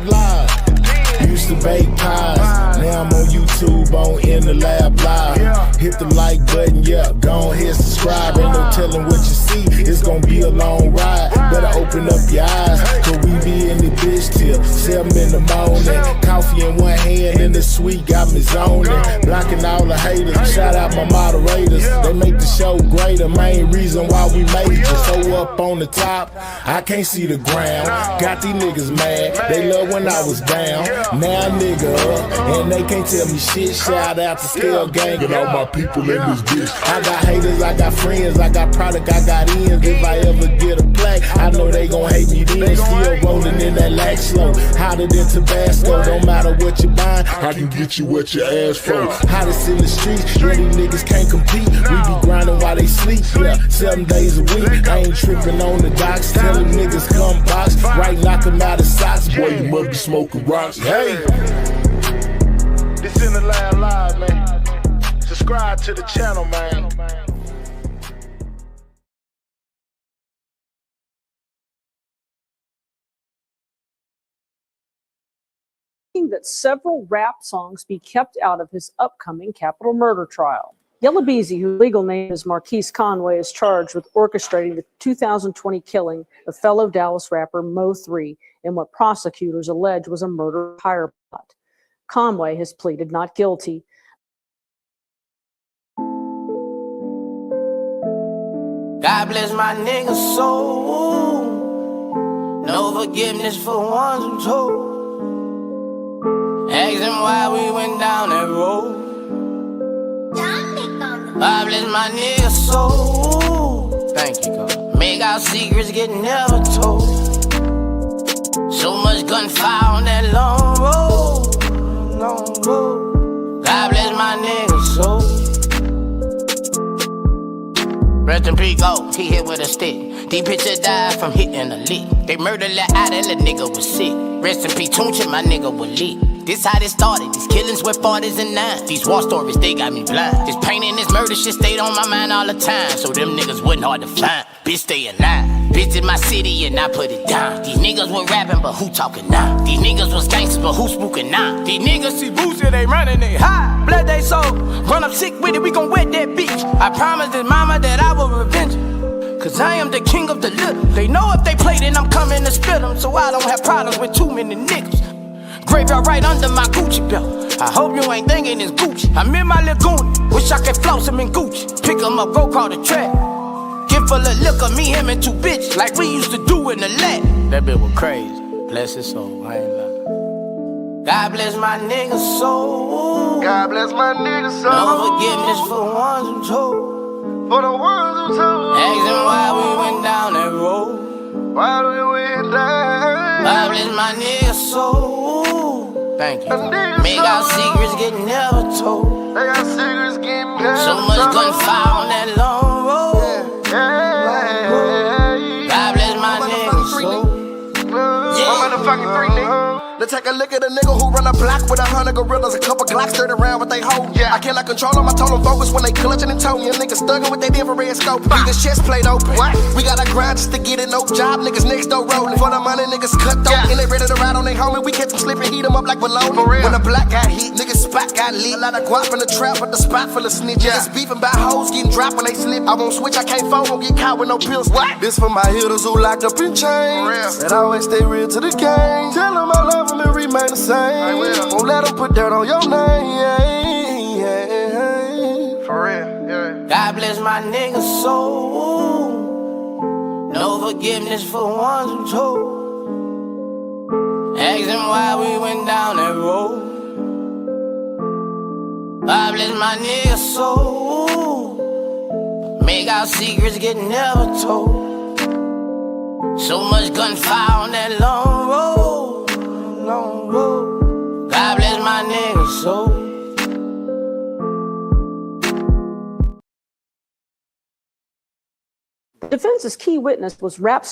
lab live. Used to bake pies, now I'm on YouTube on In the Lab Live. Hit the like button, yeah, go ahead subscribe. Ain't no telling what you see, it's gonna be a long ride. Better open up your eyes, cause we be in the bitch till 7 in the morning. Coffee in one hand and the sweet got me zoning. Blocking all the haters, shout out my moderators. They make the show greater, main reason why we major. So up on the top, I can't see the ground. Got these niggas mad, they love when I was down. Now nigga up, and they can't tell me shit. Shout out to Scale Gang and all my people in this bitch. I got haters, I got friends, I got product, I got ends. If I ever get a plaque, I know they gon' hate me then. Still rolling in that lack slow, hotter than Tabasco. Don't matter what you buying, I can get you what you ask for. Hottest in the streets, really niggas can't compete. We be grinding while they sleep, yeah, 7 days a week. I ain't tripping on the docks, telling niggas come box. Right, knock them out of socks, boy, you must be smoking rocks. Hey, this In the Lab Live, man. Subscribe to the channel, man. That several rap songs be kept out of his upcoming capital murder trial. Yella Beezy, whose legal name is Marquise Conway, is charged with orchestrating the 2020 killing of fellow Dallas rapper Mo 3 in what prosecutors allege was a murder hire plot. Conway has pleaded not guilty. God bless my niggas soul. No forgiveness for ones who told. Ask them why we went down that road. God bless my niggas soul. Thank you, God. Make our secrets get never told. So much gunfire on that long road. Long road. God bless my niggas soul. Rest in peace, oh, he hit with a stick. These bitches died from hitting a lick. They murdered Lil Ida, the nigga was sick. Rest in peace, Tunchi, my nigga was lit. This how this started, these killings with 40s and 9s. These war stories, they got me blind. This pain and this murder shit stayed on my mind all the time. So them niggas wasn't hard to find. Bitch, stay alive. Bitch in my city and I put it down. These niggas were rapping, but who talking now? These niggas was gangsters, but who spooking now? These niggas see boozy, they running, they high. Blood they soul, run up sick with it, we gon' wet that bitch. I promised this mama that I will revenge her. Cause I am the king of the little. They know if they play, then I'm coming to spit them. So I don't have problems with too many niggas. Graveyard right under my Gucci belt. I hope you ain't thinking it's Gucci. I'm in my lagoon, wish I could floss him in Gucci. Pick him up, go call the track. Get full of liquor, me, him, and two bitches, like we used to do in the lab. That bitch was crazy, bless his soul, I ain't lying. God bless my niggas soul. God bless my niggas soul. No forgiveness for ones who told. For the ones who told. Ask them why we went down that road. Why we went down. God bless my niggas soul. Thank you. Make our secrets get never told. They got secrets getting never so told. much gunfire on that long road. God bless my niggas soul. I'm motherfucking 3 niggas. Let's take a look at a nigga who run a block with 100 gorillas, a couple Glocks stirred around with they hoe. Yeah, I cannot control them, I told them focus when they clutching and told me. Niggas thugging with their infrared scope. Leave the chest plate open. What? We gotta grind just to get it, no job. Niggas next door rolling. For the money, niggas cut dope. And they ready to ride on they homie. We catch them slipping, heat them up like baloney. When the black got heat, niggas spot got lit. A lot of guap in the trap, but the spot full of snitches. Yeah. Niggas beefing by hoes, getting dropped when they slip. I won't switch, I can't phone, won't get caught with no pills. What? This for my hitters who locked up in chains. That always stay real to the game. Tell them I love them and remain the same. Won't let them put dirt on your name. For real, yeah. God bless my niggas soul. No forgiveness for ones who told. Ask them why we went down that road. God bless my niggas soul. Make our secrets get never told. So much gunfire on that long road. Long road. God bless my niggas soul. Defense's key witness was rap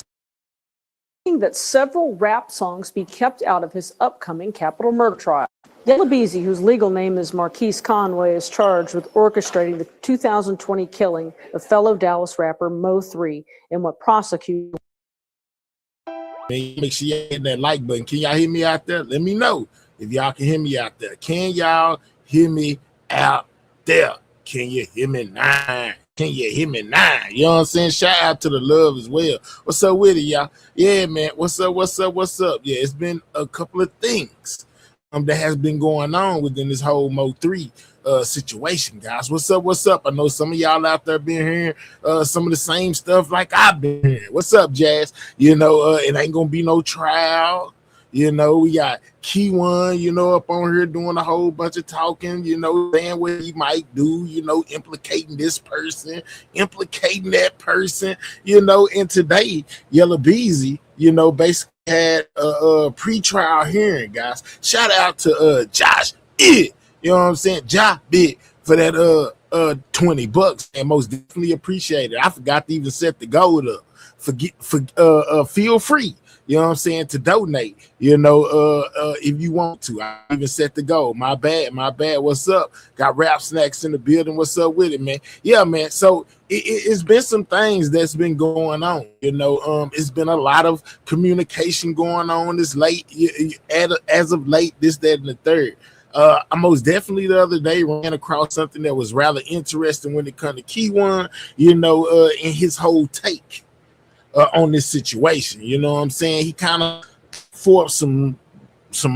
that several rap songs be kept out of his upcoming capital murder trial. Yella Beezy, whose legal name is Marquise Conway, is charged with orchestrating the 2020 killing of fellow Dallas rapper Mo 3 in what prosecutors Man, make sure you hit that like button. Can y'all hear me out there? Let me know if y'all can hear me out there. Can y'all hear me out there? Can you hear me now? Can you hear me now? You know what I'm saying? Shout out to the love as well. What's up with it, y'all? Yeah, man. What's up? What's up? What's up? Yeah, it's been a couple of things that has been going on within this whole Mo3 situation, guys. What's up? What's up? I know some of y'all out there been hearing some of the same stuff like I've been hearing. What's up, Jazz? You know, it ain't gonna be no trial. You know, we got Key One, you know, up on here doing a whole bunch of talking, you know, saying what he might do, you know, implicating this person, implicating that person, you know. And today, Yella Beezy, you know, basically had a pretrial hearing, guys. Shout out to Josh Bit, you know what I'm saying? Josh Bit for that $20, and most definitely appreciate it. I forgot to even set the goal up. Feel free, you know what I'm saying, to donate, you know, if you want to. I even set the goal. My bad. What's up? Got Rap Snacks in the building. What's up with it, man? Yeah, man. So it's been some things that's been going on, you know. It's been a lot of communication going on this late, as of late, this, that, and the third. I most definitely the other day ran across something that was rather interesting when it comes to Key One, you know, in his whole take on this situation. You know what I'm saying? He kind of forced some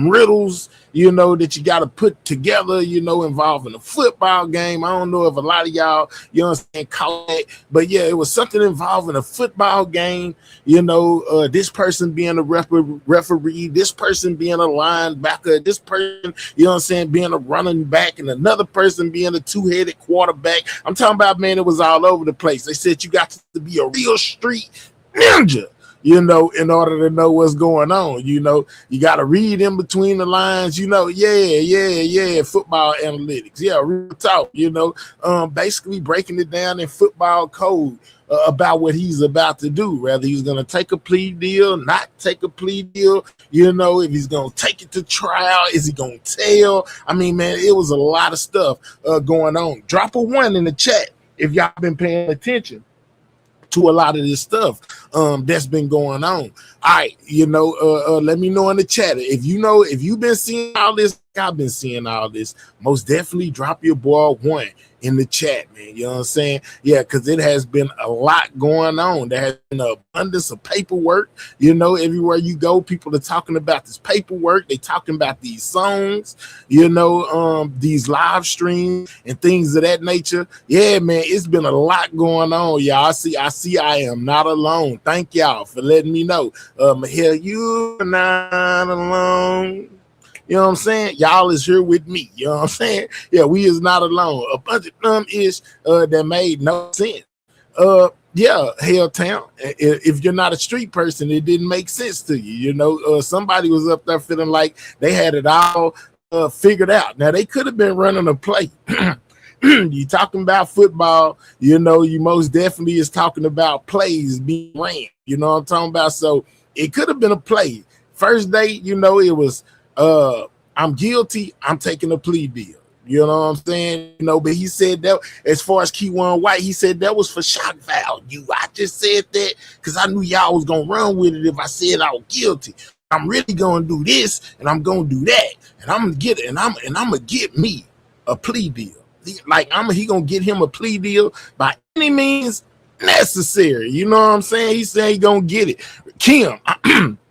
riddles, you know, that you got to put together, you know, involving a football game. I don't know if a lot of y'all, you know what I'm saying, call it, but yeah, it was something involving a football game, you know, this person being a referee, this person being a linebacker, this person, you know what I'm saying, being a running back, and another person being a two-headed quarterback. I'm talking about, man, it was all over the place. They said you got to be a real street ninja, you know, in order to know what's going on. You know, you got to read in between the lines, you know. Yeah, football analytics. Yeah, real talk, you know, basically breaking it down in football code about what he's about to do, whether he's going to take a plea deal, not take a plea deal, you know, if he's going to take it to trial, is he going to tell? I mean, man, it was a lot of stuff going on. Drop a 1 in the chat if y'all been paying attention to a lot of this stuff that's been going on. All right, you know, let me know in the chat if you know, if you've been seeing all this. I've been seeing all this. Most definitely drop your boy 1 in the chat, man. You know what I'm saying? Yeah, because it has been a lot going on. There has been an abundance of paperwork. You know, everywhere you go, people are talking about this paperwork. They talking about these songs, you know, these live streams and things of that nature. Yeah, man, it's been a lot going on, y'all. I see I am not alone. Thank y'all for letting me know. Hell, you're not alone. You know what I'm saying? Y'all is here with me. You know what I'm saying? Yeah, we is not alone. A bunch of dumb ish that made no sense. Yeah, Helltown. If you're not a street person, it didn't make sense to you. You know, somebody was up there feeling like they had it all figured out. Now they could have been running a play. You talking about football, you know, you most definitely is talking about plays being ran. You know what I'm talking about? So it could have been a play. First day, you know, it was I'm guilty, I'm taking a plea deal. You know what I'm saying? You know, but he said that as far as Key One White, he said that was for shock value. I just said that because I knew y'all was gonna run with it if I said I was guilty. I'm really gonna do this and I'm gonna do that, and I'm gonna get it, and I'm gonna get me a plea deal. He gonna get him a plea deal by any means necessary. You know what I'm saying? He said he gonna get it.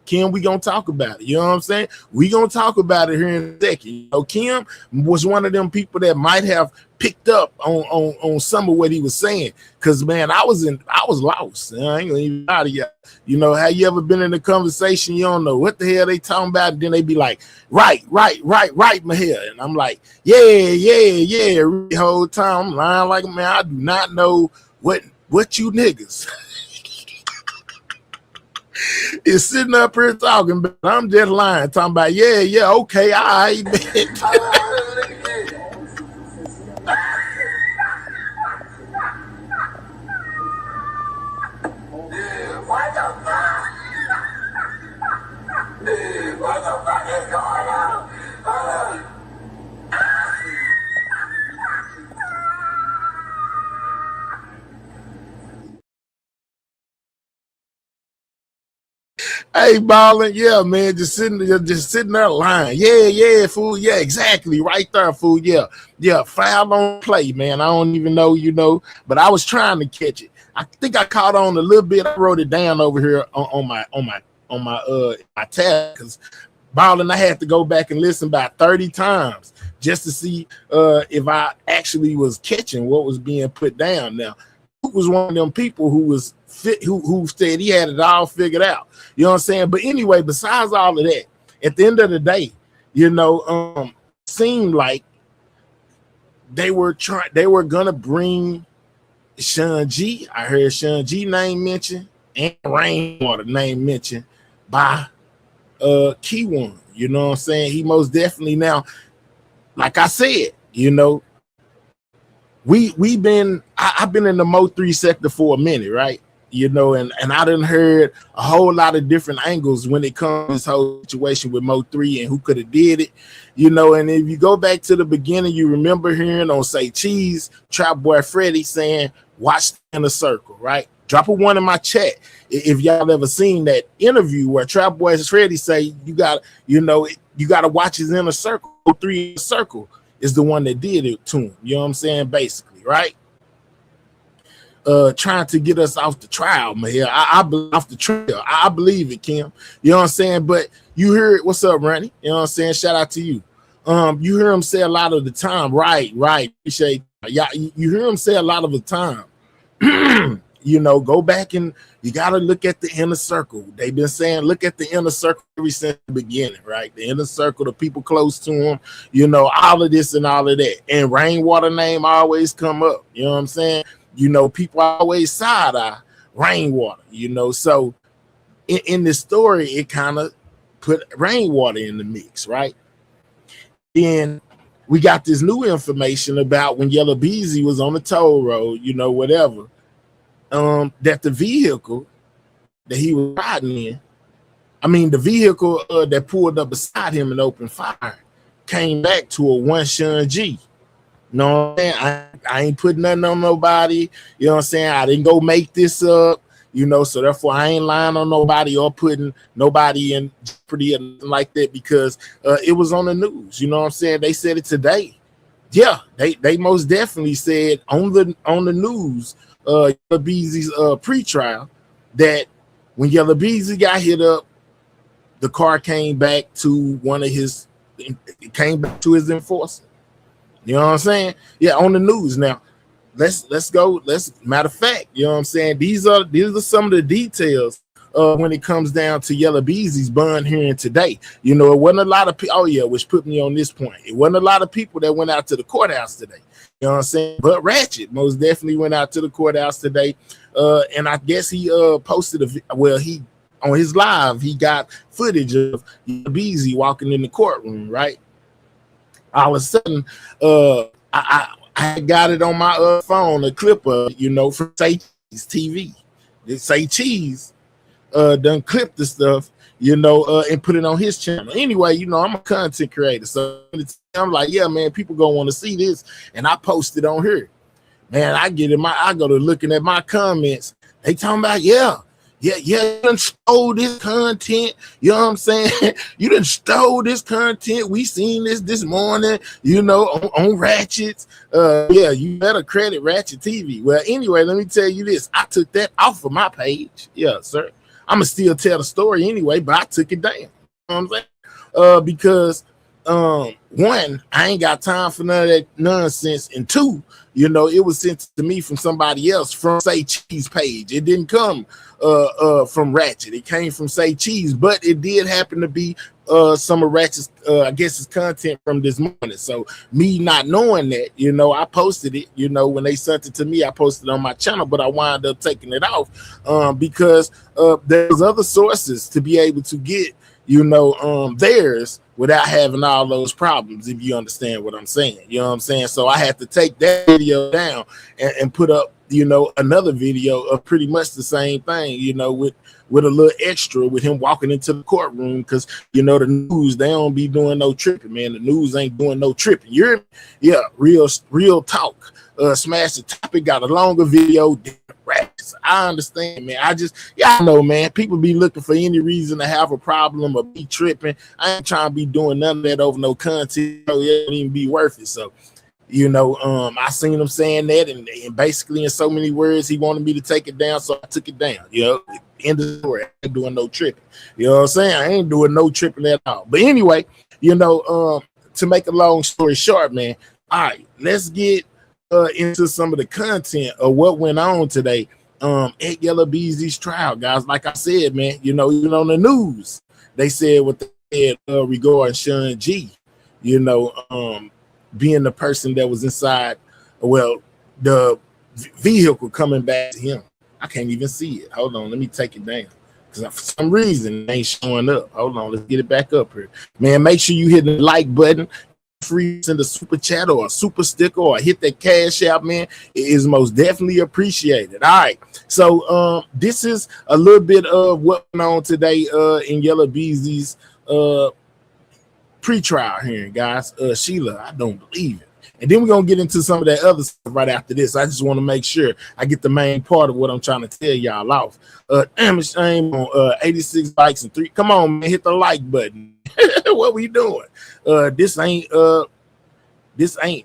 Kim, we gonna talk about it. You know what I'm saying? We gonna talk about it here in a second. You know, Kim was one of them people that might have picked up on some of what he was saying. Cause man, I was lost. I ain't gonna even lie to you. You know, have you ever been in a conversation, you don't know what the hell they talking about? Then they be like, right, Mahel. And I'm like, yeah. The whole time I'm lying like, man, I do not know what you niggas is sitting up here talking, but I'm just lying, talking about, yeah, okay, all right, man. What the fuck? What the fuck is going on? Hey, ballin', yeah, man, just sitting there lying. Yeah, fool. Yeah, exactly, right there, fool. Yeah, foul on play, man. I don't even know, but I was trying to catch it. I think I caught on a little bit. I wrote it down over here on my tab because ballin', I had to go back and listen about 30 times just to see if I actually was catching what was being put down. Now, Luke was one of them people who was fit, who said he had it all figured out. You know what I'm saying? But anyway, besides all of that, at the end of the day, seemed like they were gonna bring Shawn G. I heard Shawn G name mentioned and Rainwater name mentioned by Key One. You know what I'm saying? He most definitely now, like I said, I've been in the Mo 3 sector for a minute, right? And I done heard a whole lot of different angles when it comes to this whole situation with Mo 3 and who could have did it, and if you go back to the beginning, you remember hearing on Say Cheese, Trap Boy Freddy saying, watch in a circle, right? Drop a 1 in my chat if y'all ever seen that interview where Trap Boy Freddy say you got to watch his inner circle. 3 in a circle is the one that did it to him. You know what I'm saying? Basically, right? Trying to get us off the trial, man. Off the trail. I believe it, Kim. You know what I'm saying? But you hear it. What's up, Ronnie? You know what I'm saying? Shout out to you. You hear him say a lot of the time, right. Appreciate. Yeah, you hear him say a lot of the time. Go back and you got to look at the inner circle. They've been saying, look at the inner circle ever since the beginning, right? The inner circle, the people close to him, all of this and all of that. And Rainwater name always come up. You know what I'm saying? People always side eye Rainwater, So in this story, it kind of put Rainwater in the mix, right? Then we got this new information about when Yella Beezy was on the toll road, whatever. That the vehicle that he was riding in, the vehicle that pulled up beside him and opened fire came back to a one Shawn G. No, I ain't putting nothing on nobody. You know what I'm saying? I didn't go make this up, so therefore I ain't lying on nobody or putting nobody in jeopardy or nothing like that because it was on the news. You know what I'm saying? They said it today. Yeah, they most definitely said on the news, Yella Beezy's pretrial, that when Yella Beezy got hit up, the car came back to his enforcer. You know what I'm saying? Yeah, on the news. Now, let's go. Matter of fact, you know what I'm saying? These are some of the details when it comes down to Yella Beezy's bond hearing today. It wasn't a lot of people. Oh yeah, which put me on this point. It wasn't a lot of people that went out to the courthouse today. You know what I'm saying? But Ratchet most definitely went out to the courthouse today. And I guess he posted he on his live, he got footage of Yella Beezy walking in the courtroom, right? All of a sudden, I got it on my phone, a clip of, from Say Cheese TV. They Say Cheese done clipped the stuff, and put it on his channel. Anyway, I'm a content creator, so I'm like, yeah, man, people gonna want to see this, and I post it on here. Man, I go to looking at my comments. They talking about, yeah, you done stole this content. You know what I'm saying? You done stole this content. We seen this morning, on Ratchets. Yeah, you better credit Ratchet TV. Well, anyway, let me tell you this. I took that off of my page. Yeah, sir. I'm going to still tell the story anyway, but I took it down. You know what I'm saying? Because, one, I ain't got time for none of that nonsense. And two, it was sent to me from somebody else from Say Cheese page. It didn't come from Ratchet. It came from Say Cheese, but it did happen to be some of Ratchet's, I guess, his content from this morning. So me not knowing that, I posted it. When they sent it to me, I posted it on my channel, but I wound up taking it off because there's other sources to be able to get, theirs without having all those problems, if you understand what I'm saying. You know what I'm saying? So I had to take that video down and put up, another video of pretty much the same thing, with a little extra with him walking into the courtroom because, the news, they don't be doing no tripping, man. The news ain't doing no tripping. Yeah, real talk. Smash the Topic got a longer video than Ratchet. facts. I understand, man. Y'all know, man, people be looking for any reason to have a problem or be tripping. I ain't trying to be doing none of that over no content. So it won't even be worth it. So, I seen him saying that, and basically in so many words, he wanted me to take it down, so I took it down. End of the story. I ain't doing no tripping. You know what I'm saying? I ain't doing no tripping at all. But anyway, to make a long story short, man. All right, let's get into some of the content of what went on today at Yella Beezy's trial, guys. Like I said, man, even on the news, they said what they said regarding Shawn G, being the person that was inside, the vehicle coming back to him. I can't even see it. Hold on, let me take it down. Because for some reason, it ain't showing up. Hold on, let's get it back up here. Man, make sure you hit the like button. Free send a super chat or a super sticker or hit that cash out, man. It is most definitely appreciated. All right, so this is a little bit of what went on today in Yella Beezy's pre-trial hearing, guys. Sheila, I don't believe it. And then we're gonna get into some of that other stuff right after this. I just want to make sure I get the main part of what I'm trying to tell y'all off. Damn shame on 86 likes and 3. Come on, man, hit the like button. What we doing? This ain't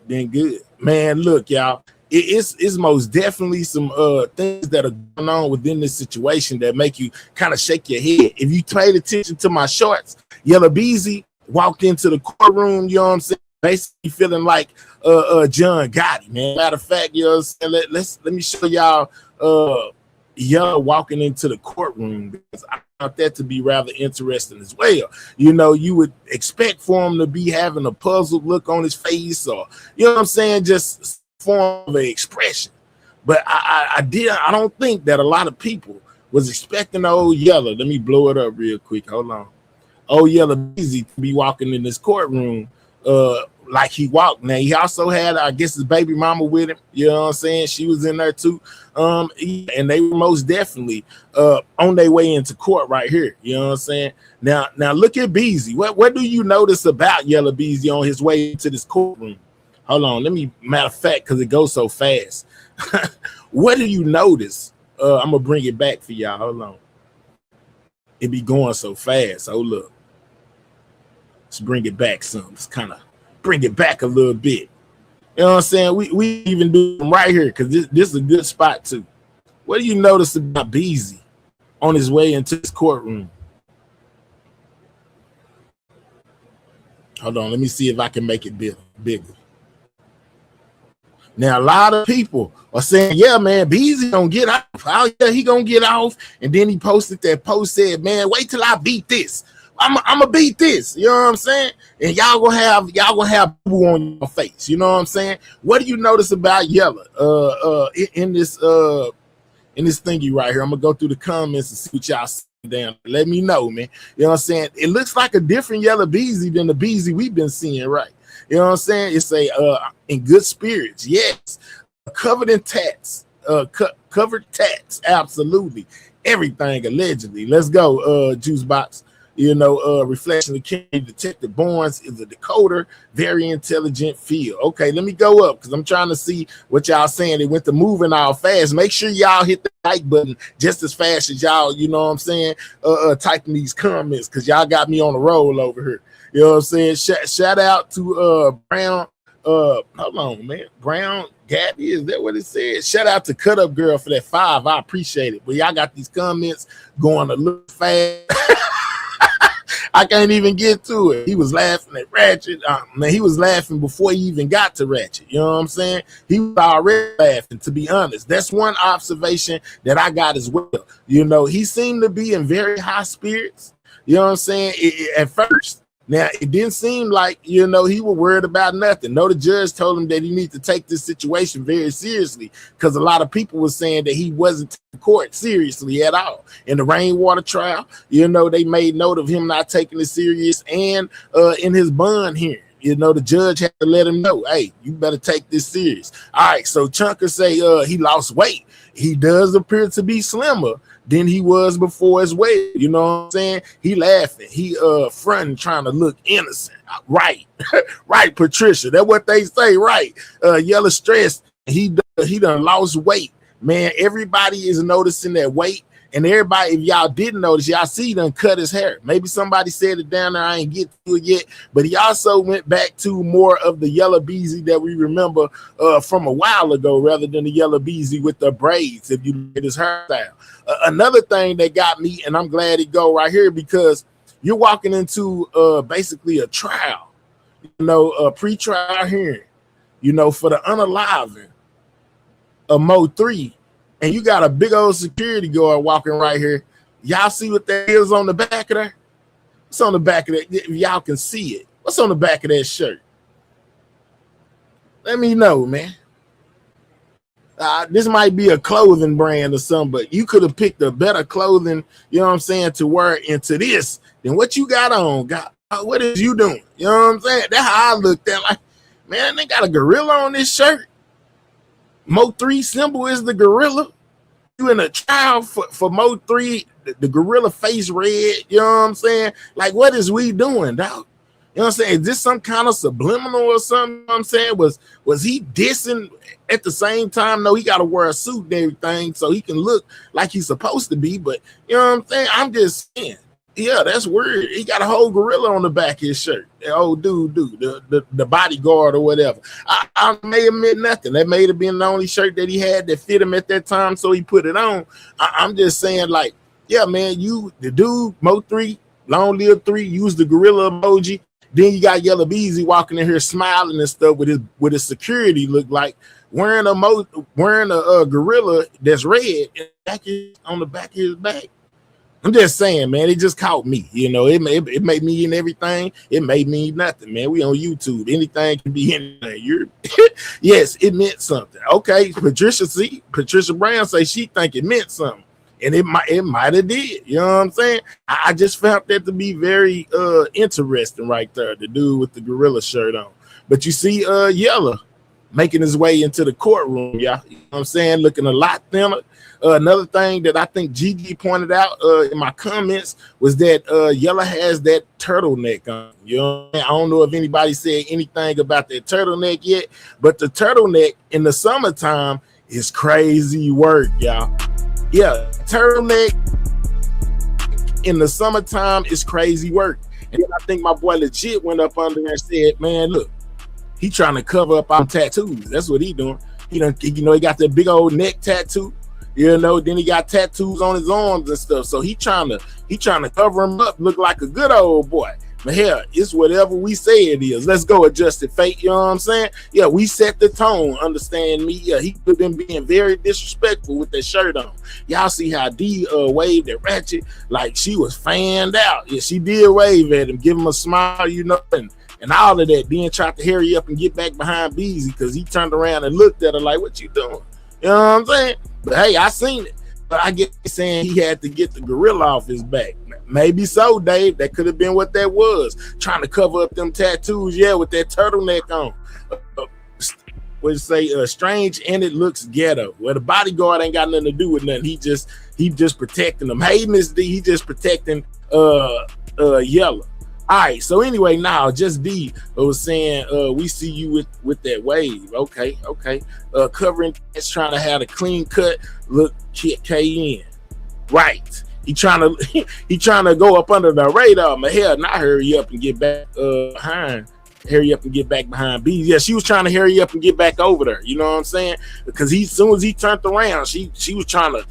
been good, man. Look, y'all, it's most definitely some things that are going on within this situation that make you kind of shake your head. If you paid attention to my shorts, Yella Beezy walked into the courtroom, you know what I'm saying, basically feeling like John Gotti, man. Matter of fact, you know what I'm saying, let me show y'all Yella walking into the courtroom, because I found that to be rather interesting as well. You would expect for him to be having a puzzled look on his face, or you know what I'm saying, just form of an expression. But I don't think that a lot of people was expecting old Yella. Let me blow it up real quick. Hold on. Old Yella Beezy to be walking in this courtroom like he walked. Now he also had, I guess, his baby mama with him. You know what I'm saying? She was in there too. And they were most definitely on their way into court right here. You know what I'm saying? Now look at Beezy. What do you notice about Yella Beezy on his way to this courtroom? Hold on, matter of fact, because it goes so fast. What do you notice? I'm gonna bring it back for y'all. Hold on. It be going so fast. Oh look. Let's bring it back some. Let's kind of bring it back a little bit. You know what I'm saying? We even do them right here, because this is a good spot too. What do you notice about Beezy on his way into his courtroom? Hold on, let me see if I can make it bigger. Now, a lot of people are saying, yeah, man, Beezy gonna get off. Oh, yeah, he gonna get off. And then he posted that post, said, man, wait till I beat this. I'm gonna beat this. You know what I'm saying? And y'all gonna have boo on your face. You know what I'm saying? What do you notice about Yella in this thingy right here? I'm gonna go through the comments and see what y'all see down. Let me know, man. You know what I'm saying? It looks like a different Yella Beezy than the Beezy we've been seeing, right? You know what I'm saying? It's in good spirits, yes. Covered in tats, covered tats, absolutely. Everything allegedly. Let's go, Juice Box. Reflection of King Detective Barnes is a decoder, very intelligent feel. Okay, let me go up because I'm trying to see what y'all saying. They went to moving all fast. Make sure y'all hit the like button just as fast as y'all, you know what I'm saying, typing these comments, because y'all got me on the roll over here. You know what I'm saying? Shout out to Brown. Hold on, man. Brown Gabby, is that what it said? Shout out to Cut Up Girl for that 5. I appreciate it. But y'all got these comments going a little fast. I can't even get to it. He was laughing at Ratchet. Man, he was laughing before he even got to Ratchet. You know what I'm saying? He was already laughing, to be honest. That's one observation that I got as well. He seemed to be in very high spirits. You know what I'm saying? At first. Now, it didn't seem like, he was worried about nothing. No, the judge told him that he needed to take this situation very seriously, because a lot of people were saying that he wasn't taking court seriously at all. In the Rainwater trial, they made note of him not taking it serious, and in his bond hearing. The judge had to let him know, hey, you better take this serious. All right, so Chunker say he lost weight. He does appear to be slimmer than he was before as well. You know what I'm saying? He laughing. He fronting, trying to look innocent. Right. Right, Patricia. That's what they say, right. Yella stressed. He done lost weight man, everybody is noticing that weight. And everybody, if y'all didn't notice, y'all see he done cut his hair. Maybe somebody said it down there. I ain't get to it yet. But he also went back to more of the Yella Beezy that we remember from a while ago, rather than the Yella Beezy with the braids, if you look at his hairstyle. Another thing that got me, and I'm glad it go right here, because you're walking into basically a trial, a pre-trial hearing, for the unaliving of Mo 3. And you got a big old security guard walking right here. Y'all see what that is on the back of there? What's on the back of that? If y'all can see it. What's on the back of that shirt? Let me know, man. This might be a clothing brand or something, but you could have picked a better clothing, to wear into this than what you got on. God, what is you doing? You know what I'm saying? That's how I looked at, like, man, they got a gorilla on this shirt. Mo 3 symbol is the gorilla. You in a trial for Mo 3, the gorilla face red, you know what I'm saying? Like, what is we doing, dog? You know what I'm saying? Is this some kind of subliminal or something? You know what I'm saying? Was he dissing at the same time? No, he got to wear a suit and everything so he can look like he's supposed to be. But you know what I'm saying? I'm just saying, yeah, that's weird. He got a whole gorilla on the back of his shirt. The old dude, the bodyguard or whatever. I may admit nothing. That may have been the only shirt that he had that fit him at that time, so he put it on. I'm just saying, like, yeah, man, the dude, Mo 3, long live 3, use the gorilla emoji. Then you got Yella Beezy walking in here smiling and stuff with his security look like wearing a gorilla that's red on the back of his back. I'm just saying, man, it just caught me. It made me in everything. It made me nothing, man. We on YouTube. Anything can be anything. Yes, it meant something. Okay, Patricia Brown say she think it meant something. And it might have did. You know what I'm saying? I just found that to be very interesting right there, the dude with the gorilla shirt on. But you see Yella making his way into the courtroom, y'all. You know what I'm saying? Looking a lot thinner. Another thing that I think Gigi pointed out in my comments was that Yella has that turtleneck on. I don't know if anybody said anything about that turtleneck yet, but the turtleneck in the summertime is crazy work, y'all. Yeah, turtleneck in the summertime is crazy work. And then I think my boy legit went up under there and said, man, look, he trying to cover up our tattoos. That's what he doing. He got that big old neck tattoo. Then he got tattoos on his arms and stuff. So he trying to cover him up, look like a good old boy. But hell, it's whatever we say it is. Let's go, Adjusted Fate. You know what I'm saying? Yeah, we set the tone. Understand me? Yeah, he could have been being very disrespectful with that shirt on. Y'all see how D waved at Ratchet like she was fanned out. Yeah, she did wave at him, give him a smile, and all of that. Then tried to hurry up and get back behind Beezy because he turned around and looked at her like, what you doing? You know what I'm saying? But hey, I seen it. But I get saying he had to get the gorilla off his back. Maybe so, Dave. That could have been what that was. Trying to cover up them tattoos, yeah, with that turtleneck on. What you say? Strange, and it looks ghetto. Well, the bodyguard ain't got nothing to do with nothing. He just protecting them. Hey, Miss D, he just protecting Yella. All right, so anyway, now just D was saying we see you with that wave. Okay. Covering that's trying to have a clean cut look KN. Right. He trying to go up under the radar. My hell, not hurry up and get back behind. Hurry up and get back behind B. Yeah, she was trying to hurry up and get back over there. You know what I'm saying? Because as soon as he turned around, she was trying to.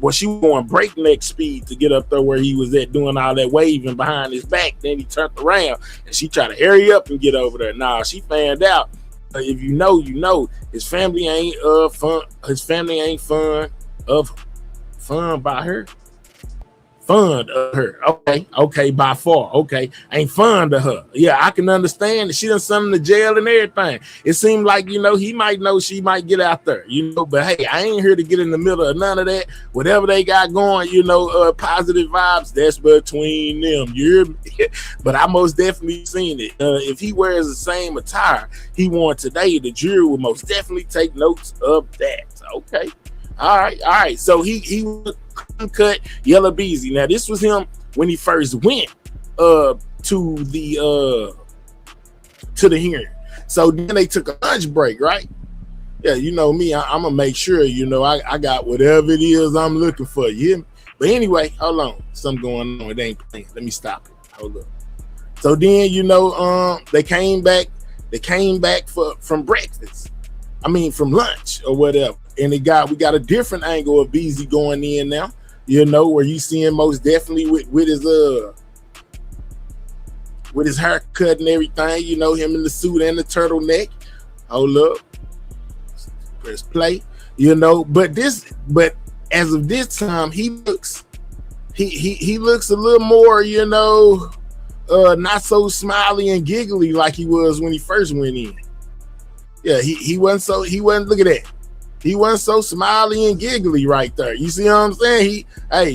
Well, she was going breakneck speed to get up there where he was at, doing all that waving behind his back. Then he turned around and she tried to hurry up and get over there. Nah, she fanned out. If you know, his family ain't fun. His family ain't fun by her. Fond of her. Okay, by far. Okay, ain't fond of her. Yeah, I can understand that she done sent him to jail and everything. It seemed like, he might know she might get out there, but hey, I ain't here to get in the middle of none of that. Whatever they got going, positive vibes, that's between them. You hear me? But I most definitely seen it. If he wears the same attire he wore today, the jury will most definitely take notes of that. Okay. All right. So he cut Yella Beezy. Now this was him when he first went to the hearing. So then they took a lunch break, right? Yeah, you know me, I'm gonna make sure, you know, I got whatever it is I'm looking for. You hear me? But anyway, hold on. Something going on. It ain't playing. Let me stop it. Hold up. So then, you know, they came back from breakfast. I mean, from lunch or whatever. And we got a different angle of Beezy going in now, you know, where you see him most definitely with his haircut and everything, you know, him in the suit and the turtleneck. Hold up. Press play, you know, but as of this time, he looks a little more, you know, not so smiley and giggly like he was when he first went in. Yeah, he wasn't look at that. He wasn't so smiley and giggly right there. You see what I'm saying?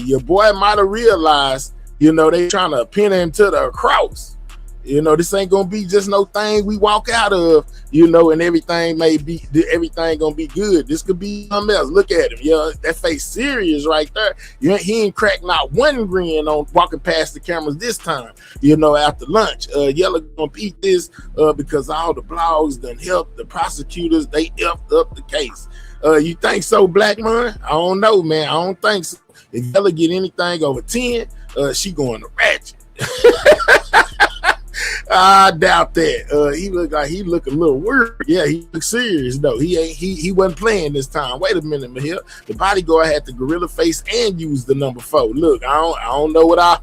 Your boy might have realized, you know, they trying to pin him to the cross. You know, this ain't gonna be just no thing we walk out of, you know, and everything gonna be good. This could be something else. Look at him, yeah, that face serious right there. He ain't cracked not one grin on walking past the cameras this time, you know, after lunch. Yella gonna beat this because all the blogs done helped the prosecutors, they effed up the case. You think so, Black man? I don't know, man. I don't think so. If Yella get anything over 10, she going to ratchet. I doubt that. He look a little weird. Yeah, he looks serious though. He wasn't playing this time. Wait a minute, Mahir. The bodyguard had the gorilla face and used the number 4. Look, I don't know what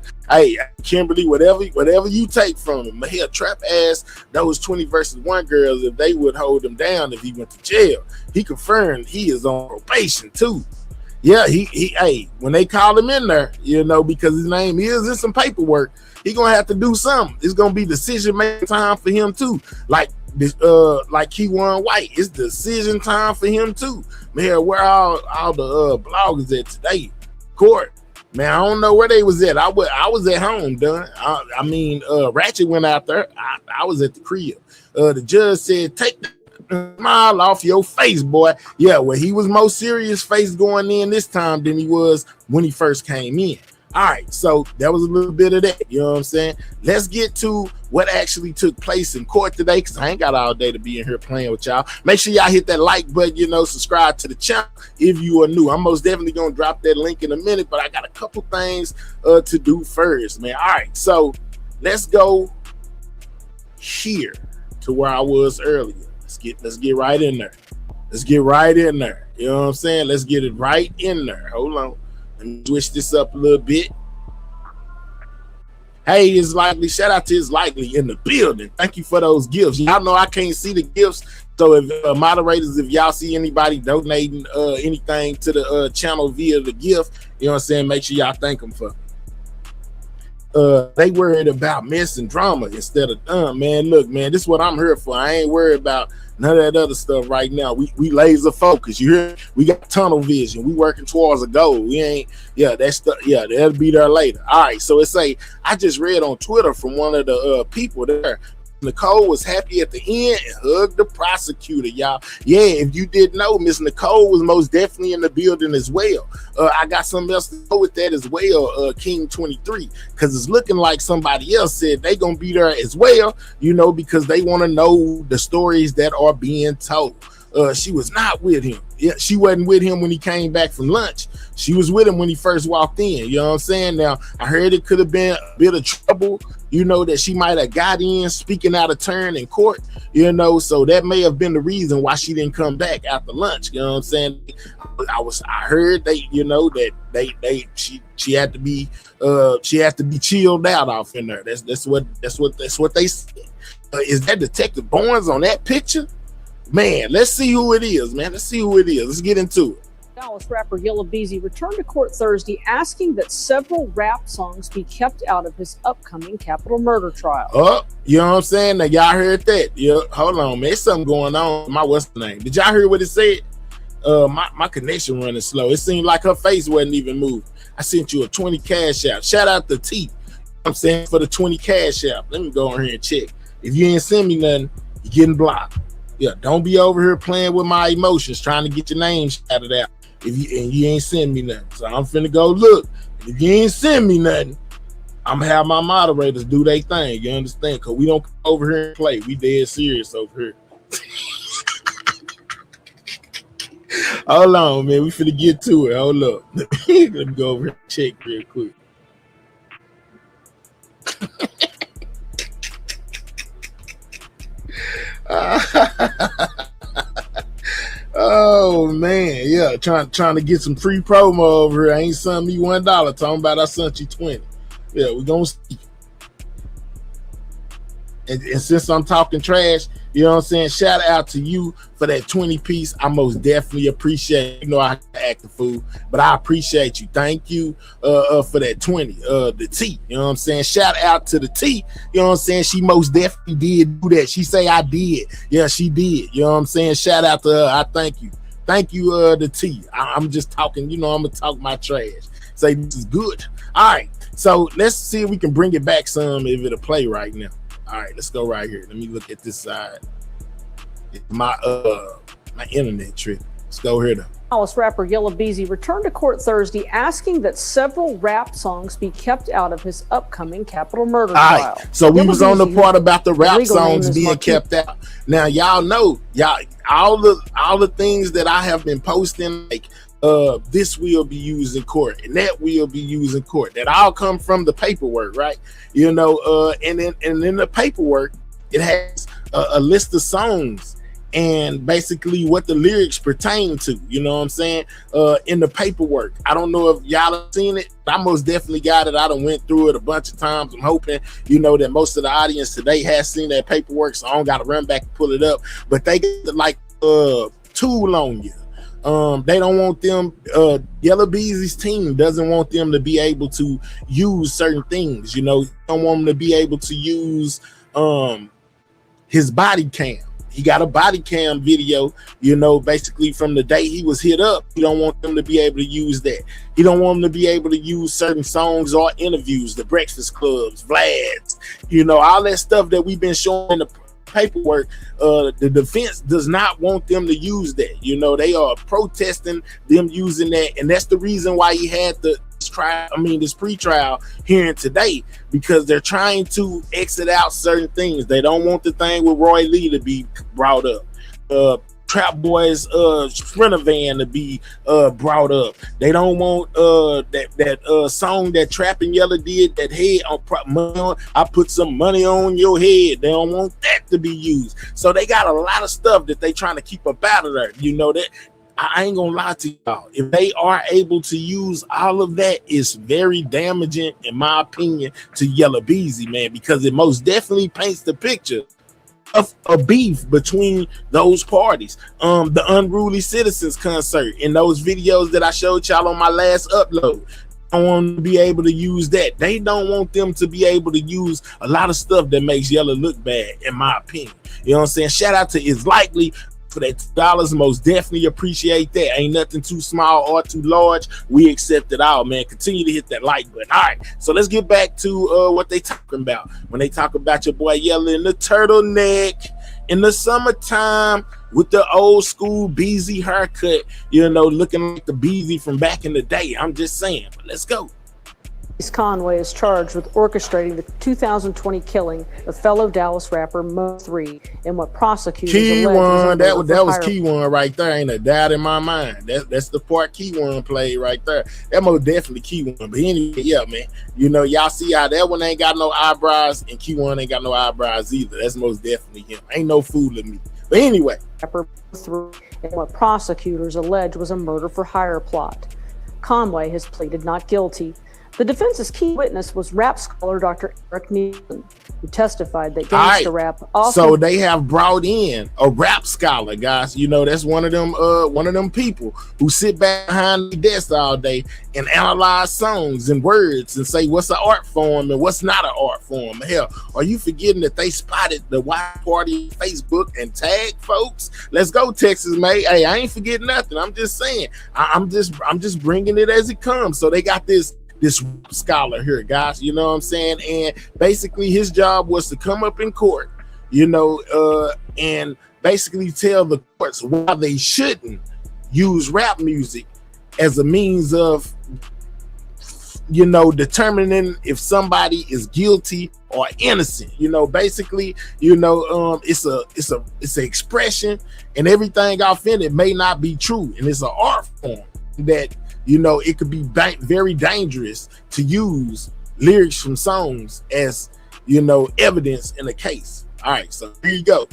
Kimberly, whatever you take from him. Mahir Trap asked those 20 versus 1 girls if they would hold him down if he went to jail. He confirmed he is on probation too. Yeah, he when they call him in there, you know, because his name is in some paperwork, he gonna have to do something. It's gonna be decision making time for him too. Like Keywan White, it's decision time for him too. Man, where all the bloggers at today? Court, man, I don't know where they was at. I was at home, done. I mean, Ratchet went out there. I was at the crib. The judge said, take the smile off your face, boy. Yeah, well, he was more serious face going in this time than he was when he first came in. All right, so that was a little bit of that. You know what I'm saying? Let's get to what actually took place in court today, because I ain't got all day to be in here playing with y'all. Make sure y'all hit that like button, you know, subscribe to the channel if you are new. I'm most definitely going to drop that link in a minute, but I got a couple things to do first, man. All right, so let's go here to where I was earlier. Let's get right in there. Let's get right in there. You know what I'm saying? Let's get it right in there. Hold on. Let me switch this up a little bit. Hey, it's likely. Shout out to It's Likely in the building. Thank you for those gifts. Y'all know I can't see the gifts. So if moderators, if y'all see anybody donating anything to the channel via the gift, you know what I'm saying? Make sure y'all thank them for it. They worried about mess and drama instead of man. Look, man, this is what I'm here for. I ain't worried about none of that other stuff right now. We laser focus. You hear? We got tunnel vision. We working towards a goal. We ain't, yeah, that's stuff, yeah, that'll be there later. All right, so it's I just read on Twitter from one of the people there. Nicole was happy at the end and hugged the prosecutor, y'all. Yeah, if you didn't know, Miss Nicole was most definitely in the building as well. I got something else to go with that as well, King 23, because it's looking like somebody else said they gonna be there as well, you know, because they want to know the stories that are being told. She was not with him. Yeah, she wasn't with him when he came back from lunch. She was with him when he first walked in. You know what I'm saying? Now, I heard it could have been a bit of trouble, you know, that she might have got in speaking out of turn in court, you know, so that may have been the reason why she didn't come back after lunch. You know what I'm saying? I heard they, you know, that she had to be chilled out off in there. That's what they said. Is that Detective Barnes on that picture? Man, let's see who it is, man. Let's see who it is. Let's get into it. Dallas rapper Yella Beezy returned to court Thursday asking that several rap songs be kept out of his upcoming capital murder trial. Oh, you know what I'm saying? Now, y'all heard that? Yeah, hold on, man. There's something going on. What's the name? Did y'all hear what it said? My connection running slow. It seemed like her face wasn't even moving. I sent you a 20 cash app. Shout out to T. You know what I'm saying, for the 20 cash app. Let me go on here and check. If you ain't send me nothing, you're getting blocked. Yeah, don't be over here playing with my emotions, trying to get your name shouted out. You ain't send me nothing. So I'm finna go look. If you ain't send me nothing, I'm gonna have my moderators do their thing. You understand? Because we don't come over here and play. We dead serious over here. Hold on, man. We finna get to it. Hold up. Let me go over and check real quick. Oh man, yeah, trying to get some free promo over here. I ain't sent me $1 talking about I sent you 20. Yeah, we gonna see. And since I'm talking trash, you know what I'm saying? Shout out to you for that 20 piece. I most definitely appreciate it. You know I act the fool, but I appreciate you. Thank you for that 20. The T, you know what I'm saying? Shout out to the T, you know what I'm saying? She most definitely did do that. She say I did. Yeah, she did. You know what I'm saying? Shout out to her. I thank you. Thank you, the T. I'm just talking, you know, I'm gonna talk my trash. Say this is good. All right. So let's see if we can bring it back some if it'll play right now. All right, let's go right here. Let me look at this side. My internet trip. Let's go here though. Dallas rapper Yella Beezy returned to court Thursday asking that several rap songs be kept out of his upcoming capital murder trial. Right. So we was on the part about the rap legal name songs is being kept out. Now y'all know, y'all all the things that I have been posting, like this will be used in court and that will be used in court. That all come from the paperwork, right? You know, and in the paperwork, it has a list of songs and basically what the lyrics pertain to, you know what I'm saying? In the paperwork. I don't know if y'all have seen it. I most definitely got it. I done went through it a bunch of times. I'm hoping, you know, that most of the audience today has seen that paperwork, so I don't gotta run back and pull it up. But they get like tool on you. They don't want them, Yella Beezy's team doesn't want them to be able to use certain things, you know. Don't want them to be able to use his body cam. He got a body cam video, you know, basically from the day he was hit up. He don't want them to be able to use that. He don't want them to be able to use certain songs or interviews, the Breakfast Clubs, Vlad's, you know, all that stuff that we've been showing in the paperwork. The defense does not want them to use that. You know, they are protesting them using that, and that's the reason why he had this pretrial hearing today, because they're trying to exit out certain things. They don't want the thing with Roy Lee to be brought up. Trap Boy's Sprinter van to be brought up. They don't want that song that Trap and Yella did, that head on I put some money on your head. They don't want that to be used. So they got a lot of stuff that they trying to keep up out of there. You know that. I ain't gonna lie to y'all. If they are able to use all of that, it's very damaging, in my opinion, to Yella Beezy, man, because it most definitely paints the picture of a beef between those parties. The Unruly Citizens concert in those videos that I showed y'all on my last upload. I want them to be able to use that. They don't want them to be able to use a lot of stuff that makes Yella look bad, in my opinion. You know what I'm saying? Shout out to Is Likely for that $2. Most definitely appreciate that. Ain't nothing too small or too large. We accept it all, man. Continue to hit that like button. All right, so let's get back to what they talking about when they talk about your boy Yella in the turtleneck in the summertime with the old school Beezy haircut, you know, looking like the Beezy from back in the day. I'm just saying, but let's go. Conway is charged with orchestrating the 2020 killing of fellow Dallas rapper Mo 3 in what prosecutors Key allege one, that was hire. Key one right there. Ain't a doubt in my mind. That's the part Key one played right there. That most definitely Key one. But anyway, yeah, man. You know, y'all see how that one ain't got no eyebrows and Key one ain't got no eyebrows either. That's most definitely him. Ain't no fooling me. But anyway, Rapper Mo 3 in what prosecutors allege was a murder for hire plot. Conway has pleaded not guilty. The defense's key witness was rap scholar Dr. Eric Nielsen, who testified that gangsta rap often... So they have brought in a rap scholar, guys. You know, that's one of them people who sit back behind the desk all day and analyze songs and words and say what's an art form and what's not an art form. Hell, are you forgetting that they spotted the White Party on Facebook and tagged folks? Let's go, Texas, mate. Hey, I ain't forgetting nothing. I'm just saying. I'm just bringing it as it comes. So they got this scholar here, guys, you know what I'm saying? And basically his job was to come up in court, you know, and basically tell the courts why they shouldn't use rap music as a means of you know, determining if somebody is guilty or innocent. You know, basically, you know, it's an expression, and everything off in it may not be true, and it's an art form that, you know, it could be very dangerous to use lyrics from songs as, you know, evidence in a case. All right, so here you go.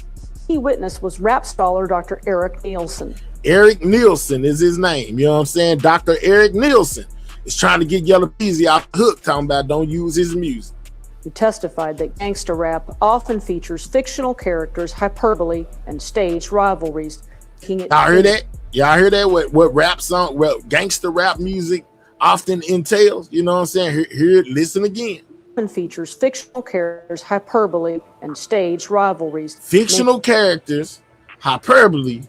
Key witness was rap scholar Dr. Eric Nielsen. Eric Nielsen is his name. You know what I'm saying? Dr. Eric Nielsen is trying to get Yella Beezy off the hook, talking about don't use his music. Who testified that gangster rap often features fictional characters, hyperbole, and staged rivalries. Y'all heard that? Y'all heard that? What rap song, what gangster rap music often entails? You know what I'm saying? Here, listen again. Features fictional characters, hyperbole, and staged rivalries. Fictional characters, hyperbole,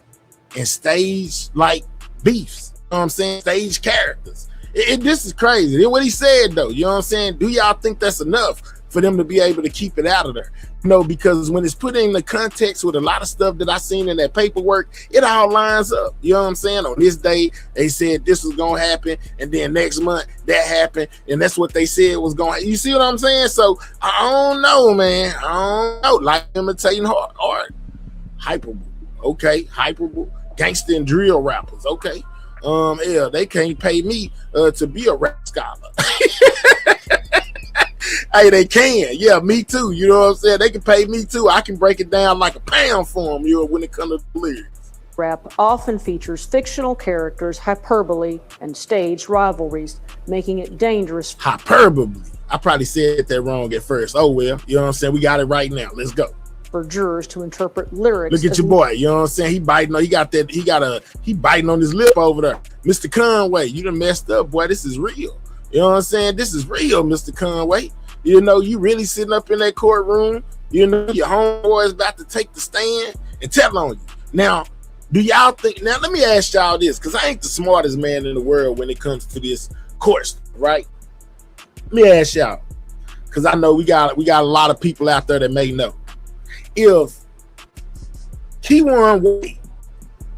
and stage like beefs. You know what I'm saying? Stage characters. This is crazy. What he said though, you know what I'm saying? Do y'all think that's enough for them to be able to keep it out of there? No, because when it's put in the context with a lot of stuff that I seen in that paperwork, it all lines up. You know what I'm saying? On this day, they said this was gonna happen, and then next month that happened, and that's what they said was going. You see what I'm saying? So I don't know, man. I don't know. Like imitating art, hyperbole, okay, hyperbole, gangster and drill rappers, okay. Yeah, they can't pay me to be a rap scholar. Hey, they can. Yeah, me too. You know what I'm saying? They can pay me too. I can break it down like a pound for them, you know, when it comes to the lyrics. Rap often features fictional characters, hyperbole, and staged rivalries, making it dangerous. Hyperbole. I probably said that wrong at first. Oh well, you know what I'm saying? We got it right now. Let's go. For jurors to interpret lyrics. Look at your boy, you know what I'm saying? He biting on, he biting on his lip over there. Mr. Conway, you done messed up, boy. This is real. You know what I'm saying? This is real, Mr. Conway. You know, you really sitting up in that courtroom, you know, your homeboy is about to take the stand and tell on you. Now, do y'all think, now let me ask y'all this, because I ain't the smartest man in the world when it comes to this court stuff, right? Let me ask y'all, because I know we got a lot of people out there that may know. If Keywan White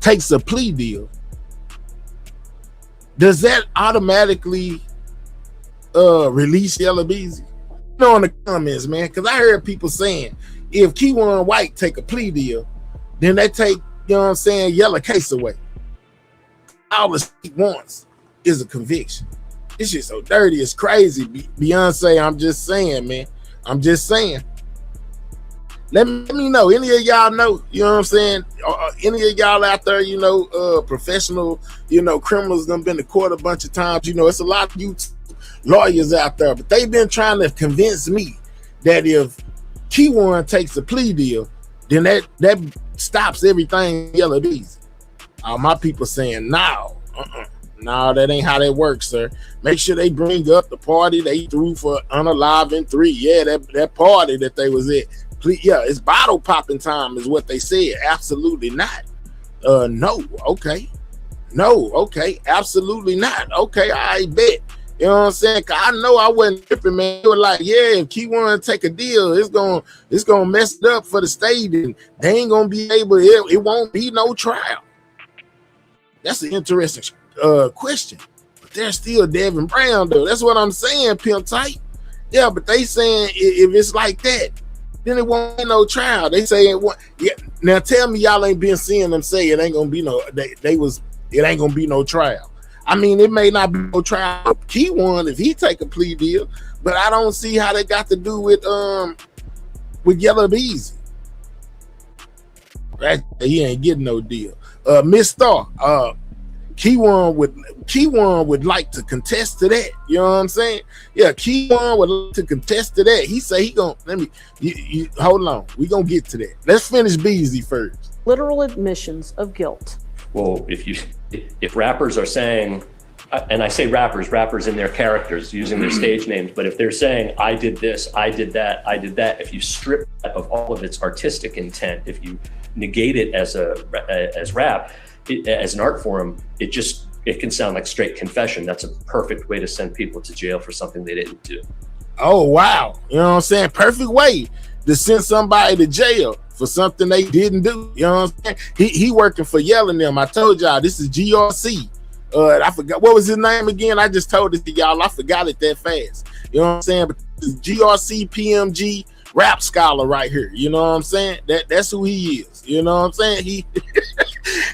takes a plea deal, does that automatically release Yella Beezy? Know in the comments, man, because I heard people saying if Keywan White take a plea deal, then they take, you know what I'm saying, Yella case away. All the state wants is a conviction. This shit so dirty, it's crazy. Beyonce, I'm just saying, man. I'm just saying. Let me know. Any of y'all know, you know what I'm saying? Any of y'all out there, you know, professional, you know, criminals done been to court a bunch of times. You know, it's a lot of YouTube lawyers out there, but they've been trying to convince me that if Keywan takes a plea deal, then that stops everything Yella Beezy. My people saying no, no, that ain't how that works, sir. Make sure they bring up the party they threw for Unalive 3. Yeah, that party that they was at. Please, yeah, it's bottle popping time is what they said. Absolutely not. No, okay. No, okay, absolutely not. Okay, I bet. You know what I'm saying? Cause I know I wasn't tripping, man. They were like, yeah, if Keywan take a deal, it's gonna mess it up for the state, and they ain't gonna be able. It won't be no trial. That's an interesting question. But they're still Devin Brown though. That's what I'm saying, pimp tight. Yeah, but they saying if it's like that, then it won't be no trial. They say it won't. Yeah. Now tell me y'all ain't been seeing them say it ain't gonna be no. It ain't gonna be no trial. I mean, it may not be no trial for Keywan if he take a plea deal, but I don't see how they got to do with Yella Beezy. Right? He ain't getting no deal. Miss Star, Keywan would like to contest to that. You know what I'm saying? Yeah, Keywan would like to contest to that. He say he gonna hold on. We gonna get to that. Let's finish Beezy first. Literal admissions of guilt. Well, if rappers are saying, and I say rappers in their characters using their stage names, but if they're saying, I did this, I did that, I did that, if you strip that of all of its artistic intent, if you negate it as rap, as an art form, it can sound like straight confession. That's a perfect way to send people to jail for something they didn't do. Oh, wow. You know what I'm saying? Perfect way to send somebody to jail for something they didn't do. You know what I'm saying? He working for Yella and them. I told y'all this is GRC. I forgot what was his name again. I just told it to y'all. I forgot it that fast. You know what I'm saying? But GRC PMG rap scholar right here. You know what I'm saying? That's who he is. You know what I'm saying? He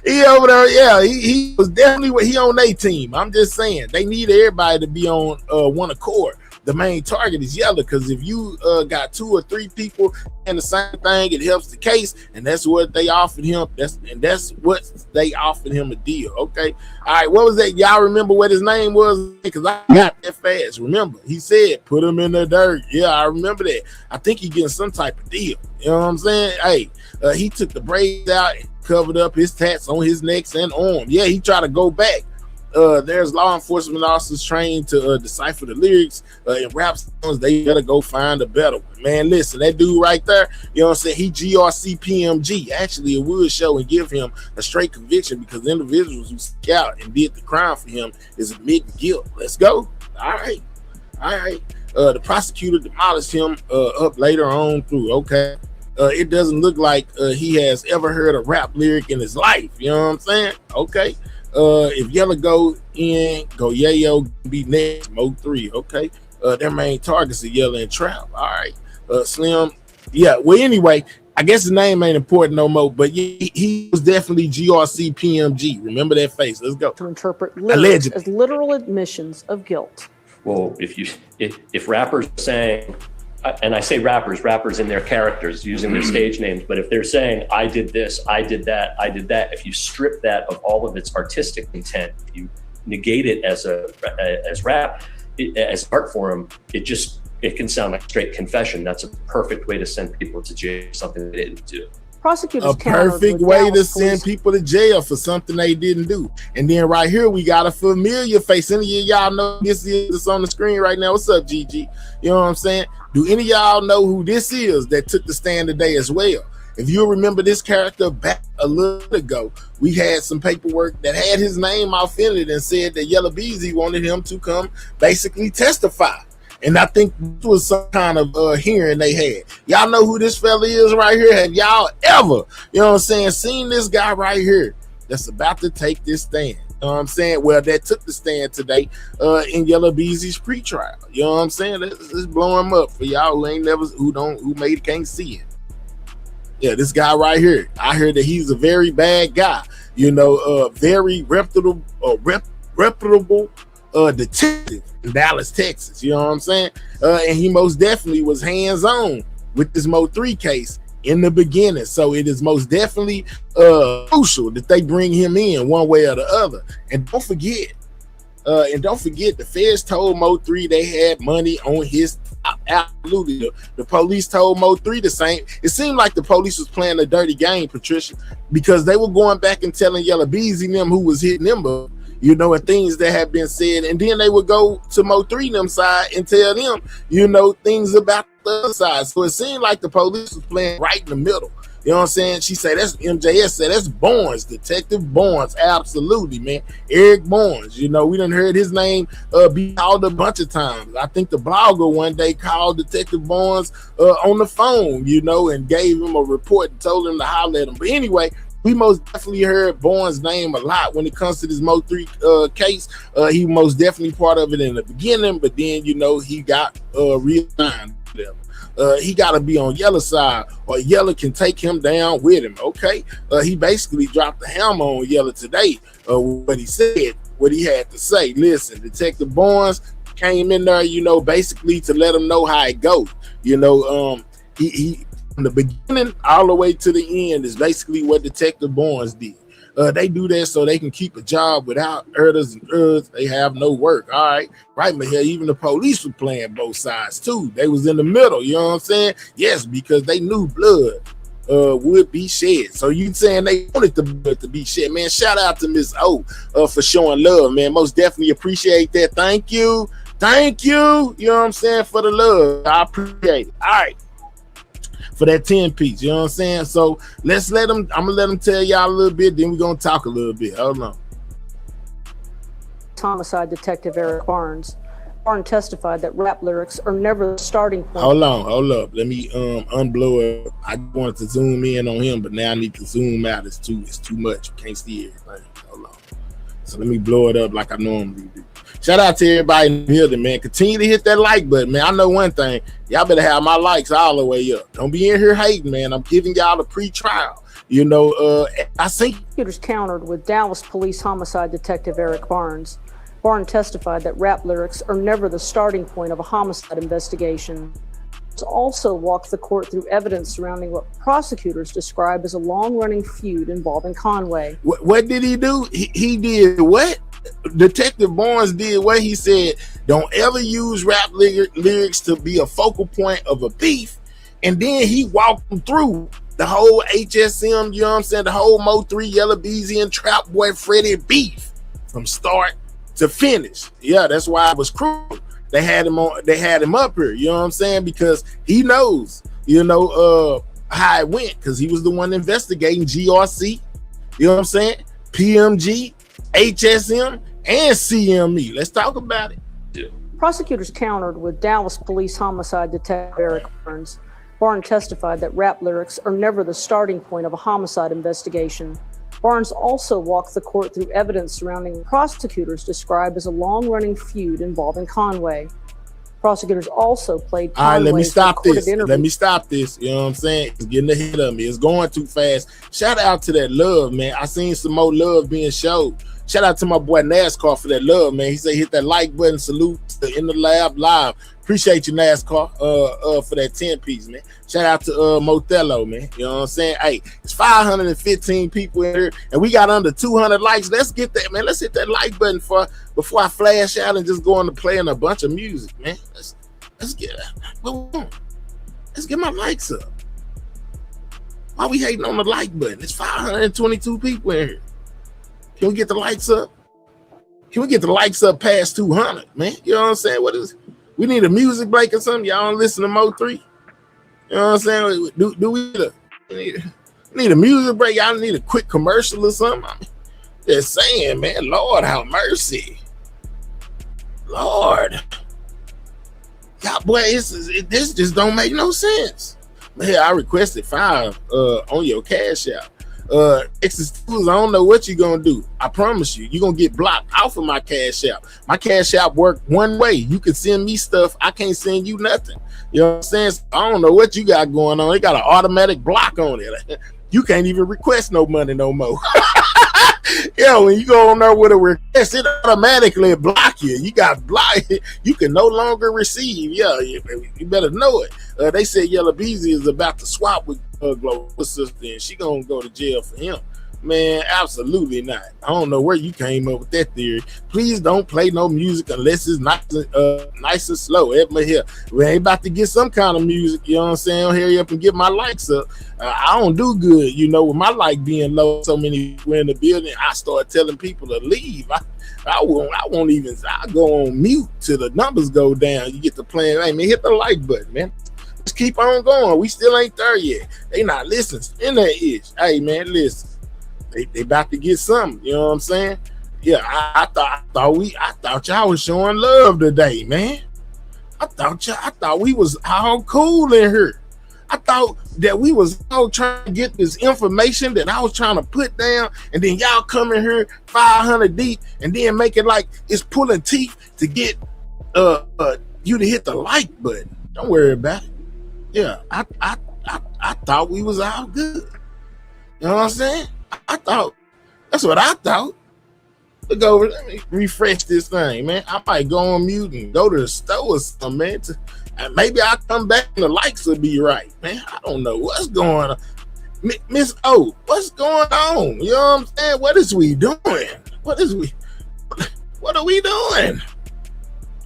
he over there. Yeah, he was definitely he on their team. I'm just saying they need everybody to be on one accord. The main target is Yella, because if you got 2 or 3 people in the same thing, it helps the case, and that's what they offered him. That's what they offered him a deal. Okay, all right. What was that? Y'all remember what his name was? Because I got that fast. Remember, he said, "Put him in the dirt." Yeah, I remember that. I think he getting some type of deal. You know what I'm saying? Hey, he took the braids out and covered up his tats on his necks and arm. Yeah, he tried to go back. There's law enforcement officers trained to decipher the lyrics in rap songs. They better go find a better one. Man, listen, that dude right there, you know what I'm saying? He GRC PMG. Actually, it would show and give him a straight conviction, because individuals who seek out and did the crime for him is admitting guilt. Let's go. All right. The prosecutor demolished him up later on through. Okay. It doesn't look like he has ever heard a rap lyric in his life. You know what I'm saying? Okay. If Yella go in, go Yayo be next, Mo 3. Okay. Their main targets are Yella and Trap. All right. Slim. Yeah. Well, anyway, I guess his name ain't important no more, but he was definitely GRC PMG. Remember that face. Let's go. To interpret lyrics as literal admissions of guilt. Well, if rappers are saying, and I say rappers in their characters using their stage names, but if they're saying I did this, I did that, if you strip that of all of its artistic intent, you negate it as rap, as art form, it can sound like straight confession. That's a perfect way to send people to jail, something they didn't do. Prosecutors a perfect way to send people to jail for something they didn't do. And then right here we got a familiar face. Any of y'all know this is that's on the screen right now? What's up, GG? You know what I'm saying? Do any of y'all know who this is that took the stand today as well? If you remember this character back a little ago, we had some paperwork that had his name off in it and said that Yella Beezy wanted him to come basically testify. And I think this was some kind of hearing they had. Y'all know who this fella is right here? Have y'all ever, you know what I'm saying, seen this guy right here that's about to take this stand? You know what I'm saying? Well, that took the stand today in Yella Beezy's pretrial. You know what I'm saying? Let's blow him up for y'all who made it can't see it. Yeah, this guy right here. I heard that he's a very bad guy. You know, very reputable detective in Dallas, Texas. You know what I'm saying? And he most definitely was hands-on with this Mo 3 case in the beginning. So it is most definitely crucial that they bring him in one way or the other. And don't forget, the feds told Mo 3 they had money on his top. Absolutely. The police told Mo 3 the same. It seemed like the police was playing a dirty game, Patricia, because they were going back and telling Yella Beezy them who was hitting them up, you know, and things that have been said, and then they would go to Mo 3 them side and tell them, you know, things about the other side. So it seemed like the police was playing right in the middle. You know what I'm saying? She said that's MJS said that's Barnes, Detective Barnes. Absolutely, man. Eric Barnes. You know, we done heard his name be called a bunch of times. I think the blogger one day called Detective Barnes on the phone, you know, and gave him a report and told him to holler at him. But anyway, we most definitely heard Barnes' name a lot when it comes to this Mo 3 case. He most definitely part of it in the beginning, but then, you know, he got realigned with them. He got to be on Yella's side, or Yella can take him down with him. Okay, he basically dropped the hammer on Yella today. What he said, what he had to say. Listen, Detective Barnes came in there, you know, basically to let him know how it goes. You know, he from the beginning all the way to the end is basically what Detective Barnes did. They do that so they can keep a job without herders and earths. They have no work. All right. Right, but here, even the police were playing both sides too. They was in the middle. You know what I'm saying? Yes, because they knew blood would be shed. So you saying they wanted the blood to be shed, man. Shout out to Miss O for showing love, man. Most definitely appreciate that. Thank you. Thank you. You know what I'm saying? For the love. I appreciate it. All right. For that 10 piece, you know what I'm saying? So let's let them, I'm gonna let them tell y'all a little bit, then we're gonna talk a little bit. Hold on. Homicide detective Eric Barnes testified that rap lyrics are never the starting point. Hold up. Let me unblow it. I wanted to zoom in on him, but now I need to zoom out. It's too much. You can't see everything. Hold on. So let me blow it up like I normally do. Shout out to everybody in the building, man. Continue to hit that like button, man. I know one thing. Y'all better have my likes all the way up. Don't be in here hating, man. I'm giving y'all the pre-trial. You know, I think prosecutors countered with Dallas Police Homicide Detective Eric Barnes. Barnes testified that rap lyrics are never the starting point of a homicide investigation. Barnes also walked the court through evidence surrounding what prosecutors describe as a long-running feud involving Conway. What did he do? He did what? Detective Barnes did what? He said, don't ever use rap lyrics to be a focal point of a beef. And then he walked them through the whole HSM, you know what I'm saying? The whole Mo3, Yella Beezy, and Trap Boy Freddie beef from start to finish. Yeah, that's why it was crucial. They had him up here, you know what I'm saying? Because he knows, you know, how it went, because he was the one investigating GRC, you know what I'm saying? PMG, HSM, and CME. Let's talk about it. Yeah. Prosecutors countered with Dallas Police Homicide Detective Eric Barnes. Barnes testified that rap lyrics are never the starting point of a homicide investigation. Barnes also walked the court through evidence surrounding what prosecutors describe as a long-running feud involving Conway. Prosecutors also played Conway. All right, let me stop this. Interview. Let me stop this. You know what I'm saying? It's getting ahead of me. It's going too fast. Shout out to that love, man. I seen some more love being showed. Shout out to my boy NASCAR for that love, man. He said hit that like button. Salute to In the Lab Live. Appreciate you, NASCAR, for that 10-piece, man. Shout out to Motello, man. You know what I'm saying? Hey, it's 515 people in here, and we got under 200 likes. Let's get that, man. Let's hit that like button before I flash out and just go on to playing a bunch of music, man. Let's get my likes up. Why we hating on the like button? It's 522 people in here. Can we get the likes up? Can we get the likes up past 200, man? You know what I'm saying? What is it? We need a music break or something. Y'all don't listen to Mo3. You know what I'm saying? Do we need a music break? Y'all need a quick commercial or something? I mean, just saying, man. Lord, have mercy. Lord. God, boy, this just don't make no sense. Man, I requested 5 on your Cash App. X2s, I don't know what you're gonna do. I promise you're gonna get blocked off of my Cash App. My Cash App work one way. You can send me stuff, I can't send you nothing. You know what I'm saying? So I don't know what you got going on. It got an automatic block on it. You can't even request no money no more. Yeah, when you go on there with a request, it automatically block you. You got blocked. You can no longer receive. Yeah, you better know it. They said Yella Beezy is about to swap with Global Sister, and she gonna go to jail for him. Man, absolutely not. I don't know where you came up with that theory. Please don't play no music unless it's nice and slow. Here, we ain't about to get some kind of music. You know what I'm saying? Hurry up and get my likes up. I don't do good, you know, with my like being low. So many people in the building, I start telling people to leave. I won't even. I go on mute till the numbers go down. You get to playing. Hey man, hit the like button, man. Let's keep on going. We still ain't there yet. They not listening. In that itch. Hey man, listen. They about to get something, you know what I'm saying? Yeah, I thought y'all was showing love today, man. I thought we was all cool in here. I thought that we was all trying to get this information that I was trying to put down, and then y'all come in here 500 deep and then make it like it's pulling teeth to get you to hit the like button. Don't worry about it. Yeah, I thought we was all good. You know what I'm saying? I thought that's what I thought. Look over, let me refresh this thing, man. I might go on mute and go to the store or something, man. And maybe I'll come back and the likes will be right, man. I don't know what's going on. Miss O, what's going on? You know what I'm saying? What is we doing? What are we doing?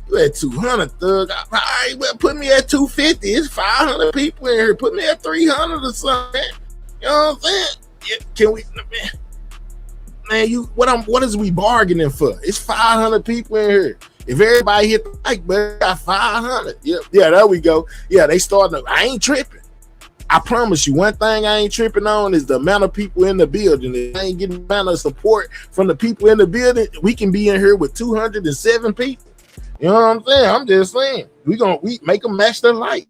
You at 200, thug. All right, well, put me at 250. It's 500 people in here. Put me at 300 or something. You know what I'm saying? Yeah, can we, man? What is we bargaining for? It's 500 people in here. If everybody hit the like button, got 500. Yeah, there we go. Yeah, they starting. I ain't tripping. I promise you, one thing I ain't tripping on is the amount of people in the building. If I ain't getting the amount of support from the people in the building, we can be in here with 207 people. You know what I'm saying? I'm just saying we make them match their like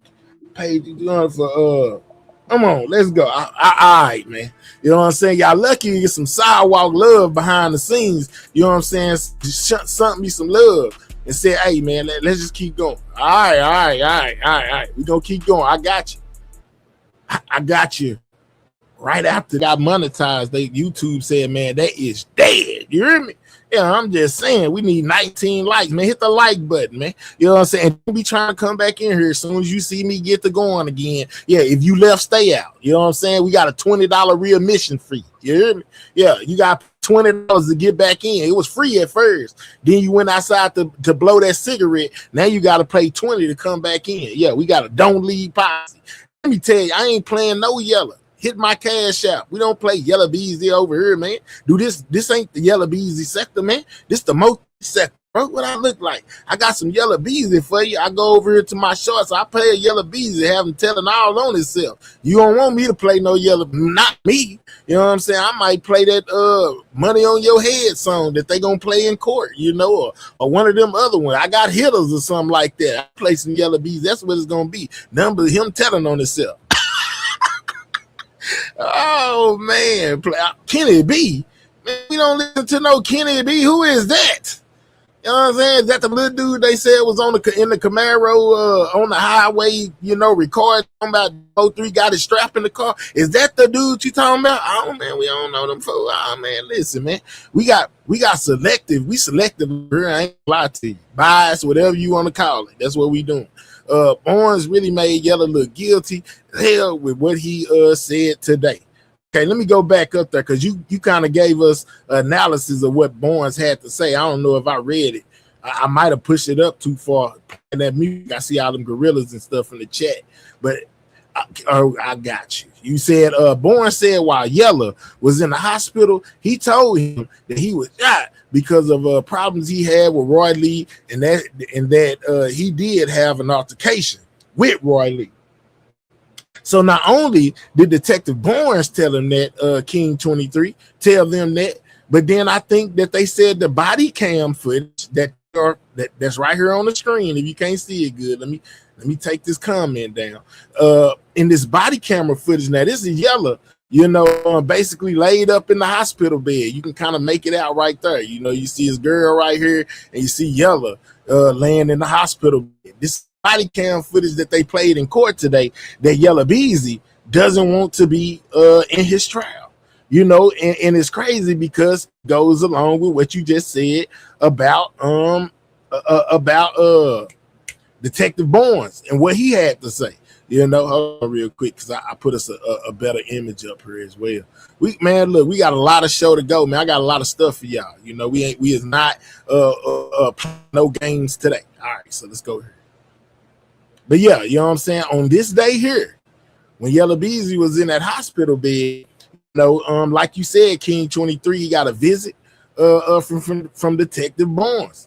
page. You doing for Come on, let's go. All right, man. You know what I'm saying? Y'all lucky you get some sidewalk love behind the scenes. You know what I'm saying? Just something me some love and say, hey, man, let's just keep going. All right. We gonna keep going. I got you. I got you. Right after got monetized, YouTube said, man, that is dead. You hear me? Yeah, I'm just saying we need 19 likes, man. Hit the like button, man. You know what I'm saying? Don't be trying to come back in here as soon as you see me get to going again. Yeah, if you left, stay out. You know what I'm saying? We got a $20 readmission fee. You hear me? Yeah, you got $20 to get back in. It was free at first. Then you went outside to blow that cigarette. Now you got to pay $20 to come back in. Yeah, we got a don't leave policy. Let me tell you, I ain't playing no Yella. Hit my cash out. We don't play Yella Beezy over here, man. Do this ain't the Yella Beezy sector, man. This the multi sector, bro. What I look like? I got some Yella Beezy for you. I go over here to my shorts. I play a Yella Beezy, have him telling all on himself. You don't want me to play no Yella, not me. You know what I'm saying? I might play that Money on Your Head song that they gonna play in court, you know, or one of them other ones. I got hitters or something like that. I play some Yella Beezy. That's what it's gonna be. Number him telling on himself. Oh man, Kenny B. Man, we don't listen to no Kenny B. Who is that? You know what I'm saying? Is that the little dude they said was in the Camaro on the highway, you know, recording about 03 got his strap in the car? Is that the dude you talking about? Oh man, we don't know them folks. Oh man, listen, man. We got selective. We selective here. I ain't gonna lie to you. Bias, whatever you want to call it. That's what we doing. Barnes really made Yella look guilty hell with what he said today. Okay, let me go back up there because you kind of gave us analysis of what Barnes had to say. I don't know if I read it. I might have pushed it up too far in that music. I see all them gorillas and stuff in the chat, but I got you. You said Barnes said while Yella was in the hospital, he told him that he was shot because of problems he had with Roy Lee, and that he did have an altercation with Roy Lee. So not only did Detective Barnes tell him that, King 23 tell them that, but then I think that they said the body cam footage that's right here on the screen. If you can't see it good, let me take this comment down. In this body camera footage, now this is Yella, you know, basically laid up in the hospital bed. You can kind of make it out right there. You know, you see his girl right here, and you see Yella laying in the hospital bed. This body cam footage that they played in court today that Yella Beezy doesn't want to be in his trial. You know, and it's crazy because it goes along with what you just said about Detective Barnes and what he had to say. You know, hold on real quick because I put us a better image up here as well. We got a lot of show to go, man. I got a lot of stuff for y'all. You know, we is not playing no games today. All right, so let's go here. But yeah, you know what I'm saying? On this day here, when Yella Beezy was in that hospital bed, you know, like you said, King 23, he got a visit from Detective Barnes.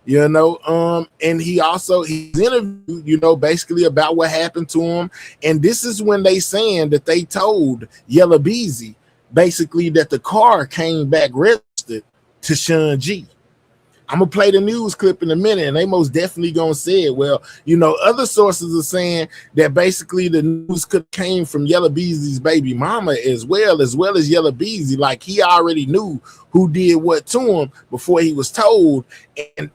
You know, and he's interviewed, you know, basically about what happened to him. And this is when they saying that they told Yella Beezy basically that the car came back registered to Shawn G. I'm gonna play the news clip in a minute, and they most definitely gonna say it. Well, you know, other sources are saying that basically the news could came from Yella Beezy's baby mama as well as Yella Beezy. Like he already knew who did what to him before he was told. And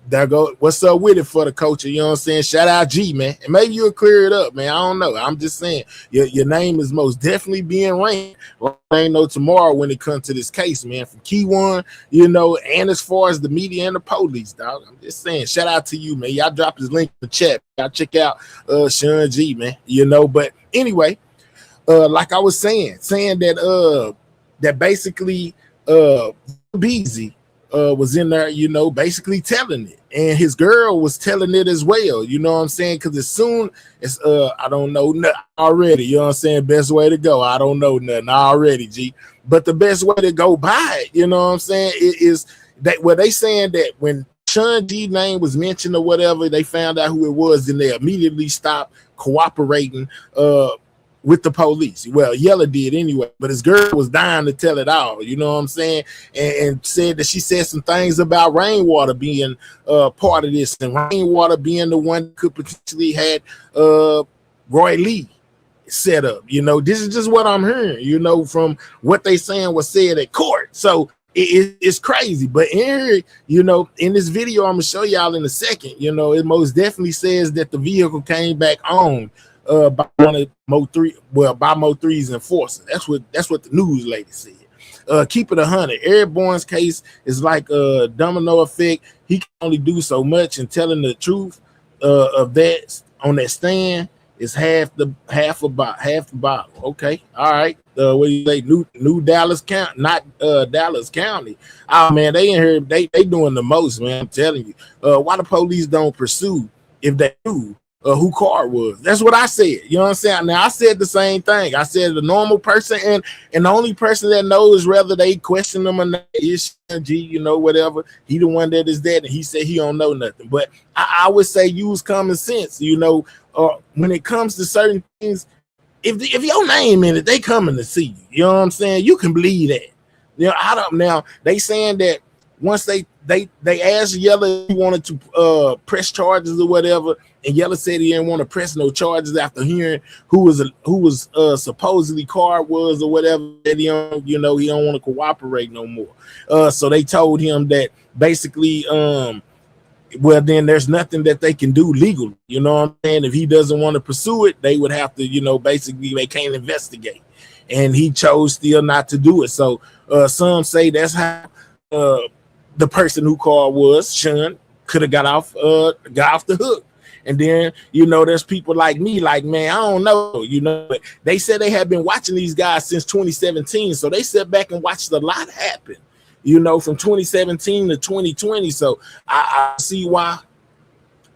there go, what's up with it for the culture? You know what I'm saying? Shout out G, man. And maybe you'll clear it up, man. I don't know. I'm just saying your name is most definitely being ranked. Well, I ain't know tomorrow when it comes to this case, man. From Key One, you know, and as far as the media and the police, dog. I'm just saying, shout out to you, man. Y'all drop his link in the chat. Y'all check out Shawn G, man. You know, but anyway, like I was saying that that basically Beezy was in there, you know, basically telling it, and his girl was telling it as well. You know what I'm saying? Because as soon as I don't know nothing already, you know what I'm saying? Best way to go, I don't know nothing already, G. But the best way to go by it, you know what I'm saying, it is that where they saying that when Shawn G name was mentioned or whatever, they found out who it was, and they immediately stopped cooperating with the police. Well, Yella did anyway, but his girl was dying to tell it all, you know what I'm saying? And said that she said some things about Rainwater being part of this, and Rainwater being the one that could potentially had Roy Lee set up. You know, this is just what I'm hearing, you know, from what they saying was said at court. So it's crazy. But in here, you know, in this video I'm gonna show y'all in a second, you know, it most definitely says that the vehicle came back on by one of Mo3, well, by Mo3's enforcer. That's what the news lady said. Keep it 100. Airborne's case is like a domino effect. He can only do so much, and telling the truth of that on that stand is half the bottle. Okay, all right. What do you say? New Dallas County, not Dallas County. Oh man, they in here. They doing the most, man. I'm telling you. Why the police don't pursue if they do? Who car was? That's what I said. You know what I'm saying? Now I said the same thing. I said the normal person and the only person that knows whether they question them or not is Shawn G, you know, whatever. He the one that is that, and he said he don't know nothing. But I would say use common sense, you know, when it comes to certain things. If your name in it, they coming to see you. You know what I'm saying? You can believe that. You know, I don't now. They saying that once they asked Yella if he wanted to press charges or whatever, and Yella said he didn't want to press no charges after hearing who was supposedly card was or whatever, that he don't, you know, he don't want to cooperate no more. So they told him that basically well, then there's nothing that they can do legally. You know what I'm saying? If he doesn't want to pursue it, they would have to, you know, basically they can't investigate. And he chose still not to do it. So some say that's how the person who called was Shawn could have got off the hook. And then, you know, there's people like me, like, man, I don't know, you know, but they said they have been watching these guys since 2017. So they sat back and watched a lot happen, you know, from 2017 to 2020. So I see why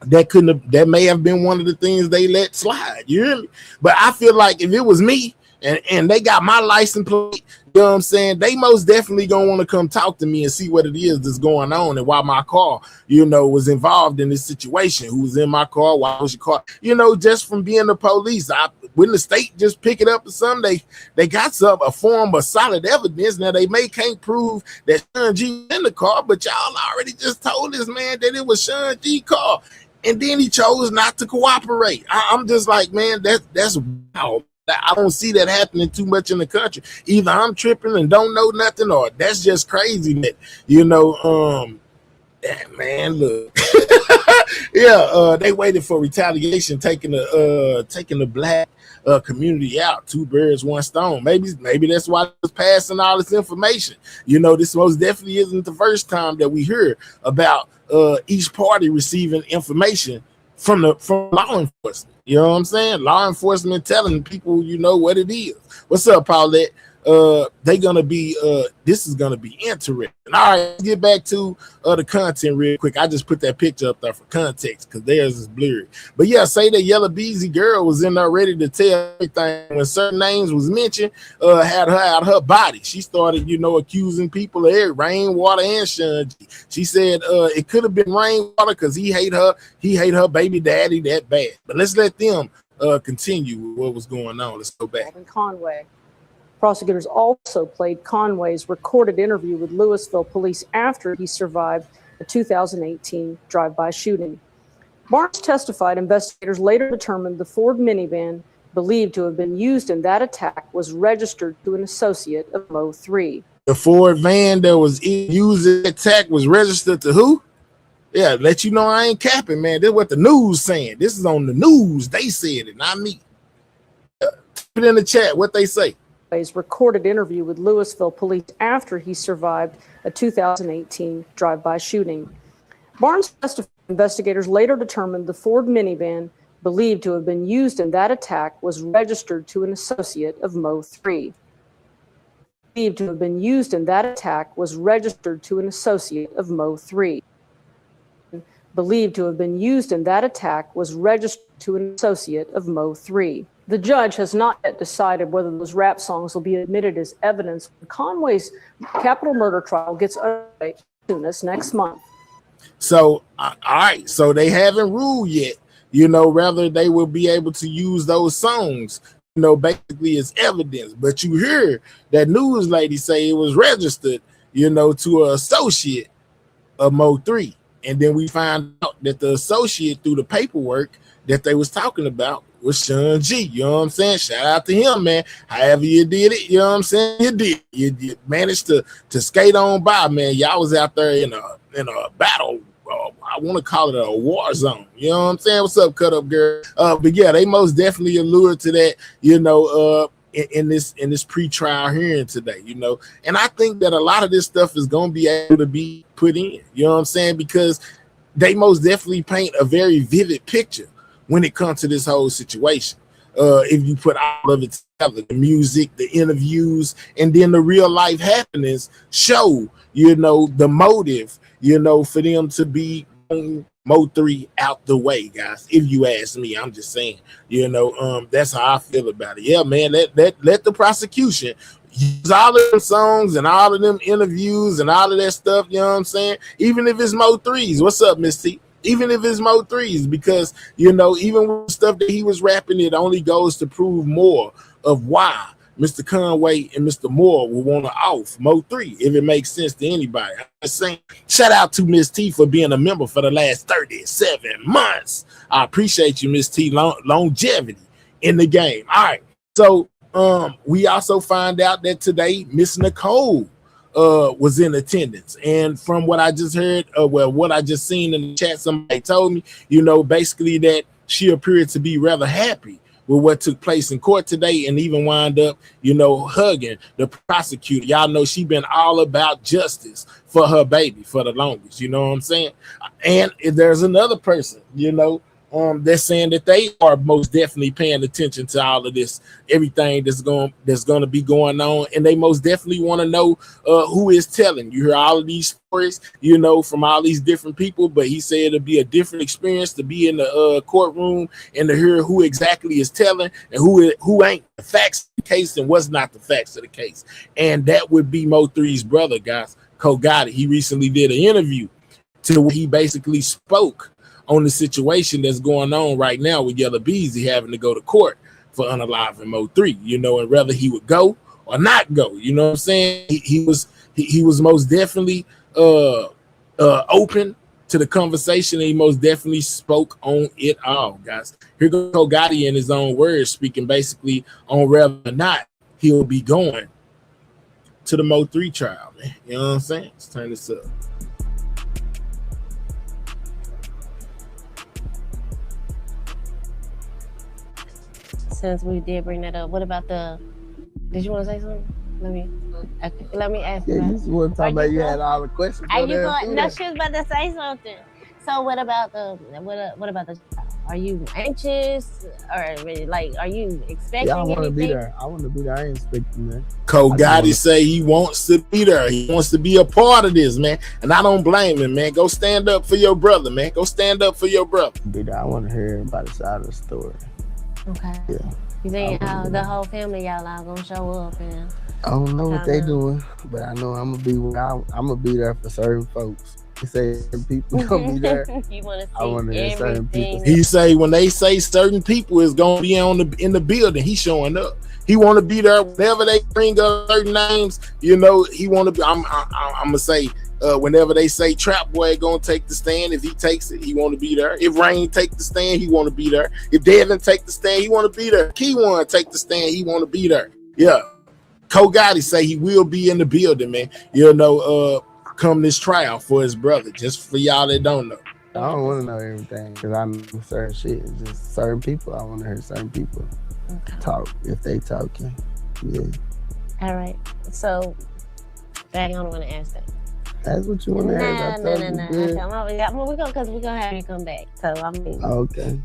that may have been one of the things they let slide. You hear me? But I feel like if it was me and they got my license plate, you know what I'm saying, they most definitely gonna want to come talk to me and see what it is that's going on and why my car, you know, was involved in this situation. Who was in my car? Why was your car? You know, just from being the police. When the state just pick it up or something, they got a form of solid evidence. Now they can't prove that Shawn G in the car, but y'all already just told this man that it was Shawn G car, and then he chose not to cooperate. I'm just like, man, that's wow. I don't see that happening too much in the country. Either I'm tripping and don't know nothing, or that's just crazy. That, you know, man, look, yeah, they waited for retaliation, taking the black community out. Two birds, one stone. Maybe that's why it's passing all this information. You know, this most definitely isn't the first time that we hear about each party receiving information from law enforcement. You know what I'm saying? Law enforcement telling people, you know, what it is. What's up, Paulette? They gonna be this is gonna be interesting. All right, let's get back to the content real quick. I just put that picture up there for context because theirs is blurry. But yeah, say that Yella Beezy girl was in there ready to tell everything when certain names was mentioned, had her out her body. She started, you know, accusing people of it, Rainwater and Shawn G. She said it could have been Rainwater because he hate her baby daddy that bad. But let's let them continue with what was going on. Let's go back. Conway. Prosecutors also played Conway's recorded interview with Louisville police after he survived a 2018 drive-by shooting. Barnes testified investigators later determined the Ford minivan believed to have been used in that attack was registered to an associate of Mo3. The Ford van that was used in the attack was registered to who? Yeah, let you know I ain't capping, man. This is what the news saying. This is on the news. They said it, not me. Put in the chat what they say. Recorded interview with Louisville police after he survived a 2018 drive-by shooting. Barnes testified investigators later determined the Ford minivan believed to have been used in that attack was registered to an associate of Mo3. Believed to have been used in that attack was registered to an associate of Mo3. Believed to have been used in that attack was registered to an associate of Mo3. The judge has not yet decided whether those rap songs will be admitted as evidence when Conway's capital murder trial gets underway soonest next month. So, all right. So they haven't ruled yet, you know, whether they will be able to use those songs, you know, basically as evidence. But you hear that news lady say it was registered, you know, to an associate of Mo3. And then we find out that the associate, through the paperwork that they was talking about, with Shawn G. You know what I'm saying? Shout out to him, man. However you did it, you know what I'm saying? You did. You managed to skate on by, man. Y'all was out there in a battle. I want to call it a war zone. You know what I'm saying? What's up, cut up girl? But yeah, they most definitely allured to that, you know, in this pre-trial hearing today, you know. And I think that a lot of this stuff is gonna be able to be put in, you know what I'm saying? Because they most definitely paint a very vivid picture when it comes to this whole situation. If you put all of it together, the music, the interviews, and then the real life happenings show, you know, the motive, you know, for them to be Mo3 out the way, guys. If you ask me, I'm just saying, you know, that's how I feel about it. Yeah, man, let the prosecution use all of them songs and all of them interviews and all of that stuff, you know what I'm saying? Even if it's Mo3's, what's up, Miss T? Even if it's Mo3's, because, you know, even with stuff that he was rapping, it only goes to prove more of why Mr. Conway and Mr. Moore will want to off Mo3, if it makes sense to anybody. I'm just saying, shout out to Miss T for being a member for the last 37 months. I appreciate you, Miss T, longevity in the game. All right, so we also find out that today Miss Nicole was in attendance, and from what I just heard, what I just seen in the chat, somebody told me, you know, basically that she appeared to be rather happy with what took place in court today, and even wind up, you know, hugging the prosecutor. Y'all know she been all about justice for her baby for the longest, you know what I'm saying? And if there's another person, you know, they're saying that they are most definitely paying attention to all of this, everything that's going to be going on, and they most definitely want to know who is telling. You hear all of these stories, you know, from all these different people, but he said it'll be a different experience to be in the courtroom and to hear who exactly is telling and who ain't the facts of the case and what's not the facts of the case. And that would be Mo3's brother, guys, Cole Gotti. He recently did an interview to where he basically spoke on the situation that's going on right now with Yella Beezy having to go to court for unaliving Mo3, you know, and whether he would go or not go, you know what I'm saying? He was most definitely open to the conversation, and he most definitely spoke on it all, guys. Here goes Gotti in his own words, speaking basically on whether or not he'll be going to the Mo3 trial, man. You know what I'm saying? Let's turn this up. Since we did bring that up, what about did you want to say something? Let me ask you. Yeah, you just want to talk about you had all the questions. Are you going? No, she was about to say something. So what about what about the? Are you anxious or like? Are you expecting? Yeah, I want to be anything? there. I want to be there. I ain't expecting that. Cole Gotti say he wants to be there. He wants to be a part of this, man. And I don't blame him, man. Go stand up for your brother, man. Go stand up for your brother. Be there. I want to hear everybody's side of the story. Okay. Yeah. You think the whole family y'all all gonna show up and? I don't know what they doing, but I know I'm gonna be there for certain folks. They say certain people gonna be there. You want to see I want to hear certain people. He say when they say certain people is gonna be in the building, he's showing up. He want to be there whenever they bring up certain names. You know, he want to be. I'm gonna say. Whenever they say Trap Boy gonna take the stand, if he takes it, he want to be there. If Rain take the stand, he want to be there. If Devin take the stand, he want to be there. Key One take the stand, he want to be there. Yeah, Cole Gotti say he will be in the building, man. You know, come this trial for his brother. Just for y'all that don't know. I don't want to know everything because I know certain shit. It's just certain people. I want to hear certain people talk if they talking. Yeah. All right. So, I don't want to ask that. That's what you want to ask. No. We're gonna have you come back. So I mean. Okay.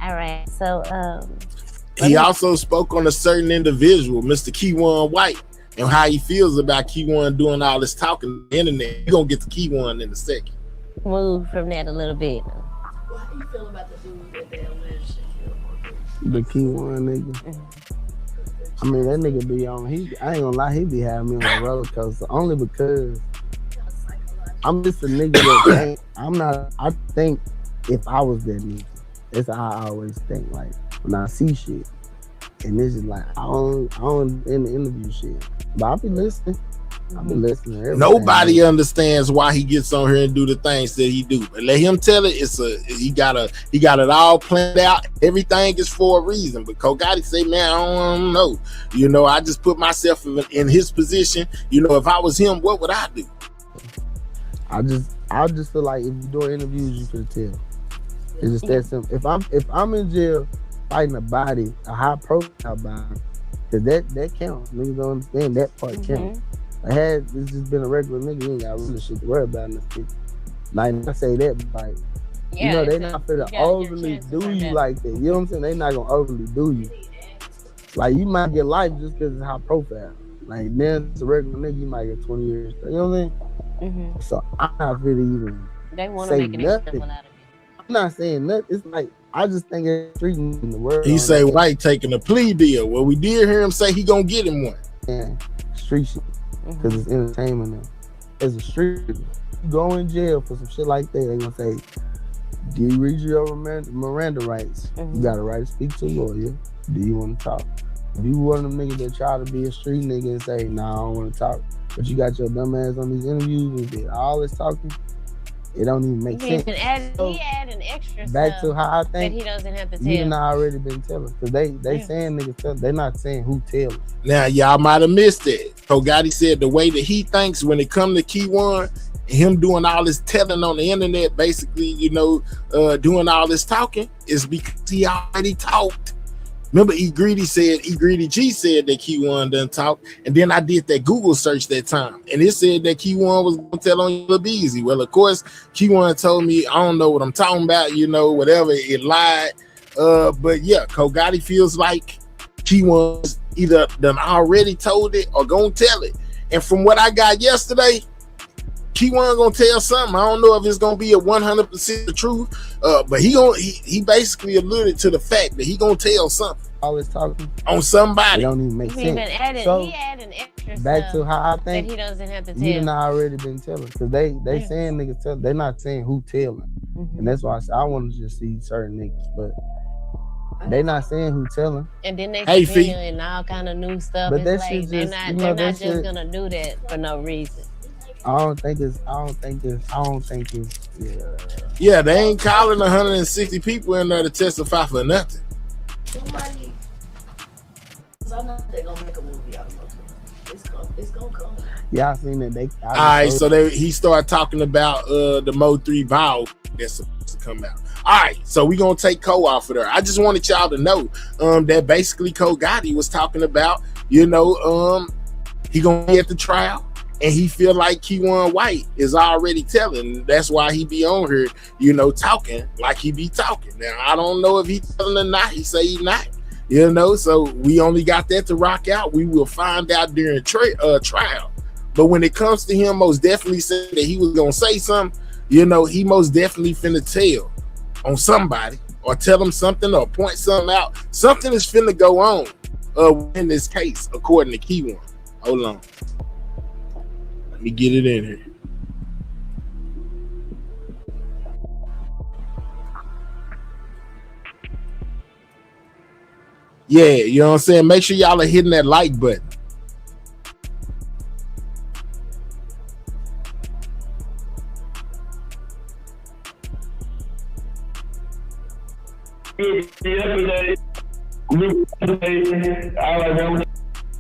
All right. So he also spoke on a certain individual, Mr. Key One White, and how he feels about Key One doing all this talking on the internet. You're gonna get to Key One in a second. Move from that a little bit. Well, how you feel about the dude that they alleged to kill? The Key One nigga. I mean, that nigga be on. I ain't gonna lie, he be having me on a roller coaster only because I'm just a nigga that think, I'm not. I think if I was that nigga, that's how I always think. Like when I see shit, and this is like I don't in the interview shit, but I be listening. I've been listening to everything. Nobody understands why he gets on here and do the things that he do. But let him tell it. He got it all planned out. Everything is for a reason. But Kogati say, man, I don't know. You know, I just put myself in his position. You know, if I was him, what would I do? I just feel like if you're doing interviews, you could tell. It's just that simple. If I'm in jail fighting a body, a high profile body, because that counts. Niggas don't understand that part counts. It's just been a regular nigga, you ain't got really shit to worry about in this shit. Like I say that, like you know, they not finna overly do you like that. You know what I'm saying? They not gonna overly do you. Like you might get life just because it's high profile. Like then it's a regular nigga, you might get 20 years. You know what I'm saying? So I'm not really even they want to say make an nothing. example out of it. I'm not saying nothing. It's like I just think it's street in the world. He say White taking a plea deal. Well, we did hear him say he gonna get him one. Yeah, street shit. Because it's entertainment now. As a street, you go in jail for some shit like that, they gonna say, do you read your Miranda rights? You got a right to speak to a lawyer. Do you want to talk? If you one of them niggas that try to be a street nigga and say, nah, I don't want to talk, but you got your dumb ass on these interviews and did all this talking, it don't even make sense. He add an extra back to how I think that he doesn't have to tell. You done already been telling. Because they saying niggas tell, they not saying who telling. Now, y'all might have missed it. Kogati said the way that he thinks when it come to Key One, him doing all this telling on the internet, basically, you know, doing all this talking, is because he already talked. Remember, E Greedy G said that Key One done talk, and then I did that Google search that time, and it said that Key One was gonna tell on Yella Beezy. Well, of course, Key One told me I don't know what I'm talking about, you know, whatever. It lied, but yeah, Kogati feels like Key One's either done already told it or gonna tell it. And from what I got yesterday, Key One gonna tell something. I don't know if it's gonna be a 100% the truth, but he basically alluded to the fact that he gonna tell something. All this talking on somebody. It don't even make sense. He added extra back to how I think that he doesn't have to tell. You done already been telling, because they saying niggas tell. They not saying who telling, and that's why I want to just see certain niggas, but they not saying who telling. And then they Fee. and all kind of new stuff. But it's that like shit they're just, not, you know, they're not that just shit, gonna do that for no reason. I don't think it's. Yeah, they ain't calling 160 people in there to testify for nothing. Somebody, because I know they're gonna make a movie out of it. It's gonna come. Yeah, I seen that. All right, so he started talking about the Mo 3 vow that's supposed to come out. All right, so we gonna take Cole off of there. I just wanted y'all to know that basically Cole Gotti was talking about, you know, he gonna be at the trial. And he feel like Keyone White is already telling. That's why he be on here, you know, talking like he be talking. Now, I don't know if he telling or not. He say he not, you know. So we only got that to rock out. We will find out during trial. But when it comes to him most definitely saying that he was going to say something, you know, he most definitely finna tell on somebody or tell them something or point something out. Something is finna go on in this case, according to Keyone. Hold on. Let me get it in here. Yeah, you know what I'm saying? Make sure y'all are hitting that like button.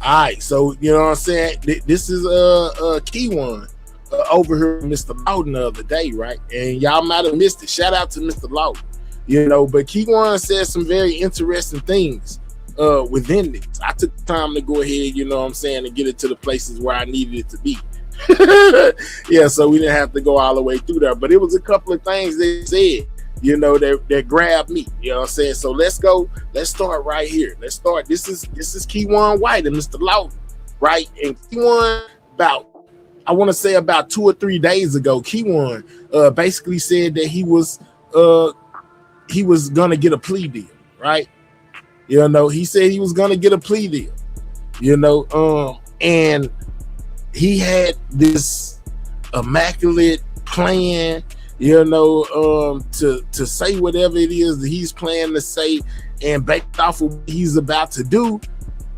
All right, so you know what I'm saying. This is Key One over here, Mr. Loudon the other day, right? And y'all might have missed it. Shout out to Mr. Loudon, you know. But Key One said some very interesting things within this. I took the time to go ahead, you know what I'm saying, and get it to the places where I needed it to be. Yeah, so we didn't have to go all the way through there, but it was a couple of things they said, you know, that grabbed me. You know what I'm saying? So let's go. Let's start right here. Let's start. This is Keyone White and Mr. Loudon, right? And Keyone, I want to say about 2 or 3 days ago, Keyone basically said that he was gonna get a plea deal, right? You know, he said he was gonna get a plea deal, you know, and he had this immaculate plan, you know, to say whatever it is that he's planning to say, and based off of what he's about to do,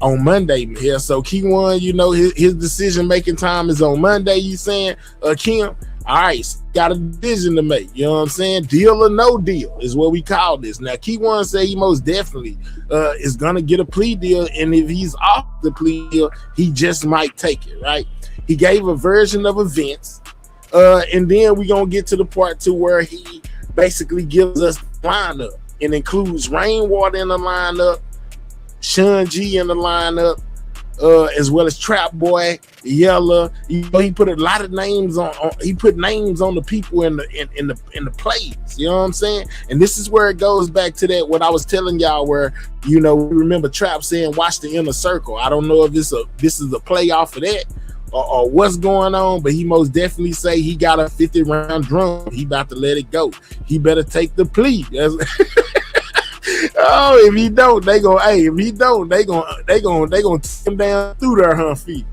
on Monday here. So Key1, you know, his decision making time is on Monday. You saying, Kim? All right, got a decision to make. You know what I'm saying? Deal or no deal is what we call this. Now, Key1 say he most definitely is gonna get a plea deal, and if he's off the plea deal, he just might take it. Right? He gave a version of events, and then we gonna get to the part two where he basically gives us the lineup and includes Rainwater in the lineup, Shawn G in the lineup, as well as Trap Boy, Yella. You know, he put a lot of names on. He put names on the people in the plays. You know what I'm saying? And this is where it goes back to that what I was telling y'all, where you know we remember Trap saying, "Watch the inner circle." I don't know if this is a play off of that or what's going on, but he most definitely say he got a 50-round drum. He about to let it go. He better take the plea. Oh, if he don't, they gonna take him down through their feet.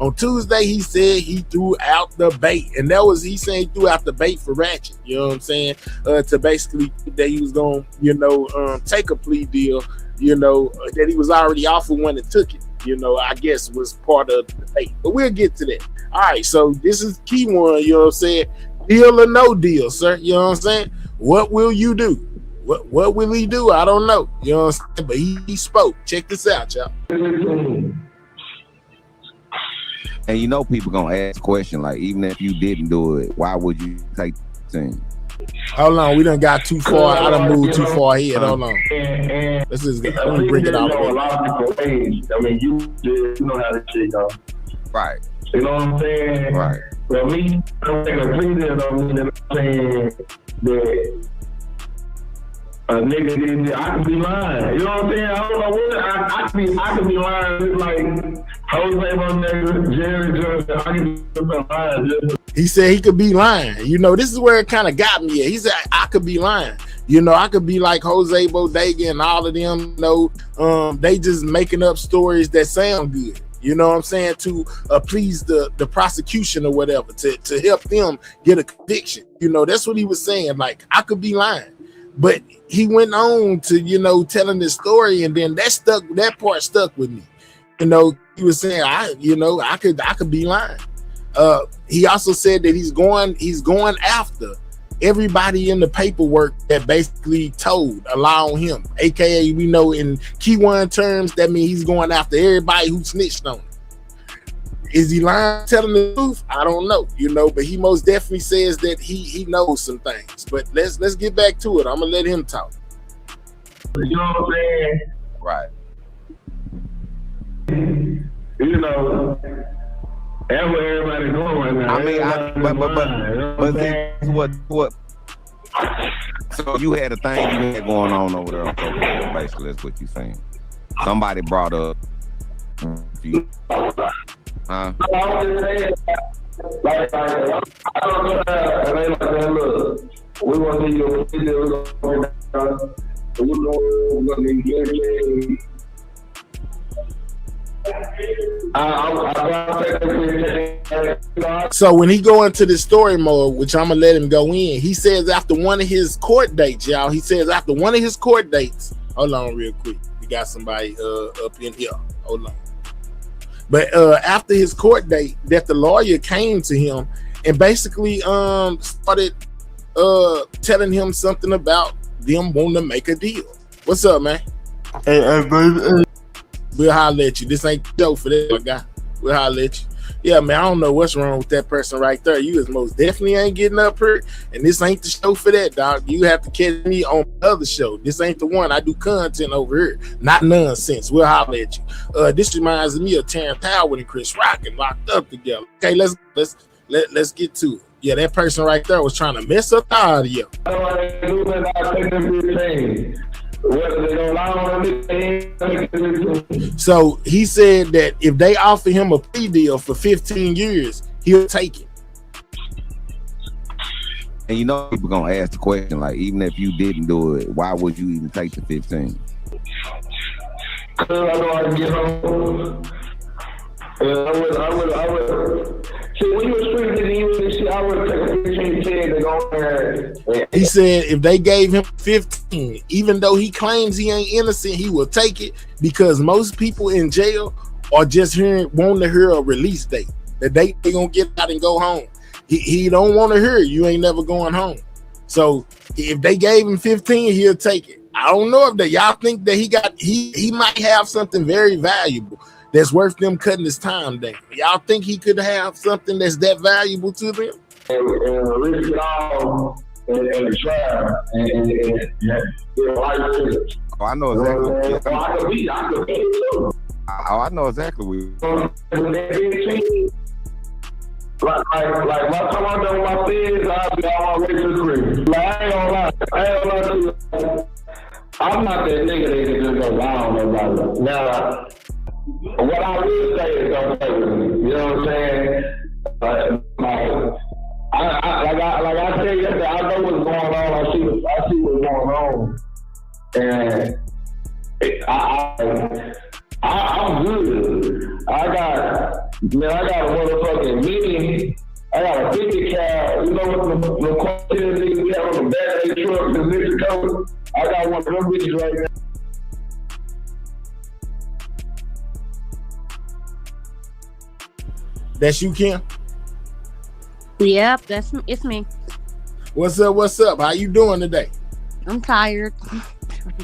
On Tuesday, he said he threw out the bait, and he said he threw out the bait for Ratchet. You know what I'm saying? To basically that he was gonna, you know, take a plea deal. You know, that he was already offered one and took it. You know, I guess was part of the debate, but we'll get to that. All right, so this is Key1. You know what I'm saying? Deal or no deal, sir. You know what I'm saying? What will you do? What will he do? I don't know. You know what I'm saying? But he spoke. Check this out, y'all. And you know people gonna ask a question like, even if you didn't do it, why would you take the team? Hold on, we done got too far. I done moved too far ahead. Hold on. Let's just let me bring it out. A lot of people age. I mean, you know how this shit go. Right. You know what I'm saying? Right. Well, me, I'm taking a plea deal. I mean, I'm saying that a nigga didn't. I could be lying. You know what I'm saying? I don't know what I could be lying. It's like Jose Bonega, Jerry Johnson. I could be lying. He said he could be lying. You know, this is where it kind of got me at. He said I could be lying. You know, I could be like Jose Bodega and all of them. You know, they just making up stories that sound good. You know what I'm saying? To please the prosecution or whatever, to help them get a conviction. You know, that's what he was saying. Like, I could be lying. But he went on to, you know, telling this story, and then that part stuck with me. You know, he was saying, I could be lying. He also said that he's going after everybody in the paperwork that basically allowing him, aka we know in Key1 terms, that means he's going after everybody who snitched on him. Is he lying, telling the truth? I don't know, you know, but he most definitely says that he knows some things. But let's get back to it. I'm gonna let him talk. You know what I'm saying? Right. You know, that's what everybody's doing right now. I mean, what? So you had a thing you had going on over there on social media, basically. That's what you're saying. Somebody brought up. I was just saying, like, I don't know that, and they like that, look, we want to see you, we're going to get down, we're going to get So when he go into the story mode, which I'm gonna let him go in, he says after one of his court dates, y'all. He says after one of his court dates. Hold on, real quick. We got somebody up in here. Hold on. But after his court date, that the lawyer came to him and basically started telling him something about them wanting to make a deal. What's up, man? Hey, baby. We'll holler at you. This ain't the show for that, my guy. We'll holler at you. Yeah, man, I don't know what's wrong with that person right there. You is most definitely ain't getting up here, and this ain't the show for that, dog. You have to catch me on the other show. This ain't the one. I do content over here, not nonsense. We'll holler at you. This reminds me of Terrence Howard and Chris Rock and locked up together. Okay, let's get to it. Yeah, that person right there was trying to mess up the audio. So he said that if they offer him a plea deal for 15 years, he'll take it. And you know people gonna ask the question, like, even if you didn't do it, why would you even take the 15? Because I know I can get home. I would See, when you a street nigga, you in this shit, I would take a 15 kid to go there. He said if they gave him 15, even though he claims he ain't innocent, he will take it because most people in jail are just wanting to hear a release date. The date they gonna get out and go home. He don't want to hear you ain't never going home. So if they gave him 15, he'll take it. I don't know if y'all think that he might have something very valuable that's worth them cutting his time down. Y'all think he could have something that's that valuable to them? And risk it all and try and life sentence. Oh, I know exactly. I could be it too. Oh, I know exactly what. Like my time I done my things, I'll be on my way to the crib. Like, I ain't gonna lie to you. I'm not that nigga that can just go lie on nobody. Now, what I will say is don't play with me. You know what I'm saying? Like I tell you yesterday, I know what's going on. I see what's going on, and I'm good. I got a motherfucking mini. I got a 50 cal. You know what the question is we have on the back of the truck, the Mexico? I got one of them bitches right now. That's you, Kim? Yep, it's me. What's up? How you doing today? I'm tired.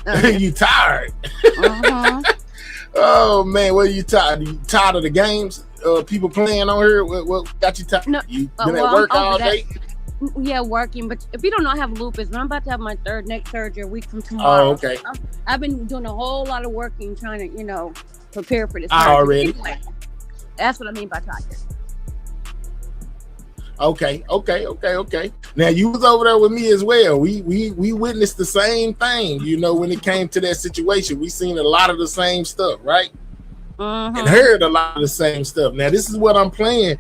You tired? Uh-huh. Oh man, what are you tired? You tired of the games? People playing on here? What got you tired? No, You been at work all day? Yeah, working. But if you don't know, I have lupus, and I'm about to have my neck surgery a week from tomorrow. Oh, okay. I've been doing a whole lot of working, trying to, prepare for this. Already. Anyway, that's what I mean by tired. Okay. Now you was over there with me as well. We witnessed the same thing. When it came to that situation, we seen a lot of the same stuff, right? Mm-hmm. And heard a lot of the same stuff. Now this is what I'm playing.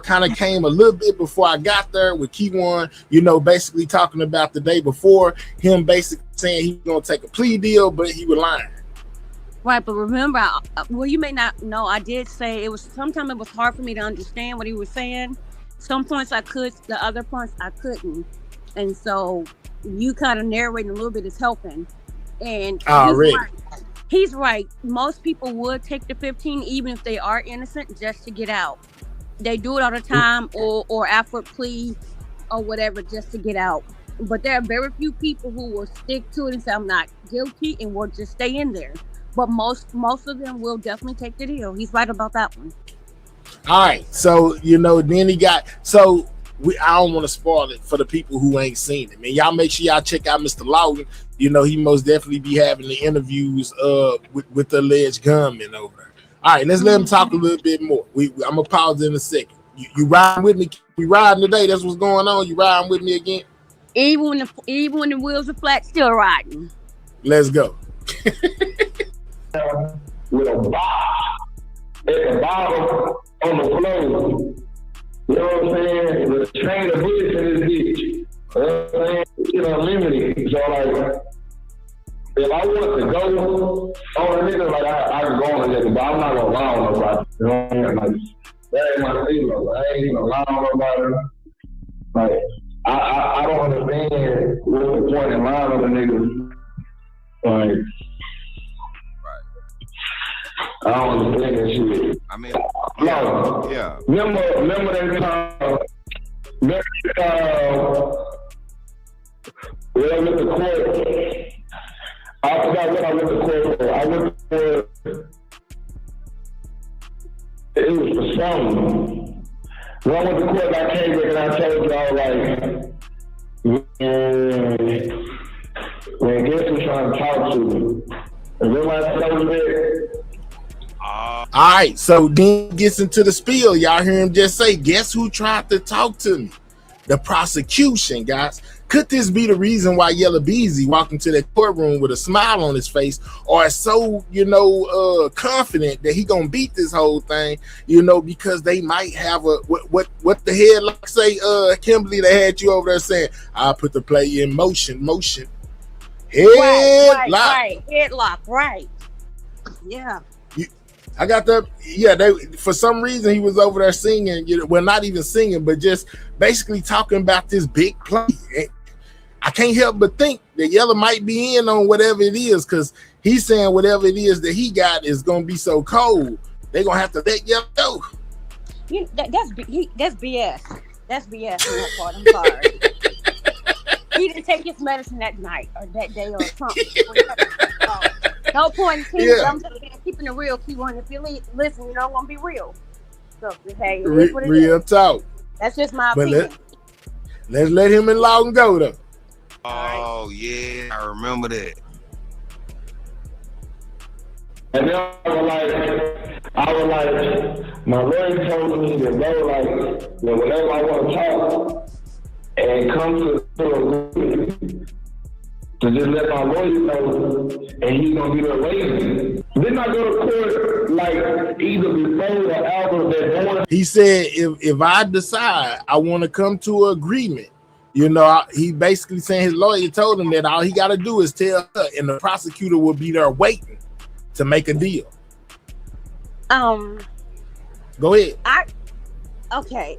Kind of came a little bit before I got there with Keyone. Basically talking about the day before him, basically saying he was gonna take a plea deal, but he was lying. Right, but remember, you may not know. I did say sometimes it was hard for me to understand what he was saying. Some points I could, the other points I couldn't. And so you kind of narrating a little bit is helping. And he's right. Most people would take the 15 even if they are innocent just to get out. They do it all the time or after a plea or whatever just to get out. But there are very few people who will stick to it and say I'm not guilty and will just stay in there. But most of them will definitely take the deal. He's right about that one. All right, so then he got I don't want to spoil it for the people who ain't seen it. Man, y'all make sure y'all check out Mr. Lawton. He most definitely be having the interviews with the alleged gunman over there. All right, let's let him talk a little bit more. I'm gonna pause in a second. You riding with me? We riding today. That's what's going on. You riding with me again? Even when the wheels are flat, still riding. Let's go. With a box at the bottom on the floor. You know what I'm saying? The train of bullets in this bitch. You know what I'm saying? It's unlimited. So like, if I want to go on a nigga, like I can go on a nigga, but I'm not gonna lie on nobody. You know what I mean? Like, that ain't my thing. Like, I ain't gonna lie on nobody. Like, I don't understand what's the point in lying on a nigga. Like, I don't understand that shit. I mean, yeah. Remember that time? When I went to court, I forgot what I went to court for. I went to court. It was for something. When I went to court, I came back and I told y'all man, guess who's trying to talk to me? And then I told that. All right, so Dean gets into the spiel. Y'all hear him just say, guess who tried to talk to me? The prosecution, guys. Could this be the reason why Yella Beezy walked into that courtroom with a smile on his face, or so confident that he gonna beat this whole thing? Because they might have a what the headlock say? Kimberly, they had you over there saying, "I put the play in motion." Headlock, right. Headlock, right? Yeah. I got the They for some reason he was over there singing. Well, not even singing, but just basically talking about this big play. I can't help but think that Yella might be in on whatever it is, because he's saying whatever it is that he got is gonna be so cold. They're gonna have to let Yella go. That's BS. That's BS on that part. I'm sorry. He didn't take his medicine that night or that day or something. No point in I'm keeping it real. Keep on. If you listen, you don't want to be real. So hey, real talk. That's just my opinion. Let's let him in law and go though. Oh yeah, I remember that. And then I was like, my lawyer told me to go, like, whenever I want to talk and come to agreement, to just let my lawyer know, and he's gonna be there waiting. Didn't I go to court like either before or after that morning? He said, if I decide I want to come to an agreement, he basically saying his lawyer told him that all he got to do is tell her, and the prosecutor will be there waiting to make a deal. Go ahead. Okay.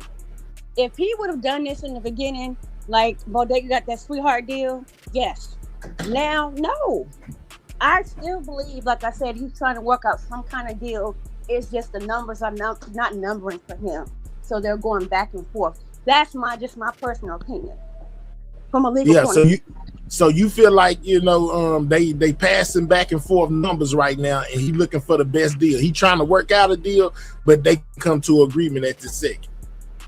If he would have done this in the beginning, like Bodega got that sweetheart deal, yes. Now, no. I still believe, like I said, he's trying to work out some kind of deal. It's just the numbers are not numbering for him, so they're going back and forth. That's just my personal opinion from a legal point of view. So you feel like they passing back and forth numbers right now, and he looking for the best deal. He trying to work out a deal, but they come to agreement at the second.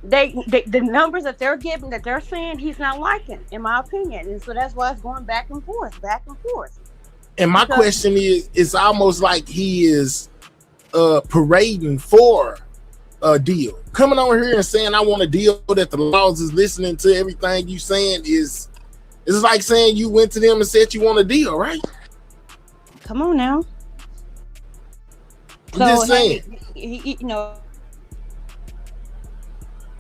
The numbers that they're giving, that they're saying, he's not liking, in my opinion, and so that's why it's going back and forth. And my question is, it's almost like he is parading for a deal, coming on here and saying, "I want a deal," that the laws is listening to everything you saying is. It's like saying you went to them and said you want a deal, right? Come on now. I'm just saying.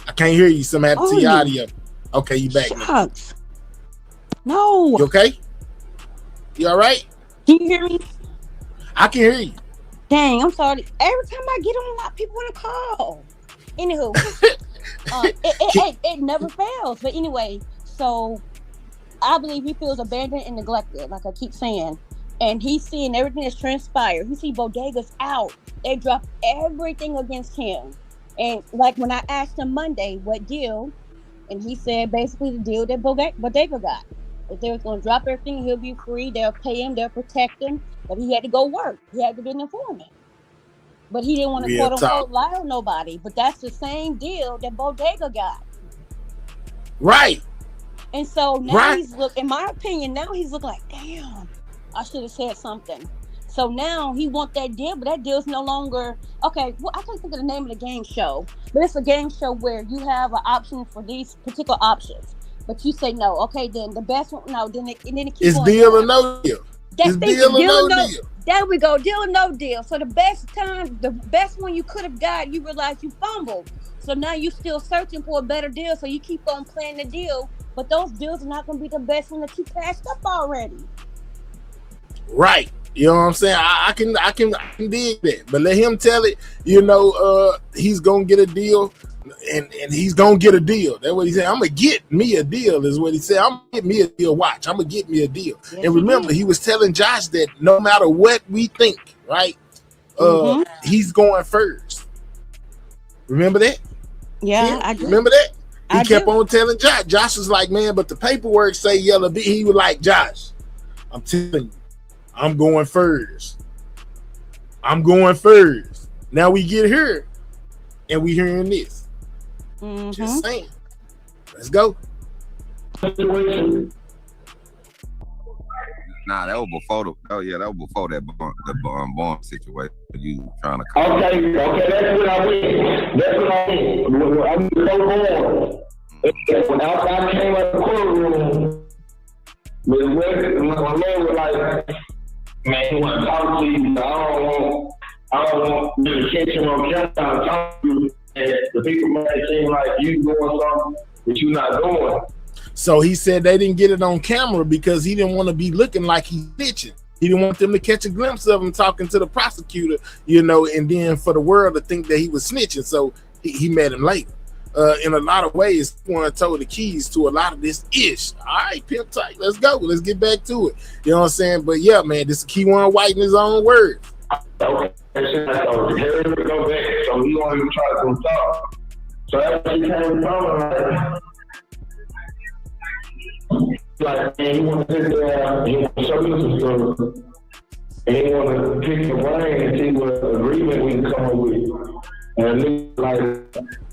I can't hear you. Some have the audio. Okay, you back now. No. You okay? You all right? Can you hear me? I can hear you. Dang, I'm sorry. Every time I get on a lot, people want to call. Anywho, it never fails. But anyway, so I believe he feels abandoned and neglected, like I keep saying. And he's seeing everything that's transpired. He see Bodega's out. They dropped everything against him. And like when I asked him Monday what deal, and he said basically the deal that Bodega got. If they was going to drop everything, he'll be free. They'll pay him. They'll protect him. But he had to go work. He had to be an informant. But he didn't want to quote unquote lie on nobody. But that's the same deal that Bodega got. Right. And so now he's in my opinion, now he's looking like, damn, I should have said something. So now he wants that deal, but that deal's no longer, okay, well, I can't think of the name of the game show, but it's a game show where you have an option for these particular options, but you say no. Okay, then the best one, no, then it keeps it's deal or no deal. It's deal or no deal. There we go, deal or no deal. So the best one you could have got, you realize you fumbled. So now you're still searching for a better deal, so you keep on playing the deal. But those deals are not going to be the best one that you passed up already. Right. You know what I'm saying? I can dig that. But let him tell it, he's going to get a deal, and he's going to get a deal. That's what he said. I'm going to get me a deal is what he said. I'm going to get me a deal. Watch. I'm going to get me a deal. Yes, and remember, he was telling Josh that no matter what we think, right, he's going first. Remember that? Yeah, I do. Remember that? He kept on telling Josh. Josh was like, man, but the paperwork say Yella Beezy. He was like, Josh, I'm telling you, I'm going first. I'm going first. Now we get here, and we hearing this. Just saying. Let's go. Nah, that was before that was before the Bond situation. You trying to Okay, that's what I went. I'm so bored. When I came out of the courtroom, my lawyer was like, man, he want to talk to you. I don't want you to catch him on camera and talk to you. And the people might seem like you doing something that you're not doing. So he said they didn't get it on camera because he didn't want to be looking like he's bitching. He didn't want them to catch a glimpse of him talking to the prosecutor, you know, and then for the world to think that he was snitching. So he met him later. In a lot of ways, he wanted to throw the keys to a lot of this ish. All right, pimp tight, let's go. Let's get back to it. You know what I'm saying? But yeah, man, this is Key-One White in his own words. Okay, so Harry would go back, so he wanted to try to talk. So after he came from, like, man, he want to sit there, he want to show you some stuff, and he want to pick your brain and see what agreement we can come up with. And like,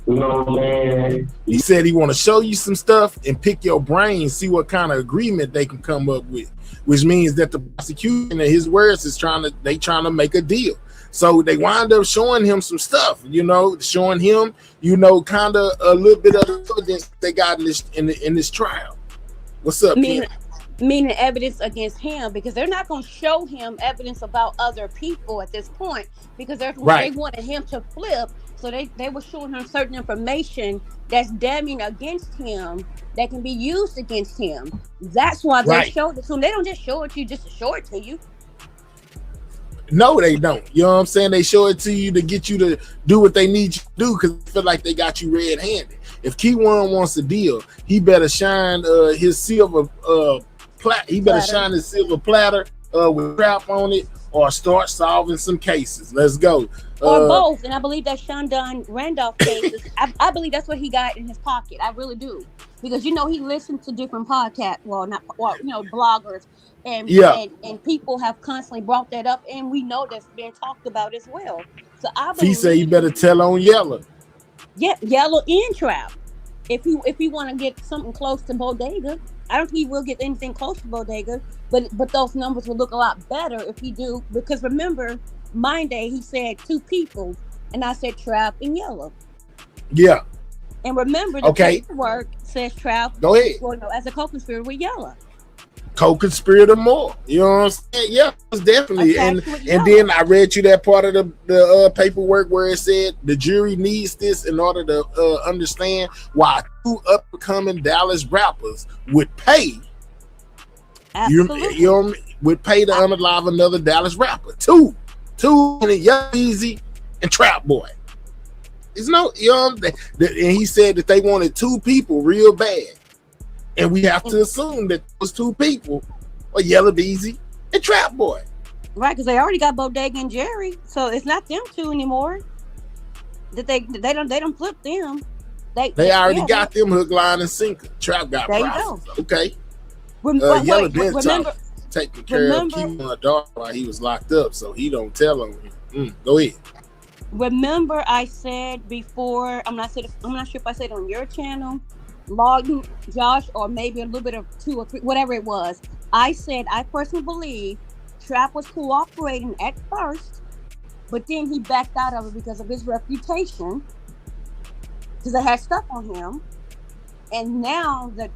you know what I'm saying? He said he want to show you some stuff and pick your brain, see what kind of agreement they can come up with, which means that the prosecution, in his words, is trying to make a deal. So they wind up showing him some stuff, you know, showing him, you know, kind of a little bit of the evidence they got in this trial. What's up, meaning evidence against him, because they're not going to show him evidence about other people at this point, because they wanted him to flip. So they were showing him certain information that's damning against him that can be used against him. That's why they showed it to him. They don't just show it to you just to show it to you. No, they don't. You know what I'm saying? They show it to you to get you to do what they need you to do because they feel like they got you red-handed. If Key-One wants a deal, he better shine his silver shine his silver platter with crap on it, or start solving some cases. Let's go. Or both. And I believe that Shawn Randolph case, I believe that's what he got in his pocket. I really do. Because, you know, he listened to different podcasts, bloggers, and people have constantly brought that up, and we know that's been talked about as well. So I believe he said you better tell on Yella. Yeah, Yella and Trap. If he want to get something close to Bodega, I don't think he will get anything close to Bodega, but those numbers will look a lot better if he do. Because remember, Mind Day, he said 2 people, and I said Trap and Yella. Yeah. And remember, the paperwork says Trap. Go ahead. As a co-conspirator with Yella. Co-conspirator more. You know what I'm saying? Yeah, it's definitely. And then I read you that part of the paperwork where it said the jury needs this in order to understand why 2 upcoming Dallas rappers would pay. Absolutely. Would pay to unalive another Dallas rapper. 2 Yella Beezy and Trap Boy. It's no, and he said that they wanted 2 people real bad. And we have to assume that those 2 people are Yella Beezy and Trap Boy. Right, because they already got Bodega and Jerry. So it's not them 2 anymore. That they don't flip them. They already got them hook, line, and sinker. Trap got profits. Okay. Yella been taking care of Key-One daughter while he was locked up, so he don't tell on him. Go ahead. Remember, I said before, I'm not sure if I said it on your channel, Logan, Josh, or maybe a little bit of 2 or 3, whatever it was. I said I personally believe Trap was cooperating at first, but then he backed out of it because of his reputation, because they had stuff on him, and now the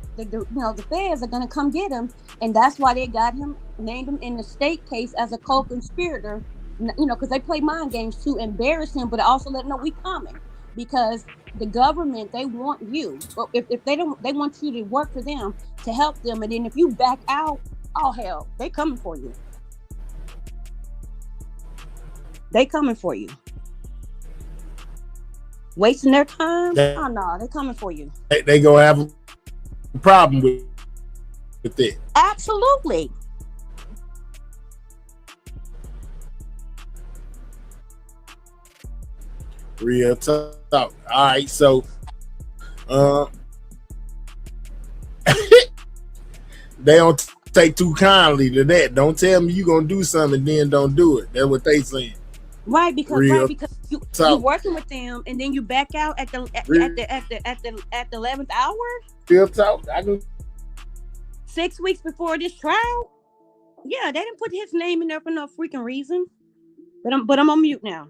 feds are gonna come get him, and that's why they got him, named him in the state case as a co-conspirator. Because they play mind games to embarrass him, but also let him know we coming. Because the government, they want you. But if they don't, they want you to work for them, to help them. And then if you back out, oh hell, they coming for you. They coming for you. Wasting their time? Oh no, they coming for you. They gonna have a problem with it. Absolutely. Real talk. All right, so they don't take too kindly to that. Don't tell me you gonna do something and then don't do it. That's what they saying. Right, because you're working with them and then you back out at the 11th hour. Real talk. 6 weeks before this trial. Yeah, they didn't put his name in there for no freaking reason. But I'm on mute now.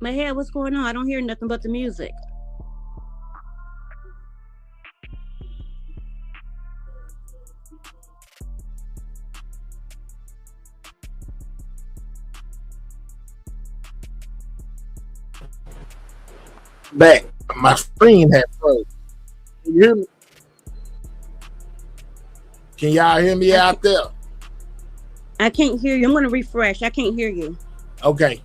my head. What's going on? I don't hear nothing but the music. Back. My screen had froze. Can you hear me? Can y'all hear me out there? I can't hear you. I'm gonna refresh. I can't hear you. Okay.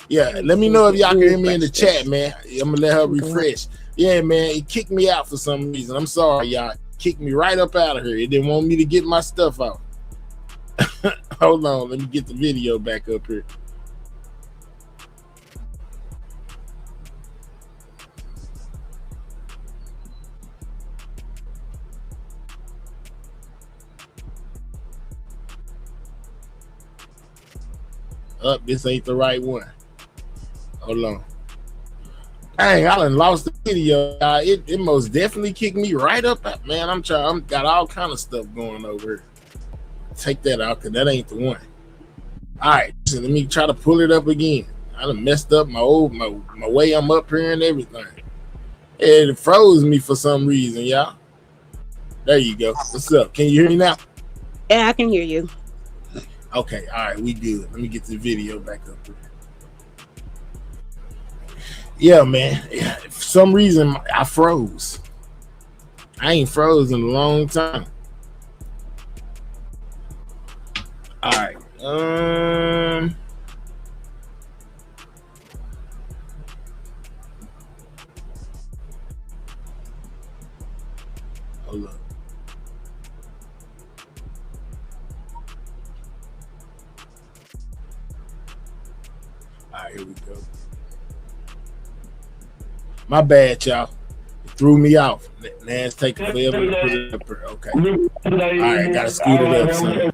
Yeah, let me know if y'all can hear me in the chat, man. I'm gonna let her refresh. Yeah, man, it kicked me out for some reason. I'm sorry, y'all. It kicked me right up out of here. It didn't want me to get my stuff out. Hold on, let me get the video back up here. This ain't the right one. Hold on. Dang, I done lost the video. It most definitely kicked me right up. Man, I'm got all kind of stuff going over here. Take that out, because that ain't the one. All right, so let me try to pull it up again. I done messed up my way I'm up here and everything. It froze me for some reason, y'all. There you go. What's up? Can you hear me now? Yeah, I can hear you. Okay, all right, we good. Let me get the video back up here. Yeah, man. For some reason, I froze. I ain't frozen in a long time. All right. Hold up. All right, here we go. My bad, y'all. It threw me off. Now it's taking forever to put it up here. Okay. All right, gotta speed it up, son.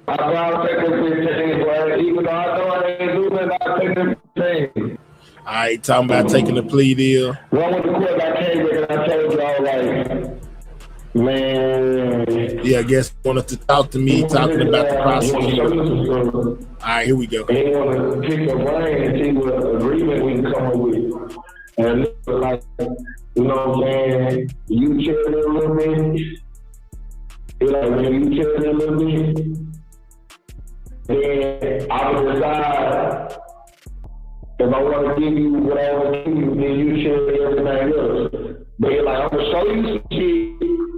I gotta take the 15, bro. Even though I know I ain't doing it, I take the 15. All right, talking about taking the plea deal. One with the court, I came back and I told y'all, like, man. Yeah, I guess he wanted to talk to me, talking about the prosecutor. All right, here we go. They want to pick your brain and see what agreement we can come up with. And like, you know what I'm saying? You chill a little bit. It's like when you chill a little bit, then I will decide if I want to give you what I want to give you, then you share everything else. But it's like, I'm going to show you some shit.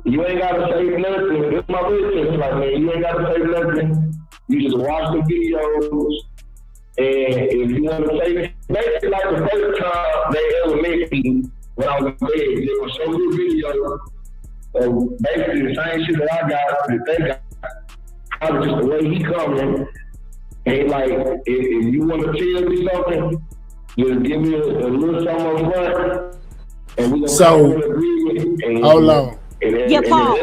You ain't got to say nothing. This is my business. It's like, man, you ain't got to say nothing. You just watch the videos. And if you want to say, basically like the first time they ever met me when I was in bed, they would show me a video of basically the same shit that I got, that they got. Probably just the way he coming. And like, if you want to tell me something, just give me a little something up front. And we gonna hold on. Yeah, Paul.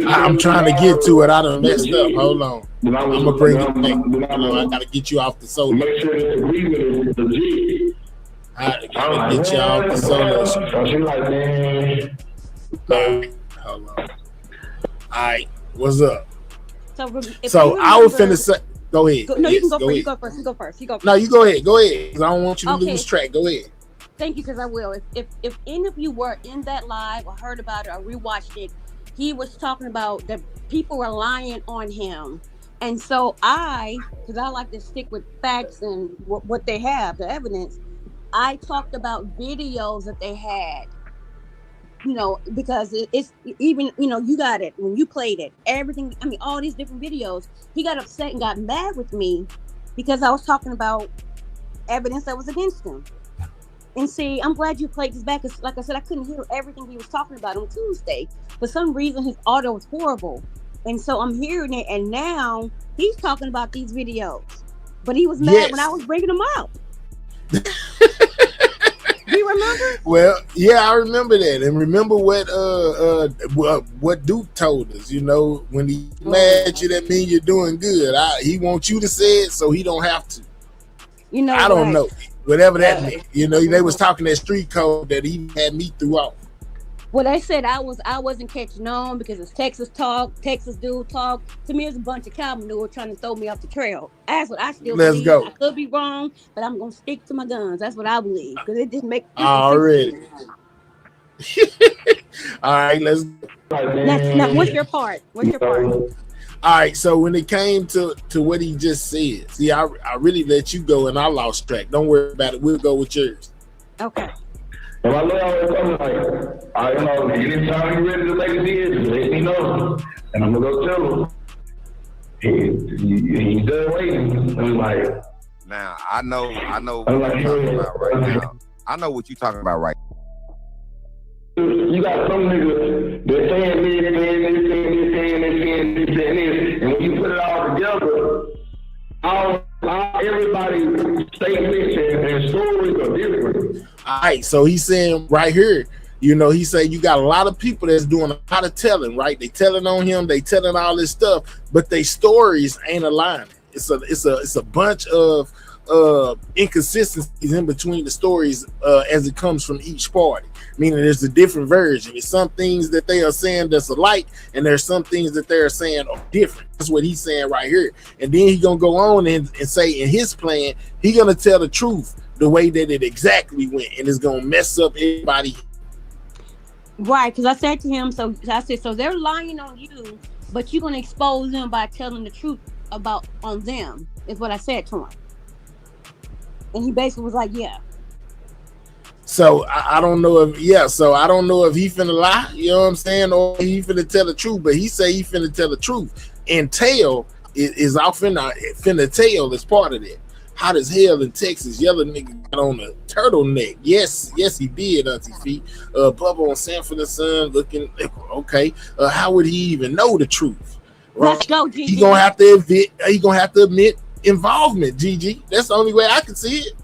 I'm trying to get to it. I done messed up. Hold on. I'm gonna bring it back. I gotta get you off the solo. Make sure this agreement is legit. I gotta get you off the solo. So she like, man. Hold on. All right, what's up? So I was finna say. Go ahead. No, yes, you can go first. ahead. You go first. You go first. You go first. No, you go ahead. Go ahead. Cause I don't want you to lose track. Go ahead. Thank you, because I will. If any of you were in that live or heard about it or rewatched it, he was talking about that people were lying on him. And so because I like to stick with facts and what they have, the evidence, I talked about videos that they had, you know, because it's even, you know, you got it when you played it, everything, I mean, all these different videos. He got upset and got mad with me because I was talking about evidence that was against him. And see, I'm glad you played this back, because like I said, I couldn't hear everything he was talking about on Tuesday. For some reason, his audio was horrible. And so I'm hearing it, and now he's talking about these videos. But he was mad when I was bringing them up. Do you remember? Well, yeah, I remember that. And remember what Duke told us, you know, when he mad at you, that means you're doing good. He wants you to say it so he don't have to. You know, I don't know. Whatever that meant, you know, they was talking that street code that he had me throughout. Well, they said I wasn't catching on because it's Texas talk, Texas dude talk. To me, it's a bunch of cow manure trying to throw me off the trail. That's what I still Let's believe. go. I could be wrong, but I'm gonna stick to my guns. That's what I believe because it didn't make Already. All right, let's go. Now, what's your part? What's your part? All right, so when it came to what he just said, see, I really let you go and I lost track. Don't worry about it. We'll go with yours. Okay. And my lawyer always told me, like, anytime you're ready to make a deal, just let me know. And I'm going to go tell him. He's done waiting. I'm like, now, I know what you're talking about right now. I know what you're talking about right now. You got some niggas that saying this, and when you put it all together, everybody's statements and stories are different. All right, so he's saying right here, he said you got a lot of people that's doing a lot of telling, right? They telling on him, they telling all this stuff, but they stories ain't aligning. It's a bunch of inconsistencies in between the stories as it comes from each party, meaning there's a different version. There's some things that they are saying that's alike, and there's some things that they're saying are different. That's what he's saying right here. And then he's gonna go on and say in his plan, he's gonna tell the truth the way that it exactly went, and it's gonna mess up everybody. Right, because I said to him, so they're lying on you, but you're gonna expose them by telling the truth on them, is what I said to him. And he basically was like, yeah. So I don't know if he finna lie, you know what I'm saying, or he finna tell the truth, but he say he finna tell the truth. And tail is out finna tail is part of that. Hot as hell in Texas, Yella nigga got on a turtleneck. Yes, he did, Auntie Fee. Bubba on Sanford and Son looking okay. How would he even know the truth? Right? Let's go, Gigi. He gonna have to admit involvement, Gigi. That's the only way I can see it.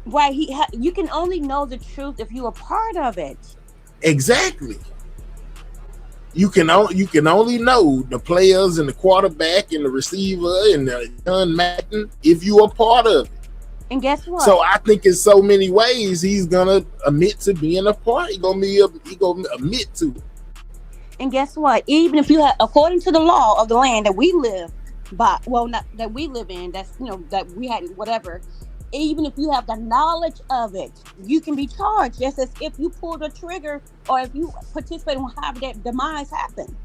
Right, you can only know the truth if you are part of it. Exactly. You can only know the players and the quarterback and the receiver and the John Madden if you are part of it. And guess what? So I think in so many ways he's gonna admit to being a part. He gonna admit to it. And guess what? Even if you have, according to the law of the land that we live by, well, not that we live in, that's that we had whatever. Even if you have the knowledge of it, you can be charged just as if you pulled a trigger or if you participate in how that demise happened.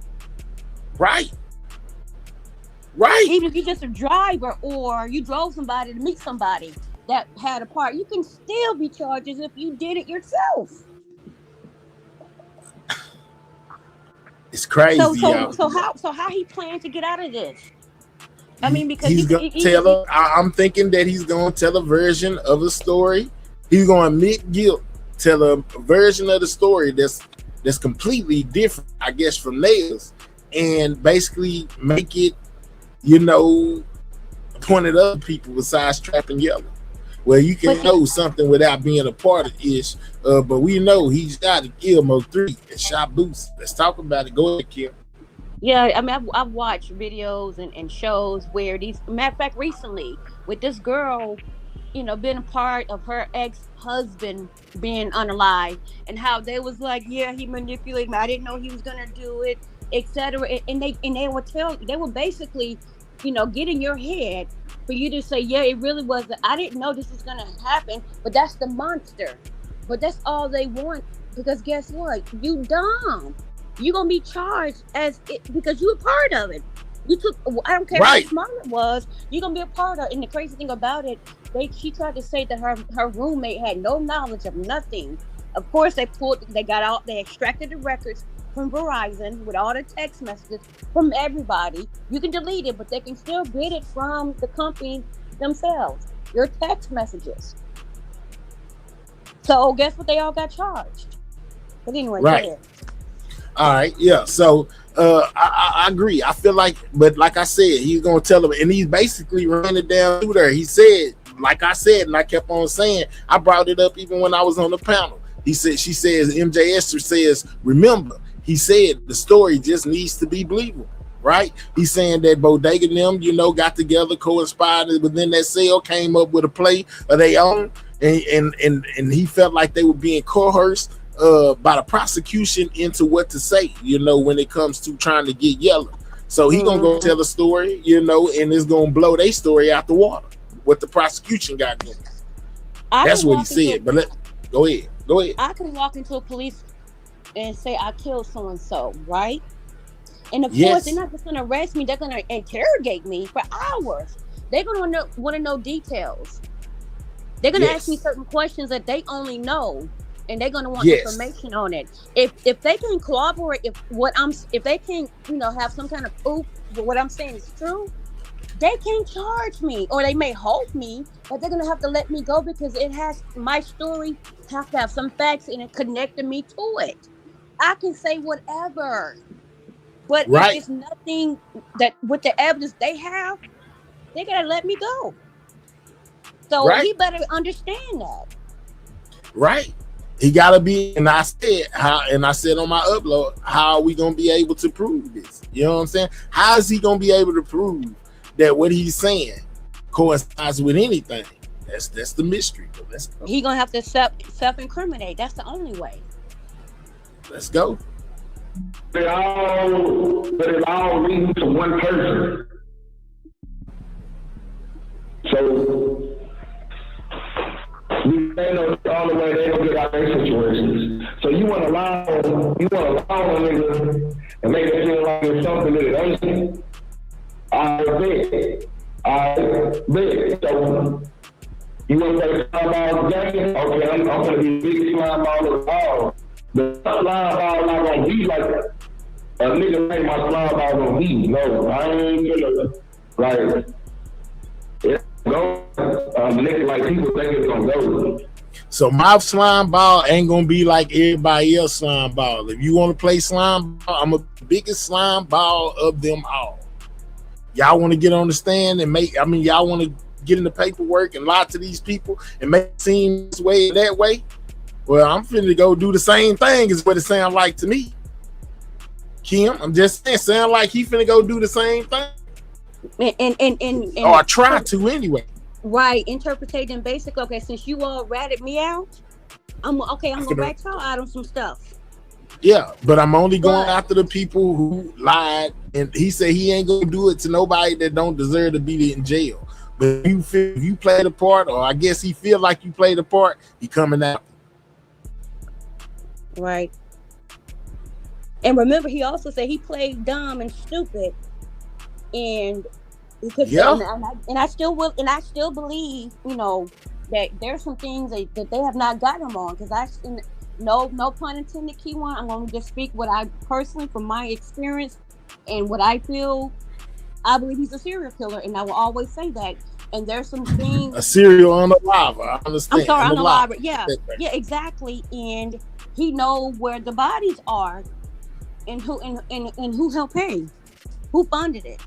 Right. Even if you're just a driver or you drove somebody to meet somebody that had a part, you can still be charged as if you did it yourself. It's crazy. So how he planned to get out of this? I mean, because he's gonna tell I'm thinking that he's gonna tell a version of a story. He's gonna admit guilt, tell a version of the story that's completely different, I guess, from theirs, and basically make it, point at other people besides trapping Yella. Well, you can know something without being a part of Ish, but we know he's got to kill Mo3 and shot Boots. Let's talk about it. Go ahead, Kim. Yeah, I mean, I've watched videos and shows where matter of fact, recently with this girl, being a part of her ex-husband being unalive, and how they was like, yeah, he manipulated me. I didn't know he was gonna do it, etc. And they would basically, get in your head for you to say, yeah, it really was. I didn't know this was gonna happen, but that's the monster. But that's all they want, because guess what? You dumb. You're gonna be charged because you were part of it. You took. I don't care how small it was. You're gonna be a part of it. And the crazy thing about it, she tried to say that her roommate had no knowledge of nothing. Of course, they extracted the records from Verizon with all the text messages from everybody. You can delete it, but they can still get it from the company themselves. Your text messages. So guess what? They all got charged. But anyway, go ahead. All right, yeah. So I agree. I feel like, but like I said, he's gonna tell him, and he's basically ran it down through there. He said, like I said, and I kept on saying, I brought it up even when I was on the panel. She says, MJ Esther says, remember, he said the story just needs to be believable, right? He's saying that Bodega and them, got together, co-inspired within that cell, came up with a play of their own, and he felt like they were being coerced by the prosecution into what to say, you know, when it comes to trying to get Yella. So he gonna go tell a story, you know, and it's gonna blow their story out the water. What the prosecution got going. That's what he said. But go ahead. I can walk into a police and say I killed so and so, right? And of course, they're not just gonna arrest me; they're gonna interrogate me for hours. They're gonna want to know details. They're gonna ask me certain questions that they only know, and they're gonna want information on it. If they can corroborate if they can, you know, have some kind of proof that what I'm saying is true, they can charge me, or they may hold me, but they're gonna have to let me go because my story has to have some facts and it connected me to it. I can say whatever, but if it's nothing that with the evidence they have, they gotta let me go. So he better understand that. Right. He gotta be, and I said on my upload, how are we gonna be able to prove this? You know what I'm saying? How is he gonna be able to prove that what he's saying coincides with anything? That's the mystery. But let's go. He gonna have to self-incriminate. That's the only way. Let's go. But it all leads to one person. So we know all the way they don't get out their situations. So you want to lie on a nigga and make it feel like it's something that it ain't. I bet. So you want to play slime ball game? Okay, I'm going to be big slime ball of the ball. The slime ball not going to be like a nigga make my slime ball going to be. No, I ain't gonna, like, it's go. Nigga, like people think it's gonna go. So my slime ball ain't gonna be like everybody else slime ball. If you want to play slime ball, I'm the biggest slime ball of them all. Y'all want to get on the stand and y'all want to get in the paperwork and lie to these people and make it seem this way and that way. Well, I'm finna go do the same thing is what it sounds like to me. Kim, I'm just saying, sound like he finna go do the same thing. And or try to anyway. Right, interpreting basically. Okay, since you all ratted me out, I'm gonna rat y'all out on some stuff. Yeah, but I'm only going after the people who lied, and he said he ain't gonna do it to nobody that don't deserve to be in jail. But if you play the part, or I guess he feel like you played the part, he coming out. Right. And remember, he also said he played dumb and stupid, and because and I still believe, you know, that there's some things that they have not got him on. Because no pun intended, Keyone, I'm going to just speak what I personally, from my experience and what I feel. I believe he's a serial killer, and I will always say that. And there's some things. A serial unalive. I understand. I'm sorry, unalive. Yeah, exactly. And he know where the bodies are, and who helped pay, who funded it,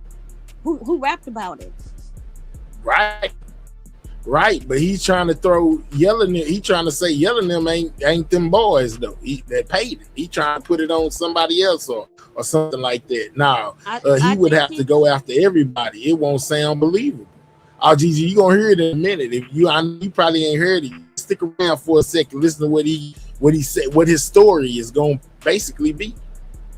who rapped about it. Right. But he's trying to throw yelling. He trying to say yelling them ain't them boys though. That paid it. He trying to put it on somebody else or something like that. Now he would have to go after everybody. It won't sound believable. Oh, Gigi, you gonna hear it in a minute. You probably ain't heard it. Stick around for a second. Listen to what he said. What his story is gonna basically be.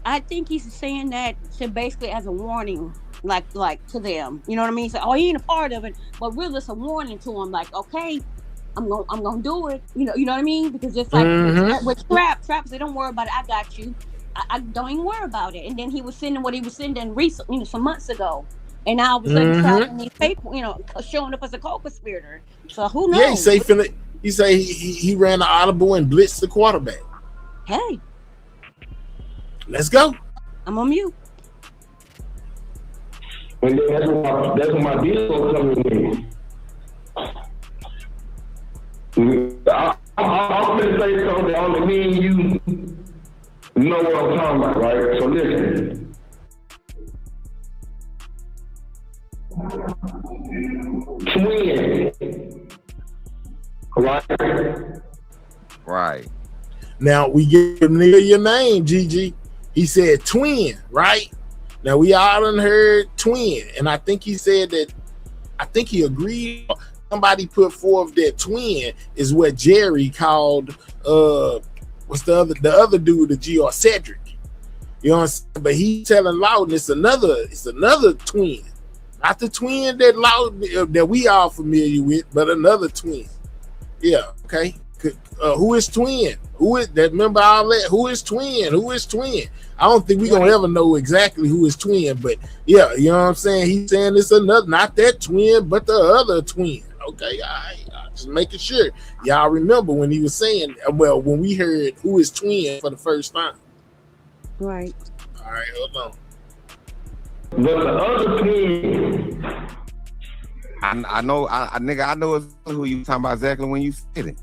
I think he's saying that to basically as a warning, like to them. You know what I mean? So, he ain't a part of it, but really it's a warning to him. Like, okay, I'm gonna do it. You know what I mean? Because just like with Trap said, don't worry about it. I got you. I don't even worry about it. And then he was sending what he was sending recently, some months ago. And now all of a sudden tracking these people, showing up as a co-conspirator. So who knows? Yeah, he say he ran the audible and blitzed the quarterback. Hey, let's go. I'm on mute. And then that's when my deal comes in. I'm gonna say something only me and you know what I'm talking about, right? So listen. Twin. Right. Now we get near your name, Gigi. He said twin, right? Now we all done heard twin, and I think he said that. I think he agreed. Somebody put forth that twin is what Jerry called. What what's the other dude, the G or Cedric. You know what I'm saying? But he telling Loudon it's another twin. Not the twin that Loudon that we all familiar with, but another twin. Yeah, okay. Who is twin? Who is that? Remember all that? Who is twin? Who is twin? I don't think we're gonna ever know exactly who is twin, but yeah, you know what I'm saying? He's saying it's another, not that twin, but the other twin. Okay, I just making sure y'all remember when he was saying, well, when we heard who is twin for the first time. Right. All right, hold on. But the other twin, I know, nigga, I know who you talking about exactly when you said it.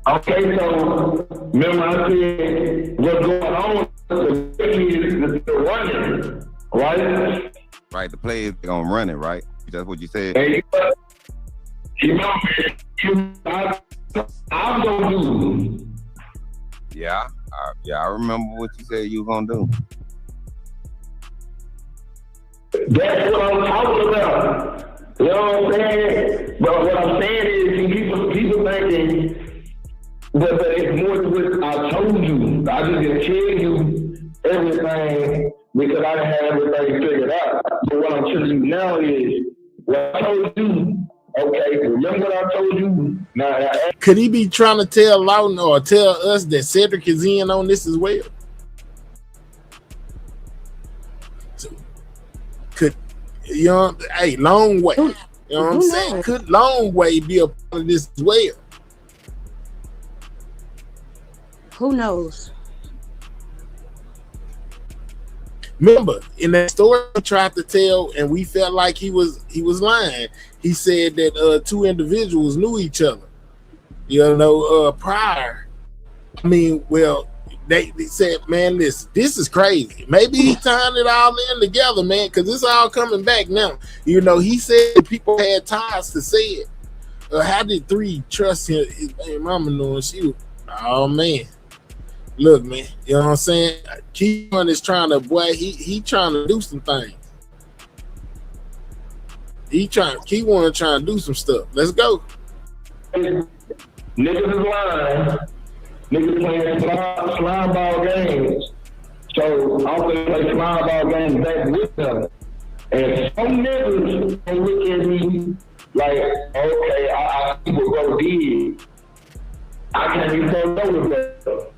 okay, so remember I said what's going on? The running, right? Right, the players gonna run it, right? That's what you said. And you know, I'm gonna do. Yeah, I remember what you said you were gonna do. That's what I'm talking about. You know what I'm saying? But what I'm saying is, people thinking that it's more than what I told you. I just didn't tell you everything because I didn't have everything figured out. But what I'm telling you now is, what I told you, okay, remember what I told you? Now, could he be trying to tell Loudon or tell us that Cedric is in on this as well? So, could, you know, hey, Long Way. You know what I'm saying? Could Long Way be a part of this as well? Who knows? Remember, in that story he tried to tell, and we felt like he was lying. He said that two individuals knew each other, you know, prior. I mean, well, they said, man, this is crazy. Maybe he tying it all in together, man, because it's all coming back now. You know, he said people had ties to say it. How did 3 trust him? His mama knowing she was, oh man. Look, man, you know what I'm saying? Keon is trying to, boy, he trying to do some things. Keon trying to do some stuff. Let's go. niggas is lying. Niggas playing slime ball games. So I'm gonna play slime ball games back with them. And some niggas gonna look at me like, okay, I see what bro did. I can't even go with that.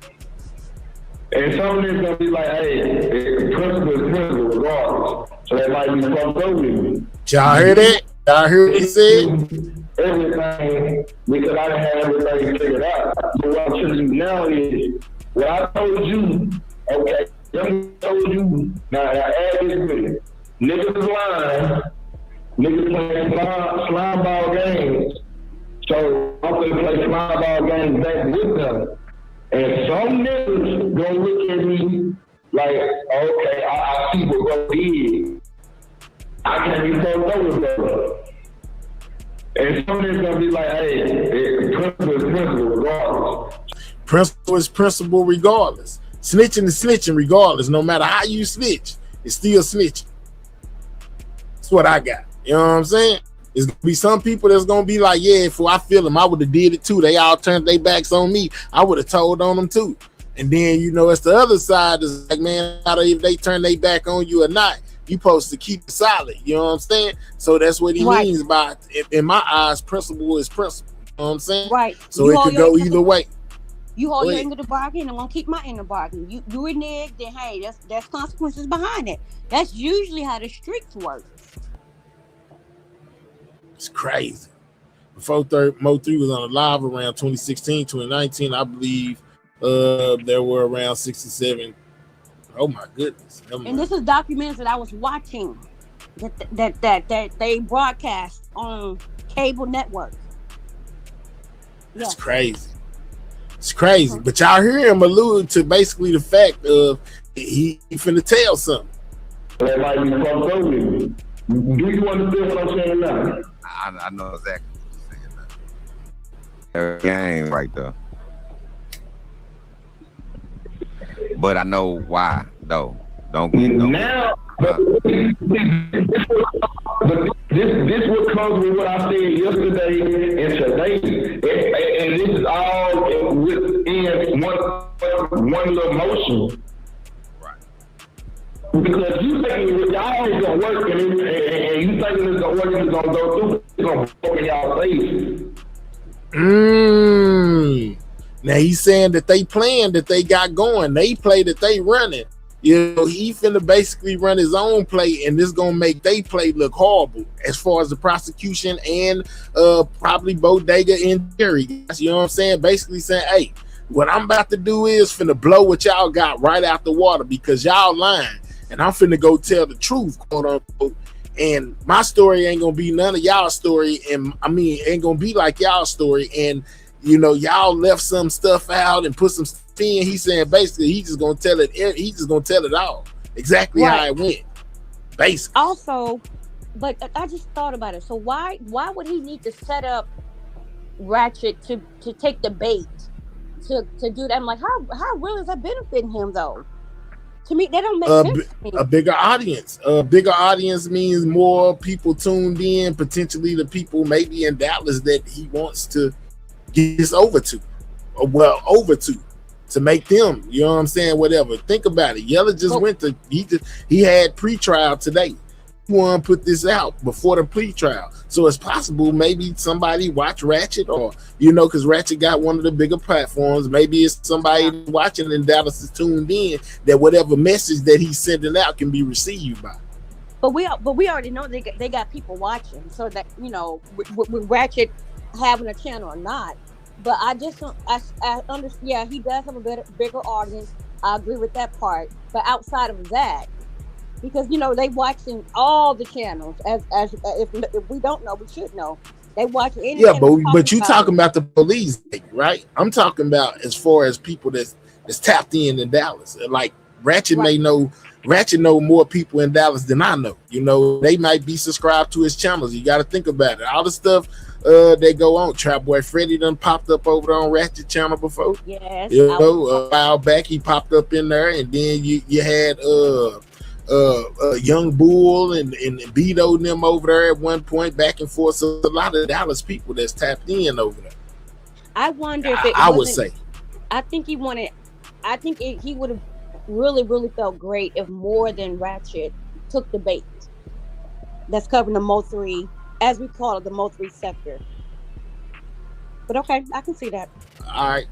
And some niggas gonna be like, hey, principle is principle regardless. So they might be fucked over with me. Y'all hear that? Y'all hear what he said? Everything, because I didn't have everything figured out. But what I'm telling you now is, what I told you, okay, I told you, now add this with it. Niggas is lying. Niggas playing slime ball games. So I'm gonna play slime ball games back with them. And some niggas gonna look at me like, okay, I see what bro did. I can't even go with that. And some niggas gonna be like, hey, principle is principle regardless. Principle is principle regardless. Snitching is snitching regardless. No matter how you snitch, it's still snitching. That's what I got. You know what I'm saying? It's gonna be some people that's gonna be like, yeah, if I feel them, I would have did it too. They all turned their backs on me. I would have told on them too. And then, you know, it's the other side is like, man, if they turn their back on you or not, you supposed to keep it solid. You know what I'm saying? So that's what he means by, in my eyes, principle is principle. You know what I'm saying? Right. So it could go either way. You hold your end of the bargain, and won't keep my end of the bargain. You renege, then hey, that's consequences behind it. That's usually how the streets work. It's crazy. Before Mo 3 was on a live around 2016, 2019, I believe there were around 67. Oh my goodness. And this is documents that I was watching that they broadcast on cable networks. That's crazy. It's crazy. But y'all hear him allude to basically the fact of he finna tell something. That might be fucked over with me. Do you understand what I'm saying now? I know exactly what you're saying now. Game right there. But I know why, though. Don't get now. But this what comes with what I said yesterday and today, and this is all within one little motion. Because you think y'all ain't gonna work and you thinking it's gonna work and it's gonna go through, it's gonna fuck in y'all face. Now he's saying that they plan that they got going. They play that they running. You know, he finna basically run his own play, and this gonna make they play look horrible as far as the prosecution and probably Bodega and Jerry. You know what I'm saying? Basically saying, hey, what I'm about to do is finna blow what y'all got right out the water because y'all lying, and I'm finna go tell the truth, quote unquote. And my story ain't gonna be none of y'all story, and I mean, ain't gonna be like y'all story. And you know, y'all left some stuff out and put some stuff in. He's saying basically he's just gonna tell it. He's just gonna tell it all exactly how it went. Basically. Also, but I just thought about it. So why would he need to set up Ratchet to take the bait to do that? I'm like, how really is that benefiting him though? To me, that don't make sense to me. A bigger audience. A bigger audience means more people tuned in. Potentially the people maybe in Dallas that he wants to get this over to, to make them, you know what I'm saying, whatever. Think about it. Yella just went to, he had pre-trial today. He wanted to put this out before the pre-trial. So it's possible maybe somebody watch Ratchet, or, you know, because Ratchet got one of the bigger platforms. Maybe it's somebody watching in Dallas is tuned in, that whatever message that he's sending out can be received by. But we already know they got people watching, so that, you know, with Ratchet having a channel or not. But I just don't. I understand. Yeah, he does have a bigger audience. I agree with that part. But outside of that, because you know they watching all the channels. As if we don't know, we should know. They watch any. Yeah, but you talking about the police, right? I'm talking about as far as people that's tapped in Dallas. Like Ratchet may know. Ratchet know more people in Dallas than I know. You know, they might be subscribed to his channels. You got to think about it. All the stuff they go on. Trap Boy Freddy done popped up over there on Ratchet channel before. Yes. You know, a while back he popped up in there, and then you had Young Bull and Beto and them over there at one point, back and forth. So a lot of Dallas people that's tapped in over there. I wonder if I would say. I think he wanted. I think he would have really felt great if more than Ratchet took the bait. That's covering the Mo3, as we call it, the Mo3 sector. But okay, I can see that. All right.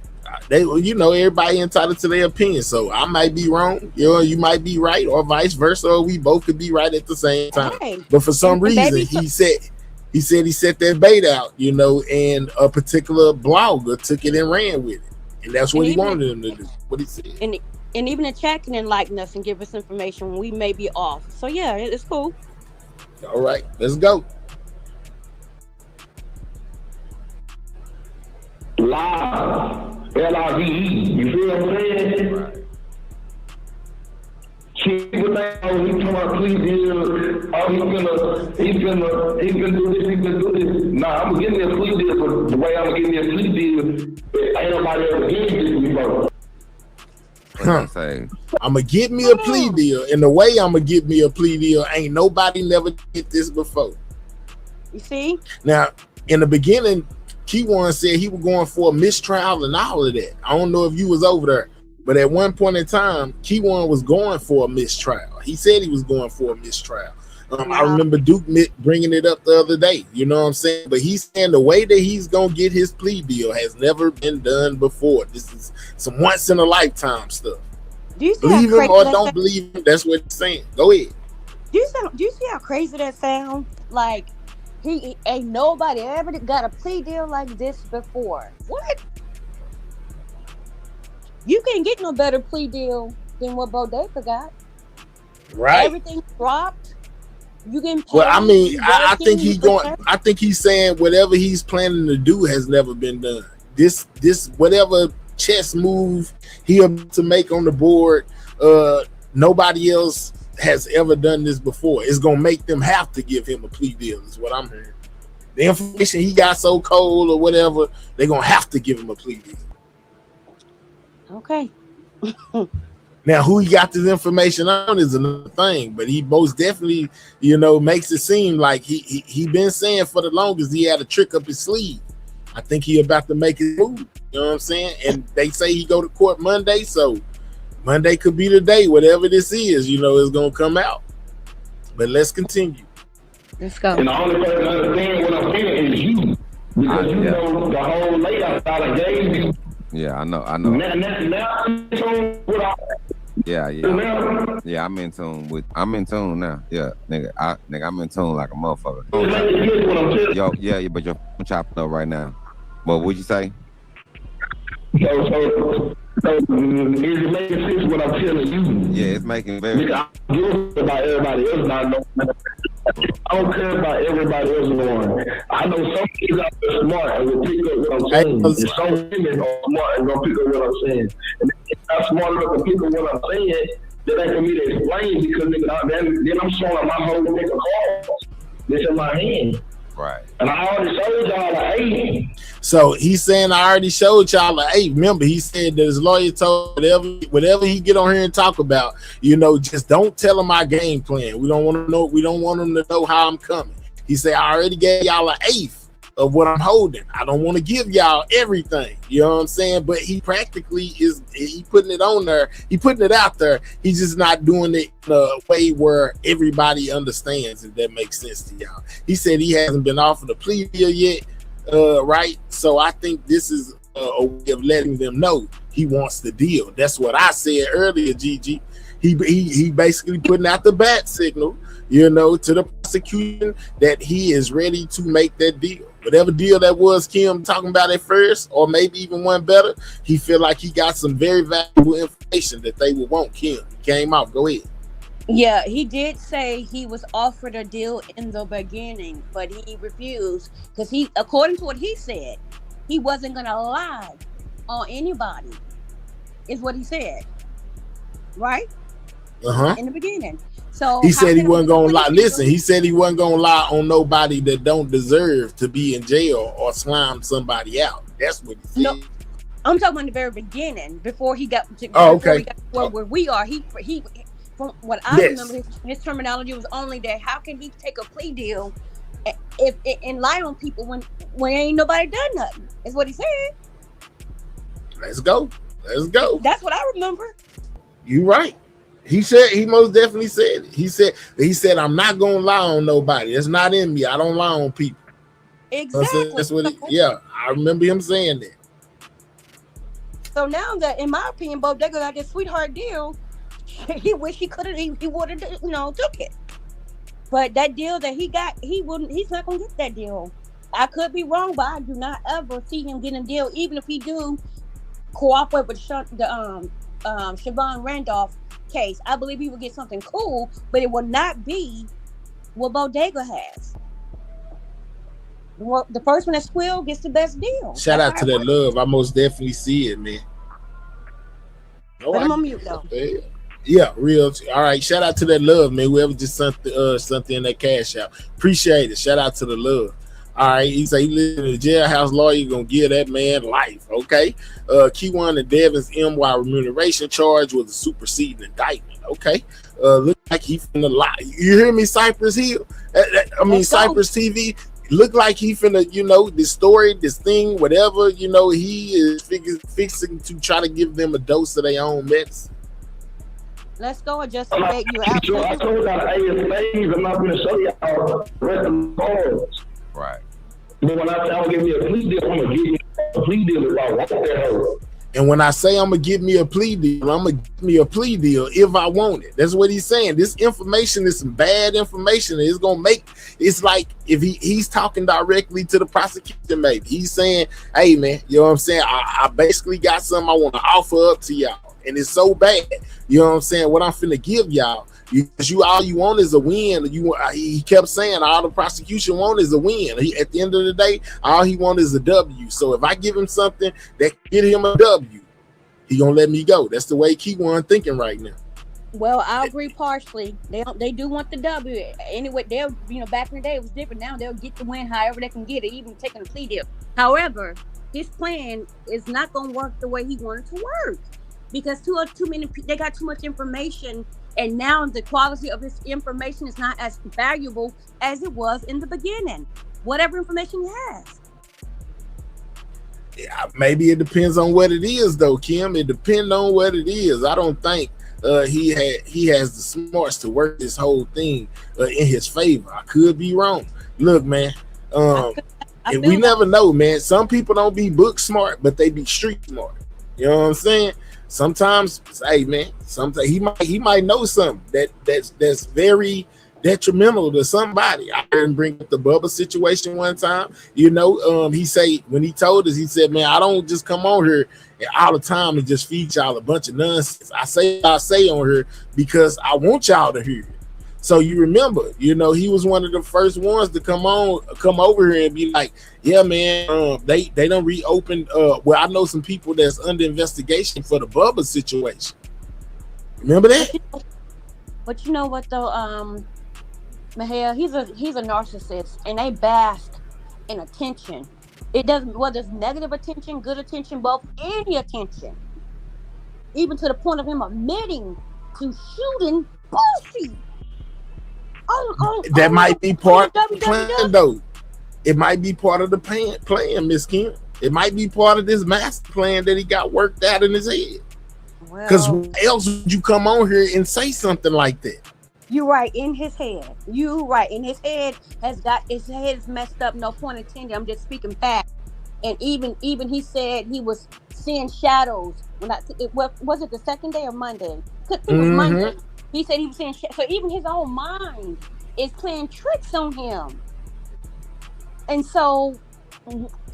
You know, everybody entitled to their opinion, so I might be wrong, you know, you might be right, or vice versa, or we both could be right at the same time. Hey, but for some reason, he said he set that bait out, you know, and a particular blogger took it and ran with it, and that's what he wanted him to do. What he said. And even the chat can enlighten us and give us information when we may be off. So yeah, it's cool. All right, let's go. Live, L-I-V-E, you feel what I'm saying? Right. People think, oh, he talking about plea deal, oh, he finna do this, he finna do this. Nah, I'm gonna give me a plea deal, but the way I'm gonna give me a plea deal, ain't nobody ever gave this before. I'm gonna get me a plea deal, and the way I'm gonna get me a plea deal, ain't nobody never did this before. You see? Now, in the beginning, Keywan said he was going for a mistrial and all of that. I don't know if you was over there, but at one point in time, Keywan was going for a mistrial. He said he was going for a mistrial. I remember Duke bringing it up the other day. You know what I'm saying? But he's saying the way that he's gonna get his plea deal has never been done before. This is some once in a lifetime stuff. Do you see believe him or don't believe him? That's what he's saying. Go ahead. Do you see how crazy that sounds? Like he ain't nobody ever got a plea deal like this before. What? You can't get no better plea deal than what Bodega got. Right. Everything dropped. You getting paid. Well, I mean, I think he's going. I think he's saying whatever he's planning to do has never been done. This whatever chess move he about to make on the board, nobody else has ever done this before. It's gonna make them have to give him a plea deal. Is what I'm hearing. The information he got so cold or whatever, they're gonna have to give him a plea deal. Okay. Now, who he got this information on is another thing, but he most definitely, makes it seem like he been saying for the longest he had a trick up his sleeve. I think he about to make his move. You know what I'm saying? And they say he go to court Monday, so Monday could be the day. Whatever this is, it's gonna come out. But let's continue. Let's go. And the only person understand what I'm saying is you, because you know the whole layout that I gave you. Yeah, I know. Now, Yeah, I'm in tune now. Yeah, nigga, I'm in tune like a motherfucker. Yo, but your phone chopping up right now. What would you say? So is it making sense what I'm telling you? Yeah, it's making very. I don't care about everybody else not knowing. I don't care about everybody else knowing. I know some kids out there smart and will pick up what I'm saying. And some women are smart and gonna pick up what I'm saying. And if they're not smart enough to pick up what I'm saying, that ain't for me to explain, because then I'm showing my whole deck of cards that's in my hand. Right. And I already showed y'all the 8. So he's saying I already showed y'all the 8. Remember, he said that his lawyer told whatever he get on here and talk about, just don't tell him our game plan. We don't want to know. We don't want him to know how I'm coming. He said I already gave y'all an 1/8 of what I'm holding. I don't want to give y'all everything. You know what I'm saying? But he practically he putting it on there. He putting it out there. He's just not doing it in a way where everybody understands, if that makes sense to y'all. He said he hasn't been offered a plea deal yet, right? So I think this is a way of letting them know he wants the deal. That's what I said earlier, Gigi. He basically putting out the bat signal, to the prosecution that he is ready to make that deal. Whatever deal that was Kim talking about at first, or maybe even one better, he feel like he got some very valuable information that they would want. Kim, he came out. Go ahead. Yeah, he did say he was offered a deal in the beginning, but he refused because according to what he said, he wasn't going to lie on anybody, is what he said. Right? In the beginning. So he said he wasn't gonna lie. Listen, he said he wasn't gonna lie on nobody that don't deserve to be in jail or slime somebody out. That's what he said. No, I'm talking about the very beginning, before he got to where we are. He from what I remember, his terminology was only that how can he take a plea deal and lie on people when ain't nobody done nothing? Is what he said. Let's go. That's what I remember. You right. He most definitely said it. He said I'm not gonna lie on nobody. It's not in me. I don't lie on people. Exactly. That's what I remember him saying that. So now that, in my opinion, Bodega got this sweetheart deal, he wish he could have, he would have, took it. But that deal that he got, he's not gonna get that deal. I could be wrong, but I do not ever see him getting a deal, even if he do cooperate with Siobhan Randolph case. I believe he will get something cool, but it will not be what Bodega has. Well, the first one that squeal gets the best deal. Shout out to that love. I most definitely see it, man. Put him on mute though. Yeah, real. All right. Shout out to that love, man. Whoever just sent in that cash out. Appreciate it. Shout out to the love. All right, he say he lives in a jailhouse lawyer, gonna give that man life. Okay. Keywan and Devin's MY remuneration charge was a superseding indictment. Okay. Look like he finna lie. You hear me, Cypress Hill? Cypress TV. Look like he finna, this story, this thing, whatever, he is fixing to try to give them a dose of their own medicine. Let's go and just debate you out. I told y'all ASAs, I'm not gonna show y'all the rest of the cards. Right. But when I say I'm gonna give me a plea deal, I'm gonna give you a plea deal about that. And when I say I'm gonna give me a plea deal, I'm gonna give me a plea deal if I want it. That's what he's saying. This information is some bad information. It's gonna it's like if he's talking directly to the prosecution, maybe. He's saying, hey man, you know what I'm saying? I basically got something I want to offer up to y'all. And it's so bad. You know what I'm saying? What I'm finna give y'all. All you want is a win. He kept saying all the prosecution want is a win. At the end of the day, all he want is a W. So if I give him something that get him a W, he gonna let me go. That's the way Keywan thinking right now. Well, I agree partially. They do want the W. Anyway, they'll back in the day it was different. Now they'll get the win however they can get it, even taking a plea deal. However, his plan is not gonna work the way he wanted to work. because too many they got too much information, and now the quality of this information is not as valuable as it was in the beginning. Whatever information he has. Yeah, maybe it depends on what it is, though, Kim. It depends on what it is. I don't think he has the smarts to work this whole thing in his favor. I could be wrong. Look, man, we never know, man. Some people don't be book smart, but they be street smart. You know what I'm saying? Sometimes, hey, man, sometimes he might know something that's very detrimental to somebody. I heard him bring up the Bubba situation one time. You know, he say when he told us, he said, "Man, I don't just come on here all the time and just feed y'all a bunch of nonsense. I say on here because I want y'all to hear it." So you remember, you know, he was one of the first ones to come over here and be like, "Yeah, man, they don't reopen." Well, I know some people that's under investigation for the Bubba situation. Remember that? But you know what though, Mahel, he's a narcissist, and they bask in attention. It doesn't, whether it's negative attention, good attention, both, any attention, even to the point of him admitting to shooting Boosie. That might be part of the plan, though. It might be part of the plan, Miss Kim. It might be part of this master plan that he got worked out in his head. Because why else would you come on here and say something like that? You're right, in his head. You right, in his head his head is messed up. No point intended. I'm just speaking fact. And even he said he was seeing shadows. Was it the second day or Monday? It was Monday. He said he was seeing shadows. So even his own mind is playing tricks on him. And so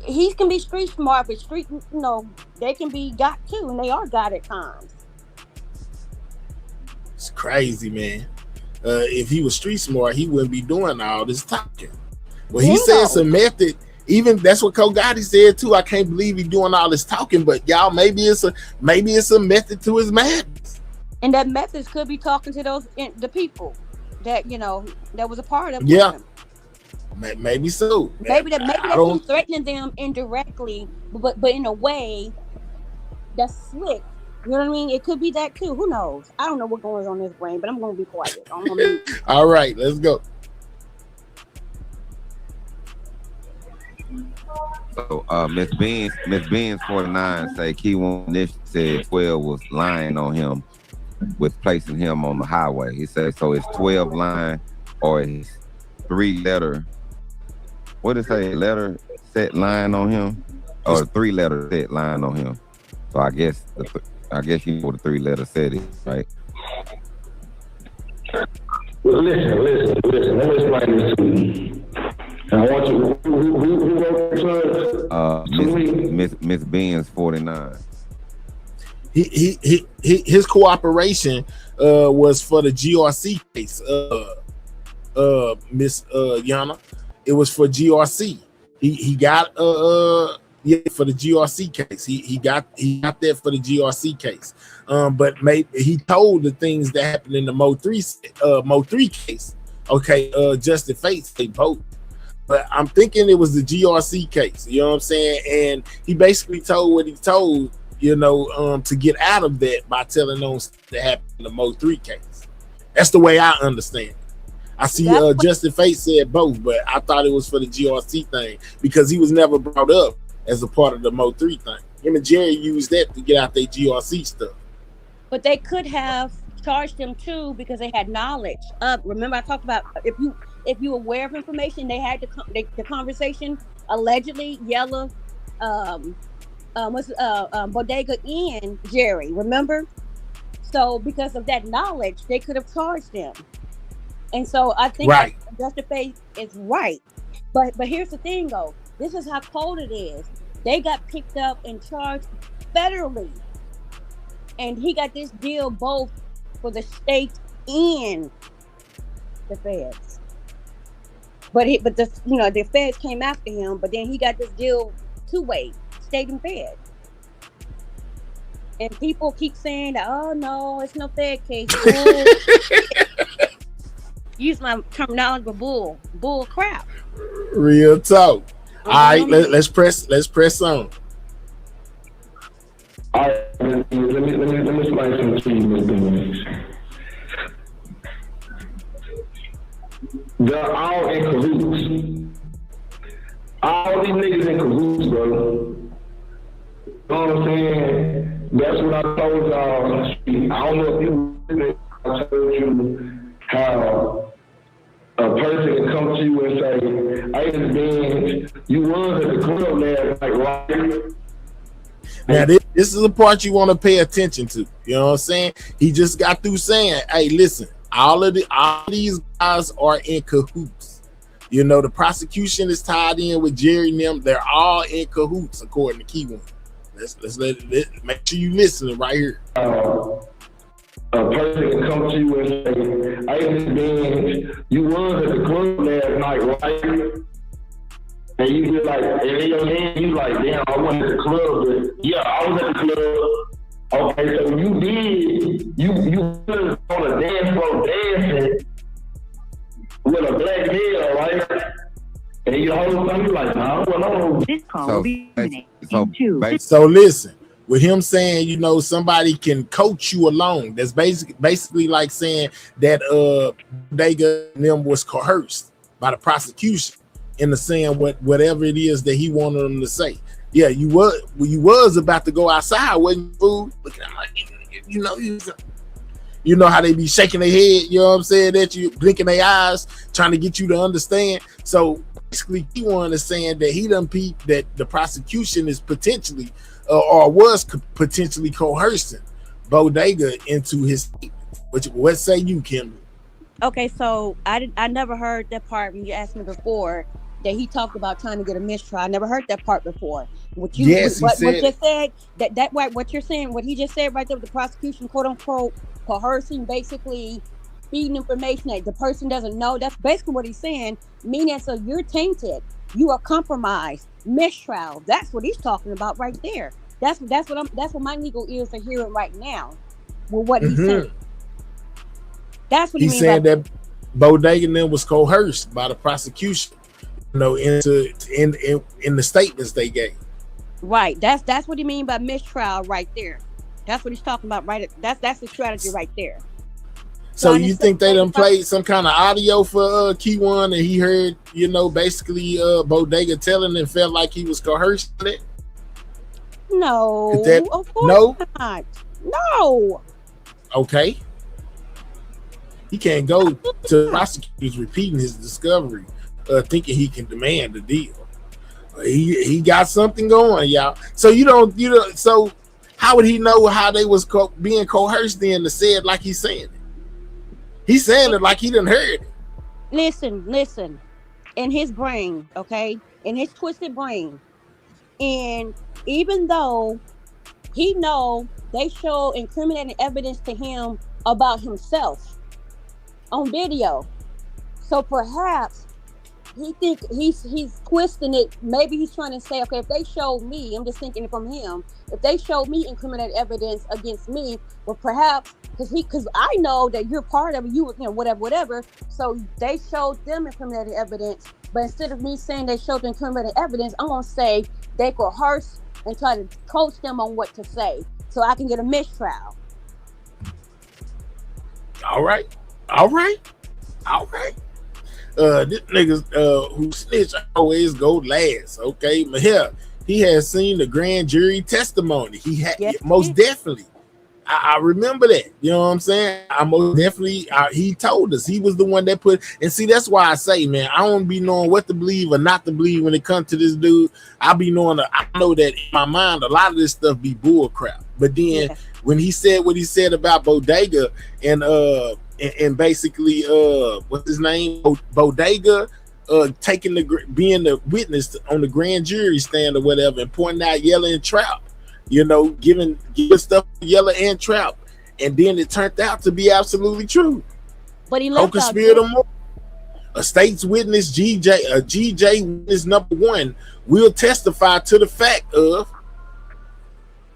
he can be street smart, but street, you know, they can be got too, and they are got at times. It's crazy, man. If he was street smart, he wouldn't be doing all this talking. Well, he said some method. Even that's what Kogati said too. I can't believe he's doing all this talking, but y'all, maybe it's a method to his madness. And that method could be talking to the people that, you know, that was a part of him. Maybe so. Maybe he's threatening them indirectly, but in a way that's slick. You know what I mean? It could be that too. Who knows? I don't know what's going on in his brain, but I'm going to be quiet. All right, let's go. So, Miss Beans 49 say Key One Nish said 12 was lying on him with placing him on the highway. He said, so it's 12 lying or it's 3-letter. What did it say? Letter set lying on him, or 3-letter set lying on him. So I guess you know what the 3-letter set is, right? Well, listen. Let me explain this to you. And I want you. Who wrote this? Miss Benz 49. His cooperation was for the GRC case. Miss Yana, it was for GRC. He got for the GRC case. He got that for the GRC case. But maybe he told the things that happened in the Mo 3 case. Okay, Justin Fates, they both. But I'm thinking it was the GRC case. You know what I'm saying? And he basically told what he told, you know, to get out of that by telling them that happened in the Mo 3 case. That's the way I understand it. I see Justin Fates said both, but I thought it was for the GRC thing because he was never brought up as a part of the Mo 3 thing. Him and Jerry used that to get out their GRC stuff. But they could have charged him too because they had knowledge. Remember I talked about if you were aware of information, they had the conversation. Allegedly, Yella, Bodega and Jerry. Remember? So because of that knowledge, they could have charged him. And so I think Justin Faith is right. But here's the thing though. This is how cold it is. They got picked up and charged federally. And he got this deal both for the state and the feds. But the feds came after him, but then he got this deal two-way, state and fed. And people keep saying that, oh no, it's no fed case. Use my terminology, but bull crap. Real talk. All right, let's press on. All right, let me explain something to you, Miss Beans. They're all in cahoots. All these niggas in cahoots, bro. You know what I'm saying? That's what I told y'all. I don't know if you I told you how a person can come to you and say, hey, Miss Beans, you was at the club last night, right? Now this is the part you want to pay attention to. You know what I'm saying? He just got through saying, hey, listen, all these guys are in cahoots. You know, the prosecution is tied in with Jerry and them. They're all in cahoots, according to Key One. Let's make sure you listening right here. A person can come to you and say, hey, Miss Beans, you was at the club last night, right? And you be like, and in your head, you like, damn, I went to the club, but yeah, I was at the club. Okay, so you was on a dance floor dancing with a black male, right? And you hold something like, nah, this call will be so listen, with him saying, you know, somebody can coach you along. That's basically like saying that Bodega and them was coerced by the prosecution into saying whatever it is that he wanted them to say. Yeah, you was about to go outside, wasn't you, fool? Looking at like, you know how they be shaking their head, you know what I'm saying, that you blinking their eyes, trying to get you to understand. So basically, K1 is saying that he done peeped that the prosecution is potentially or was potentially coercing Bodega into his statement. What say you, Kimberly? Okay, so I never heard that part when you asked me before that he talked about trying to get a mistrial. I never heard that part before. What you what just said what you're saying, what he just said right there with the prosecution, quote unquote, coercing, basically feeding information that the person doesn't know. That's basically what he's saying. Meaning, so you're tainted, you are compromised, mistrial. That's what he's talking about right there. That's what my legal ears are hearing right now. With what he's saying. That's what he's saying, that Bodega and them was coerced by the prosecution, you know, in the statements they gave. Right. That's what he mean by mistrial right there. That's what he's talking about, right? That's the strategy right there. So you think they done played some kind of audio for Key One and he heard, you know, basically Bodega telling and felt like he was coerced in it? No, of course not. No. Okay. He can't go to prosecutors repeating his discovery, thinking he can demand a deal. He got something going, y'all. So you don't. So how would he know how they was being coerced then to say it like he's saying it? He's saying it like he didn't heard it. Listen. In his brain, okay, in his twisted brain, and even though he know they show incriminating evidence to him about himself on video, so perhaps he think he's twisting it. Maybe he's trying to say, okay, if they showed me, I'm just thinking from him, if they showed me incriminating evidence against me, well, perhaps because I know that you're part of it, you know, whatever. So they showed them incriminating evidence, but instead of me saying they showed them incriminating evidence, I'm gonna say they coerce and try to coach them on what to say, so I can get a mistrial. All right. This niggas who snitch always go last. Okay, but here he has seen the grand jury testimony. He had most definitely. I remember that. You know what I'm saying? I most definitely. He told us he was the one that put. And see, that's why I say, man, I don't be knowing what to believe or not to believe when it comes to this dude. I be knowing. I know that in my mind, a lot of this stuff be bull crap. But then when he said what he said about Bodega and basically what's his name, Bodega, taking being the witness on the grand jury stand or whatever, and pointing out Yella and Trap, you know, giving stuff to Yella and Trap, and then it turned out to be absolutely true. But he left out a state's witness, GJ witness number 1 will testify to the fact of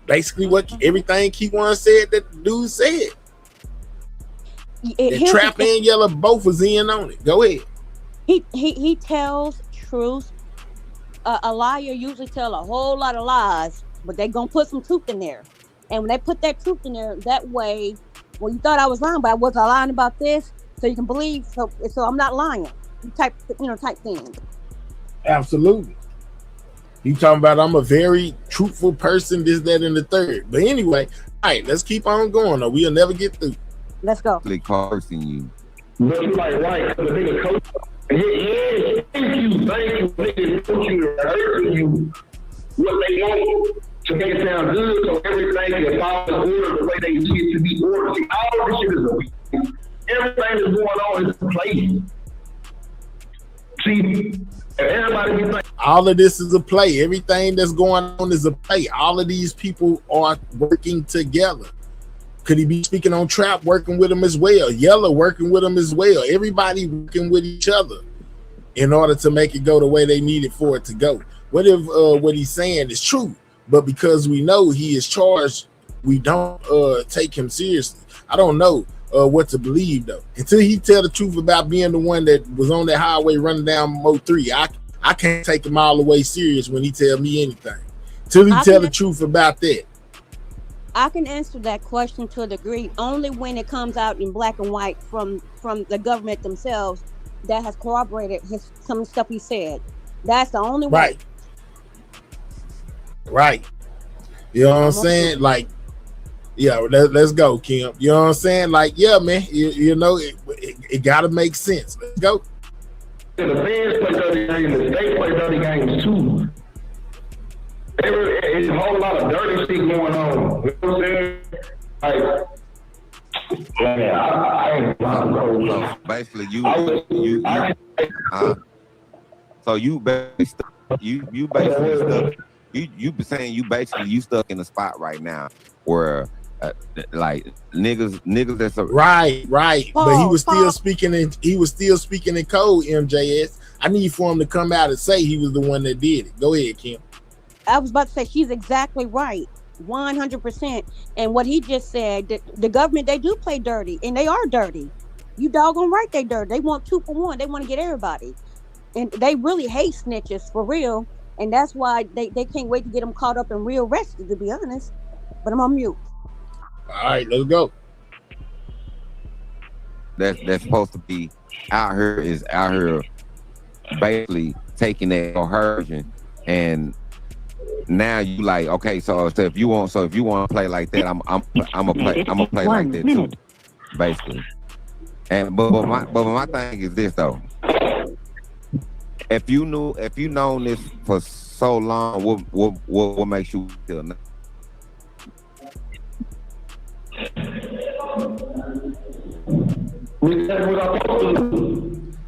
basically what everything K1 said that the dude said. The Trap and Yella both was in on it. Go ahead. He tells truth. A liar usually tell a whole lot of lies, but they gonna put some truth in there. And when they put that truth in there, that way, well, you thought I was lying, but I wasn't lying about this, so you can believe. So I'm not lying. Type thing. Absolutely. You talking about I'm a very truthful person, this, that, and the third. But anyway, all right, let's keep on going, or we'll never get through. Let's go. Cursing you. But you like, right, because the nigga coach. Yeah, thank you. Niggas coach you to hurt you what they want to make it sound good, so everything can follow order the way they need it to be ordered. See, all this shit is a week. Everything that's going on is a play. See, everybody be like, all of this is a play. Everything that's going on is a play. All of these people are working together. Could he be speaking on Trap, working with him as well? Yella working with him as well. Everybody working with each other in order to make it go the way they need it for it to go. What if what he's saying is true, but because we know he is charged, we don't take him seriously? I don't know what to believe though. Until he tell the truth about being the one that was on that highway running down Mo 3, I can't take him all the way serious when he tell me anything. Till he tell the truth about that. I can answer that question to a degree only when it comes out in black and white from the government themselves that has corroborated some stuff he said. That's the only way. Right. You know what I'm saying? Like, yeah, let's go, Kim. You know what I'm saying? Like, yeah, man, you know, it got to make sense. Let's go. The fans play dirty games, the state play dirty games too. There's a whole lot of dirty shit going on. You know what I'm saying? Like, I ain't so basically you basically stuck in a spot right now where like niggas that's right. But he was still speaking in code, MJS. I need for him to come out and say he was the one that did it. Go ahead, Kim. I was about to say she's exactly right, 100%. And what he just said, the government, they do play dirty, and they are dirty. You doggone right, they dirty. They want 2 for 1. They want to get everybody, and they really hate snitches for real. And that's why they can't wait to get them caught up and rearrested. To be honest, but I'm on mute. All right, let's go. That's supposed to be out here basically taking that coercion, and now you like, okay, so if you want to play like that, I'm gonna play like that too, basically. And but my thing is this though. If you known this for so long, what makes you feel now?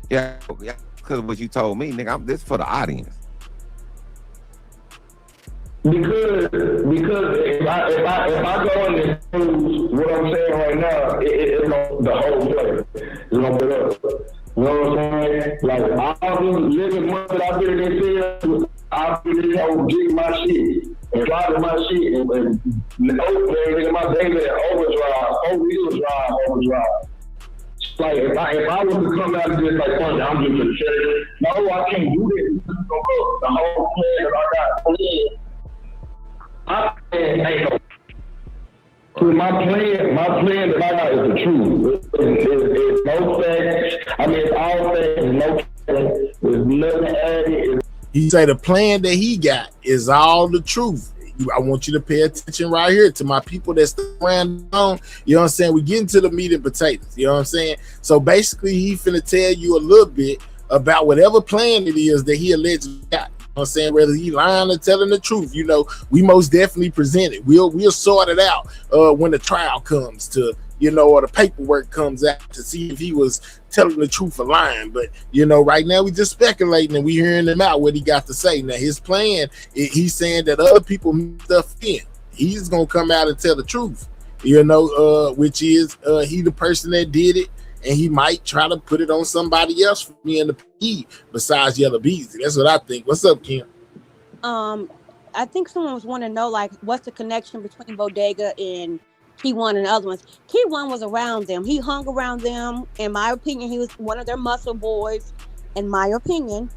Yeah, because what you told me, nigga, this for the audience. Because if I go in and prove what I'm saying right now, it's gonna, the whole play is gonna put up. You know what I'm saying? Like all these living months that I've been in this field, I've been in here getting my shit and driving my shit and nigga, my baby at overdrive, overdrive. Like if I was to come out and just like, I'm just a shit. No, I can't do this. This is gonna go. The whole plan that I got planned. My plan that I got is the truth. It's no facts. I mean, it's all facts. No facts. There's nothing added. He say the plan that he got is all the truth. I want you to pay attention right here to my people that's around on. You know what I'm saying? We get into the meat and potatoes. You know what I'm saying? So basically, he finna tell you a little bit about whatever plan it is that he allegedly got. You know what I'm saying? Whether he lying or telling the truth, you know, we most definitely present it. We'll sort it out when the trial comes to, you know, or the paperwork comes out to see if he was telling the truth or lying. But, you know, right now we just speculating and we hearing him out what he got to say. Now, his plan, he's saying that other people mix stuff in. He's going to come out and tell the truth, you know, which is he the person that did it. And he might try to put it on somebody else for being the P besides Yella Beezy. That's what I think. What's up, Kim? I think someone was wanting to know, like, what's the connection between Bodega and Key1 and the other ones. Key1 was around them. He hung around them. In my opinion, he was one of their muscle boys, in my opinion.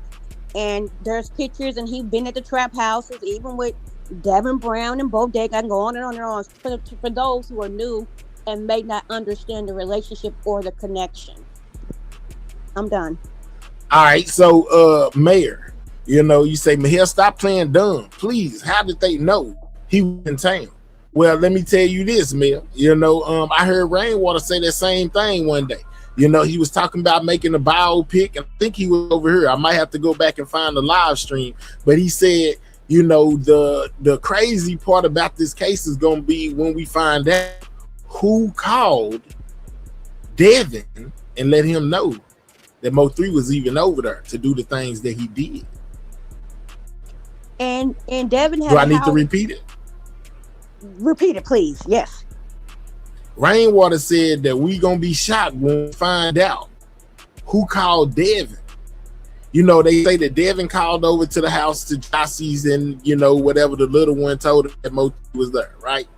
And there's pictures, and he's been at the trap houses, even with Devin Brown and Bodega. I can go on and on and on. For those who are new and may not understand the relationship or the connection. I'm done. All right, so Mayor, you know, you say, Mahel, stop playing dumb, please. How did they know he was in town? Well, let me tell you this, Mayor. You know, I heard Rainwater say that same thing one day. You know, he was talking about making a biopic, and I think he was over here. I might have to go back and find the live stream, but he said, you know, the crazy part about this case is going to be when we find out who called Devin and let him know that Mo3 was even over there to do the things that he did. And Devin had. Do I need to repeat it? Repeat it, please. Yes. Rainwater said that we gonna be shocked when we find out who called Devin. You know, they say that Devin called over to the house to Jossie's, and you know, whatever the little one told him that Mo3 was there, right?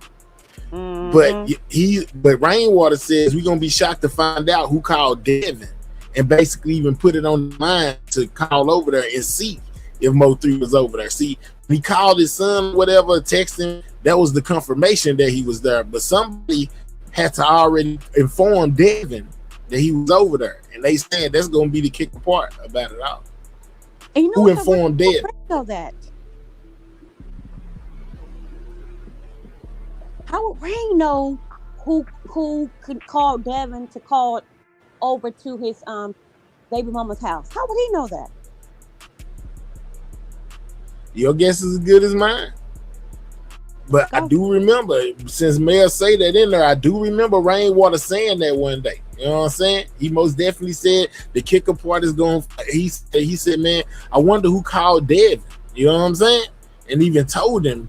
But Rainwater says we're gonna be shocked to find out who called Devin, and basically even put it on the mind to call over there and see if Mo3 was over there. See, he called his son, whatever, text him. That was the confirmation that he was there. But somebody had to already inform Devin that he was over there, and they said that's gonna be the kicker part about it all. And you know who informed Devin? Know that. How would Rain know who could call Devin to call over to his baby mama's house? How would he know that? Your guess is as good as mine. But I do remember, since Mel say that in there, I do remember Rainwater saying that one day. You know what I'm saying? He most definitely said the kicker part is going. He said, man, I wonder who called Devin. You know what I'm saying? And even told him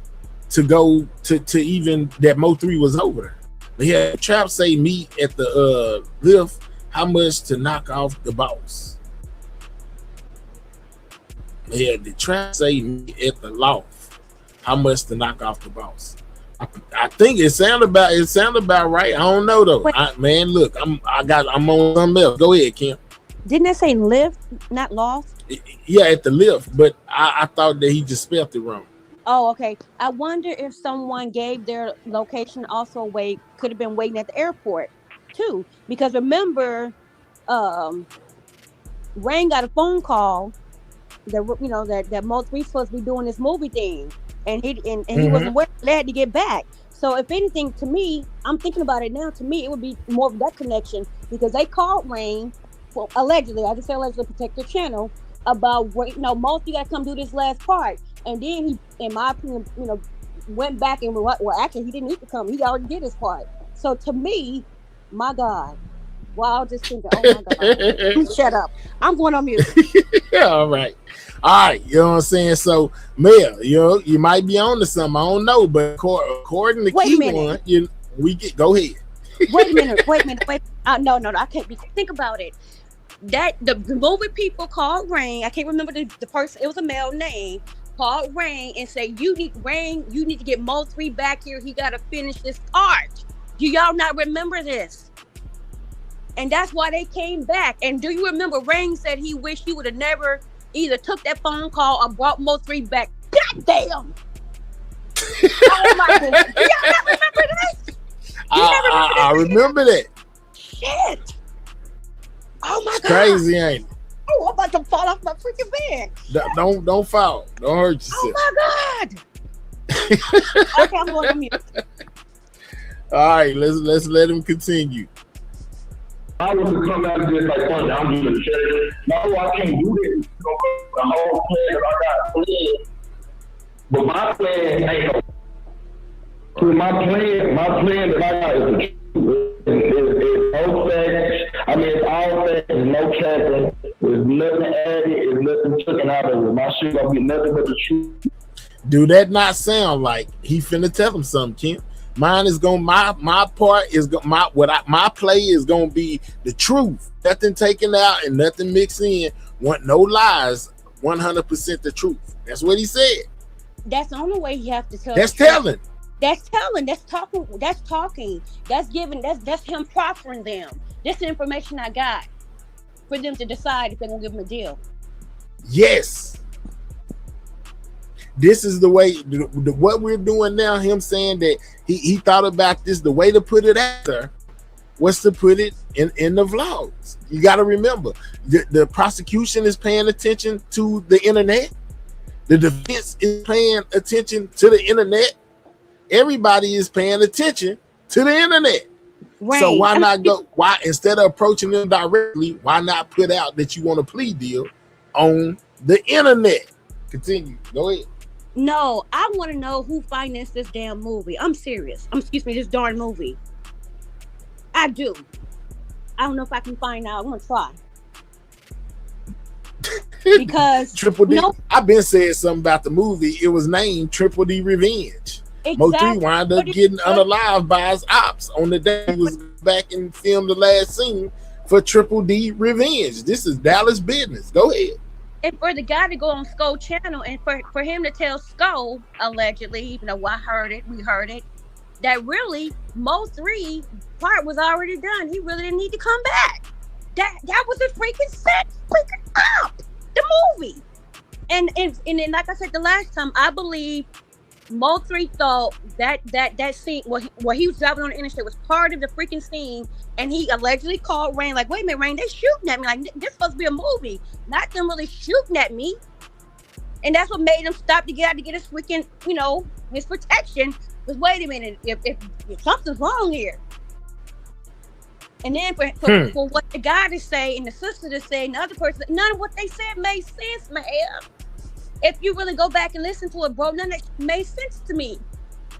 to go to even that Mo3 was over there. But yeah, Trap say meet at the lift. How much to knock off the boss? Yeah, the Trap say meet at the loft. How much to knock off the boss? I think it sounded about right. I don't know though. Man, look, I'm on something else. Go ahead, Kim. Didn't it say lift, not loft? Yeah, at the lift, but I thought that he just spelled it wrong. Oh, okay. I wonder if someone gave their location also could have been waiting at the airport too. Because remember, Rain got a phone call that that Mo3 supposed to be doing this movie thing. And he wasn't aware. They had to get back. So if anything, to me, I'm thinking about it now. To me, it would be more of that connection because they called Rain, well, allegedly. I just say allegedly to protect their channel about Mo, you got to come do this last part. And then he, in my opinion, went back and actually he didn't need to come. He already did his part. So to me, my God, I was just thinking, oh my God, shut up. I'm going on mute. All right. You know what I'm saying? So, Mel, you might be on to something. I don't know, but according to Key1, go ahead. Wait a minute. No, I can't be. Think about it. That the movie people called Rain. I can't remember the person. It was a male name. Called Rain and say, you need to get Mo3 back here. He got to finish this part. Do y'all not remember this? And that's why they came back. And do you remember Rain said he wished he would have never either took that phone call or brought Mo3 back? God damn! Oh my goodness! Do y'all not remember this? I remember that. Shit! Oh my God! Crazy, ain't it? Oh, I'm about to fall off my freaking bed. Don't fall. Don't hurt yourself. Oh my God! Okay, I'm going to mute. All right, let's let him continue. I want to come out and just like, fun, I'm doing the church. No, I can't do this. The whole plan, I got plans. But my plan ain't no. So my plan that I got is no facts. I mean, it's all facts. There's no capping. There's nothing added. There's nothing taken out of it. My shit gonna be nothing but the truth. Do that not sound like he finna tell him something, Kim? Mine is gonna my part is my play is gonna be the truth. Nothing taken out and nothing mixed in. Want no lies. 100% the truth. That's what he said. That's the only way you have to tell. That's telling. That's telling. That's talking. That's talking. That's giving. That's him proffering them. This is the information I got for them to decide if they're gonna give him a deal. Yes. this is the way what we're doing now. Him saying that he thought about this. The way to put it out there was to put it in the vlogs. You got to remember, the prosecution is paying attention to the internet. The defense is paying attention to the internet. Everybody is paying attention to the internet. Right. So why not go? Why, instead of approaching them directly, why not put out that you want a plea deal on the internet? Continue. Go ahead. No, I want to know who financed this damn movie. I'm serious. Excuse me, this darn movie. I do. I don't know if I can find out. I'm gonna try. Because Triple D. I've been saying something about the movie. It was named Triple D Revenge. Exactly. Mo3 wound up getting unalived by his ops on the day he was back and filmed the last scene for Triple D Revenge. This is Dallas business. Go ahead. And for the guy to go on Skull channel and for him to tell Skull, allegedly, even though we heard it, that really Mo3 part was already done. He really didn't need to come back. That was a freaking set, freaking up the movie. And then, like I said the last time, I believe Mo3 thought that scene where he was driving on the interstate was part of the freaking scene, and he allegedly called Rain like, wait a minute, Rain, they shooting at me, like this supposed to be a movie, not them really shooting at me. And that's what made him stop to get out to get his freaking, his protection. Was wait a minute, if something's wrong here. And then for what the guy to say and the sister to say and the other person, none of what they said made sense, man. If you really go back and listen to it, bro, none of it made sense to me.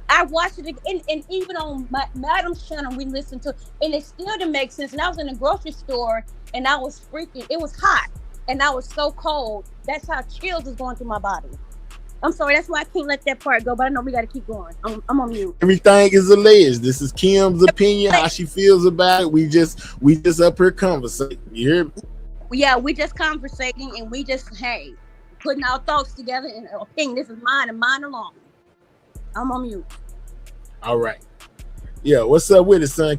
I watched it again, and even on Madam's channel, we listened to it, and it still didn't make sense. And I was in a grocery store, and I was freaking, it was hot, and I was so cold. That's how chills was going through my body. I'm sorry, that's why I can't let that part go, but I know we got to keep going. I'm on mute. Everything is alleged. This is Kim's opinion, how she feels about it. We just up here conversating. You hear me? Yeah, we just conversating, and we just, putting our thoughts together and opinion. This is mine and mine alone. I'm on mute. All right. Yeah, what's up with it, son?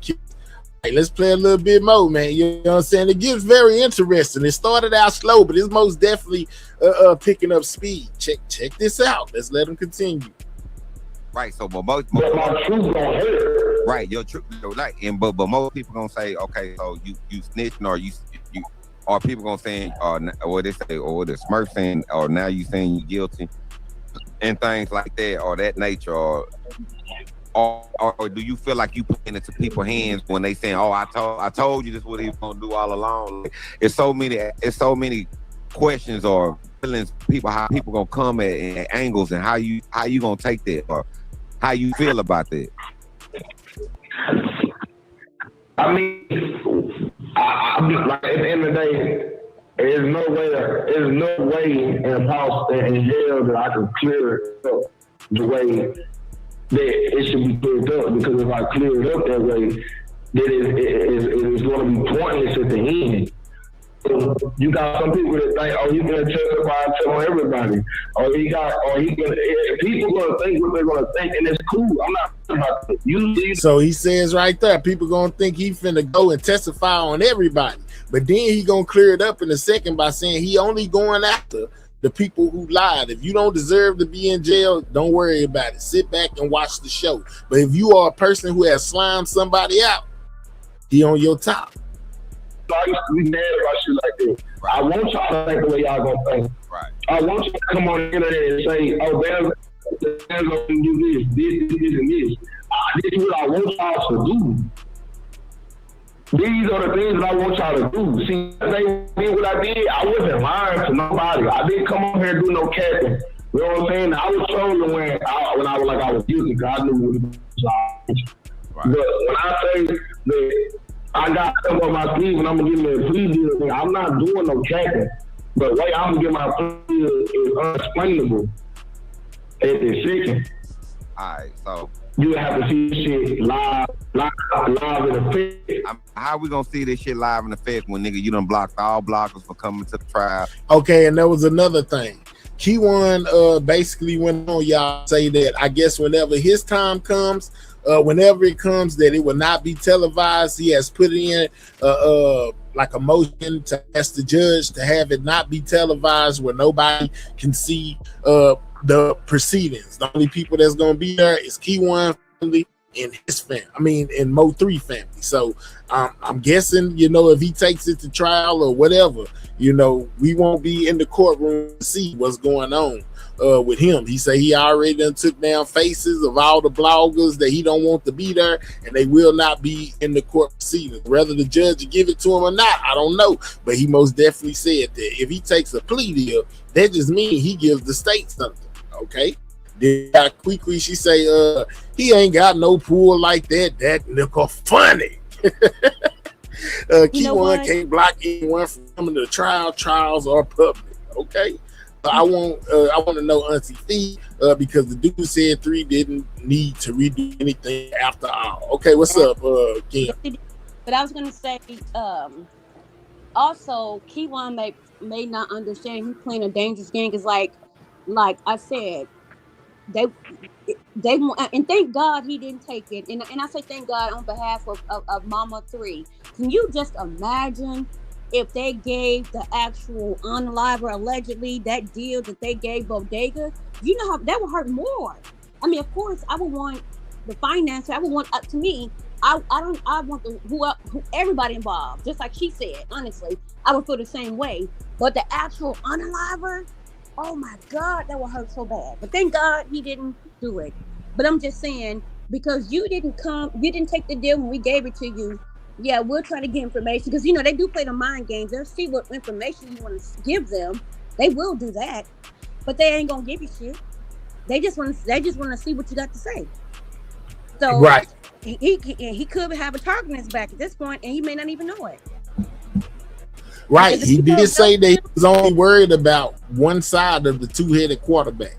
Hey, let's play a little bit more, man. You know what I'm saying? It gets very interesting. It started out slow, but it's most definitely picking up speed. Check this out. Let's let them continue. Right. So, but most right, your truth, but most people gonna say, okay, so you snitching, or you or people gonna say, or they say, or the Smurf saying, or now you saying you guilty, and things like that, or that nature, or do you feel like you putting it to people's hands when they saying, oh, I told you this is what he was gonna do all along? Like, it's so many questions or feelings, how people gonna come at angles, and how you gonna take that, or how you feel about that. I mean, like, at the end of the day, there's no way in house and in jail that I can clear it up the way that it should be cleared up, because if I clear it up that way, then it's going to be pointless at the end. So you got some people that think, oh, you can testify and tell everybody, people going to think what they're going to think, and it's cool. I'm not about that. So he says right there, people going to think he finna go and testify on everybody, but then he going to clear it up in a second by saying he only going after the people who lied. If you don't deserve to be in jail, don't worry about it. Sit back and watch the show. But if you are a person who has slimed somebody out, he on your top. I used to be mad about shit like this. Right. I want y'all to think the way y'all gonna think. Right. I want you to come on the internet and say, oh, there's gonna do this, and this. This is what I want y'all to do. These are the things that I want y'all to do. See, they did what I did. I wasn't lying to nobody. I didn't come on here and do no capping. You know what I'm saying? I was trolling when I was like I was guilty, because I knew what it was. Right. But when I say that I got something on my sleeve and I'm gonna give me a plea deal, I'm not doing no capping. But the way I'm gonna get my plea deal is unexplainable. It's second. Alright, so you have to see shit live in effect. How we gonna see this shit live in effect when, nigga, you done blocked all blockers for coming to the trial? Okay, and there was another thing. Key1 basically went on y'all say that I guess whenever his time comes, whenever it comes, that it will not be televised. He has put in like a motion to ask the judge to have it not be televised, where nobody can see the proceedings. The only people that's gonna be there is Key1 family and his family. I mean, and Mo 3 family. So I'm guessing, you know, if he takes it to trial or whatever, you know, we won't be in the courtroom to see what's going on with him. He said he already done took down faces of all the bloggers that he don't want to be there, and they will not be in the court proceedings. Whether the judge will give it to him or not, I don't know. But he most definitely said that if he takes a plea deal, that just means he gives the state something. Okay. Then quickly she say, he ain't got no pool like that. That nigga funny. Key1 can't block anyone from coming to trial. Trials are public. Okay. I want to know Auntie Fee, because the dude said 3 didn't need to redo anything after all. Okay, what's up, Kim? But I was gonna say, also Key1 may not understand he's playing a dangerous game, because like I said, they want, and thank God he didn't take it, and I say thank God on behalf of Mama 3. Can you just imagine if they gave the actual unaliver, allegedly, that deal that they gave Bodega? You know how that would hurt more. I mean, of course, I would want the financer. I would want, to me, I want who everybody involved. Just like she said, honestly, I would feel the same way. But the actual unaliver, oh my God, that would hurt so bad. But thank God he didn't do it. But I'm just saying, because you didn't take the deal when we gave it to you. Yeah, we'll try to get information, because you know they do play the mind games. They'll see what information you want to give them. They will do that, but they ain't gonna give you shit. They just want to see what you got to say. So right, he could have a target on his back at this point, and he may not even know it. Right, he did say that he was only worried about one side of the two-headed quarterback.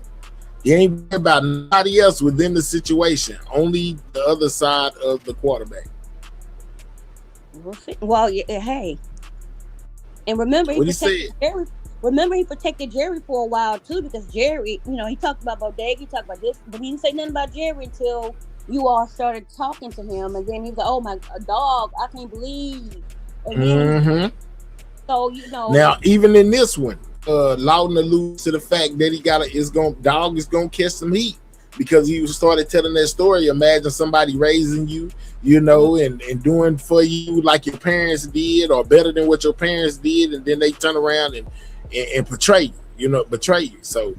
He ain't worried about nobody else within the situation. Only the other side of the quarterback. We'll see. Well, yeah, hey, and remember he protected Jerry. Remember he protected Jerry for a while too, because Jerry, you know, he talked about Bodega, he talked about this, but he didn't say nothing about Jerry until you all started talking to him, and then he was like, "Oh my, a dog! I can't believe." And then, so you know. Now, even in this one, Loudon alludes to the fact that dog is gonna catch some heat, because he started telling that story. Imagine somebody raising you, you know, and doing for you like your parents did, or better than what your parents did, and then they turn around and betray you. So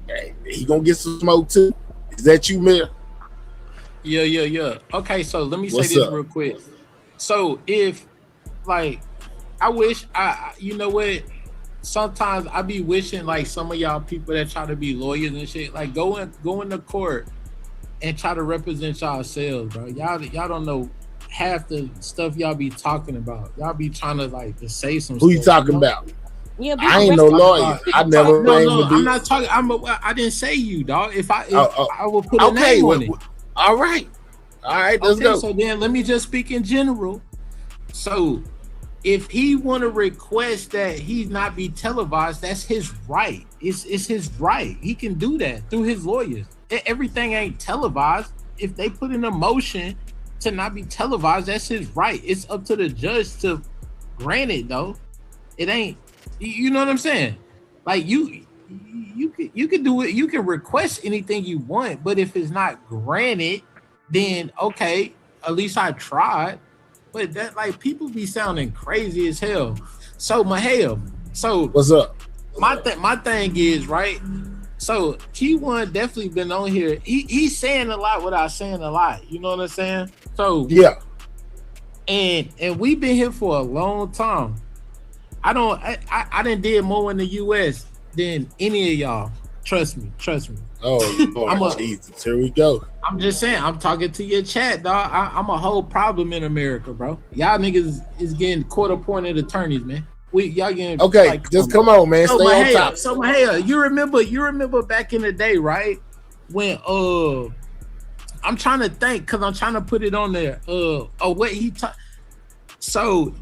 hey, he gonna get some smoke too. Is that you, Mayor? Yeah. Okay, so let me say What's this up? real quick. So if, like, I wish you know what? Sometimes I be wishing like some of y'all people that try to be lawyers and shit, like go into court and try to represent yourselves, bro. Y'all don't know half the stuff y'all be talking about. Y'all be trying to like to say some. Who you stuff, talking about? Yeah, I ain't no lawyer. I never. I'm not talking. I didn't say you, dog. If I will put a name on it. All right, let's go. So then let me just speak in general. So if he want to request that he not be televised, that's his right. It's his right. He can do that through his lawyers. Everything ain't televised. If they put in a motion to not be televised, that's his right. It's up to the judge to grant it, though. It ain't. You know what I'm saying? Like you can do it. You can request anything you want, but if it's not granted, then okay, at least I tried. But that, like, people be sounding crazy as hell. So Mahel, so what's up? My thing is, right. So Key1 definitely been on here. He's saying a lot without saying a lot. You know what I'm saying? So yeah. And we've been here for a long time. I done did more in the US than any of y'all. Trust me. Oh Lord, Jesus, here we go. I'm just saying, I'm talking to your chat, dog. I'm a whole problem in America, bro. Y'all niggas is getting court-appointed attorneys, man. Y'all getting okay. Like, just come on, man. So Stay on top. So Mahel, you remember back in the day, right? When I'm trying to think, because I'm trying to put it on there. What he so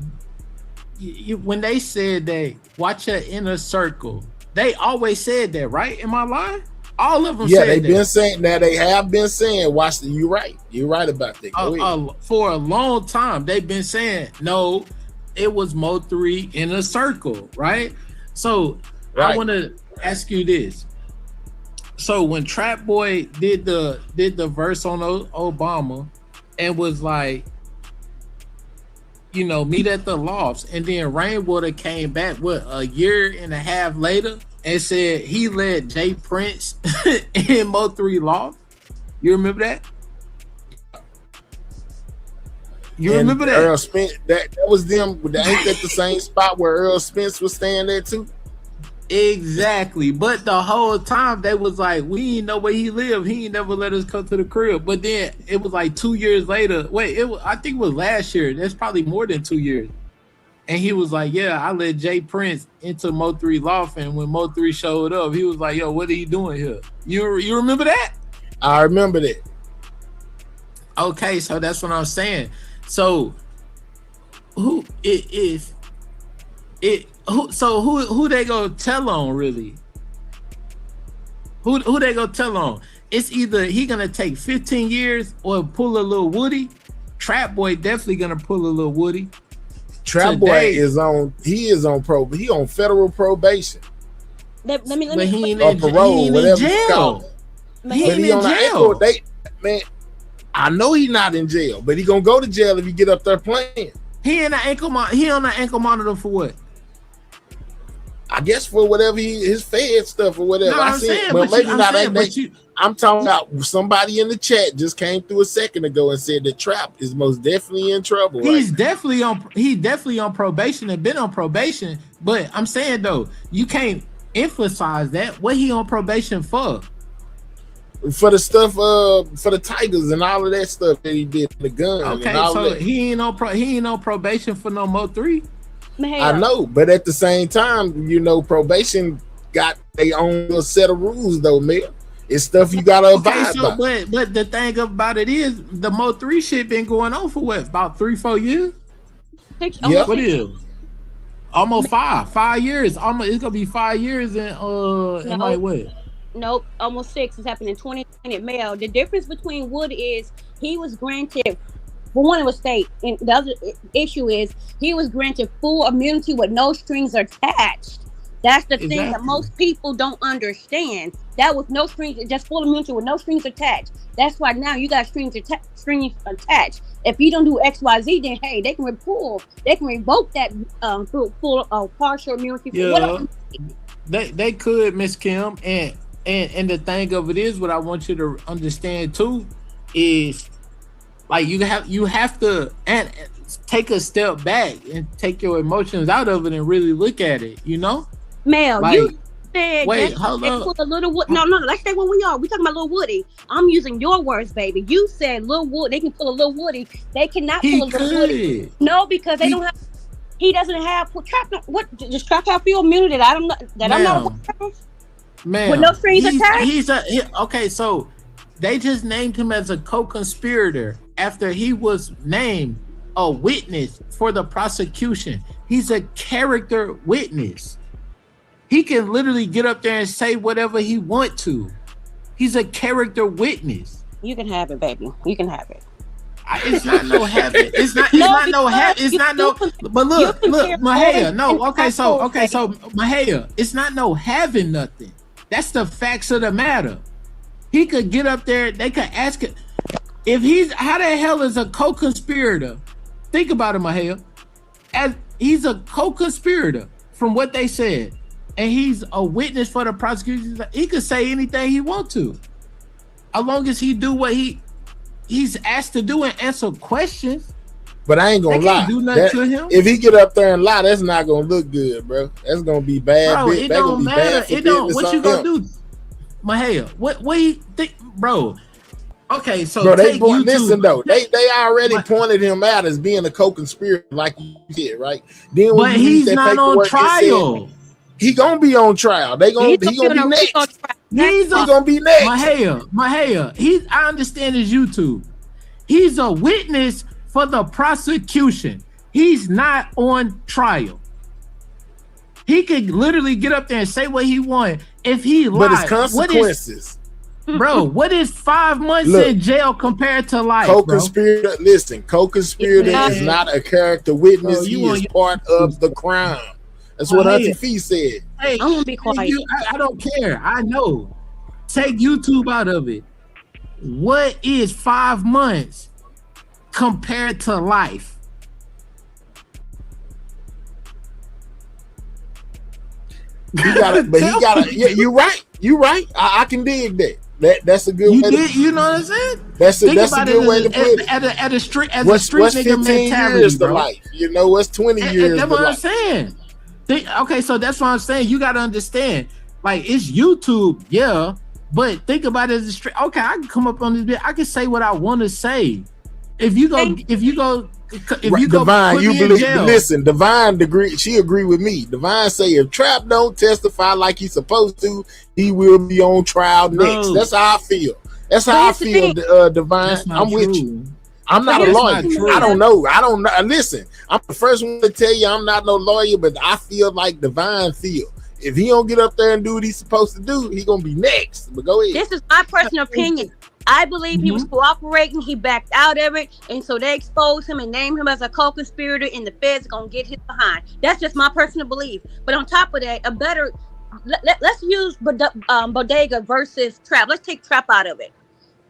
when they said that watch your inner circle, they always said that, right? Am I lying? All of them said that. Yeah, they have been saying, watch the, you're right about that. For a long time, they've been saying, no, it was Mo 3 in a circle, right? So I want to ask you this. So when Trap Boy did the verse on Obama and was like, you know, meet at the lofts, and then Rainwater came back a year and a half later and said he led Jay Prince in Mo3 Loft. You remember that? You and remember that? Earl Spence, that was them. Ain't that the same spot where Earl Spence was staying there too? Exactly. But the whole time they was like, we ain't know where he lived. He ain't never let us come to the crib. But then it was like 2 years later. Wait, I think it was last year. That's probably more than 2 years. And he was like, yeah, I let Jay Prince into Mo3 Loft. And when Mo3 showed up, he was like, yo, what are you doing here? You remember that? I remember that. Okay, so that's what I'm saying. So who they gonna tell on really? Who they gonna tell on? It's either he gonna take 15 years or pull a little Woody. Trap Boy definitely gonna pull a little Woody. Trap Boy is on federal probation. Let me But he ain't or in, parole, he ain't whatever in it's jail. called. He ain't in jail. Man, I know he's not in jail, but he gonna go to jail if he get up there playing. He on the ankle monitor for what? I guess for whatever his Fed stuff or whatever. No, I I'm seen, saying, but but maybe I'm not. saying, I'm talking about somebody in the chat just came through a second ago and said that Trap is most definitely in trouble. He's definitely on probation and been on probation. But I'm saying though, you can't emphasize that. What he on probation for? For the stuff, for the Tigers and all of that stuff that he did, the gun. Okay, and all so that. he ain't on probation for no Mo3. I know, but at the same time, you know, probation got their own little set of rules, though, man. It's stuff you gotta abide by. But the thing about it is, the Mo3 shit been going on for what, about 3-4 years? Yeah. What is? Almost 5 years. Almost, it's gonna be 5 years in like what? Nope, almost 6. It's happened in 2020 Male. The difference between Wood is he was granted, for one, it was state, and the other issue is he was granted full immunity with no strings attached. That's the thing that most people don't understand. That was no strings, just full immunity with no strings attached. That's why now you got strings attached. If you don't do XYZ, then hey, they can revoke that full partial immunity. Yeah, they could, Miss Kim, and the thing of it is, what I want you to understand too is, like, you have to and take a step back and take your emotions out of it and really look at it. You know, Mel, like, you said wait, they hold up. A little Wood. No, let's stay where we are. We talking about Lil Woody. I'm using your words, baby. You said Lil Wood. They can pull a Lil Woody. They cannot pull a Lil Woody. No, because they don't have. He doesn't have Trap. What does Trap have full immunity? That I'm not. That I'm not aware of? Man, with no strings attached. Okay. So they just named him as a co-conspirator after he was named a witness for the prosecution. He's a character witness. He can literally get up there and say whatever he want to. He's a character witness. You can have it, baby. You can have it. It's not no having. It's not no having. It's not no. But look, Mahaya. No, okay, so Mahaya. It's not no having nothing. That's the facts of the matter. He could get up there. They could ask it. If he's, how the hell is a co-conspirator? Think about it, Mahaya. As he's a co-conspirator from what they said, and he's a witness for the prosecution. He could say anything he wants to, as long as he do what he's asked to do and answer questions. But I ain't gonna lie. Do nothing to him. If he get up there and lie, that's not gonna look good, bro. That's gonna be bad. Bro, it don't matter. It don't. What you gonna do, Mahaya? What you think, bro? Okay, so bro, listen though. They already pointed him out as being a co-conspirator, like you did, right? Then when but he's not on trial. He gonna be on trial. He gonna be next. He's gonna be next. Mahaya. I understand his YouTube. He's a witness for the prosecution. He's not on trial. He could literally get up there and say what he wanted. If he lied, but it's consequences. Bro, what is 5 months in jail compared to life? Co-conspirator, listen, co-conspirator is not a character witness. He is part of the crime. That's what Auntie Fee said. Hey, I'm gonna be quiet. I don't care. I know. take YouTube out of it. What is 5 months compared to life? He got it, but he got it. Yeah, you right. You right. I can dig that. That's a good way. You know what I'm saying? That's a good way to put it. At a street what's nigga 15 mentality, years bro. to life? You know, what's 20 years That's to what I'm life? saying. Okay, so that's what I'm saying. You got to understand. Like, it's YouTube, yeah, but think about it as a street. Okay, I can come up on this bit. I can say what I want to say. If you go Divine, you believe? Listen, Divine she agree with me. Divine say if Trap don't testify like he's supposed to, he will be on trial next. That's how I feel. That's how I feel, Divine. I'm with you. I'm not a lawyer. I don't know. Listen, I'm the first one to tell you I'm not no lawyer, but I feel like Divine feel. If he don't get up there and do what he's supposed to do, he gonna be next. But go ahead. This is my personal opinion. I believe he was cooperating. He backed out of it, and so they exposed him and named him as a co-conspirator, and the feds gonna get his behind. That's just my personal belief. But on top of that, let's use Bodega versus Trap. Let's take Trap out of it.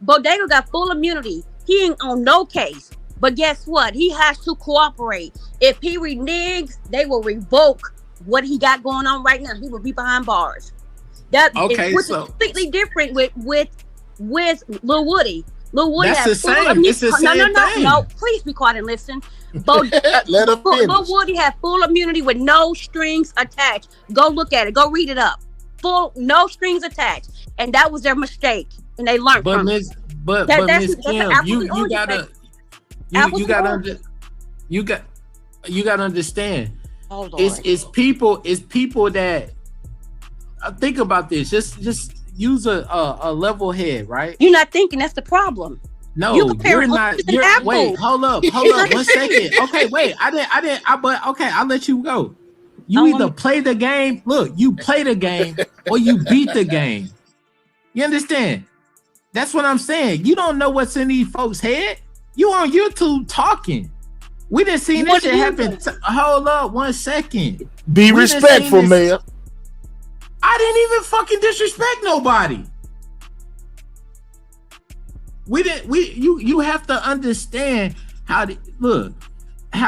Bodega got full immunity. He ain't on no case. But guess what? He has to cooperate. If he reneges, they will revoke what he got going on right now. He will be behind bars. That is completely different with Lil Woody. Lil Woody that's has the same. It's the same thing. No. Please be quiet and listen. Let him finish. Lil Woody had full immunity with no strings attached. Go look at it. Go read it up. No strings attached, and that was their mistake, and they learned from it. But Miss Kim, you gotta understand. It's people that think about this. Just use a level head, right? You're not thinking. That's the problem. No, you're not. Wait, hold up 1 second. Okay, wait. I'll let you go. You either play the game. Look, you play the game or you beat the game. You understand? That's what I'm saying. You don't know what's in these folks' head. You on YouTube talking. We didn't see this shit happen. Hold up 1 second. Be respectful, Mayor. I didn't even fucking disrespect nobody. You have to understand how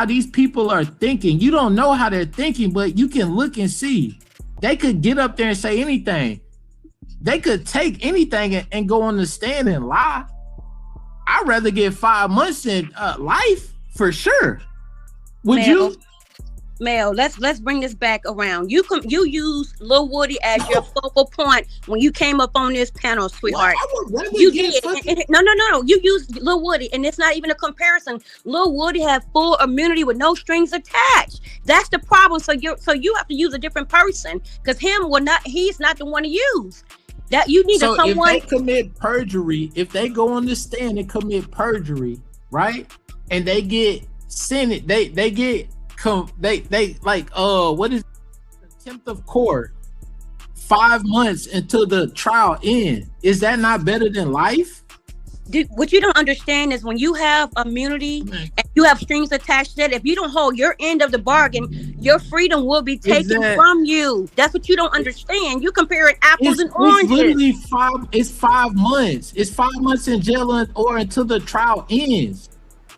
these people are thinking. You don't know how they're thinking, but you can look and see. They could get up there and say anything. They could take anything and go on the stand and lie. I'd rather get 5 months in life for sure. Would you? Mel, let's bring this back around. You use Lil Woody as your focal point when you came up on this panel, sweetheart. You did. No. You used Lil Woody, and it's not even a comparison. Lil Woody had full immunity with no strings attached. That's the problem. So you have to use a different person because he's not the one to use. That you need someone. If they commit perjury, if they go on the stand and commit perjury, right, and they get sentenced, they get what is contempt of court 5 months until the trial ends. Is that not better than life? What you don't understand is when you have immunity and you have strings attached to it, if you don't hold your end of the bargain, your freedom will be taken from you. That's what you don't understand. You comparing apples and oranges. It's 5 months. It's 5 months in jail or until the trial ends.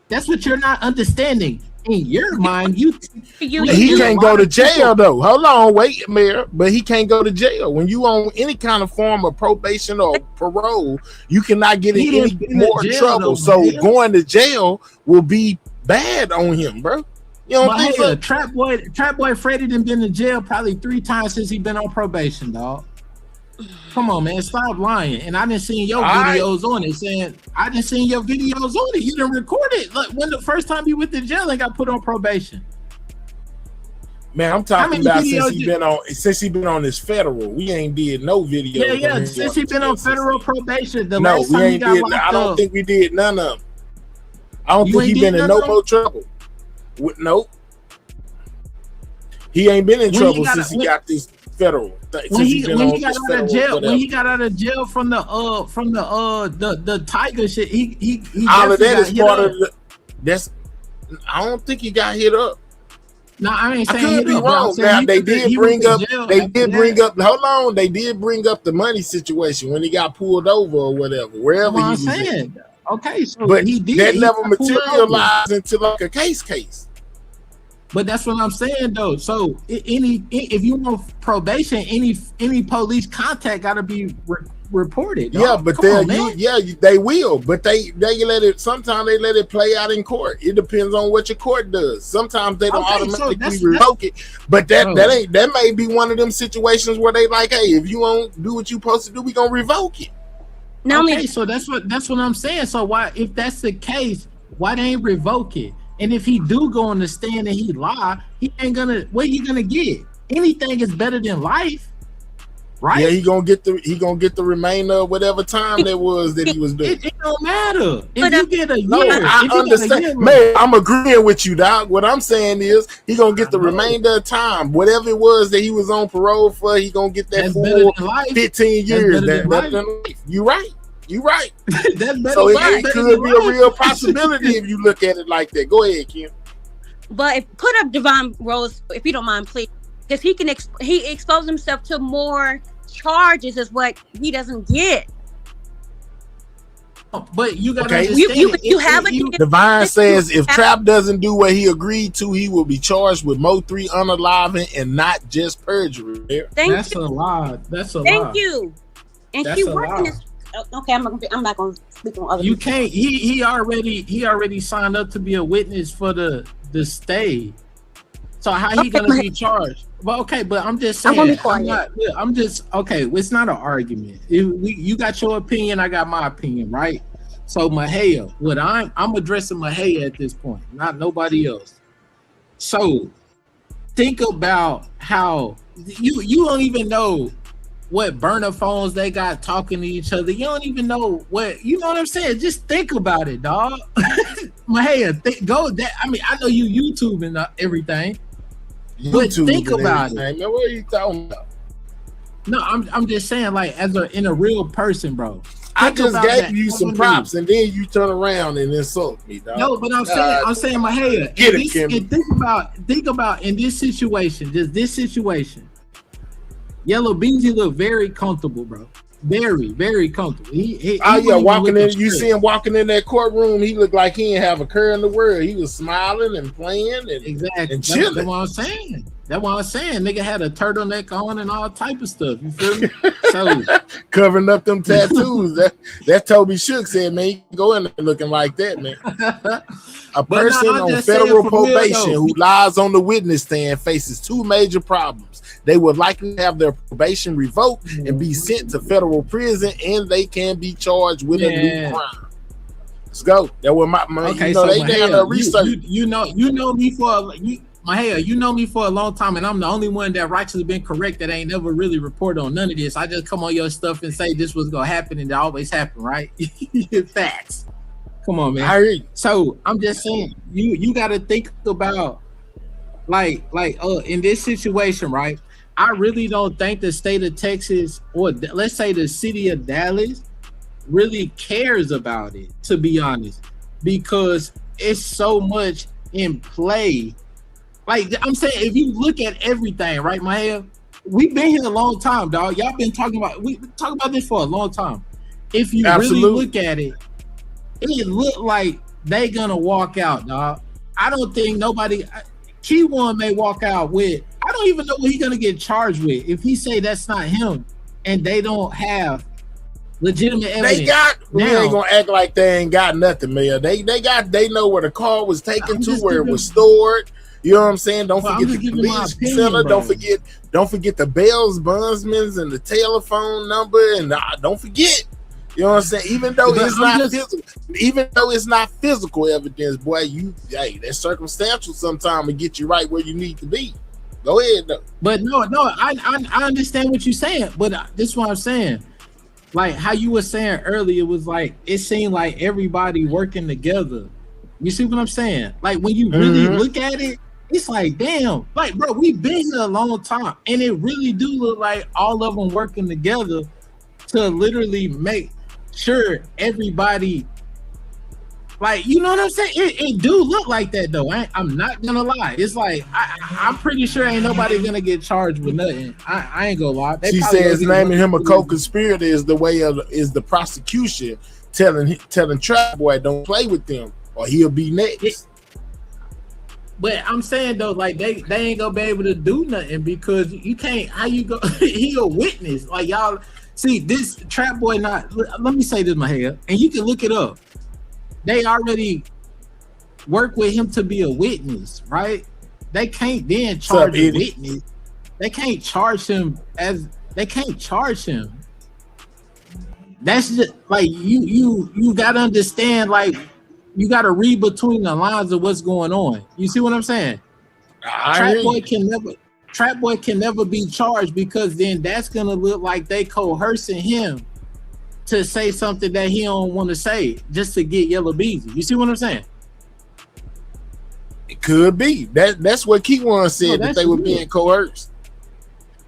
That's what you're not understanding. In your mind, he can't go to jail though. Hold on, wait, Mayor. But he can't go to jail. When you on any kind of form of probation or parole, you cannot get in any more trouble. So going to jail will be bad on him, bro. You don't think so? Trap boy Freddie done been in jail probably 3 times since he been on probation, dog. Come on, man, stop lying. And I didn't see your videos on it saying I didn't see your videos on it. You didn't record it. Like when the first time you went to jail and got put on probation. Man, I'm talking about since he been on this federal. We ain't did no video. Yeah. Since he been on federal probation. I don't think we did none of them. I don't think he been in no more trouble. Nope. He ain't been in trouble since he got this federal. When he got out of jail from the Tiger shit, he all of that is part of the. I don't think he got hit up. No, I ain't I saying could be him, but I'm wrong. saying Now he they went to- did he bring went to up. jail They after did that. bring up. Hold on. They did bring up the money situation when he got pulled over or whatever, That's wherever what he I'm was at. saying. Okay, so But he did. that He never got pulled over. materialized into like a case. But that's what I'm saying though. So if you want probation, any police contact got to be reported. Dog. Yeah, but Come they on, they will. But they let it. Sometimes they let it play out in court. It depends on what your court does. Sometimes they don't automatically revoke it. But that may be one of them situations where they like, hey, if you don't do what you supposed to do, we gonna revoke it. Okay, so that's what I'm saying. So why, if that's the case, why they ain't revoke it? And if he do go on the stand and he lie, he ain't gonna. What he gonna get? Anything is better than life, right? Yeah, he gonna get the remainder of whatever time that was that he was doing. It don't matter if you get a year. No, I understand. Man, I'm agreeing with you, Doc. What I'm saying is he gonna get the remainder of time, whatever it was that he was on parole for. He gonna get that full 15 years. That's better than life. You right. You right. That's better. So it could be a real possibility if you look at it like that. Go ahead, Kim. But put up Devon Rose, if you don't mind, please, because he can he expose himself to more charges, is what he doesn't get. But you got to understand. You have a Divine says if Trap doesn't do what he agreed to, he will be charged with Mo 3 unaliving and not just perjury. That's a lie. That's a lie. Thank you. And That's she a working lie. this. Okay, I'm not going to speak on other. You people. can't. He already signed up to be a witness for the stay. So how he gonna be charged? Well, okay, but I'm just saying. I'm gonna be quiet. I'm just okay. It's not an argument. You got your opinion, I got my opinion, right? So Mahia, I'm addressing Mahia at this point, not nobody else. So think about how you don't even know what burner phones they got talking to each other. You don't even know what, you know what I'm saying? Just think about it, dog. Mahia, go that. I mean, I know you YouTube and everything, but think about it. Man, what are you talking about? No, I'm just saying, like, in a real person, bro. I just gave you some props, and then you turn around and insult me, dog. No, but I'm saying, Mahia, think about in this situation, just this situation. Yella Beezy look very comfortable, bro. Very, very comfortable. He walking in. You see him walking in that courtroom. He looked like he didn't have a care in the world. He was smiling and playing and and chilling. That's what I'm saying. That's what I'm saying. Nigga had a turtleneck on and all type of stuff. You feel me? So covering up them tattoos. that Toby Shook said, man, you can go in there looking like that, man. A person on federal probation who lies on the witness stand faces two major problems. They would likely have their probation revoked and be sent to federal prison, and they can be charged with a new crime. Let's go. That was my okay. You know, So they down there research. You know me for Mahia, you know me for a long time, and I'm the only one that righteously been correct that ain't never really reported on none of this. I just come on your stuff and say this was gonna happen, and it always happen, right? Facts. Come on, man. I hear you. So I'm just saying, you got to think about like in this situation, right? I really don't think the state of Texas, or let's say the city of Dallas, really cares about it, to be honest, because it's so much in play. Like I'm saying, if you look at everything, right, Mahia, we've been here a long time, dog. Y'all been talking about this for a long time. If you really look at it, it look like they gonna walk out, dog. I don't think nobody. Key1 may walk out with. I don't even know what he's gonna get charged with if he say that's not him, and they don't have legitimate evidence. We ain't gonna act like they ain't got nothing, man. They know where the car was taken to, where it was stored. You know what I'm saying? Don't forget the police center. Don't forget the bells, bondsmen, and the telephone number, and don't forget. You know what I'm saying? Even though it's not physical evidence, boy, that's circumstantial sometimes to get you right where you need to be. Go ahead, though. But no, I understand what you're saying, but this is what I'm saying. Like how you were saying earlier, was like it seemed like everybody working together. You see what I'm saying? Like when you really look at it, it's like, damn, like, bro, we've been here a long time, and it really do look like all of them working together to literally make sure everybody Like, you know what I'm saying? It do look like that though. I'm not gonna lie. It's like I'm pretty sure ain't nobody gonna get charged with nothing. I ain't gonna lie. She says naming him a co-conspirator is the prosecution telling Trap Boy don't play with them or he'll be next. But I'm saying though, like they ain't gonna be able to do nothing because you can't. How you go? He a witness. Like y'all see this Trap Boy. Not. Let me say this, my hair, and you can look it up. They already work with him to be a witness, right? They can't then charge a witness. They can't charge him as they can't charge him. That's just like you gotta understand, like you gotta read between the lines of what's going on. You see what I'm saying? Trap Boy can never be charged because then that's gonna look like they coercing him to say something that he don't want to say just to get Yella Beezy. You see what I'm saying? It could be. That's what Keywan said, that they were being coerced.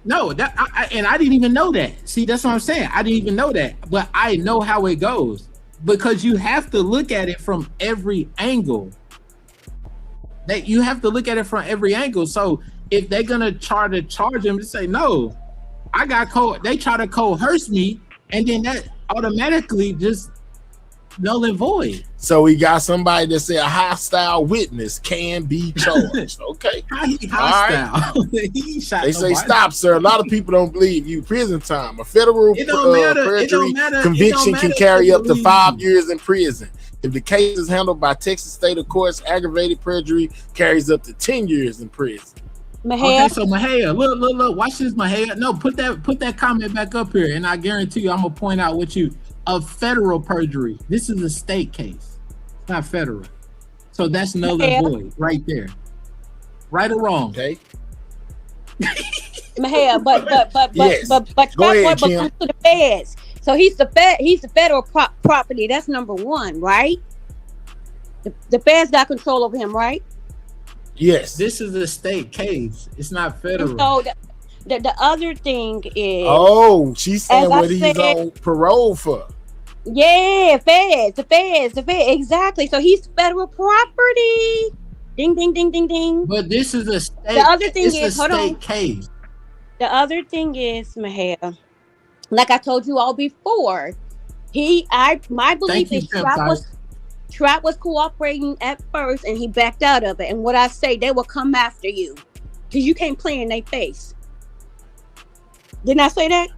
No, I didn't even know that. See, that's what I'm saying. I didn't even know that, but I know how it goes because you have to look at it from every angle. That you have to look at it from every angle. So if they're gonna try to charge him to say no, they try to coerce me, and then that automatically just null and void. So we got somebody that said a hostile witness can be charged. Okay. How he hostile? Right. They say stop, sir. A lot of people don't believe you. Prison time. A federal perjury conviction can carry up to 5 years in prison. If the case is handled by Texas State Courts, aggravated perjury carries up to 10 years in prison. Okay, so Mahaya, look, watch this, Mahaya. No, put that comment back up here, and I guarantee you, I'm gonna point out what you of federal perjury. This is a state case, it's not federal. So that's null and void right there. Right or wrong? Okay. Mahaya, but yes. but Trap Boy comes to the feds. So he's the federal property. That's number one, right? The feds got control over him, right? Yes. This is a state case. It's not federal. So the other thing is... Oh, she's saying what he's on parole for. Yeah, the feds. Exactly. So he's federal property. Ding, ding, ding, ding, ding. But this is a state... The other thing is... Hold on. Case. The other thing is, Mahaya, like I told you all before, my belief is Trap was cooperating at first and he backed out of it. And what I say, they will come after you because you can't play in their face. Didn't I say that?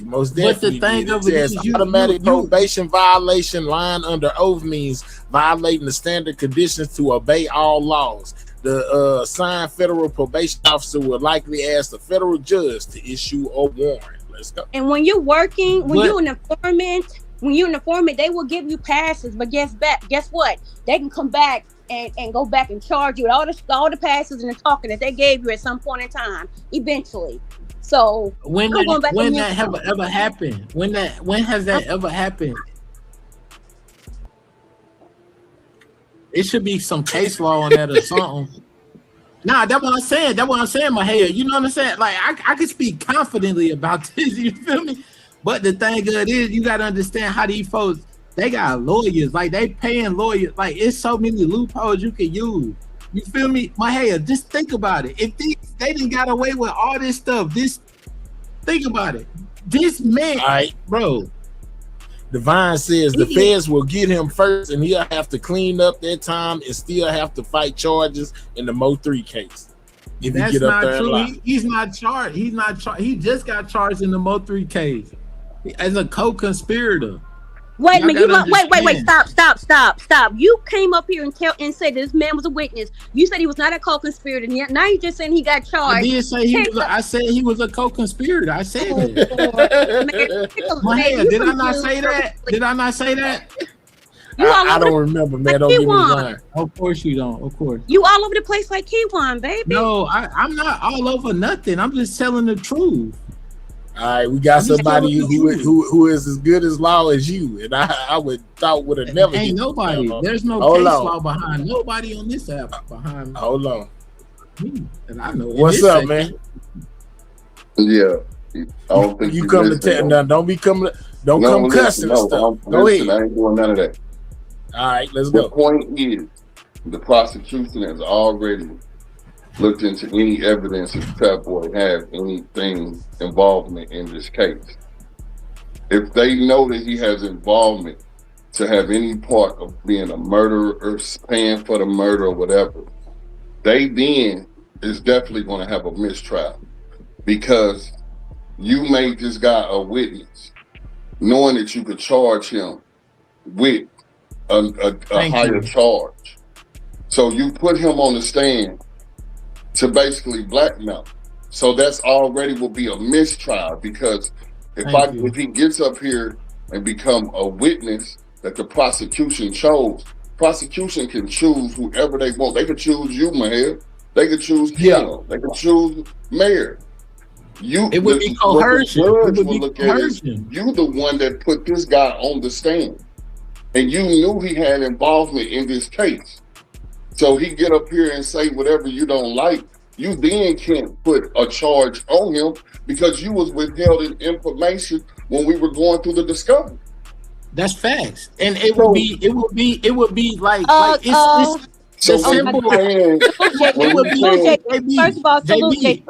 Most definitely. But the thing of it is automatic probation violation line under oath means violating the standard conditions to obey all laws. The assigned federal probation officer will likely ask the federal judge to issue a warrant. Let's go. And when you're working, when you're an informant, they will give you passes. But guess what? They can come back and go back and charge you with all the passes and the talking that they gave you at some point in time, eventually. So when that ever happened? When has that ever happened? It should be some case law on that or something. Nah, that's what I'm saying. My hair. You know what I'm saying? Like I can speak confidently about this. You feel me? But the thing of it is, you gotta understand how these folks, they got lawyers. Like they paying lawyers. Like it's so many loopholes you can use. You feel me? My hair. Just think about it. If they didn't got away with all this stuff, think about it. This man, all right, bro. Divine says the feds will get him first, and he'll have to clean up that time and still have to fight charges in the Mo 3 case. If That's you get up not there true. He's not charged. He's not charged. He just got charged in the Mo 3 case as a co-conspirator. Wait a minute. Wait. Stop. You came up here and said this man was a witness. You said he was not a co-conspirator. Now you're just saying he got charged. I did say I said he was a co-conspirator. I said that. Did I not say that? Did I not say that? I don't remember, man. Don't give me lying. Of course you don't. Of course. You all over the place like Keywan, baby. No, I'm not all over nothing. I'm just telling the truth. All right, we got somebody who is as good as law as you, and I would never. Ain't nobody. There's no case law behind nobody on this app behind me. Hold on. And I know. What's up, man? Yeah, I don't think you come to tell now. Don't come cussing and stuff. Go ahead. I ain't doing none of that. All right, let's The go. point is, the prosecution has already looked into any evidence if Trap Boy has anything involvement in this case. If they know that he has involvement to have any part of being a murderer or paying for the murder or whatever, they then is definitely going to have a mistrial because you made this guy a witness, knowing that you could charge him with a higher charge. So you put him on the stand to basically blackmail. So that's already will be a mistrial because if he gets up here and become a witness that the prosecution chose, prosecution can choose whoever they want. They could choose you, Mayor. They could choose Kim. They could choose Mayor. It would be coercion. What the judge will look at is you the one that put this guy on the stand. And you knew he had involvement in this case. So he get up here and say whatever you don't like. You then can't put a charge on him because you was withholding information when we were going through the discovery. That's facts, and it would be like it's so simple. It would be first of all, salute JB.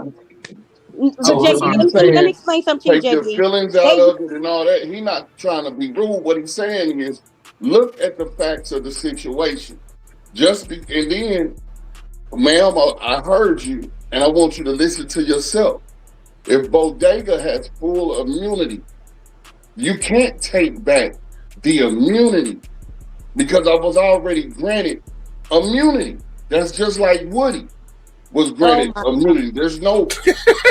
Let me explain something to you, Take JB. the feelings out of it and all that. He's not trying to be rude. What he's saying is, look at the facts of the situation. And then, ma'am, I heard you, and I want you to listen to yourself. If Bodega has full immunity, you can't take back the immunity because I was already granted immunity. That's just like Woody was granted immunity. There's no.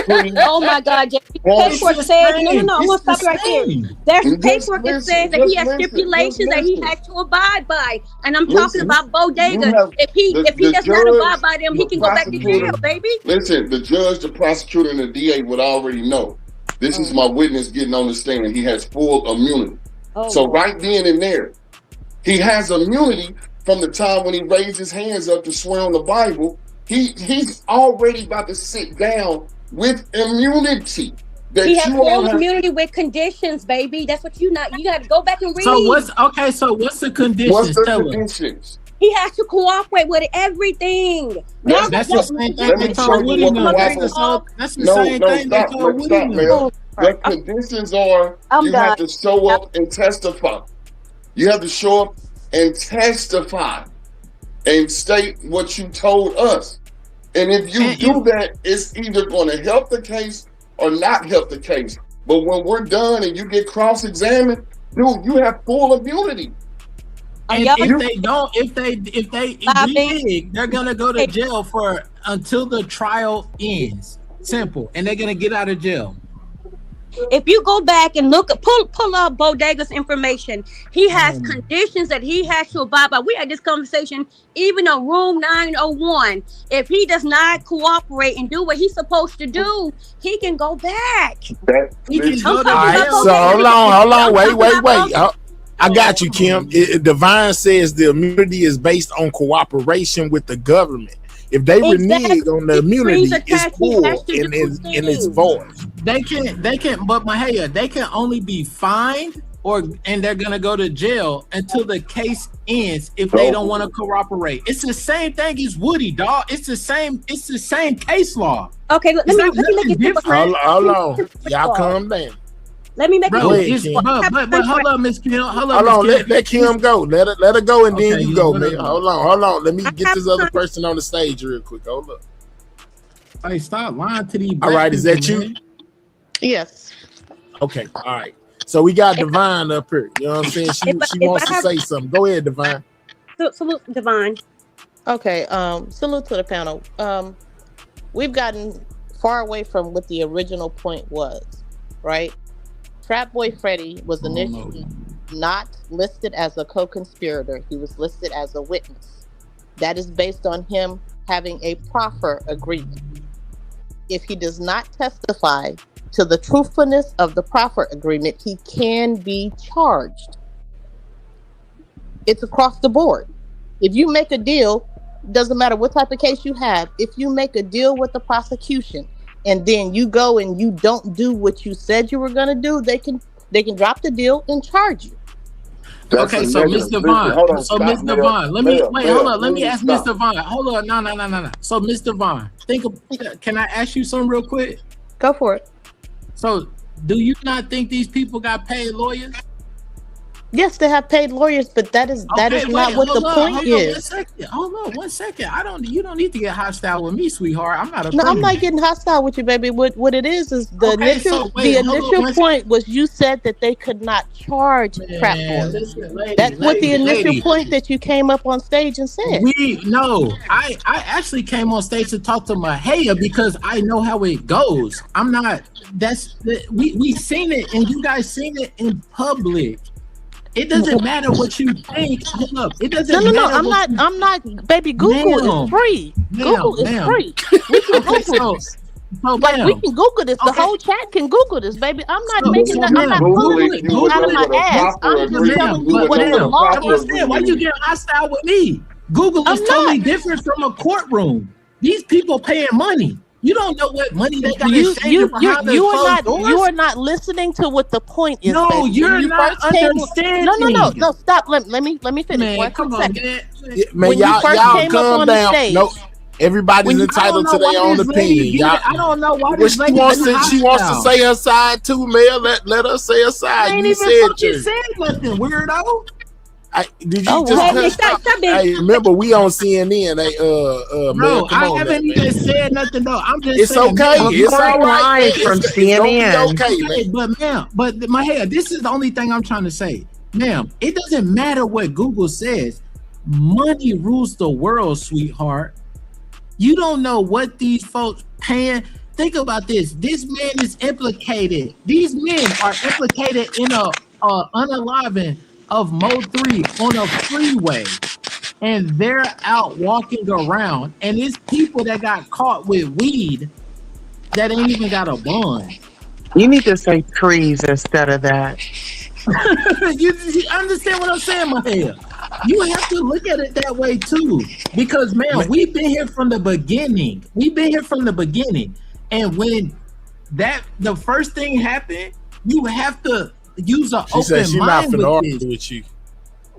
Oh my God, JB. Paperwork says no. I'm gonna stop right there. There's paperwork that says that he has stipulations that he has to abide by, and I'm talking about Bodega. If he does not abide by them, he can go back to jail, baby. Listen, the judge, the prosecutor, and the DA would already know. This is my witness getting on the stand. He has full immunity. So right then and there, he has immunity from the time when he raised his hands up to swear on the Bible. He's already about to sit down with immunity. He has full immunity with conditions, baby. That's what you got to go back and read. So what's the conditions? What's the conditions? He has to cooperate with everything. That's the same thing they told Woody. That's the same thing they told Woody. The conditions are you have to show up and testify. You have to show up and testify and state what you told us. And if you do that, it's either going to help the case or not help the case. But when we're done and you get cross-examined, dude, you have full immunity. And if they dig, they're gonna go to jail until the trial ends. Simple, and they're gonna get out of jail. If you go back and pull up Bodega's information, he has conditions that he has to abide by. We had this conversation even on room 901. If he does not cooperate and do what he's supposed to do, he can go back. All right, so hold on, wait. I got you, Kim. Divine says the immunity is based on cooperation with the government. If they renege on the immunity, it's full and it's void. They can't. But Mahaya, they can only be fined and they're gonna go to jail until the case ends if they don't want to cooperate. It's the same thing as Woody, dog. It's the same case law. Okay, let me make it different. Hold on, y'all calm down. Let me make it but hold on, Miss Kim. Hold on, let Kim go. Let her go, and then you go, man. Hold on. Let me get this other person on the stage real quick. Hold up. Hey, stop lying to these. All right, is that you? Yes. Okay. All right. So we got Divine up here. You know what I'm saying? She wants to say something. Go ahead, Divine. Salute, Divine. Okay. Salute to the panel. We've gotten far away from what the original point was, right? Trap Boy Freddy was initially not listed as a co-conspirator. He was listed as a witness. That is based on him having a proffer agreement. If he does not testify to the truthfulness of the proffer agreement, he can be charged. It's across the board. If you make a deal, doesn't matter what type of case you have, if you make a deal with the prosecution and then you go and you don't do what you said you were going to do, they can drop the deal and charge you. That's Okay, a so Miss negative. Listen, Devon. hold on, So stop, Miss Mel. Devon, let me wait. Hold on. Let me Please ask Miss stop. Devon. Hold on. No. So Miss Devon, can I ask you something real quick? Go for it. So, do you not think these people got paid lawyers? Yes, they have paid lawyers, but that is not what the point is. Hold on 1 second. You don't need to get hostile with me, sweetheart. I'm not a No, criminal. I'm not getting hostile with you, baby. What it is the Okay, initial so wait, hold on one point was you said that they could not charge Trap Boy. Listen, That's what the initial lady. point that you came up on stage and said. I actually came on stage to talk to Mahaya because I know how it goes. I'm not. We seen it, and you guys seen it in public. It doesn't matter what you think. Hold up. It doesn't matter. No. I'm not. Baby, Google is free. Google is free. We can Google this. We can Google this. The whole chat can Google this, baby. I'm not making that. I'm not pulling anything out of my ass. I'm just telling you what the law is. Why you getting hostile with me? Google is totally different from a courtroom. These people paying money. You don't know what money they got exchanging behind the closed doors. You are not listening to what the point is. No, baby. you're not understanding. No. Stop. Let me finish. Man, come on, man. Man, y'all calm down. No, everybody's entitled to their own opinion. I don't know why this lady she wants to say her side too, Mel. Let her say her side. Ain't You even said said nothing, weirdo. Did you just stop? Hey, remember we on CNN. No, man, I haven't even said nothing though. I'm just it's saying. okay. It's all right. From it's CNN. Okay, man. But Mahaya, this is the only thing I'm trying to say. Ma'am, it doesn't matter what Google says. Money rules the world, sweetheart. You don't know what these folks paying. Think about this. This man is implicated. These men are implicated in a unaliving of Mo 3 on a freeway, and they're out walking around, and it's people that got caught with weed that ain't even got a bond. You need to say trees instead of that. you understand what I'm saying, Mahaya? You have to look at it that way too, because man, we've been here from the beginning. And when the first thing happened, you have to use an open mind with this. You.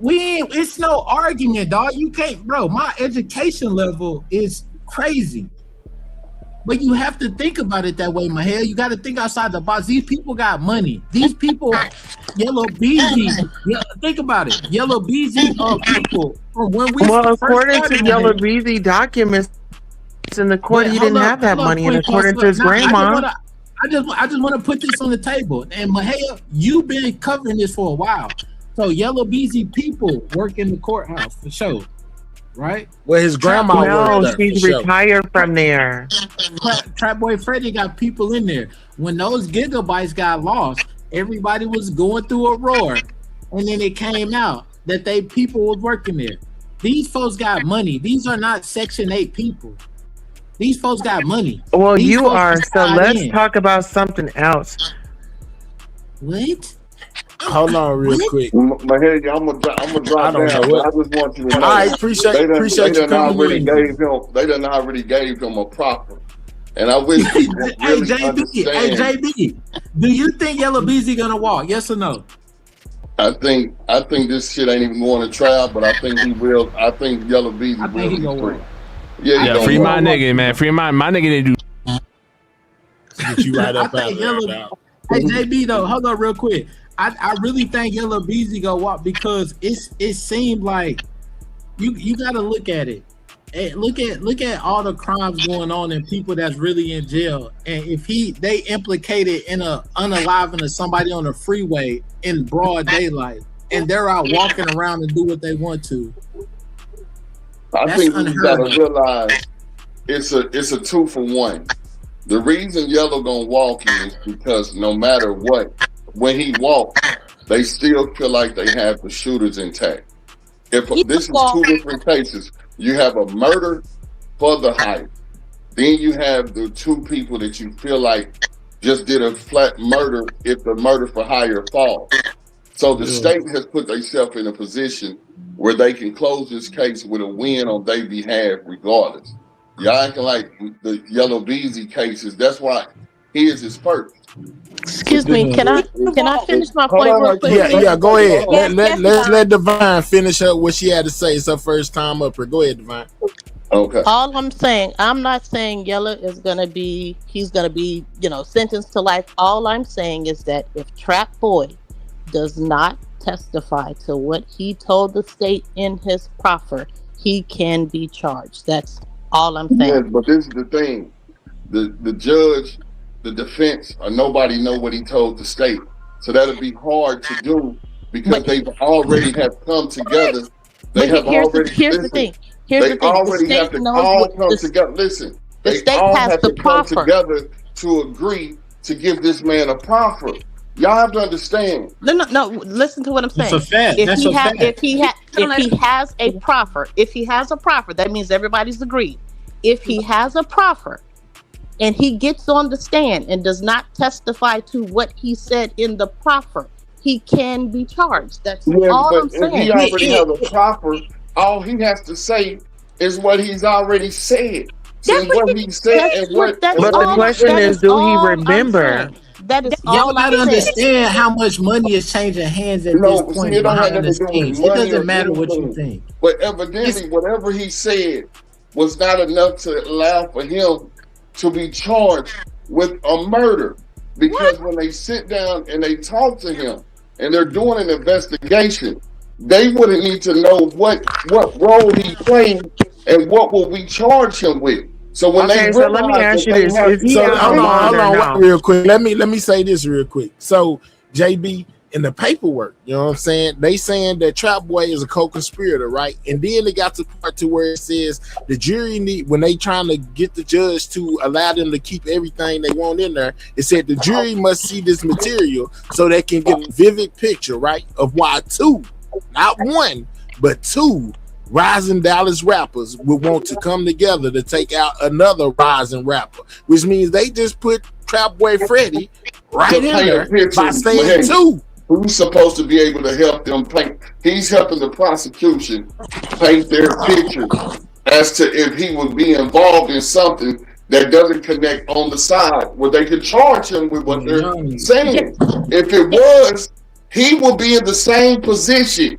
It's no argument, dog. You can't, bro. My education level is crazy. But you have to think about it that way, Mahaya. You got to think outside the box. These people got money. These people, Yella Beezy. Think about it. Yella Beezy people from when we according to Yella Beezy documents in the court, he didn't have that money, and according to his grandma. I just want to put this on the table. And Mahaya, you've been covering this for a while. So Yella Beezy people work in the courthouse for sure, right? Well, his grandma no, she's retired from there. Trap Boy Freddy got people in there. When those gigabytes got lost, everybody was going through a roar, and then it came out that people were working there. These folks got money. These are not Section 8 people. These folks got money. Well, you are. So let's talk about something else. What? Hold on, real quick. My head, I'm gonna drop down. I just want you to know. I appreciate you coming in. They done already gave him a proffer, and I wish people really understand. Hey, JB, do you think Yella Beezy gonna walk? Yes or no? I think this shit ain't even going to trial, but I think he will. I think Yella Beezy will be free. Yeah, free my nigga, man. Free my nigga didn't do. Get you right up out there. Hey, JB, though, hold on real quick. I really think Yella Beezy go walk because it seemed like you got to look at it. Hey, look at all the crimes going on and people that's really in jail. And if they implicated in a unaliving of somebody on the freeway in broad daylight, and they're out walking around and do what they want to. I think we gotta realize it's a 2-for-1. The reason Yellow gonna walk is because no matter what, when he walks, they still feel like they have the shooters intact. If this is two different cases, you have a murder for the hire, then you have the two people that you feel like just did a flat murder if the murder for hire falls. So the state has put themselves in a position where they can close this case with a win on their behalf regardless. Y'all acting like the Yella Beezy cases, that's why he is his first. Excuse me, can I finish my point real quick? Yeah, go ahead. Yes, Let Divine finish up what she had to say. It's her first time up here. Go ahead, Divine. Okay. All I'm saying, I'm not saying Yella is gonna be, sentenced to life. All I'm saying is that if Trap Boy does not testify to what he told the state in his proffer, he can be charged. That's all I'm saying. Yes, but this is the thing. The judge, the defense, or nobody know what he told the state. So that'll be hard to do because they already have come together. They have already. Here's the thing. They already have to all come together. Listen, they all have to come together to agree to give this man a proffer. Y'all have to understand. No. Listen to what I'm saying. That's a fact. If he has a proffer, that means everybody's agreed. If he has a proffer, and he gets on the stand and does not testify to what he said in the proffer, he can be charged. That's all I'm saying. If he already has a proffer, all he has to say is what he's already said. So what he said and what. But the question is, do he remember? That is y'all gotta understand how much money is changing hands at this point. It doesn't matter what you think. But evidently, whatever he said was not enough to allow for him to be charged with a murder. Because when they sit down and they talk to him and they're doing an investigation, they wouldn't need to know what role he played and what will we charge him with. So when let me ask you this: hold on, real quick. Let me say this real quick. So JB, in the paperwork, you know what I'm saying? They saying that Trap Boy is a co-conspirator, right? And then they got to the part to where it says the jury when they trying to get the judge to allow them to keep everything they want in there, it said the jury must see this material so they can get a vivid picture, right, of why two, not one, but two rising Dallas rappers would want to come together to take out another rising rapper, which means they just put Trap Boy Freddy right in there by saying two. Who's supposed to be able to help them paint? He's helping the prosecution paint their picture as to if he would be involved in something that doesn't connect on the side where they could charge him with what they're saying. If it was, he would be in the same position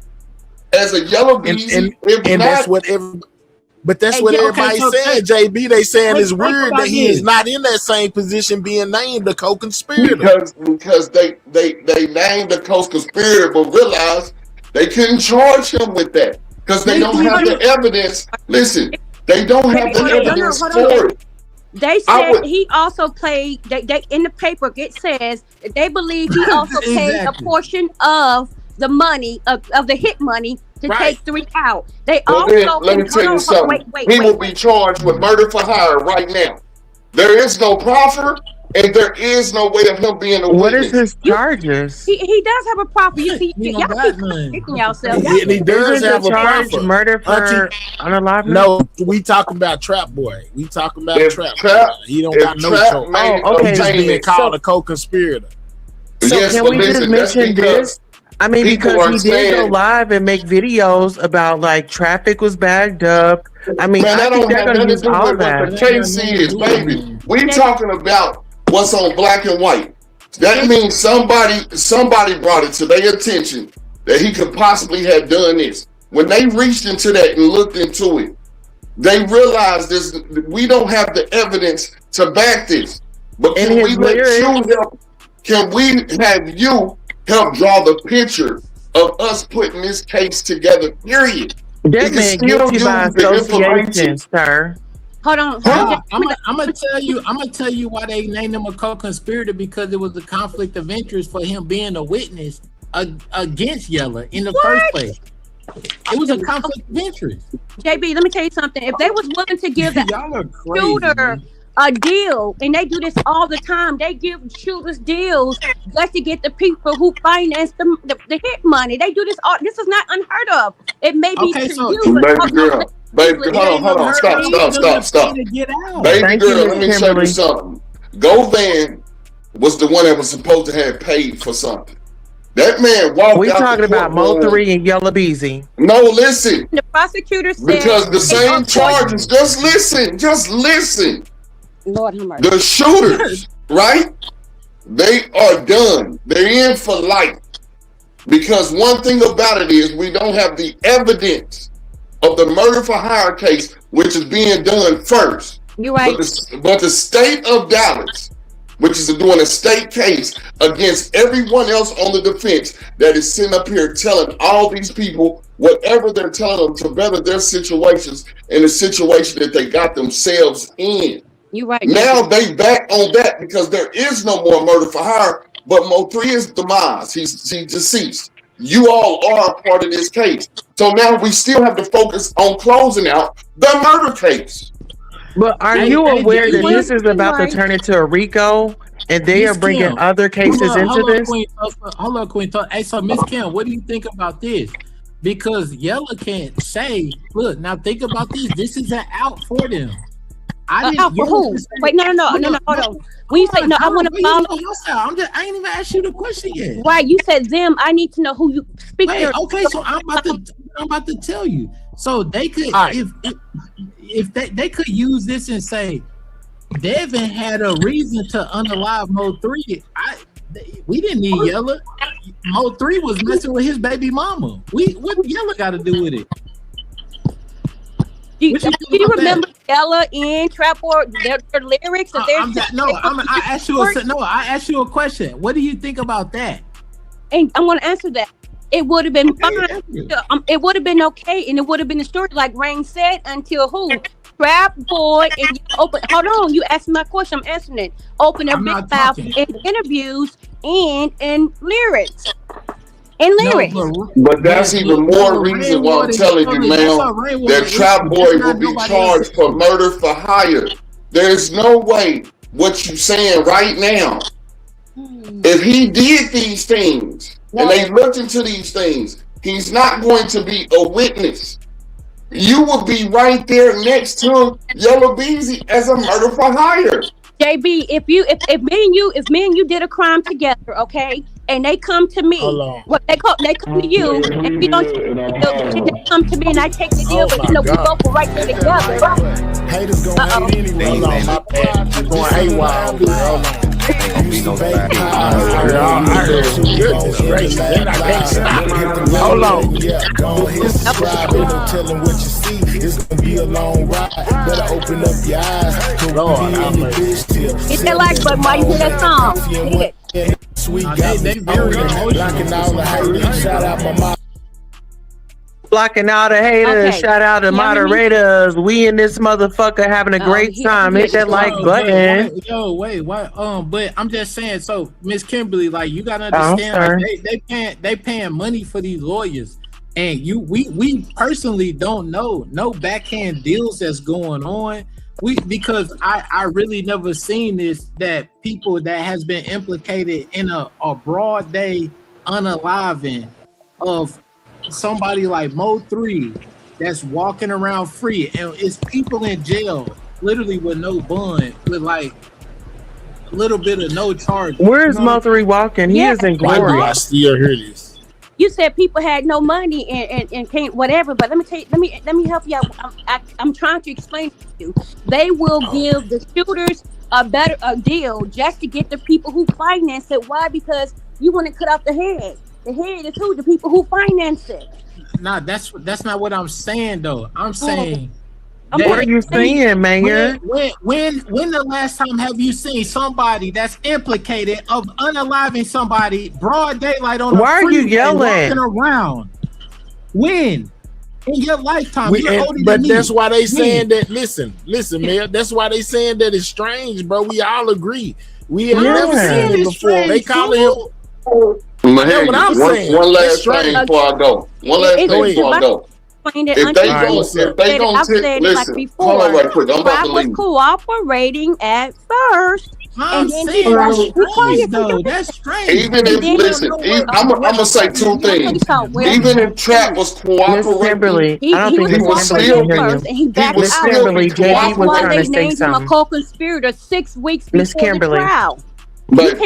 as a Yella Beezy. That's what everybody said, JB. They saying it's weird that he is not in that same position being named a co-conspirator. Because they named the co-conspirator but realized they couldn't charge him with that. Because they don't have the evidence. Listen, they don't have the evidence for it. They said he also played. They in the paper it says that they believe he also paid a portion of the money of the hit money to take 3 out. They also let me tell you something. He will be charged with murder for hire right now. There is no proffer, and there is no way of him being a witness. What is his charges? He does have a proffer. You see, y'all keep picking yourself. He does have a proffer. Murder for unalive? No, we talking about Trap Boy. We talking about Trap Boy. He don't got no charge. Okay, He's just being called a co-conspirator. So can we just mention this? I mean, because he did go live and make videos about like traffic was bagged up. I mean, I think they're going to use all that. What the case is, baby. We talking about what's on black and white. That means somebody brought it to their attention that he could possibly have done this. When they reached into that and looked into it, they realized this. We don't have the evidence to back this. But can we have you help draw the picture of us putting this case together, period? That man guilty by association, sir. Hold on. I'm gonna tell you why they named him a co-conspirator, because it was a conflict of interest for him being a witness against Yella in the first place. It was a conflict of interest. JB, let me tell you something. If they was willing to give the shooter a deal, and they do this all the time, they give shooters deals just to get the people who finance the hit money. They do this all. This is not unheard of. It may be to you, Baby girl, hold on, stop. Baby girl, let me tell you something. Govan was the one that was supposed to have paid for something. That man walked out. We talking about Mo3 and Yella Beezy. No, listen. The prosecutor said because the same charges. Just listen. Lord have mercy. The shooters, right? They are done. They're in for life. Because one thing about it is we don't have the evidence of the murder for hire case, which is being done first. You're right. But the state of Dallas, which is doing a state case against everyone else on the defense that is sitting up here telling all these people whatever they're telling them to better their situations in the situation that they got themselves in. You're right. Now they back on that because there is no more murder for hire, but Mo3 is demise. He's deceased. You all are a part of this case. So now we still have to focus on closing out the murder case. But are you aware that this is about to turn into a RICO and they are bringing other cases into this? Hold on, Queen. Hey, so Miss Kim, what do you think about this? Because Yella can't say, look, now think about this. This is an out for them. Out for who? Wait, no, hold on. When you say no, I want to follow. I ain't even asked you the question yet. Right, you said them. I need to know who you speak to. Okay, so I'm about to tell you. So they could, if they could use this and say Devin had a reason to unalive Mo3. We didn't need Yella. Mo3 was messing with his baby mama. What Yella got to do with it? Do you remember Yella in Trap Boy, their lyrics? I asked you a question. What do you think about that? And I'm going to answer that. It would have been fine. It would have been okay, and it would have been a story like Rain said until who? Trap Boy and you open. Hold on, you asked me my question. I'm answering it. Open their big mouth in interviews and in lyrics. But that's even more reason why I'm telling you, man, that Trap Boy will be charged for murder for hire. There's no way what you saying right now. If he did these things and they looked into these things, he's not going to be a witness. You will be right there next to Yella Beezy as a murder for hire. JB, if me and you did a crime together, okay, and they come to me, they come to you, and we don't they come to me and I take the deal, but we both were right there together. Haters gonna hate anyway. My bad. Going haywire. Goodness gracious, then I can't stop. Hold on. Go ahead, subscribe. Ain't no telling what you see. It's gonna be a long ride. Better open up your eyes. Lord, hit that like button while you hear that song. Hit it. Sweet guy, they very blocking all the haters. Shout out my mom. Blocking all the haters. Shout out to moderators. We in this motherfucker having a great time. Hit that like button. Wait, what? But I'm just saying. So, Miss Kimberly, like you gotta understand, like, they paying money for these lawyers, and we personally don't know no backhand deals that's going on. Because I really never seen this, that people that has been implicated in a broad day unaliving of somebody like Mo3 that's walking around free, and it's people in jail literally with no bond, with like a little bit of no charge. Where's Mo3 walking? He is in glory. I still hear this. You said people had no money and can't whatever, but let me help you out. I'm trying to explain to you. They will give the shooters a deal just to get the people who finance it. Why? Because you want to cut off the head. The head is who? The people who finance it. Nah, that's not what I'm saying though. I'm saying. What are you saying, man? When the last time have you seen somebody that's implicated of unaliving somebody broad daylight on? Why are you yelling? Walking around? When? In your lifetime? But that's why they saying that. Listen, man. That's why they saying that it's strange, bro. We all agree. We have never seen it before. They calling him. One last thing before I go. If they don't listen, hold on right quick. I'm about to leave. Cooperating at first. That's strange. Even if, listen, I'm gonna say two things. Even if Trap was cooperating, he was still Miss Kimberly, JB was trying to say something. A co-conspirator 6 weeks before the trial. But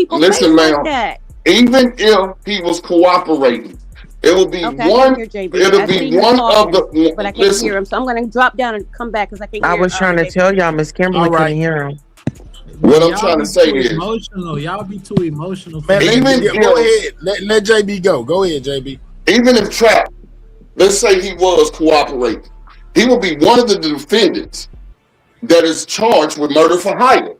listen, ma'am. Even if he was cooperating, it will be one. It'll be one of the. But I can't hear him, so I'm going to drop down and come back because I can't hear him. I was trying to tell y'all, Miss Kimberly couldn't hear him. What I'm Y'all trying be to say too is, emotional. Y'all be too emotional. Man, even go ahead. Let JB go. Go ahead, JB. even if Trap, let's say he was cooperating, he will be one of the defendants that is charged with murder for hire.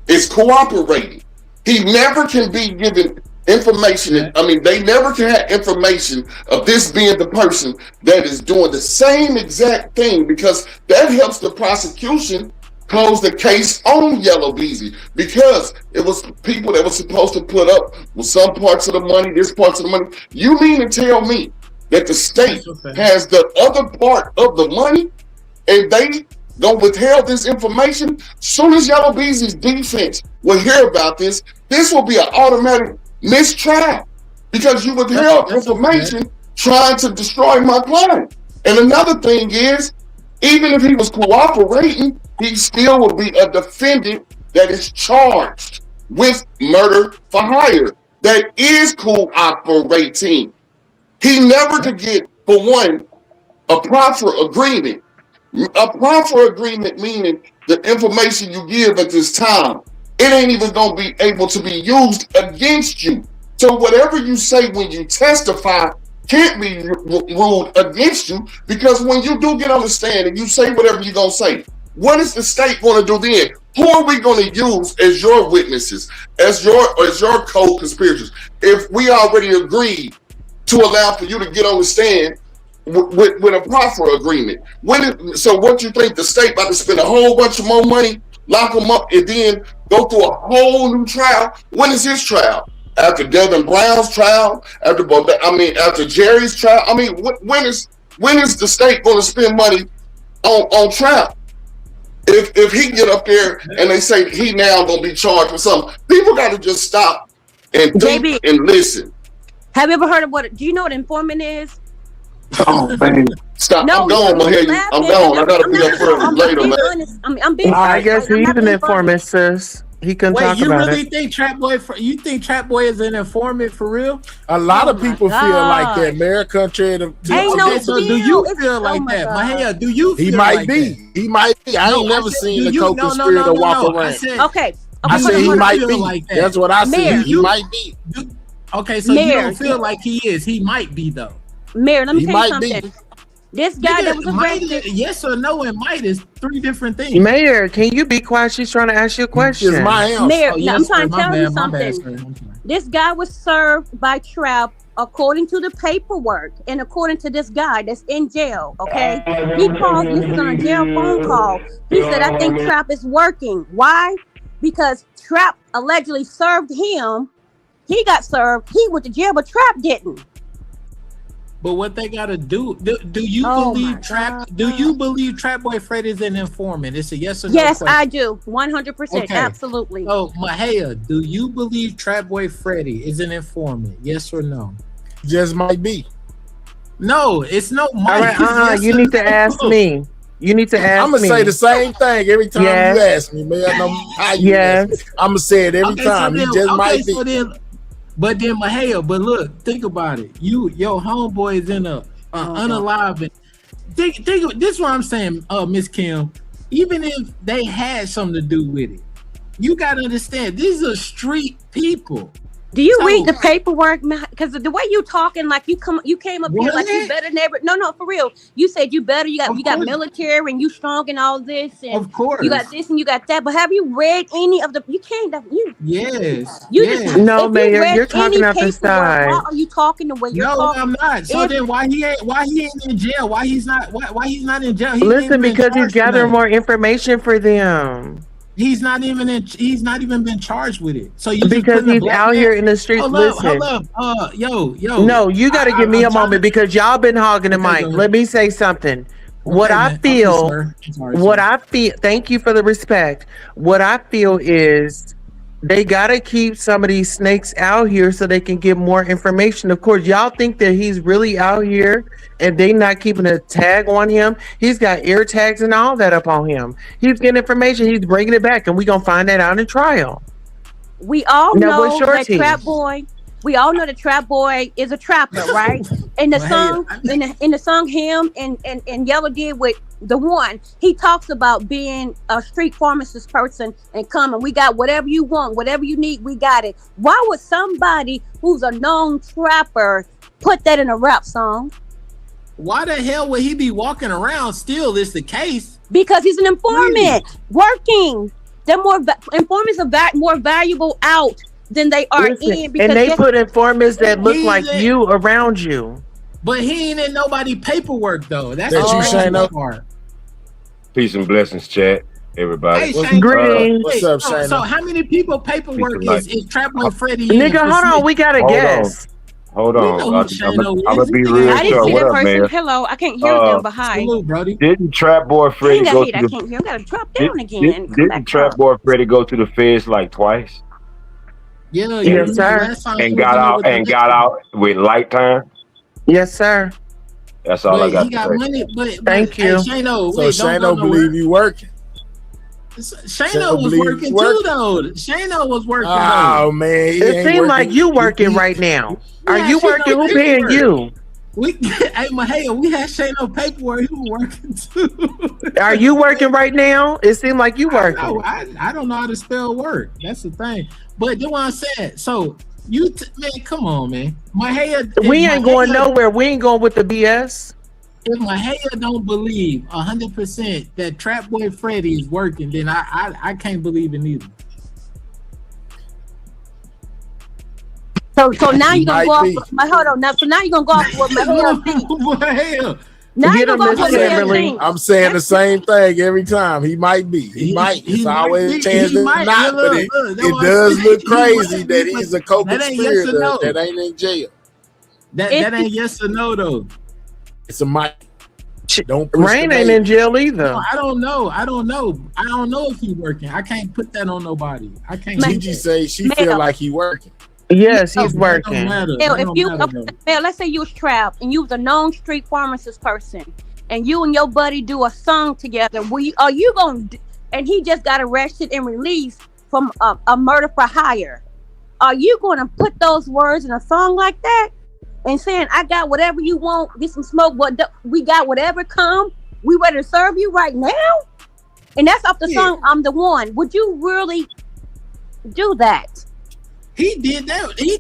Is cooperating. He never can be given information. I mean, they never can have information of this being the person that is doing the same exact thing, because that helps the prosecution close the case on Yella Beezy, because it was people that were supposed to put up with some parts of the money, this parts of the money. You mean to tell me that the state has the other part of the money and they gonna withhold this information? Soon as Yella Beezy's defense will hear about this, this will be an automatic mistrial, because you withheld information trying to destroy my client. And another thing is, even if he was cooperating, he still would be a defendant that is charged with murder for hire, that is cooperating. He never could get, for one, a proper agreement. A proper agreement meaning the information you give at this time, it ain't even gonna be able to be used against you. So whatever you say when you testify can't be ruled against you, because when you do get on the stand and you say whatever you're gonna say, what is the state gonna do then? Who are we gonna use as your witnesses, as your co-conspirators, if we already agreed to allow for you to get on the stand with a proper agreement? So what you think, the state about to spend a whole bunch of more money, lock him up, and then go through a whole new trial? When is his trial? After Devin Brown's trial? After Jerry's trial? I mean, when is the state going to spend money on trial? If he get up there and they say he now going to be charged with something, people got to just stop and think and listen. Have you ever heard of do you know what informant is? Oh man, stop! No, I'm gone. I'm gone. I gotta be up for later, man. I'm being I guess he's an informant, sis. He can talk you about really it. think Trap Boy? You think Trap Boy is an informant for real? A lot of people feel like that, man. Contrary to so do you feel like that? Mahia, do you feel he might like be. that? He might be. I ain't never seen a co-conspirator walk around. I said he might be. Like that. That's what I said. He might be. Okay, so you don't feel like he is. He might be though. Mayor, let me tell you something. This guy that was arrested. Yes or no and might is three different things. Mayor, can you be quiet? She's trying to ask you a question. It's my house. Mayor, yes, I'm trying to tell you bad, something. This guy was served by Trap according to the paperwork and according to this guy that's in jail. Okay, he called. This is on a jail phone call. He said, "I think Trap is working." Why? Because Trap allegedly served him. He got served. He went to jail, but Trap didn't. But what they gotta do? Do you believe Trap? Do you believe Trap Boy Fred is an informant? It's a yes or no question. I do. 100%. Absolutely. So Mahia, do you believe Trap Boy Freddy is an informant? Yes or no? Just might be. No, it's no. All right, you need to ask me. You need to ask me. I'm gonna say the same thing every time you ask me, man. No matter how you ask me. I'm gonna say it every time. He just might be. But then Mahia, but look, think about it. Your homeboy is in a unalive. Think this is what I'm saying, Miss Kim. Even if they had something to do with it, you gotta understand these are street people. Do you read the paperwork? Because the way you talking, like you came up here like you better never. No, for real. You said you better. You got military and you strong and all this. And of course, you got this and you got that. But have you read any of the? You can't. Yes. Just, no, Mayor. You're talking out the side. Why are you talking the way you're talking? No, I'm not. So then why he ain't in jail? Why he's not in jail? Listen, because he's gathering more information for them. He's not even been charged with it. So you because he's out here in the streets. Listen, hold up. Yo. No, you got to give me a moment because y'all been hogging the mic. Let me say something. What I feel. Thank you for the respect. What I feel is they got to keep some of these snakes out here so they can get more information. Of course, y'all think that he's really out here and they not keeping a tag on him. He's got ear tags and all that up on him. He's getting information. He's bringing it back, and we going to find that out in trial. We all know that Trap Boy we all know the Trap Boy is a trapper, right? In the song, in the song, him and Yella did with the one, he talks about being a street pharmacist person and coming. We got whatever you want, whatever you need, we got it. Why would somebody who's a known trapper put that in a rap song? Why the hell would he be walking around still? Is the case? Because he's an informant working. They're informants are more valuable out than they are in. Because and they put informants that look like you around you. But he ain't in nobody paperwork though. That's that the you Shane up. part. Peace and blessings, chat. Everybody. Hey, Shane, what's up, Shane? So how many people paperwork is Trap Boy Freddy? Nigga, hold on, we got a guest. Hold on. I'm gonna be real I didn't short. see What that up, person. man? Hello, I can't hear them, but hi. Didn't Trap Boy Freddy go to I the can't hear. I gotta drop down again. Didn't Trap Boy Freddy go to the feds like twice? Yeah, yes, sir. And got out with light time. Yes, sir. That's all I got He got to say. money, but Thank you. Hey, Shano, So Shano believe you working. Shano was working too, though. Shano was working. Oh man, it seems like you working right now. Are you working? Who paying you? Hey, Mahaya, we had Shano paperwork. He was working too. Are you working right now? It seemed like you working. I don't know how to spell work. That's the thing. But that's what I said. So man, come on, man. Mahaya, we ain't going nowhere. We ain't going with the BS. If Mahaya don't believe 100% that Trap Boy Freddy is working, then I can't believe it either. So now you're gonna go off. Hold on. Now, so now you're gonna go off with Mahaya. Now Get him, Miss Kimberly. I'm saying the same thing every time. He might be. He might. It's always a chance that he's not, but it does look crazy that he's a co-conspirator that ain't in jail. That ain't yes or no though. It's a mic. Don't Rain ain't in jail either. No, I don't know if he's working. I can't put that on nobody. I can't. Gigi say she feel like he working. Yes, he's working. Let's say you was trapped and you was a known street pharmacist person, and you and your buddy do a song together. Are you gonna? And he just got arrested and released from a murder for hire. Are you gonna put those words in a song like that? And saying, I got whatever you want, get some smoke, but we got whatever come, we ready to serve you right now? And that's off the song, I'm the One. Would you really do that? He did that. He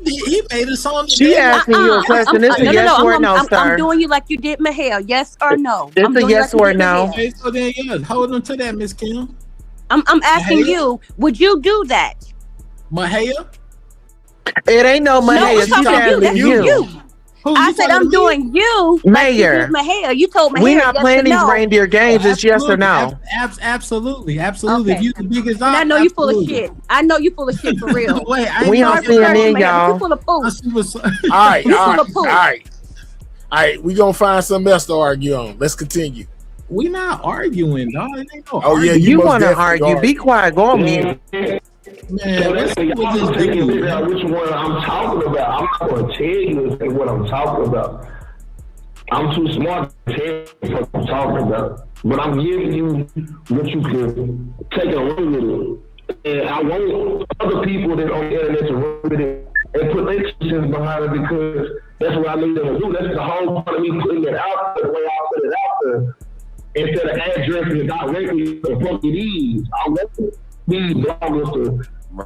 made a song. She asking you a question. It's a yes or no, sir. I'm doing you like you did Mahale. Yes or no? It's a yes or no. Okay, so then hold on to that, Miss Kim. I'm asking you, would you do that? Mahale? It ain't no Mahale. She's asking you. I said I'm doing you, Mayor. Mahale. You told Mahale. We're not playing these reindeer games. It's yes or no. Absolutely. Okay. If you the biggest, I know you full of shit. I know you full of shit for real. Wait, we on CNN, y'all. You full of poop. All right. We gonna find something else to argue on. Let's continue. We not arguing, dog. It ain't no yeah, you want to argue? Be quiet. Go on mute. Man, let's see what this thinking about which one I'm talking about. I'm not going to tell you what I'm talking about. I'm too smart to tell you what I'm talking about. But I'm giving you what you can take a run with it. And I want other people that on the internet to run with it and put their decisions behind it because that's what I need them to do. That's the whole part of me putting it out there the way I put it out there. Instead of addressing it directly to fuck it is. I want these bloggers to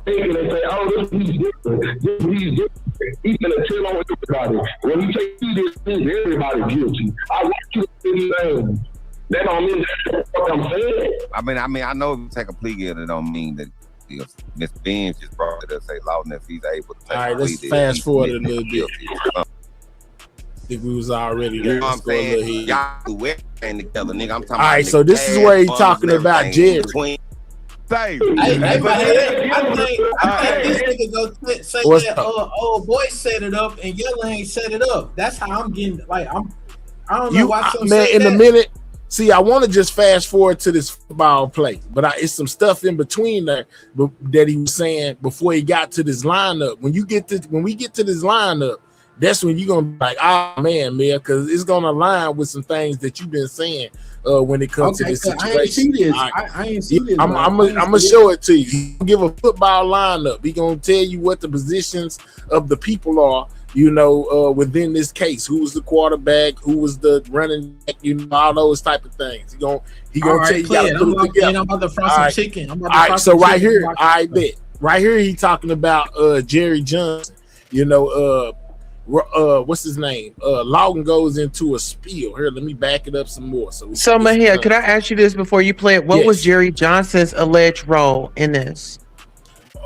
take it and say, oh, he's different. He's different. He's going to tell on everybody. When you say he this, everybody guilty. I want you to say these things. That don't mean that's what I'm saying. I know if you take a plea deal, it don't mean that Miss Beans just brought it up, say Lawton, if he's able to take all right, let's fast forward a little bit. If we was already there, you know what I'm saying? Y'all do everything together, nigga. I'm talking all right, so this is where he's talking about Jerry. I think this nigga go say that old boy set it up and Yella ain't set it up. That's how I'm getting. Like I don't know why some man. say In that. a minute, see, I want to just fast forward to this football play, but it's some stuff in between there that he was saying before he got to this lineup. When we get to this lineup, that's when you're gonna be like, oh man, because it's gonna align with some things that you've been saying when it comes to this situation. I ain't see this. I ain't see this. I'm gonna show it to you. He give a football lineup. He gonna tell you what the positions of the people are, within this case. Who was the quarterback? Who was the running back? All those type of things. He gonna tell you. I'm about to fry some chicken. All right, so right here, I bet. Right here, he talking about Jerry Johnson. What's his name? Logan goes into a spiel. Here, let me back it up some more. So Mahia, could I ask you this before you play it? What was Jerry Johnson's alleged role in this?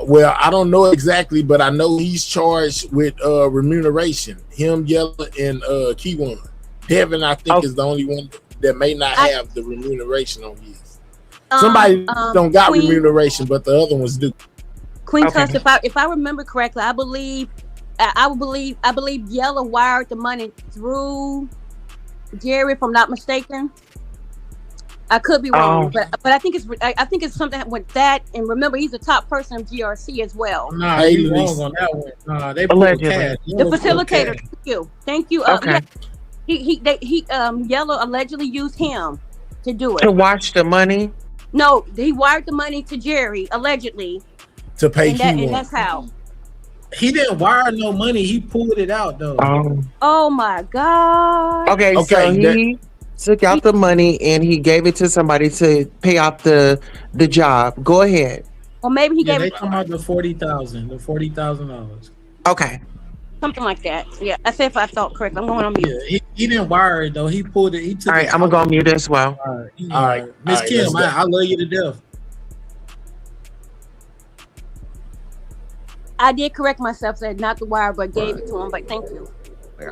Well, I don't know exactly, but I know he's charged with remuneration. Him, Yella, and Keyone. Devin, I think, is the only one that may not have the remuneration on his. Somebody don't got Queen, remuneration, but the other ones do. Queen Tuss, if I remember correctly, I believe Yella wired the money through Jerry, if I'm not mistaken. I could be wrong, but I think it's something with that. And remember, he's a top person of GRC as well. Nah, he's wrong on that one. Nah, they pulled cash. The facilitator. Thank you. Okay. He Yella allegedly used him to do it. To watch the money? No, he wired the money to Jerry allegedly to pay and that's how. He didn't wire no money. He pulled it out though. Oh my God. Okay, so he took out the money and he gave it to somebody to pay off the job. Go ahead. Or maybe he gave it. They talking about the $40,000. Okay. Something like that. Yeah, I said if I thought correct. I'm going on mute. Yeah, he didn't wire it though. He pulled it. He took. All right, I'm gonna go on mute as well. All right. Miss Kim, I love you to death. I did correct myself, said not the wire, but gave it to him. But thank you. When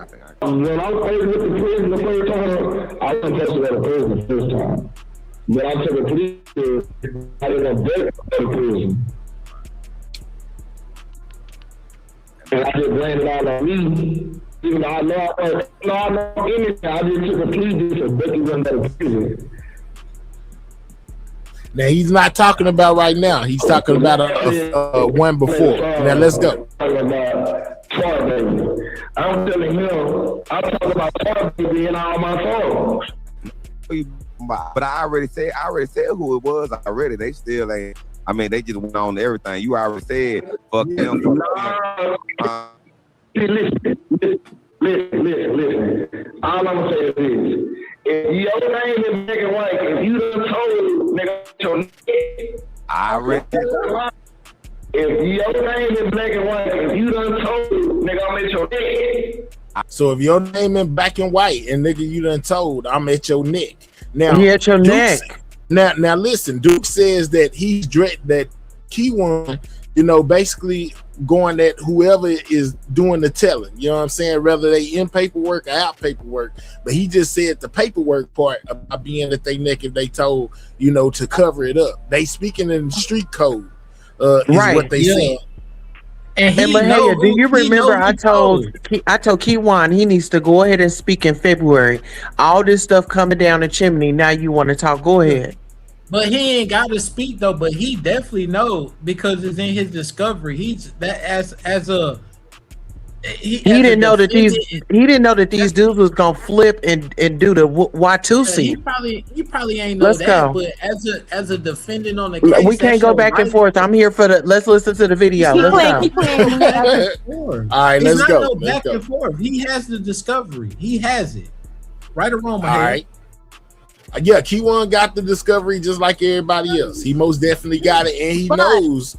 I was with the prison the first time, I wasn't tested at a prison the first time. When I took a police, I didn't break out of prison. And I just blamed it all on me. Even though I know anything, I just took a plea deal for breaking them out of prison. Now he's not talking about right now. He's talking about one before. Now let's go. I'm telling him, I'm talking about Tar Baby in all my songs. But I already said who it was already. They still ain't. I mean, they just went on everything. You already said fuck them. Listen. All I'm gonna say is this. If your name is black and white, if you done told nigga your neck, I already. If your name is black and white, if you done told nigga I'm at your neck. So if your name is black and white and nigga you done told I'm at your neck. Now he at your neck. Now listen, Duke says that he's that Keyone, basically going at whoever is doing the telling, you know what I'm saying, whether they in paperwork or out paperwork. But he just said the paperwork part about being at their neck if they told, to cover it up. They speaking in the street code, is what they said. And Mahia, do you remember I told Keyone he needs to go ahead and speak in February. All this stuff coming down the chimney. Now you want to talk? Go ahead. But he ain't got to speak though. But he definitely know because it's in his discovery. He's that he didn't know that these dudes was gonna flip and do the Y2C. He probably ain't know that. Go. But as a defendant on the case, we can't go back and forth. I'm here for let's listen to the video. Let's go. All right, let's go. No back and forth. He has the discovery. He has it. Right or wrong, my head. All right. Yeah, Keyone got the discovery just like everybody else. He most definitely got it, and he knows,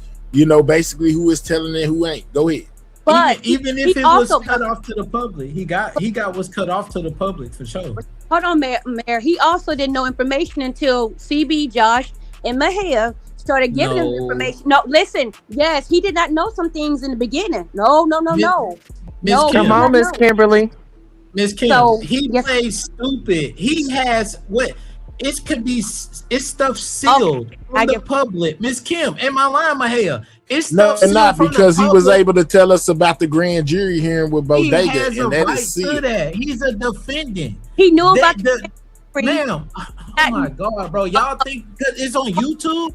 basically who is telling it, who ain't. Go ahead. But even if it was cut off to the public, he got what's cut off to the public for sure. Hold on, Mayor. He also didn't know information until CB, Josh, and Mahia started giving him information. No, listen. Yes, he did not know some things in the beginning. No. Come on, Miss Kimberly. Miss Kim, he plays stupid. He has what? It's stuff sealed from the public. Miss Kim, am I lying, Mahia? It's no, not because he was able to tell us about the grand jury hearing with Bodega, he has and a that right is sealed. to that. He's a defendant. He knew about ma'am. Oh my God, bro! Y'all think because it's on YouTube?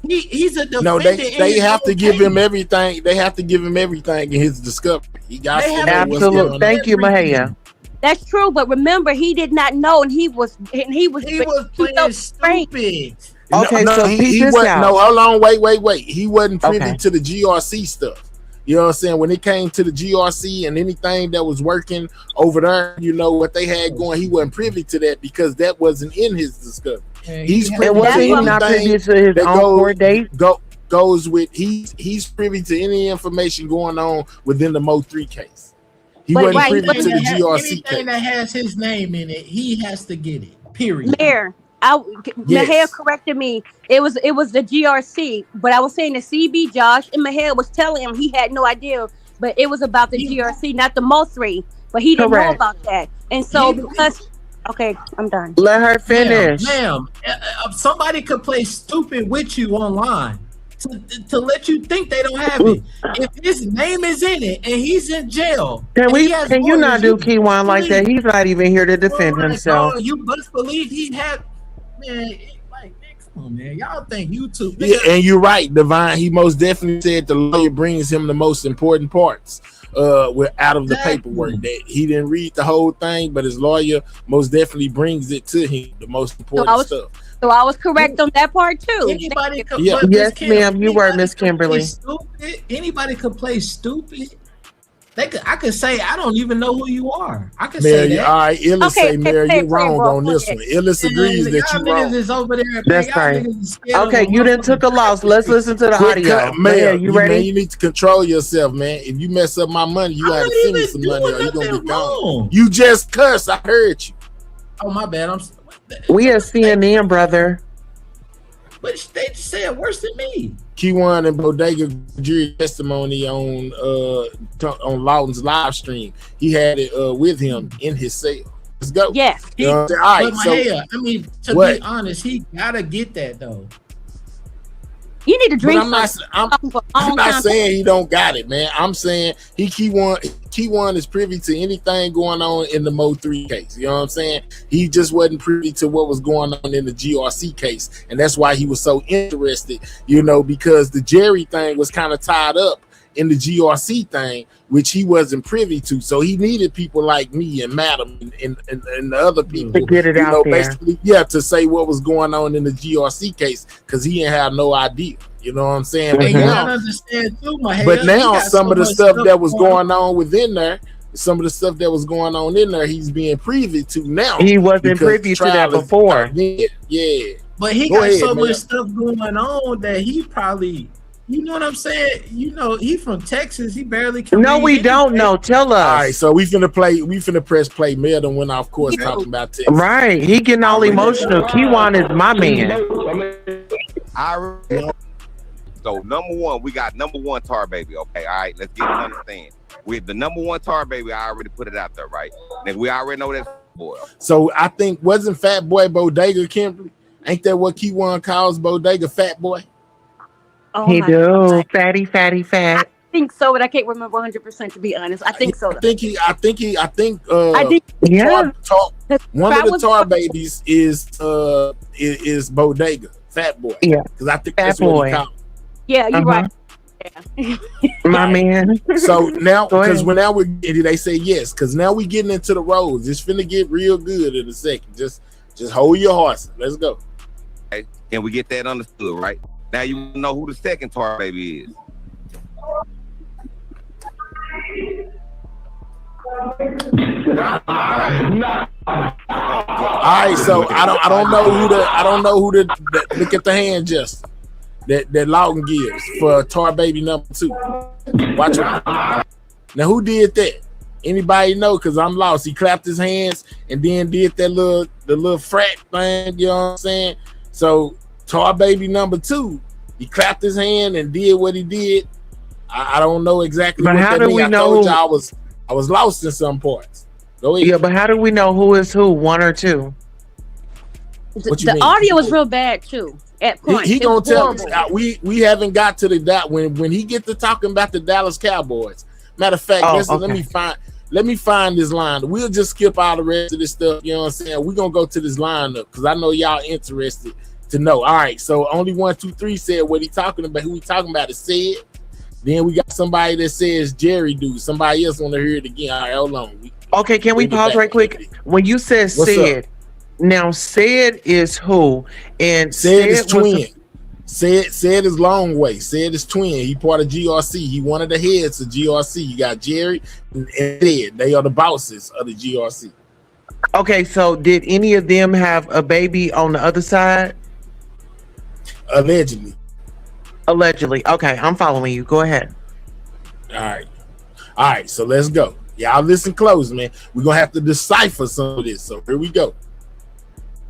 He's a defendant. No, they have to give him everything. They have to give him everything in his discovery. He got to know what's going on. Thank you, Mahaya. That's true, but remember, he did not know, and he was playing stupid. Okay, no, so he wasn't. No, hold on, wait. He wasn't privy to the GRC stuff. You know what I'm saying? When it came to the GRC and anything that was working over there, you know what they had going, he wasn't privy to that because that wasn't in his discovery. He's privy to anything that goes with. He's privy to any information going on within the Mo 3 case. He wasn't privy to the GRC anything case. that has his name in it, he has to get it. Period. Mayor, Mahel corrected me. It was the GRC, but I was saying the CB Josh and Mahel was telling him he had no idea, but it was about the GRC, not the Mo 3. But he didn't know about that, and so because. Okay, I'm done. Let her finish, ma'am. Somebody could play stupid with you online to let you think they don't have it. If his name is in it and he's in jail, can you not do Keywan like that? He's not even here to defend himself. You must believe he had, man. Like, come on, man. Y'all think YouTube? Yeah, and you're right, Divine. He most definitely said the lawyer brings him the most important parts. Out of the paperwork that he didn't read the whole thing, but his lawyer most definitely brings it to him, the most important stuff. So I was correct on that part too. Anybody could yes, ma'am, you were, Miss Kimberly. Anybody could play stupid. I could say I don't even know who you are. I could say that. All right, Illis say, Mary, you're wrong on this one. Illis agrees that you're wrong. Is over there, that's right. Okay, you didn't took a loss. Let's listen to the audio. Man, you ready? Man, you need to control yourself, man. If you mess up my money, you have to send me some money, or you're gonna be gone. You just cussed. I heard you. Oh my bad. We are CNN, brother. But they said worse than me. Keywan and Bodega jury testimony on Lawton's live stream. He had it with him in his cell. Let's go. Yes. All right. But to be honest, he gotta get that though. You need to drink. I'm not saying he don't got it, man. I'm saying Keywan is privy to anything going on in the Mo 3 case. You know what I'm saying? He just wasn't privy to what was going on in the GRC case, and that's why he was so interested. You know, because the Jerry thing was kind of tied up in the GRC thing, which he wasn't privy to. So he needed people like me and Madam and the other people to get it out there. Basically, to say what was going on in the GRC case, because he didn't have no idea. You know what I'm saying? And you gotta understand too, but now some of the stuff that was going on within there, some of the stuff that was going on in there, he's being privy to now. He wasn't privy to that before. Yeah. But he got so much stuff going on that he probably, you know what I'm saying? You know, he from Texas. He barely can. No, we don't know. Tell us. All right, so we finna press play. Mel done went off course talking about Texas. Right, he getting all emotional. Keywan is my man. So number one, we got number one Tar Baby. Okay, all right, let's get it understand. With the number one Tar Baby, I already put it out there, right? And we already know that's boy. So I think wasn't Fat Boy Bodega Kimberly? Ain't that what Keywan calls Bodega, Fat Boy? Oh, he do fatty. I think so, but I can't remember 100% to be honest. I think so. I think yeah. One of the Tar Babies is Bodega, Fat Boy. Yeah, because I think Fat that's Boy. what he called. Yeah, you're right. Yeah. My man. So now, because they say yes, because now we getting into the roads. It's finna get real good in a second. Just hold your horses. Let's go. Okay. Can we get that understood, right? Now you know who the second Tar Baby is. All right, so I don't know who the look at the hand just that Lawton gives for Tar Baby number 2. Watch it. Now who did that? Anybody know? Because I'm lost. He clapped his hands and then did that little frat thing. You know what I'm saying? So Tar Baby number 2, he clapped his hand and did what he did. I don't know exactly. But what how that do mean. we know? I was lost in some parts. Go ahead. Yeah, but how do we know who is who, 1 or 2? The audio was real bad too. At points, he gonna tell us. We haven't got to the dot when he get to talking about the Dallas Cowboys. Matter of fact, let me find this line. We'll just skip all the rest of this stuff. You know what I'm saying? We're gonna go to this lineup because I know y'all interested to know. All right, so only 1, 2, 3 said what he talking about. Who he talking about is said. Then we got somebody that says Jerry dude. Somebody else want to hear it again. All right, hold on. Okay, can we pause right quick? When you said said, now said is who? And said is twin. Said is long way. Said is twin. He part of GRC. He one of the heads of GRC. You got Jerry and Ed. They are the bosses of the GRC. Okay, so did any of them have a baby on the other side? Allegedly. Allegedly. Okay, I'm following you. Go ahead. All right, so let's go. Y'all listen close, man. We're gonna have to decipher some of this. So here we go.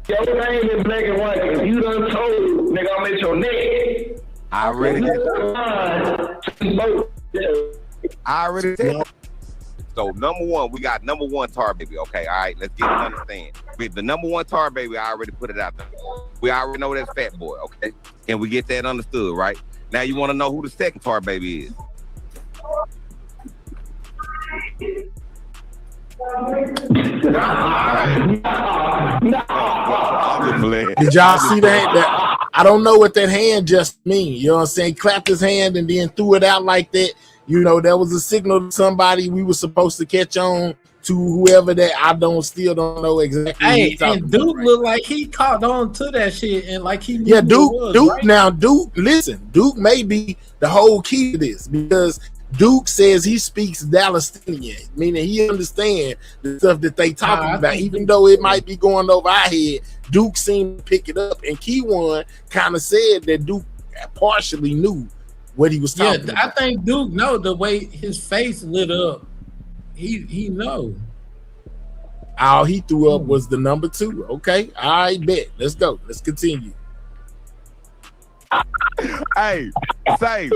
Your name in black and white. If you done told, nigga, I'm at your neck. I already said. So number one, we got number one tar baby. Okay, all right, let's get it understand. The number one tar baby, I already put it out there. We already know that's Fat Boy. Okay, and we get that understood, right? Now you want to know who the second tar baby is? Did y'all see that? I don't know what that hand just mean. You know what I'm saying? Clapped his hand and then threw it out like that. You know, that was a signal to somebody we were supposed to catch on to whoever that still don't know exactly. Hey, and Duke looked like he caught on to that shit and like he knew Duke, right? Now Duke, listen, Duke may be the whole key to this because Duke says he speaks Palestinian, meaning he understands the stuff that they talking about, even though it might be going over our head. Duke seemed to pick it up, and Key1 kind of said that Duke partially knew what he was talking about. I think Duke know the way his face lit up. He know. All he threw up was the number 2. Okay, I bet. Let's go. Let's continue. Hey, say,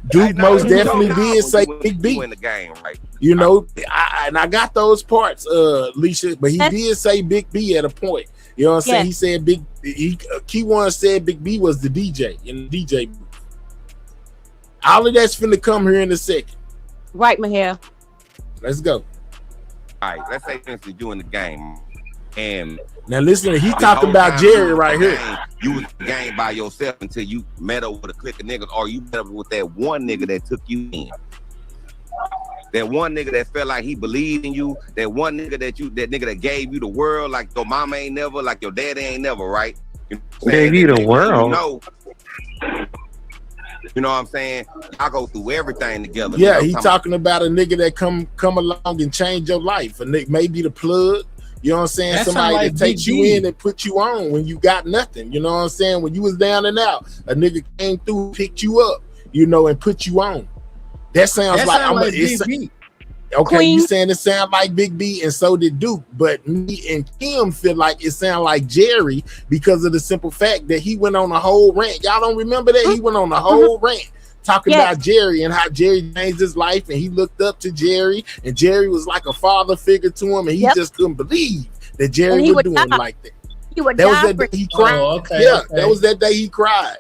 Duke most definitely did say Big B in the game, right? You know, I got those parts, Leisha, but he did say Big B at a point. You know what I'm saying? He said Key1 said Big B was the DJ in the DJ booth. All of that's finna come here in a second. Right, Mahel. Let's go. All right, let's say for instance you in the game, and now listen, he talking about Jerry right here. You was in the game by yourself until you met up with a clique of niggas, or you met up with that one nigga that took you in. That one nigga that felt like he believed in you. That one nigga that nigga that gave you the world, like your mama ain't never, like your daddy ain't never, right? Gave you the world. You know what I'm saying? I go through everything together. Yeah, he talking about a nigga that come along and change your life. A nigga maybe the plug. You know what I'm saying? That somebody like that takes you in and put you on when you got nothing. You know what I'm saying? When you was down and out, a nigga came through, picked you up, you know, and put you on. That sounds like Big B. Okay, Queen. You saying it sound like Big B, and so did Duke, but me and Kim feel like it sound like Jerry because of the simple fact that he went on a whole rant. Y'all don't remember that? He went on a whole rant talking about Jerry and how Jerry changed his life, and he looked up to Jerry, and Jerry was like a father figure to him, and he just couldn't believe that Jerry was doing like that. That was that day he cried. That was that day he cried.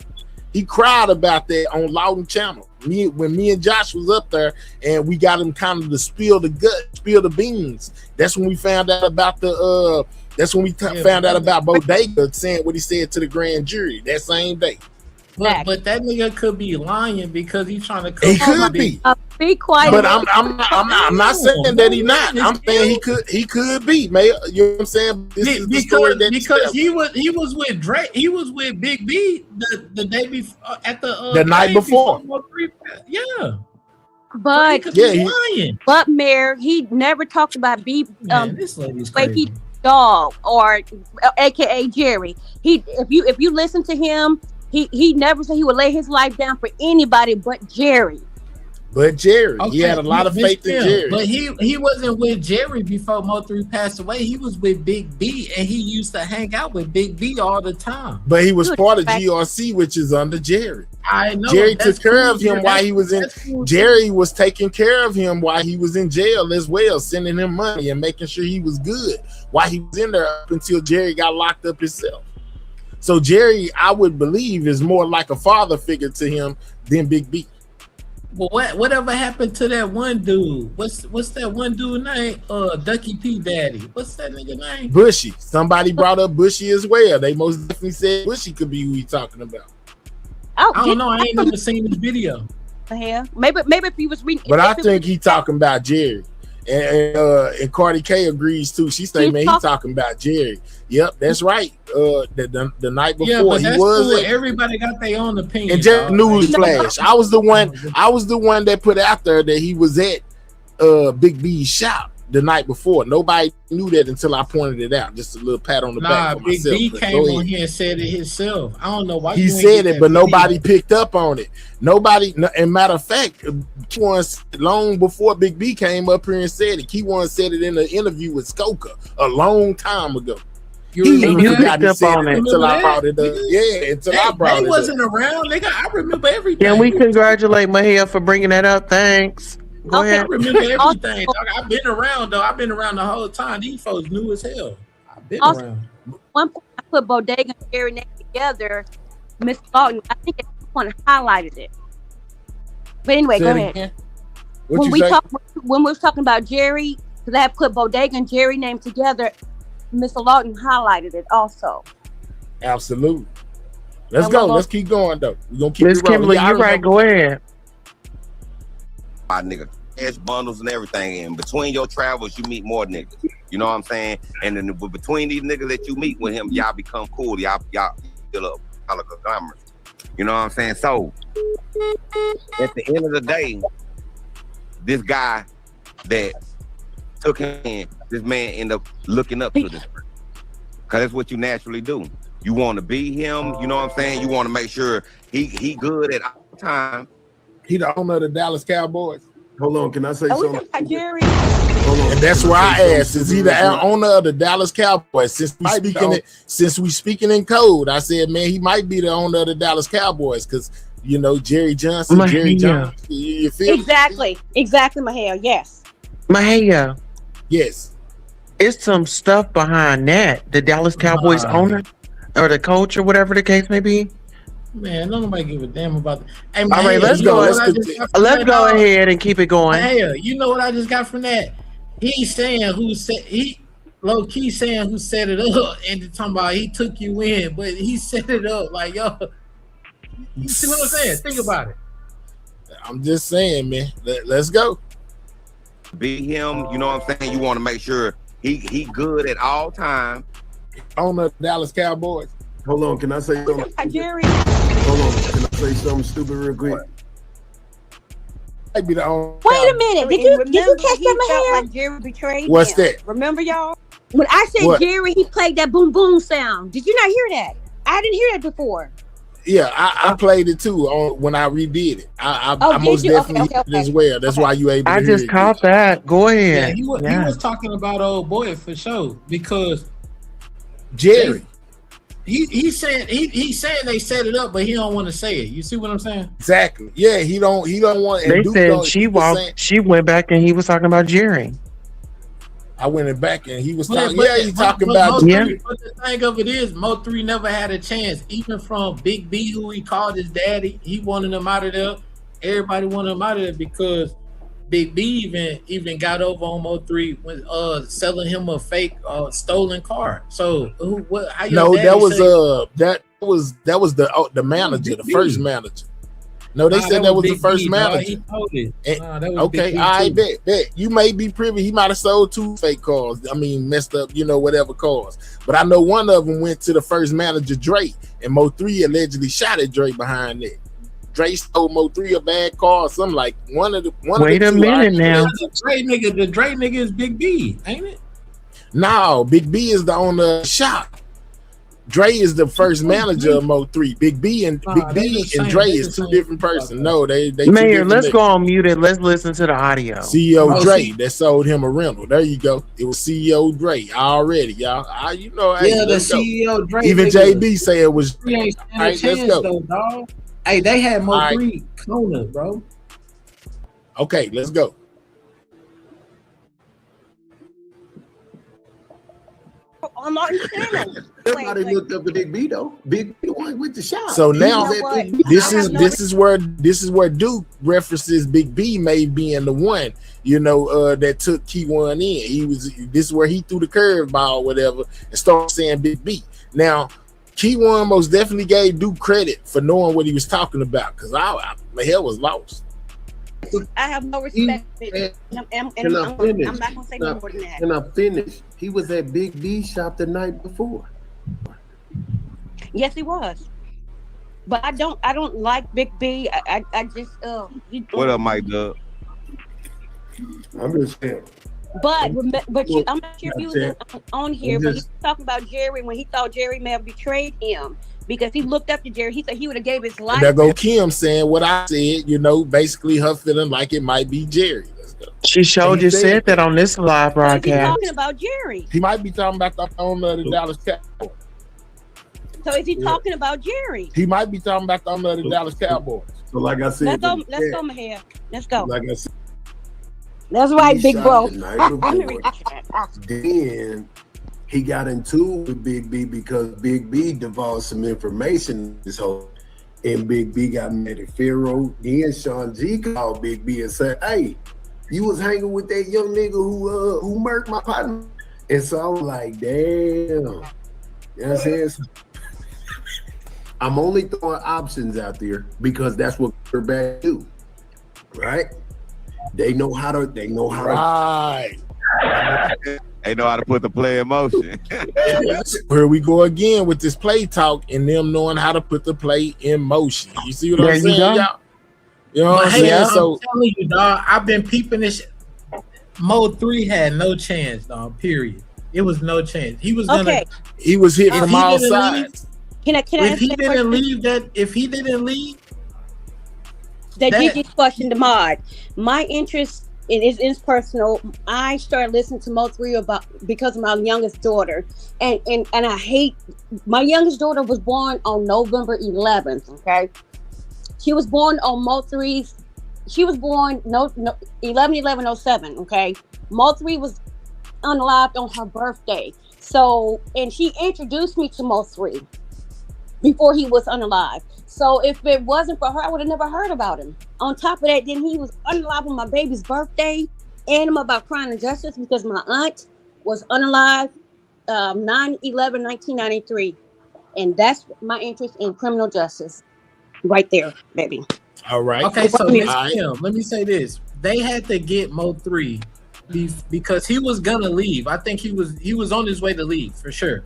He cried about that on Loudon Channel. When me and Josh was up there and we got him kind of to spill the beans. That's when we found out about found out about Bodega saying what he said to the grand jury that same day. But that nigga could be lying because he's trying to come. He could be. Be quiet. But I'm not saying that he not. I'm saying he could be, man. You know what I'm saying? This is the story that because he was with Drake. He was with Big B the day before at the night before. Yeah. But lying. But Mayor, he never talked about this lady's crazy. Dog or AKA Jerry. If you listen to him, he never said he would lay his life down for anybody but Jerry. But Jerry, he had a lot of faith in Jerry. But he wasn't with Jerry before Mo3 passed away. He was with Big B, and he used to hang out with Big B all the time. But he was part of GRC, which is under Jerry. I know. Jerry took care of him while he was in. Jerry was taking care of him while he was in jail as well, sending him money and making sure he was good while he was in there up until Jerry got locked up himself. So Jerry, I would believe, is more like a father figure to him than Big B. Well, whatever happened to that one dude? What's that one dude name? Ducky P Daddy. What's that nigga name? Bushy. Somebody brought up Bushy as well. They most definitely said Bushy could be who he talking about. Oh, I don't know. I ain't never seen this video. Yeah, maybe if he was reading. But I think he talking about Jerry. And Cardi K agrees too. She say, man, he talking about Jerry. Yep, that's right. The night before, Yeah, but that's he was. cool. Everybody got their own opinion. And just dog. news flash. I was the one that put out there that he was at Big B's shop the night before. Nobody knew that until I pointed it out. Just a little pat on the back for Big myself. B came on here and said it himself. I don't know why he you ain't said get it, that but video. nobody picked up on it. Nobody, and matter of fact, Keyone long before Big B came up here and said it. Keyone said it in an interview with Skoka a long time ago. You forgot picked up said on it it. until I brought it up. Yeah, until I brought They it wasn't up. around, nigga. I remember everything. Can we congratulate Mahia for bringing that up? Thanks. Go I ahead. remember everything, dog. I've been around, though. I've been around the whole time. These folks knew as hell. I've been Also, around. one point I put Bodega and Jerry name together. Miss Lawton, I think at one point highlighted it. But anyway, Say go it ahead. again. When we was talking about Jerry, because I had put Bodega and Jerry name together, Miss Lawton highlighted it also. Absolutely. Let's go. Let's keep going though. We're gonna keep Miss it rolling. Kimberly, Yeah, I you're right. remember. Go ahead. My nigga, cash bundles and everything. And between your travels, you meet more niggas. You know what I'm saying? And then between these niggas that you meet with him, y'all become cool. Y'all fill up all of the glamorous. You know what I'm saying? So at the end of the day, this guy that took him in, this man ended up looking up to this person. Cause that's what you naturally do. You want to be him, you know what I'm saying? You want to make sure he good at all time. He the owner of the Dallas Cowboys. Hold on, can I say something? Jerry. And that's why I asked: is he the owner of the Dallas Cowboys? Since we speaking in code, I said, man, he might be the owner of the Dallas Cowboys because you know Jerry Johnson, Jerry Jones. You feel me? Exactly, Mahia. Yes. Mahia. Yes. It's some stuff behind that. The Dallas Cowboys owner or the coach or whatever the case may be. Man, nobody give a damn about that. Hey, All right, let's go. Let's go ahead and keep it going. Hey, you know what I just got from that? He's saying low key saying who set it up, and talking about he took you in, but he set it up like yo. You see what I'm saying? Think about it. I'm just saying, man. Let's go. Be him, you know what I'm saying? You want to make sure he good at all time. Owner of the Dallas Cowboys. Hold on, can I say something? Jerry. Hold on, can I say something stupid real quick? Might be the owner. Wait a minute. Did you catch that, Mahia? Like Jerry betrayed What's him. that? Remember, y'all? When I said What? Jerry, he played that boom boom sound. Did you not hear that? I didn't hear that before. Yeah, I played it too when I redid it. I did most you? definitely Okay. did it as well. That's why you able to I hear just it. caught that. Go Yeah, ahead. he was talking about old boy for sure because Jerry. He saying they set it up, but he don't want to say it. You see what I'm saying? Exactly. Yeah, he don't want. And They Duke said don't- she he was walked. saying- She went back and he was talking about Jerry. I went in back and he was But- talking. but- Yeah, he but- talking but about. Mo Yeah. 3, but the thing of it is, Mo3 never had a chance. Even from Big B, who he called his daddy, he wanted him out of there. Everybody wanted him out of there because Big B even got over on Mo3 when selling him a fake stolen car. So how your No, daddy that was say- that was the manager, the Big first B. manager. No, they Nah, said that was the Big first B, dog. manager. He told it. And- Nah, that was okay, Big B I too. bet. You may be privy. He might have sold 2 fake cars. I mean, messed up, whatever cars. But I know one of them went to the first manager, Dre, and Mo3 allegedly shot at Dre behind that. Dre stole Mo3 a bad car or something like one of the Wait a two. minute now. The Dre nigga is Big B, ain't it? No, Big B is the owner of the shop. Dre is the first manager of Mo3. Big B and Nah, Big they B the and same- Dre they is the two same different persons. No, they two Mayor, different let's niggas. go on mute and let's listen to the audio. CEO Oh, Dre see- that sold him a rental. There you go. It was CEO Dre already, y'all. Hey, Yeah, the let's go. CEO Dre. Even nigga. JB say it was. He ain't stand All right, a chance let's go. though, dog. Hey, they had All right. Mo3 corner, bro. Okay, let's go. on Martin Shannon. Somebody looked up the Big B though. Big B went with the shot. So now this this is where Duke references Big B may being the one, that took Key-One in. This is where he threw the curveball or whatever and started saying Big B. Now Key-One most definitely gave Duke credit for knowing what he was talking about, because my head was lost. I have no respect. I'm not going to say no more than that. And I finished. He was at Big B shop the night before. Yes, he was. But I don't like Big B. I just What up, Mike Dub? I'm just saying. But I'm not sure if you was on here, but he's talking about Jerry when he thought Jerry may have betrayed him because he looked up to Jerry. He said he would have gave his life. And there go Kim saying what I said, basically her feeling like it might be Jerry. She showed you said that on this live He's broadcast. talking about Jerry. He might be talking about the owner of the Dallas Cowboys. So is he talking about Jerry? He might be talking about the owner of the Dallas Cowboys. So like I said, let's go, Mahir. Let's go. Like I said, that's right, big bro. Then he got into it with Big B because Big B divulged some information this whole, and Big B got mad at Pharaoh. Then Shawn G called Big B and said, "Hey, you was hanging with that young nigga who murked my partner." And so I was like, "Damn." You know what I'm saying? I'm only throwing options out there because that's what quarterbacks do, right? They know how to. They know how to put the play in motion. Where we go again with this play talk and them knowing how to put the play in motion. You see what I'm saying, y'all? You know what I'm saying? I'm telling you, dog. I've been peeping this. Mode 3 had no chance, dog. Period. It was no chance. He was gonna. He was hit from all sides. If he didn't leave, that DJ's question to Mod. My interest is personal. I started listening to Mo 3 because of my youngest daughter, and I hate my youngest daughter was born on November 11th. Okay, she was born on Mo 3's. She was born 11/11/07. Okay, Mo 3 was unalived on her birthday. So, and she introduced me to Mo 3 before he was unalive. So if it wasn't for her, I would have never heard about him. On top of that, then he was unalive on my baby's birthday. And I'm about crime and justice because my aunt was unalive 9/11/1993. And that's my interest in criminal justice right there, baby. All right. Okay, so let me say this. They had to get Mo 3 because he was gonna leave. I think he was on his way to leave for sure.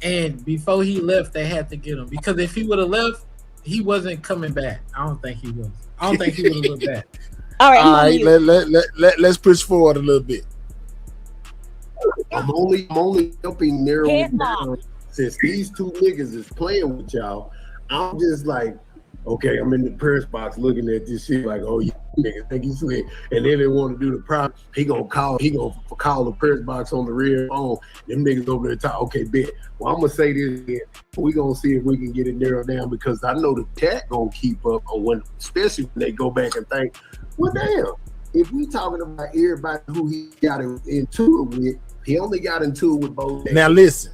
And before he left, they had to get him because if he would have left, he wasn't coming back. I don't think he was. I don't think he would have looked back. All right. Let's push forward a little bit. I'm only helping narrow it down since these two niggas is playing with y'all. I'm just like, okay, I'm in the press box looking at this shit like, oh, you niggas think you slick. And then they want to do the prop. He gonna call the press box on the rear phone. Them niggas over there talk. Okay, bet. Well, I'm gonna say this again. We gonna see if we can get it narrowed down because I know the chat gonna keep up on when, especially when they go back and think, well, damn. If we talking about everybody who he got into it with, he only got into it with both. Now listen.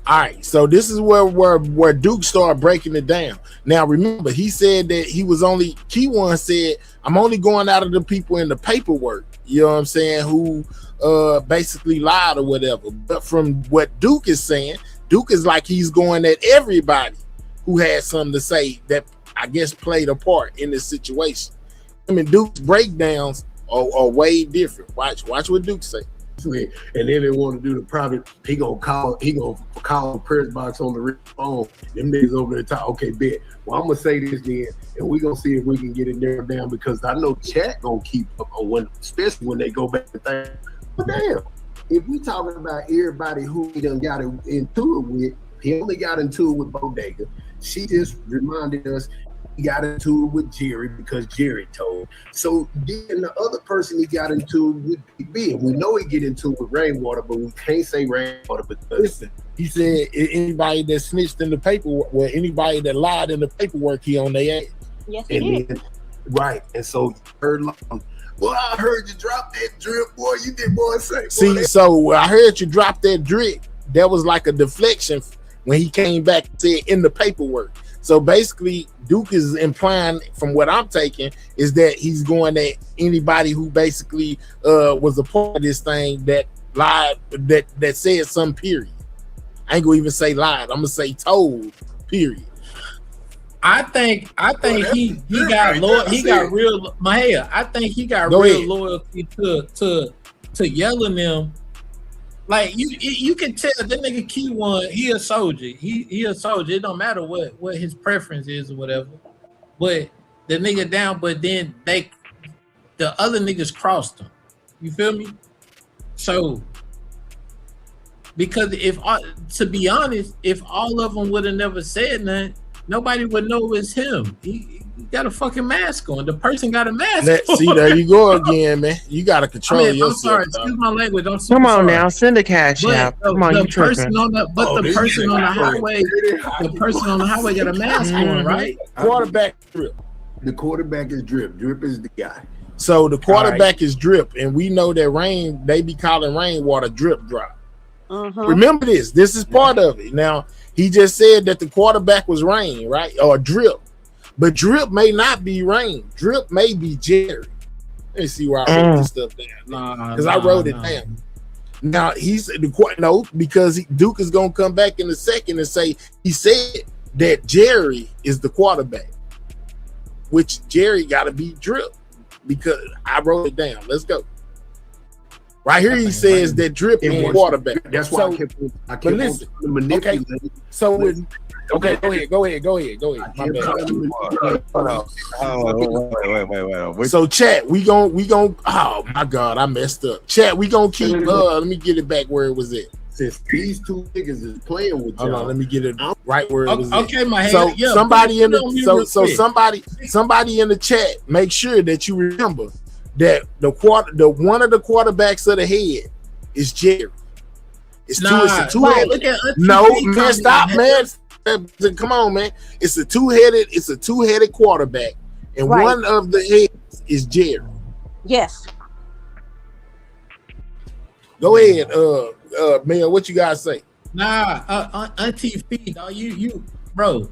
All right, so this is where Duke started breaking it down. Now remember, he said that he was only Key-One said, I'm only going out of the people in the paperwork, you know what I'm saying, who basically lied or whatever. But from what Duke is saying, Duke is like he's going at everybody who had something to say that I guess played a part in this situation. I mean, Duke's breakdowns are way different. Watch what Duke say. And then they want to do the private. He gonna call the press box on the real phone. Them niggas over there talk. Okay, bet. Well, I'm gonna say this then, and we gonna see if we can get it narrowed down because I know chat gonna keep up on when, especially when they go back and think. But damn, if we talking about everybody who he done got into it with, he only got into it with Bodega. She just reminded us. He got into it with Jerry because Jerry told. So then the other person he got into it with B. And we know he get into it with Rainwater, but we can't say Rainwater because listen, he said anybody that snitched in the paperwork, well, anybody that lied in the paperwork, he on their ass. Yes, he did. Right. And so you heard well, I heard you drop that drip, boy. You did boy say. See, so I heard you drop that drip. that was like a deflection when he came back and said in the paperwork. So basically, Duke is implying, from what I'm taking, is that he's going at anybody who basically was a part of this thing that lied, that said some period. I ain't gonna even say lied. I'm gonna say told. Period. I think he got loyal. He got real. Mahia, I think he got real loyalty to yelling them. Like you can tell that nigga Key1, he a soldier. He a soldier. It don't matter what his preference is or whatever. But the nigga down, but then the other niggas crossed him. You feel me? So because to be honest, if all of them would have never said nothing, nobody would know it's him. He got a fucking mask on. The person got a mask on. See, there you go again, man. You gotta control yourself. I'm sorry, excuse my language. Come on now, send a cash out. Come on, the person on the highway, the person on the highway got a mask on, right? Quarterback drip. The quarterback is drip. Drip is the guy. So the quarterback is drip, and we know that they be calling Rainwater drip drop. Remember this. This is part of it. Now, he just said that the quarterback was Rain, right? Or Drip. But Drip may not be Rain. Drip may be Jerry. Let me see where I wrote this stuff down. Because I wrote it down. Now, because Duke is going to come back in a second and say, he said that Jerry is the quarterback, which Jerry got to be Drip, because I wrote it down. Let's go. Right here, he says that Drip is quarterback. That's why I kept listen, manipulating. Okay, so go ahead. Wait. So chat, we gon' oh my God, I messed up. Chat, we gonna keep let me get it back where it was at. Since these two niggas is playing with y'all. Hold on, let me get it right where it was okay, at. my head. So Yeah, somebody in the somebody in the chat, make sure that you remember that one of the quarterbacks of the head is Jerry. It's a two-headed. No, man, stop, man. Come on, man. It's a two-headed quarterback, and one of the heads is Jerry. Yes. Go ahead, Mel. What you guys say? Auntie Feed, you bro.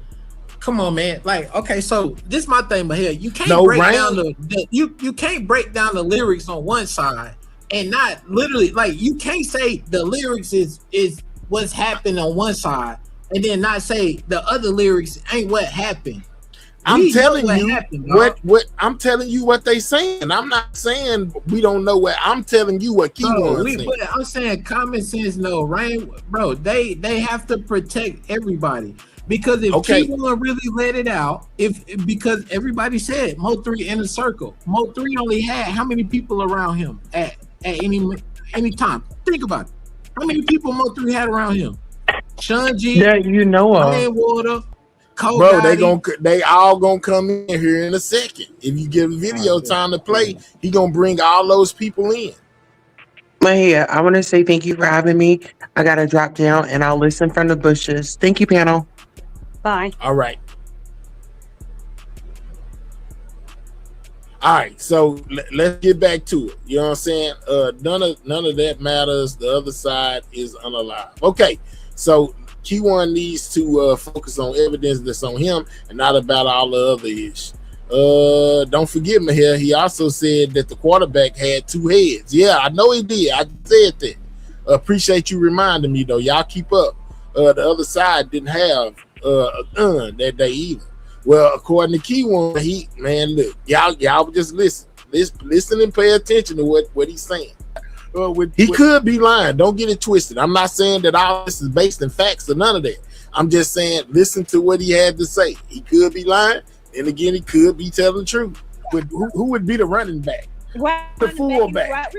Come on, man. Like, okay, so this is my thing, but here you can't you can't break down the lyrics on one side and not literally, like, you can't say the lyrics is what's happened on one side and then not say the other lyrics ain't what happened. I'm telling you I'm telling you what they saying. I'm not saying we don't know what. I'm telling you what Key1 saying. I'm saying common sense, bro. They have to protect everybody. Because if Key1 really let it out, because everybody said Mo3 in a circle. Mo3 only had how many people around him at any time? Think about it. How many people Mo3 had around him? Shawn G, that you know of. Rainwater, bro, they all gonna come in here in a second. If you give video time to play, he gonna bring all those people in. Mahia, I want to say thank you for having me. I gotta drop down and I'll listen from the bushes. Thank you, panel. Bye. All right. All right, so let's get back to it. You know what I'm saying? None of that matters. The other side is unalive. Okay, so Key1 needs to focus on evidence that's on him and not about all the other issues. Don't forget me here. He also said that the quarterback had two heads. Yeah, I know he did. I said that. Appreciate you reminding me though. Y'all keep up. The other side didn't have a gun that day either. Well, according to Key1, look, y'all just listen and pay attention to what he's saying. He could be lying. Don't get it twisted. I'm not saying that all this is based in facts or none of that. I'm just saying listen to what he had to say. He could be lying, and again, he could be telling the truth. But who would be the running back? The fullback.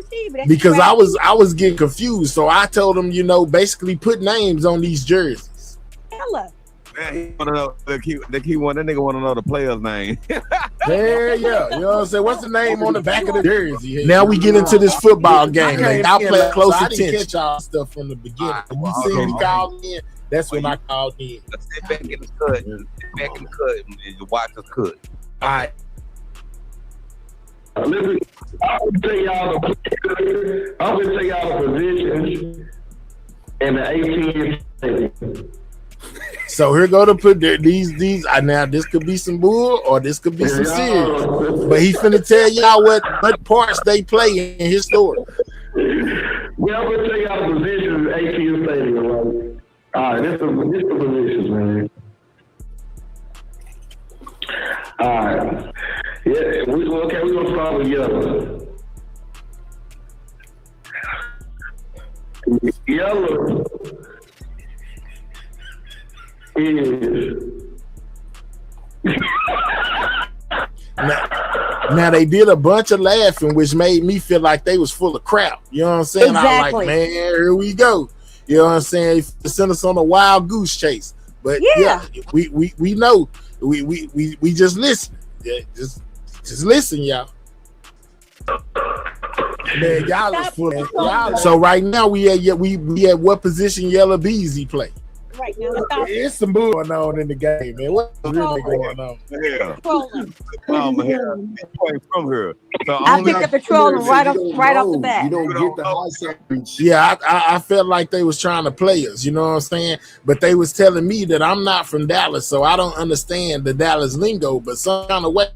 Because I was getting confused, so I told him, basically put names on these jerseys. Yella. Man, he wanna know the Key1. That nigga wanna know the player's name. Yeah. You know what I'm saying? What's the name on the back of the jersey? Now we get into this football game. Y'all play close attention. I didn't catch y'all stuff from the beginning. When you said he called in, that's when I called in. Let's sit back in the cut. And you watch us cut. All right. Listen, I'm gonna tell y'all the positions. in the AT&T Stadium. So here go to put these. Now this could be some bull or this could be some serious. But he finna tell y'all what parts they play in his story. Yeah, I'm gonna tell y'all the positions in AT&T Stadium. Right? All right, this the positions, man. All right. Yeah, we're gonna start with Yella. Yella is now they did a bunch of laughing, which made me feel like they was full of crap. You know what I'm saying? I was like, man, here we go. You know what I'm saying? Send us on a wild goose chase. But yeah, we know. We just listen. Yeah, just listen, y'all. Man, y'all was full. So right now we at what position Yella Beezy play? Right now, it's some bull going on in the game, man. What's really going on? Yeah. From her. So I picked up the trolling right off the bat. You don't get the high side. Yeah, I felt like they was trying to play us, you know what I'm saying? But they was telling me that I'm not from Dallas, so I don't understand the Dallas lingo, but some kind of way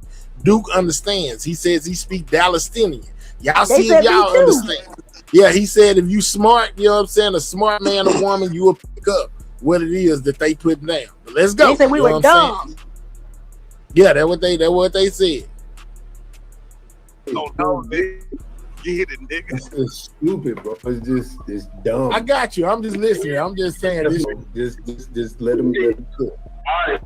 Duke understands. He says he speak Dallastinian. Y'all see if y'all understand. Yeah, he said if you smart, you know what I'm saying, a smart man or woman, you will pick up what it is that they put down. But let's go. They said we were dumb. Yeah, that's what they said. No, nigga. Get it, nigga. It's stupid, bro. It's dumb. I got you. I'm just listening. I'm just saying this. Just let them cook. all right.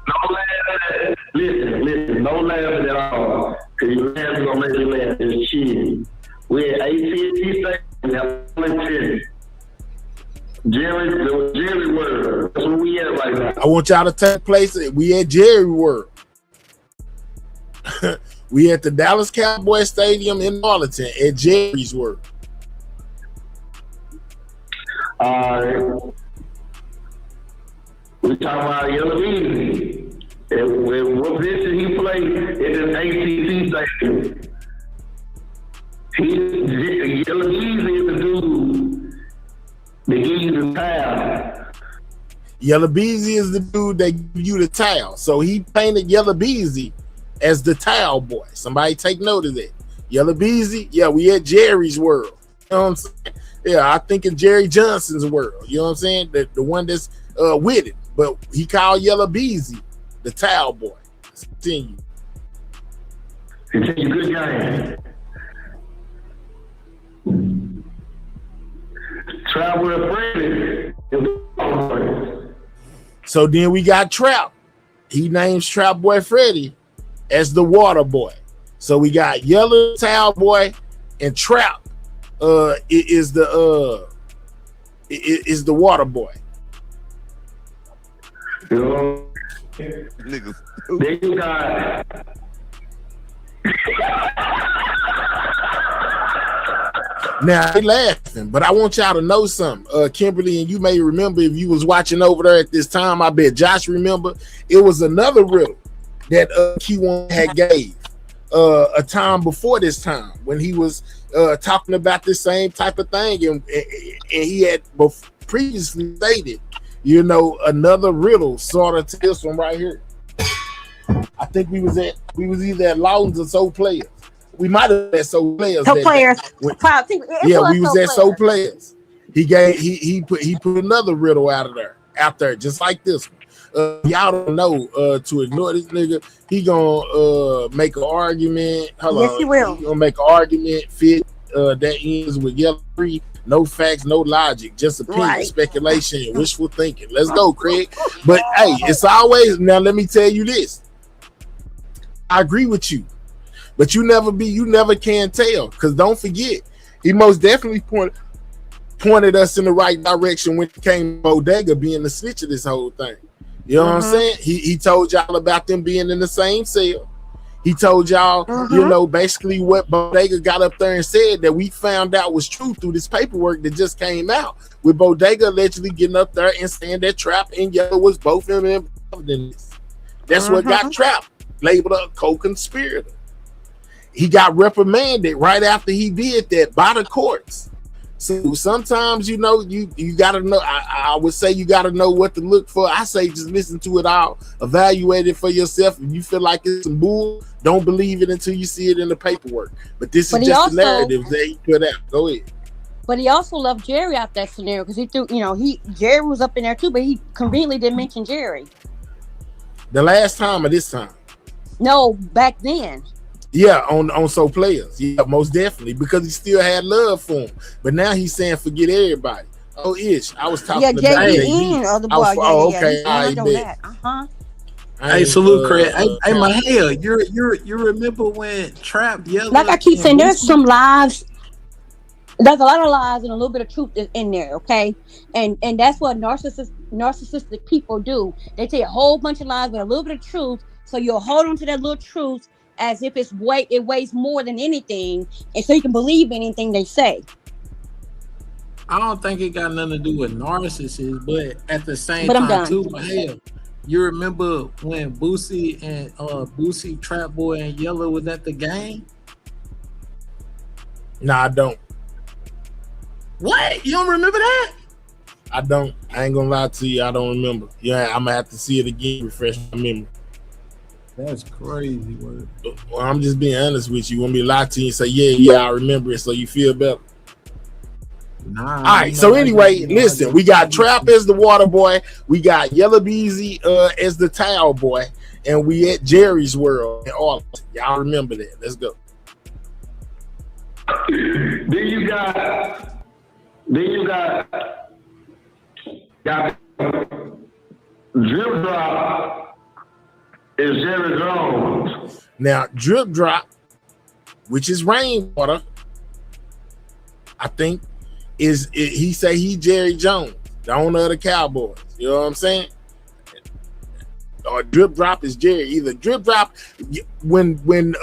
No laughing. Listen, no laughing at all. Cause you laughing gonna make you laugh. It's cheating. We at AT&T Stadium. Jerry World. That's where we at right now. I want y'all to take place. We at Jerry World. We at the Dallas Cowboys Stadium in Arlington at Jerry's World. All right. We talking about Yella Beezy. And what position he played in the AT&T Stadium. Yella Beezy is the dude that gives you the towel. Yella Beezy is the dude that give you the towel. So he painted Yella Beezy as the towel boy. Somebody take note of that. Yella Beezy, yeah, we at Jerry's World. You know what I'm saying? Yeah, I think in Jerry Johnson's world. You know what I'm saying? The one that's with it. But he called Yella Beezy the towel boy. Continue. Continue, good game. Travel Freddie. So then we got Trap. He names Trap Boy Freddie as the water boy. So we got Yella Towel Boy and Trap is the water boy. Niggas. Then you got now they laughing, but I want y'all to know something. Kimberly, and you may remember if you was watching over there at this time. I bet Josh remember. It was another riddle that Q1 had gave a time before this time when he was talking about this same type of thing, and he had previously stated, you know, another riddle sort of to this one right here. I think we was either at Lawton's or So Players. We might have been So Players. So Players. Yeah, we was at So Players. He put another riddle out there, just like this one. Y'all don't know to ignore this nigga. He gonna make an argument. Yes, he will. He gonna make an argument fit that ends with Yella Free. No facts, no logic, just opinion, speculation, and wishful thinking. Let's go, Craig. But hey, it's always, now let me tell you this. I agree with you, but you never can tell, because don't forget, he most definitely pointed us in the right direction when it came to Bodega being the snitch of this whole thing. You know what I'm saying? He told y'all about them being in the same cell. He told y'all, you know, basically what Bodega got up there and said that we found out was true through this paperwork that just came out, with Bodega allegedly getting up there and saying that Trap and Yella was both involved in this. That's what got Trap labeled a co-conspirator. He got reprimanded right after he did that by the courts. So sometimes, you know, you gotta know. I would say you gotta know what to look for. I say just listen to it all, evaluate it for yourself. If you feel like it's some bull, don't believe it until you see it in the paperwork. But this is just the narrative that he put out. Go ahead. But he also left Jerry out that scenario because he threw, you know, Jerry was up in there too, but he conveniently didn't mention Jerry. The last time or this time? No, back then. Yeah, on So Players. Yeah, most definitely, because he still had love for him. But now he's saying forget everybody. Oh, Ish, I was talking about JD. Other boy. Okay, I bet. Hey, salute, Craig. Hey, Mahia, you remember when Trap Yella? Like I keep saying, there's some lies. There's a lot of lies and a little bit of truth is in there, okay? And that's what narcissistic people do. They tell you a whole bunch of lies with a little bit of truth, so you'll hold on to that little truth as if it weighs more than anything, and so you can believe anything they say. I don't think it got nothing to do with narcissists, but at the same time, too, hell, you remember when Boosie and Boosie, Trap Boy, and Yella was at the game? Nah, I don't. What? You don't remember that? I don't. I ain't gonna lie to you. I don't remember. Yeah, I'm gonna have to see it again, refresh my memory. That's crazy word. Well, I'm just being honest with you. Want me to lie to you and say, yeah, I remember it, so you feel better. Nah. All right. So anyway, listen, we got Trap as the water boy, we got Yella Beezy as the towel boy, and we at Jerry's World in Arlington. Y'all remember that? Let's go. Then you got Drip Drop is Jerry Jones. Now, Drip Drop, which is Rainwater, I think, he say he Jerry Jones, the owner of the Cowboys. You know what I'm saying? Or Drip Drop is Jerry. Either Drip Drop, when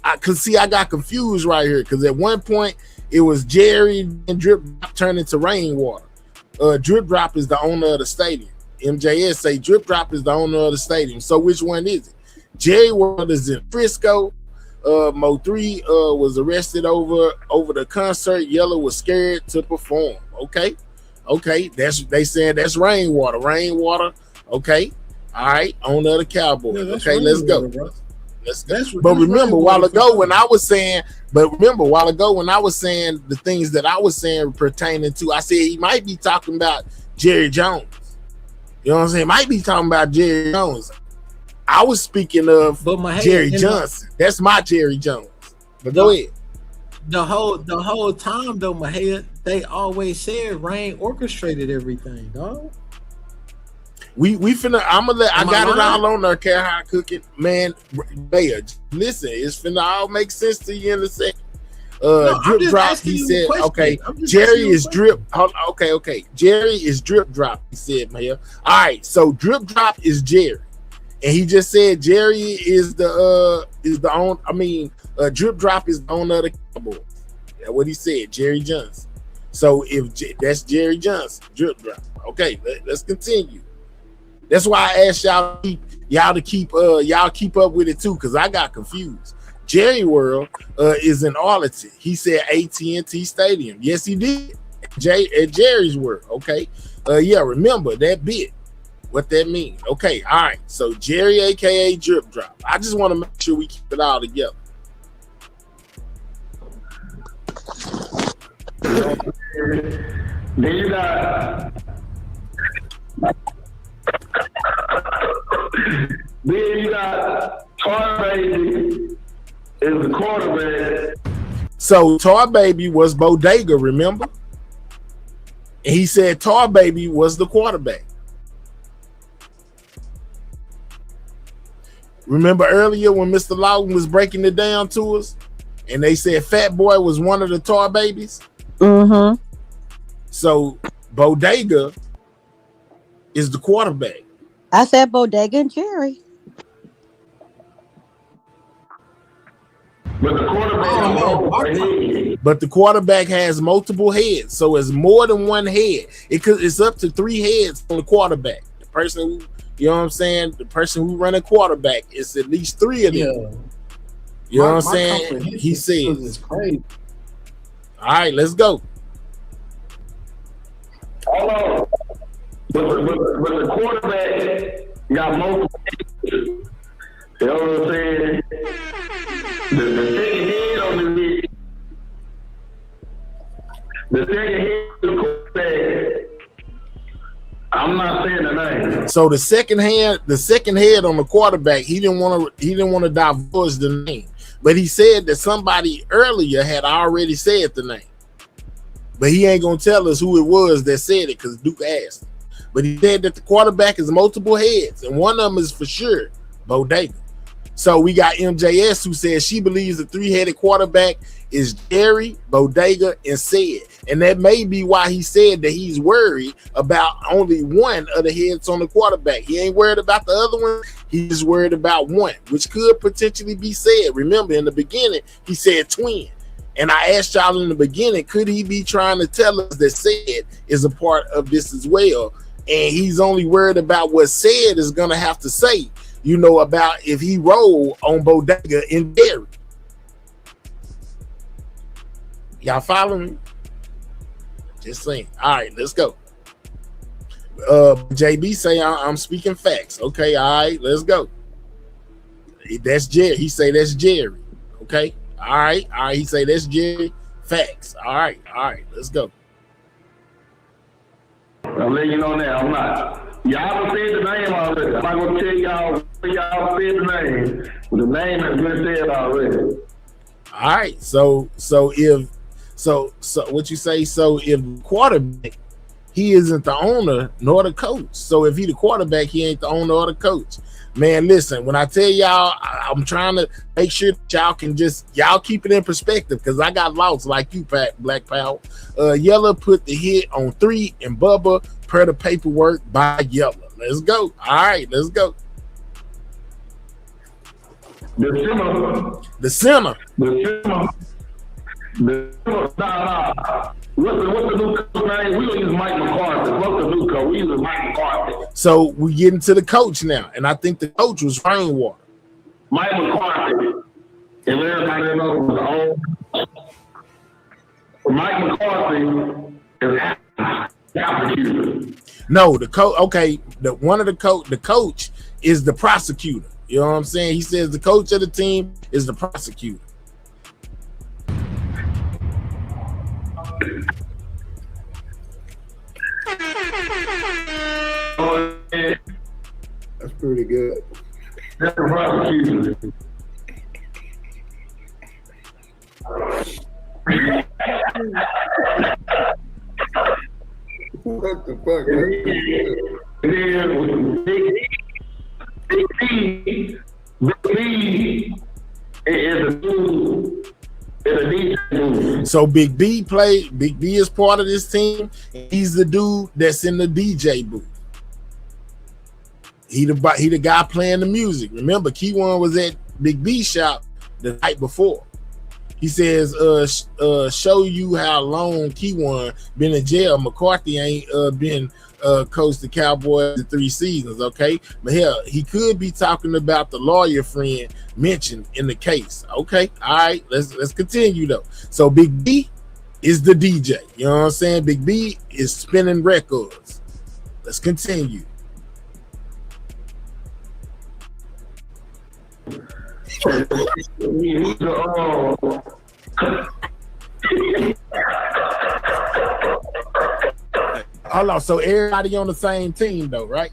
I could see I got confused right here because at one point it was Jerry and Drip Drop turned into Rainwater. Drip Drop is the owner of the stadium. MJS say Drip Drop is the owner of the stadium. So which one is it? Jerry World is in Frisco. Mo 3 was arrested over the concert. Yella was scared to perform. Okay. They saying that's Rainwater. Okay. All right. Owner of the Cowboys. Yeah, okay, let's go. But remember a while ago when I was saying the things that I was saying pertaining to, I said he might be talking about Jerry Jones. You know what I'm saying? Might be talking about Jerry Jones. I was speaking of Jerry Johnson. That's my Jerry Jones. But go ahead. The whole time though, Mahia, they always said Rain orchestrated everything, dog. I got it all on there, care how I cook it. Man, listen, it's finna all make sense to you in a second. Drip Drop, he said, okay, Jerry is Drip. Okay. Jerry is Drip Drop, he said, man. All right, so Drip Drop is Jerry. And he just said Jerry is the owner. I mean, Drip Drop is the owner of the Cowboys. That's what he said, Jerry Johnson. So if that's Jerry Johnson, Drip Drop. Okay, let's continue. That's why I asked y'all to keep up with it too, because I got confused. Jerry World is in Arlington. He said AT&T Stadium. Yes, he did. At Jerry's World. Okay. Yeah, remember that bit. What that means. Okay, all right. So Jerry, aka Drip Drop. I just want to make sure we keep it all together. Then you got Tar Baby is the quarterback. So Tar Baby was Bodega, remember? And he said Tar Baby was the quarterback. Remember earlier when Mr. Lawton was breaking it down to us, and they said Fat Boy was one of the Tar Babies? Mm-hmm. So Bodega is the quarterback. I said Bodega and Jerry. But the quarterback has multiple heads, so it's more than one head. It's up to 3 heads on the quarterback. The person who, you know what I'm saying, the person who run a quarterback is at least 3 of them. Yeah. You know what I'm saying? He said. All right, let's go. hold on. But the quarterback got multiple. You know what I'm saying? The second head on the league. The second head of the quarterback. I'm not saying the name. So the second head on the quarterback, he didn't want to divulge the name, but he said that somebody earlier had already said the name, but he ain't gonna tell us who it was that said it because Duke asked him. But he said that the quarterback is multiple heads, and one of them is for sure Bodega. So we got MJS who says she believes the three-headed quarterback is Jerry, Bodega, and Said. And that may be why he said that he's worried about only one of the heads on the quarterback. He ain't worried about the other one. He's worried about one, which could potentially be Said. Remember, in the beginning, he said twin. And I asked y'all in the beginning, could he be trying to tell us that Said is a part of this as well? And he's only worried about what Said is going to have to say, you know, about if he roll on Bodega and Jerry. Y'all follow me? Just saying. All right, let's go. JB say I'm speaking facts. Okay, all right, let's go. That's Jerry. He say that's Jerry. Okay, all right. He say that's Jerry. Facts. All right, let's go. I'm letting you know now. I'm not. Y'all said the name already. I'm not gonna tell y'all when y'all said the name. The name has been said already. All right. So what you say? So if the quarterback, he isn't the owner nor the coach. So if he the quarterback, he ain't the owner or the coach. Man, listen, when I tell y'all, I'm trying to make sure that y'all keep it in perspective because I got lost like you, Black Power. Yella put the hit on 3 and Bubba per the paperwork by Yella. Let's go. All right, let's go. The center. What's the new coach name? We gonna use Mike McCarthy. What's the new coach? We use Mike McCarthy. So we get into the coach now, and I think the coach was Rainwater. Mike McCarthy. And everybody knows was Mike McCarthy is prosecutor. No, the coach. Okay, the coach is the prosecutor. You know what I'm saying? He says the coach of the team is the prosecutor. That's pretty good. That's the prosecutor. What the fuck? So Big B is part of this team. He's the dude that's in the DJ booth. He the guy playing the music. Remember, Key1 was at Big B shop the night before. He says, show you how long Key1 been in jail. McCarthy ain't been coached the Cowboys in 3 seasons, okay? But hell, he could be talking about the lawyer friend mentioned in the case. Okay, all right, let's continue though. So Big B is the DJ. You know what I'm saying? Big B is spinning records. Let's continue. Hold on, so everybody on the same team though, right?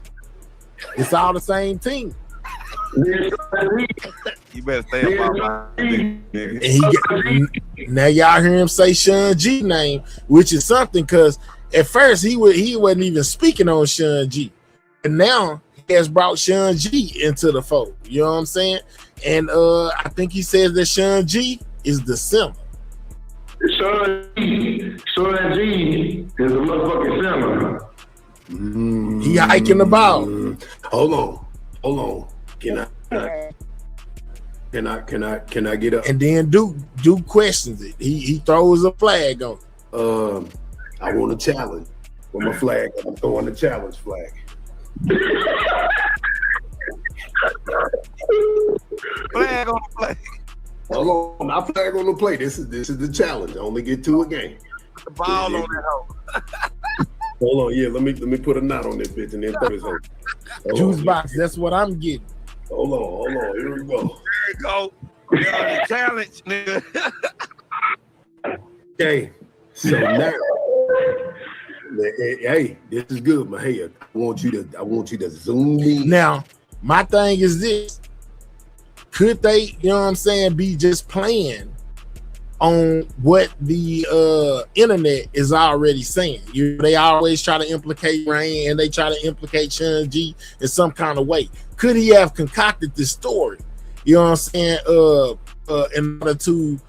It's all the same team. You better stay on my mind, And now y'all hear him say Shawn G name, which is something because at first he wasn't even speaking on Shawn G, and now he has brought Shawn G into the fold. You know what I'm saying? And I think he says that Shawn G is the symbol. Shawn G is a motherfucking symbol. He hiking the ball. Hold on. Can I get up? And then Duke questions it. He throws a flag on it. I want a challenge. With my flag, I'm throwing the challenge flag. Flag on the play. Hold on, not flag on the play. This is the challenge. I only get 2 a game. Put the ball on that hole. Hold on, yeah. Let me put a knot on this bitch and then throw this hoe. Juice box. That's what I'm getting. Hold on. Here we go. There you go. The challenge, nigga. Okay, so now, hey, this is good, my head. I want you to zoom in. Now, my thing is this: could they, you know what I'm saying, be just playing on what the internet is already saying? They always try to implicate Rain and they try to implicate Shawn G in some kind of way. Could he have concocted this story? You know what I'm saying? In order to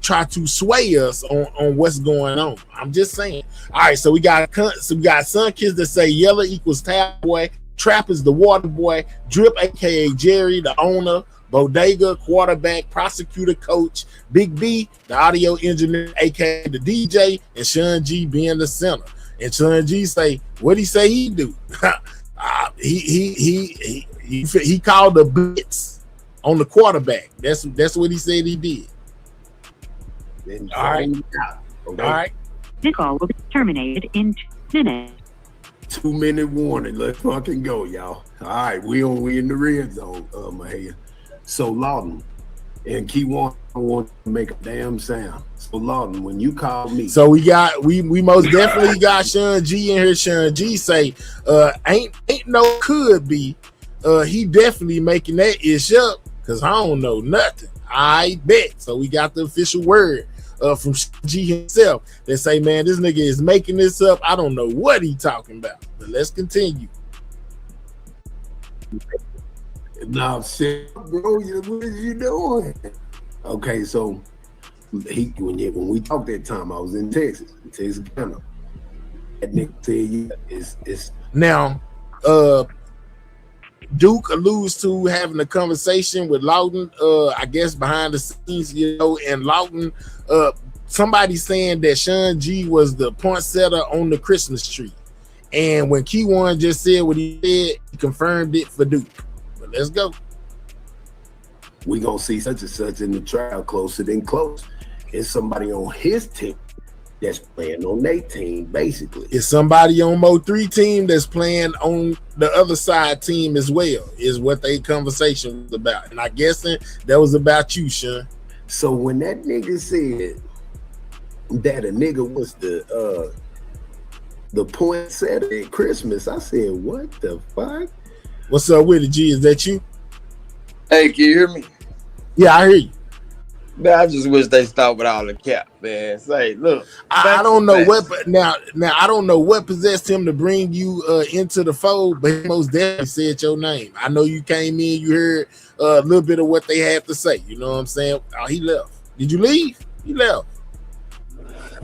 try to sway us on what's going on. I'm just saying. All right, so we got some kids that say Yella equals Tab Boy, Trap is the water boy, Drip aka Jerry, the owner, Bodega, quarterback, prosecutor, coach, Big B, the audio engineer, aka the DJ, and Shawn G being the center. And Shawn G say, what he say he do? He called the blitz on the quarterback. That's what he said he did. All right. Okay. All right. This call will be terminated in 2 minutes. 2-minute warning. Let's fucking go, y'all. All right, we in the red zone, my head. So Lawton and Key One, I want to make a damn sound. So Lawton, when you call me, so we most definitely got Shawn G in here. Shawn G say, ain't no could be. He definitely making that ish up because I don't know nothing. I bet. So we got the official word from G himself that say, man, this nigga is making this up. I don't know what he talking about. But let's continue. Now, shit, bro, what is you doing? Okay, so when we talked that time, I was in Texas County. That nigga said it's now. Duke alludes to having a conversation with Lawton, I guess behind the scenes, you know, and Lawton, somebody saying that Shawn G was the poinsettia on the Christmas tree. And when Key One just said what he said, he confirmed it for Duke. But let's go. We gonna see such and such in the trial, closer than close. It's somebody on his team that's playing on their team, basically. It's somebody on Mo3 team that's playing on the other side team as well, is what they conversation was about. And I guessing that was about you, Shawn. So when that nigga said that a nigga was the poinsettia at Christmas, I said, what the fuck? What's up with it, G? Is that you? Hey, can you hear me? Yeah, I hear you. Man, I just wish they stopped with all the cap, man. Say, look, I don't know what, but now I don't know what possessed him to bring you into the fold, but he most definitely said your name. I know you came in, you heard a little bit of what they had to say. You know what I'm saying? Oh, he left. Did you leave? He left.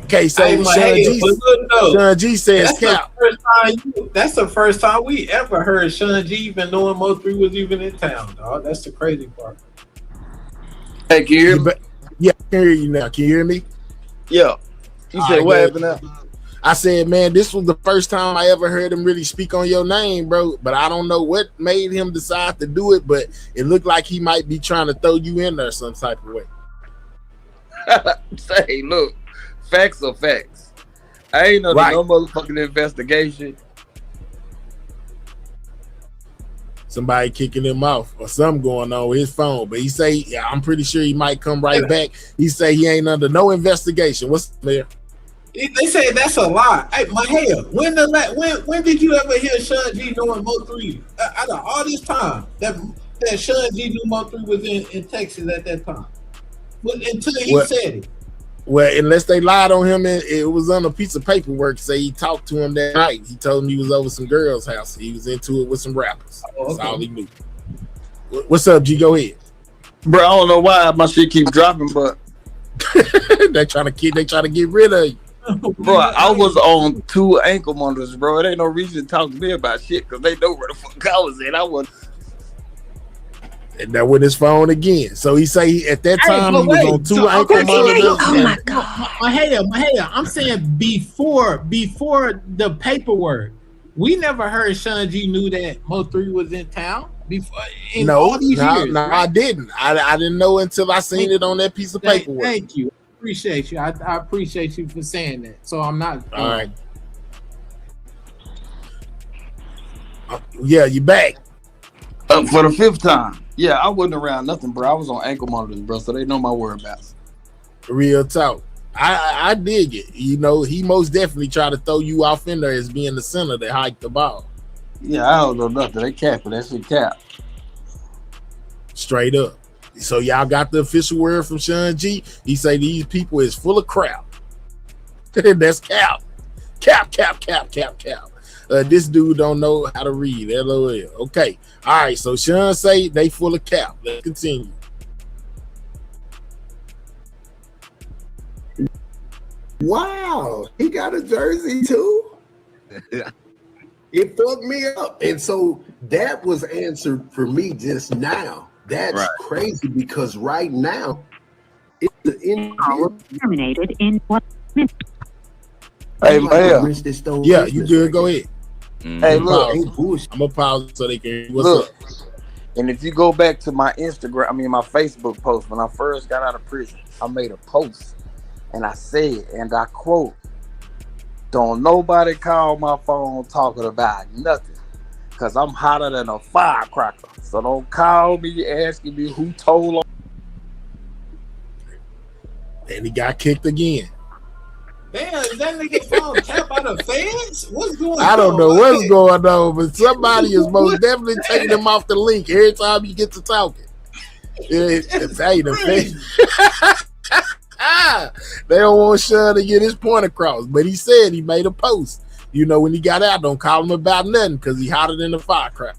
Okay, so Shawn G says cap. That's the first time we ever heard Shawn G even knowing Mo3 was even in town, dog. That's the crazy part. Hey, can you hear me? Yeah, I can hear you now. Can you hear me? Yeah. You said what happened now? I said, man, this was the first time I ever heard him really speak on your name, bro. But I don't know what made him decide to do it, but it looked like he might be trying to throw you in there some type of way. Say, look, facts are facts. I ain't no motherfucking investigation. Somebody kicking him off or something going on with his phone. But he say, yeah, I'm pretty sure he might come right back. He say he ain't under no investigation. What's there? They say that's a lie. Hey, my hair. When did you ever hear Shawn G knowing Mo3? Out of all this time that Shawn G knew Mo3 was in Texas at that time. Until he said it. Well, unless they lied on him, and it was on a piece of paperwork. Say he talked to him that night. He told him he was over some girl's house. He was into it with some rappers. That's all he knew. What's up, G? Go ahead, bro. I don't know why my shit keeps dropping, but they trying to get rid of you. Bro, I was on 2 ankle monitors, bro. It ain't no reason to talk to me about shit because they know where the fuck I was at. I was. And that with his phone again. So he say at that time he was on 2 ankle monitors. Oh my god! My hair. I'm saying before the paperwork, we never heard Shawn G knew that Mo3 was in town before. All these years, right? I didn't. I didn't know until I seen it on that piece of paperwork. Thank you. Appreciate you. I appreciate you for saying that. So I'm not. All right. Yeah, you back. For the 5th time. Yeah, I wasn't around nothing, bro. I was on ankle monitors, bro, so they know my whereabouts. Real talk. I dig it. You know, he most definitely tried to throw you off in there as being the center that hiked the ball. Yeah, I don't know nothing. They capping. That shit cap. Straight up. So y'all got the official word from Shawn G. He say these people is full of crap. That's cap. Cap. This dude don't know how to read. LOL. Okay. All right. So Shawn say they full of cap. Let's continue. Wow, he got a jersey too. It fucked me up, and so that was answered for me just now. That's crazy because right now it's the end. Terminated in 1 minute. Hey, man. Yeah, you good. Go ahead. Hey, look. I'm gonna pause so they can. What's up? And if you go back to my Instagram, my Facebook post when I first got out of prison, I made a post and I said, and I quote, "Don't nobody call my phone talking about nothing, cause I'm hotter than a firecracker. So don't call me asking me who told on." And he got kicked again. Damn, is that nigga phone tapped by the fans? What's going on? I don't know what's going on, but somebody is most definitely taking him off the link every time you get to talking. They don't want Shawn to get his point across, but he said he made a post. You know, when he got out, don't call him about nothing because he hotter than a firecracker.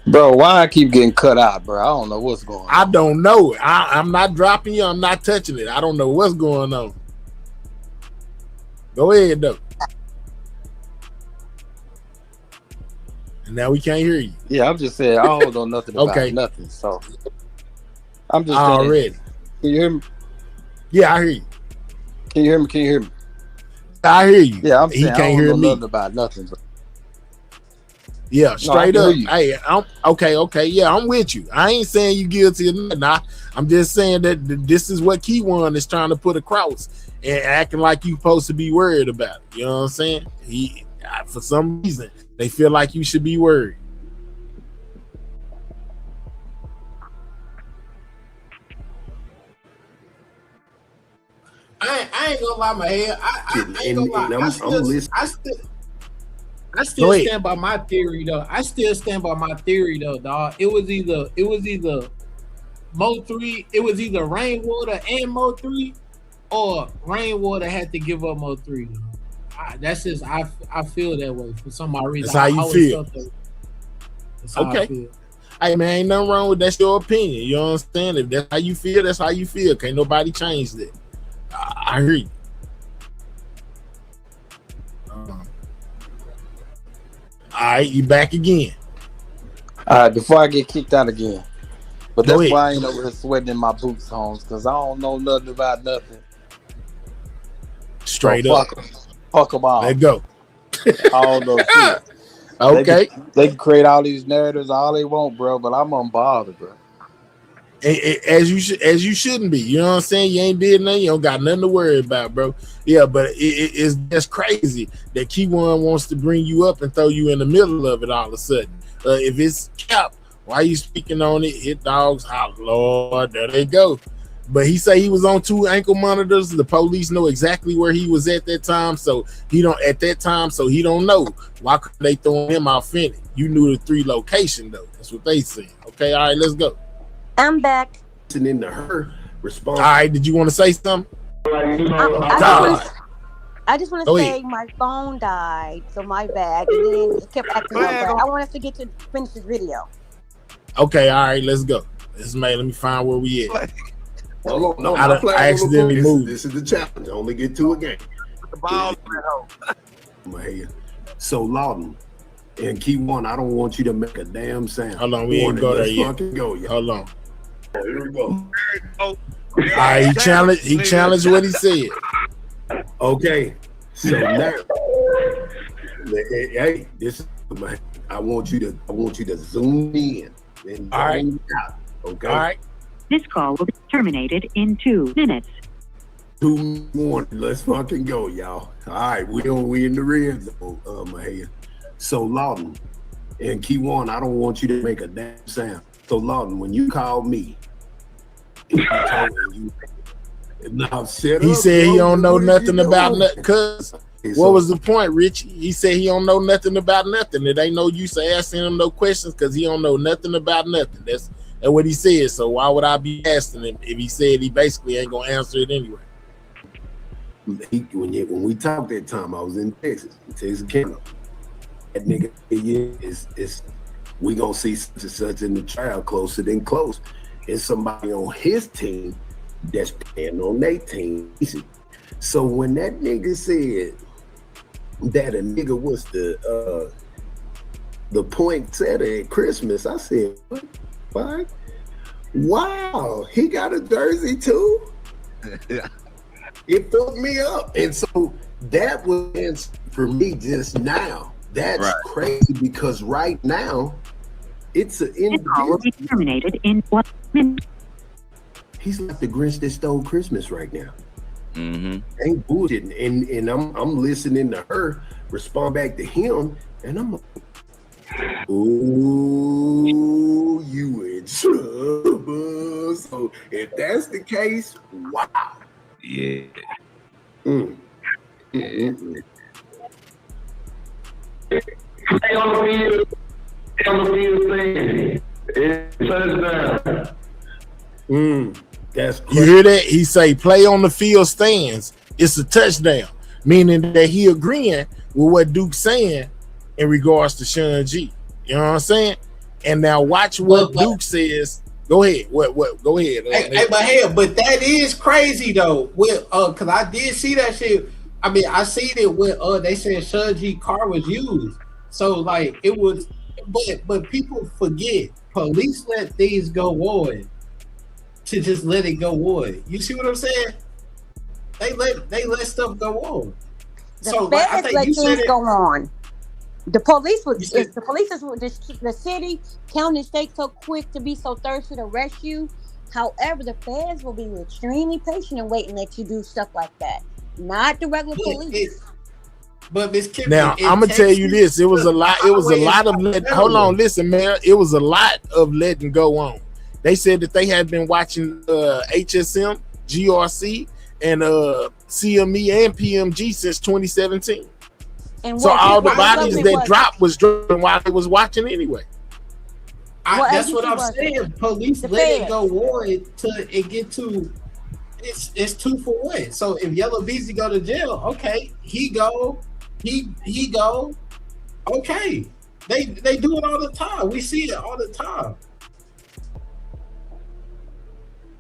Bro, why I keep getting cut out, bro? I don't know what's going on. I don't know. I'm not dropping you. I'm not touching it. I don't know what's going on. Go ahead, though. And now we can't hear you. Yeah, I'm just saying I don't know nothing about nothing. So I'm just already. Can you hear me? Yeah, I hear you. Can you hear me? Can you hear me? I hear you. Yeah, I'm he saying can't I don't hear know me. nothing about nothing. Bro. Yeah, straight No, up. Hey, I'm okay. Yeah, I'm with you. I ain't saying you guilty or nothing. I'm just saying that this is what Key1 is trying to put across and acting like you supposed to be worried about it. You know what I'm saying? For some reason, they feel like you should be worried. I ain't gonna lie, my head. I ain't gonna lie. I still stand by my theory though. Dog. It was either Mo 3, it was either Rainwater and Mo 3, or Rainwater had to give up Mo 3. That's just I feel that way for some odd reason. That's how you feel. That's how I feel. Hey man, ain't nothing wrong with that's your opinion. You understand? If that's how you feel, that's how you feel. Can't nobody change that. I hear you. All right, you back again. All right, before I get kicked out again. But Go that's ahead. why I ain't over here sweating in my boots, Holmes, because I don't know nothing about nothing. Straight So up. Fuck them all. Let go. I don't know shit. Okay. They can create all these narratives all they want, bro, but I'm unbothered, bro. As you shouldn't be. You know what I'm saying? You ain't did nothing. You don't got nothing to worry about, bro. Yeah, but it's just crazy that Key1 wants to bring you up and throw you in the middle of it all of a sudden. If it's cap, why you speaking on it? Hit dogs. Oh, Lord, there they go. But he say he was on 2 ankle monitors. The police know exactly where he was at that time, so he don't know. Why couldn't they throw him off in it? You knew the 3 location though. That's what they said. Okay, all right, let's go. I'm back. Listening to her response. All right, did you want to say something? I just want to say my phone died, so my bad. And then it kept acting up. But I want us to get to finish this video. Okay, all right, let's go. Let me find where we at. Hold on, no, I accidentally moved. This is the challenge. I only get 2 a game. The ball at home. So Lawton and Key1, I don't want you to make a damn sound. Hold on, we ain't go there yet. Hold on. Here we go. All right, he challenged what he said. Okay, so now, hey, I want you to zoom in. And all right. out, okay. All right. This call will be terminated in 2 minutes. 2-1. Let's fucking go, y'all. All right, we in the red zone, Mahia. So Lawton and Key One, I don't want you to make a damn sound. So Lawton, when you called me, now shut He up, said he bro. don't know What is nothing you about doing? nothing. Cause what was the point, Richie? He said he don't know nothing about nothing. It ain't no use of asking him no questions because he don't know nothing about nothing. That's what he said. So why would I be asking him if he said he basically ain't gonna answer it anyway? When we talked that time, I was in Texas County. That nigga is we gonna see such and such in the trial, closer than close. It's somebody on his team that's playing on their team. So when that nigga said that a nigga was the poinsettia at Christmas, I said, what? Wow, he got a jersey too? It fucked me up. And so that was for me just now. That's crazy because right now it's an Call will be terminated in 1 minute. He's like the Grinch that stole Christmas right now. Mm-hmm. Ain't bullshitting. And I'm listening to her respond back to him, and I'm like, ooh, you in trouble. So if that's the case, wow. Yeah. Stay on the field. Stay on the field thing. It's touchdown. That's you hear that? He say play on the field stands. It's a touchdown, meaning that he agreeing with what Duke's saying in regards to Shawn G. You know what I'm saying? And now watch what Duke says. Go ahead. What? Go ahead. But that is crazy though. With because I did see that shit. I mean, I seen it when they said Shawn G car was used. So like it was, but people forget. Police let things go on to just let it go on. You see what I'm saying? They let stuff go on. The So feds like, I think let you things said go on. The police was said- the police is the city, county, state so quick to be so thirsty to arrest you. However, the feds will be extremely patient and wait and let you do stuff like that. Not the regular police. But Miss Kim, now I'm gonna tell you this: it was a lot. It was a lot of hold on, listen, man. It was a lot of letting go on. They said that they had been watching HSM, GRC, and CME and PMG since 2017. And so all the bodies that dropped was dropping while they was watching anyway. That's what I'm saying. Police let it go on till it get to it's 2 for 1. So if Yella Beezy go to jail, okay, he go. Okay, they do it all the time. We see it all the time.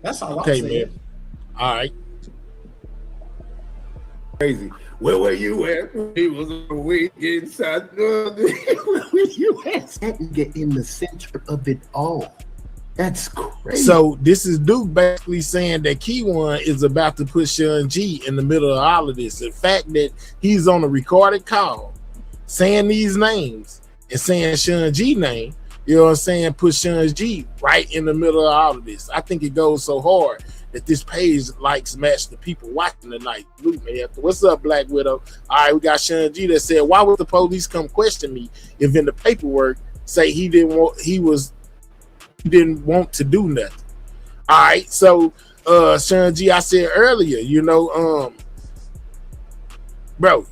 That's all I'm saying. Man. All right. Crazy. Where were you at? He was on the way getting shot. Where were you at? Get in the center of it all. That's crazy. So this is Duke basically saying that Key One is about to put Shawn G in the middle of all of this. The fact that he's on a recorded call saying these names and saying Shawn G name, you know what I'm saying, put Shawn G right in the middle of all of this. I think it goes so hard that this page likes match the people watching tonight. What's up, Black Widow? All right, we got Shawn G that said, why would the police come question me if in the paperwork say he didn't want to do nothing? All right, so Shawn G, I said earlier, you know, bro,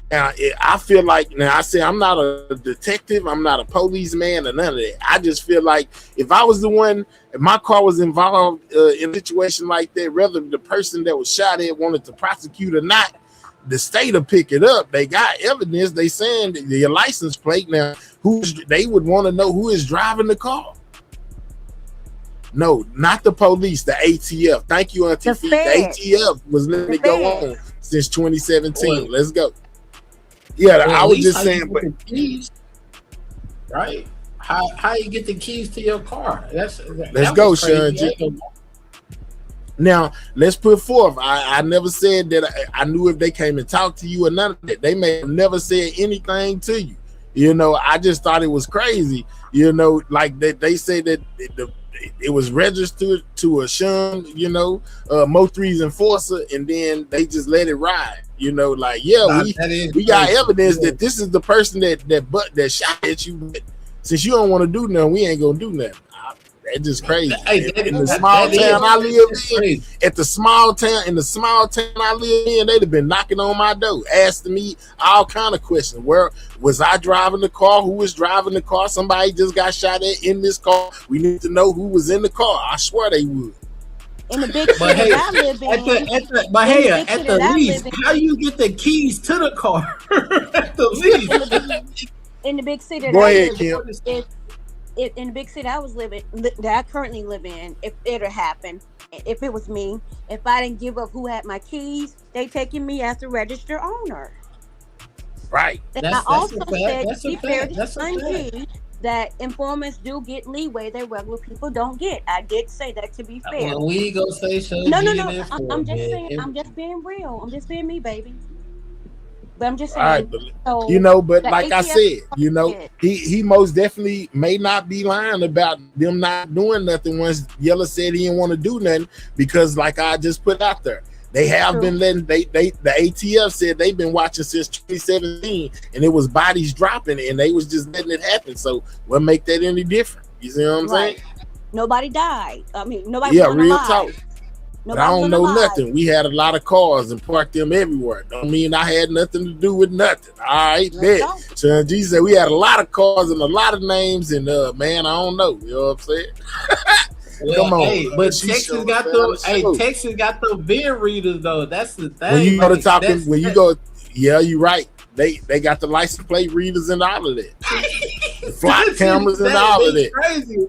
I feel like, now I say I'm not a detective, I'm not a policeman or none of that. I just feel like if I was the one, if my car was involved in a situation like that, whether the person that was shot at wanted to prosecute or not, the state will pick it up. They got evidence. They saying your license plate. Now, they would want to know who is driving the car. No, not the police, the ATF. Thank you, Auntie Fee. The ATF was letting it go on since 2017. Let's go. Yeah, I was just saying, but keys, right? How you get the keys to your car? Let's go, Shawn G. Now, let's put forth. I never said that I knew if they came and talked to you or none of that. They may have never said anything to you. You know, I just thought it was crazy. You know, like they say that it was registered to a Shawn, Mo3's enforcer, and then they just let it ride. Like, we got evidence that this is the person that shot at you. But since you don't want to do nothing, we ain't gonna do nothing. That's just crazy. In the small town I live in, in the small town I live in, they'd have been knocking on my door, asking me all kind of questions. Where was I driving the car? Who was driving the car? Somebody just got shot at in this car. We need to know who was in the car. I swear they would. In the big city I live in, at the least, how you get the keys to the car? At the least. In the big city Go ahead, Kim. In the big city that I currently live in, if it happened, if it was me, if I didn't give up who had my keys, they taking me as the registered owner. Right. And I also said, to be fair to Shawn G, that informants do get leeway that regular people don't get. I did say that, to be fair. When we go say Shawn no. G, I'm just saying. I'm just being real. I'm just being me, baby. But I'm just saying, all right, but like I said, he most definitely may not be lying about them not doing nothing once Yella said he didn't want to do nothing, because like I just put out there, they have been letting the ATF said they've been watching since 2017, and it was bodies dropping, and they was just letting it happen. So what make that any different? You see what I'm saying? Nobody died. I mean, nobody. Yeah, real talk. But I don't know nothing. We had a lot of cars and parked them everywhere. Don't mean I had nothing to do with nothing. All right, bet. Shawn G said we had a lot of cars and a lot of names, and man, I don't know. You know what I'm saying? Come on. Hey, but Texas got Texas got the VIN readers though. That's the thing. When you go to talking, yeah, you're right. They got the license plate readers and all of that. The flock cameras and all of that. Crazy.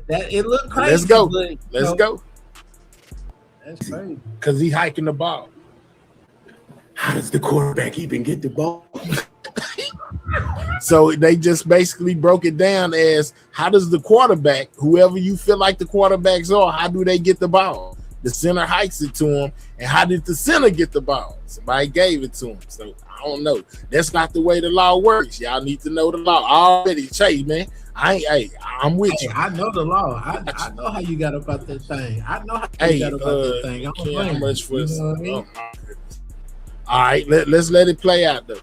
That it looked crazy. Let's go. But, Let's go. That's crazy. Because he hiking the ball. How does the quarterback even get the ball? So they just basically broke it down as, how does the quarterback, whoever you feel like the quarterbacks are, how do they get the ball? The center hikes it to him, and how did the center get the ball? Somebody gave it to him. So I don't know. That's not the way the law works. Y'all need to know the law already. Chase, man. I'm with you. I know the law. I know how you got up out that thing. I know how you got up out that thing. I don't blame how much for you know what I mean? All right, let's let it play out though.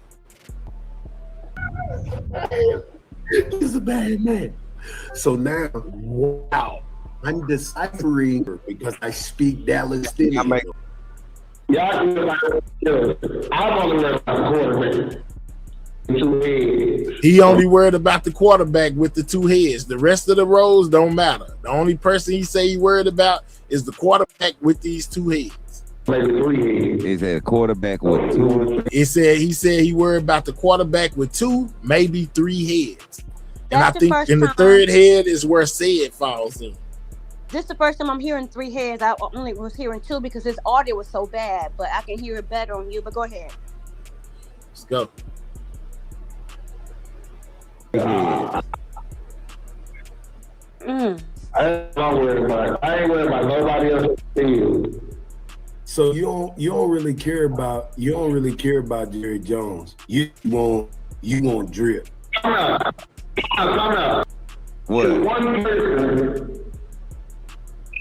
He's a bad man. So now, wow, I'm deciphering because I speak Dallas City. I'm only worried about the quarterback. He only worried about the quarterback with the two heads. The rest of the roles don't matter. The only person he say he worried about is the quarterback with these two heads. Maybe three heads. Is that quarterback with two? He said he worried about the quarterback with two, maybe three heads. And I think in the third head is where said falls in. This is the first time I'm hearing three heads. I only was hearing two because his audio was so bad, but I can hear it better on you. But go ahead. Let's go. I ain't worried about nobody else. So you don't really care about Jerry Jones. You want drip. What?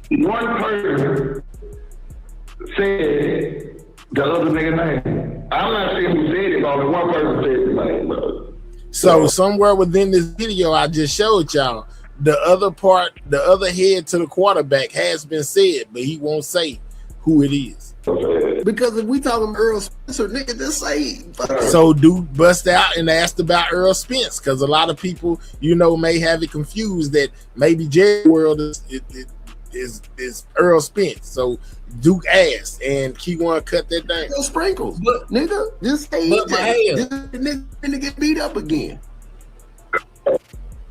One person said the other nigga name. I'm not saying who said it, but only one person said his name, bro. So somewhere within this video I just showed y'all, the other head to the quarterback has been said, but he won't say who it is. Because if we talking Earl Spencer, nigga, just say. So dude bust out and asked about Earl Spence, because a lot of people, may have it confused that maybe Jerry World is Earl Spence. So Duke asked, and he want to cut that down. No sprinkles, but nigga, just say this nigga finna get beat up again.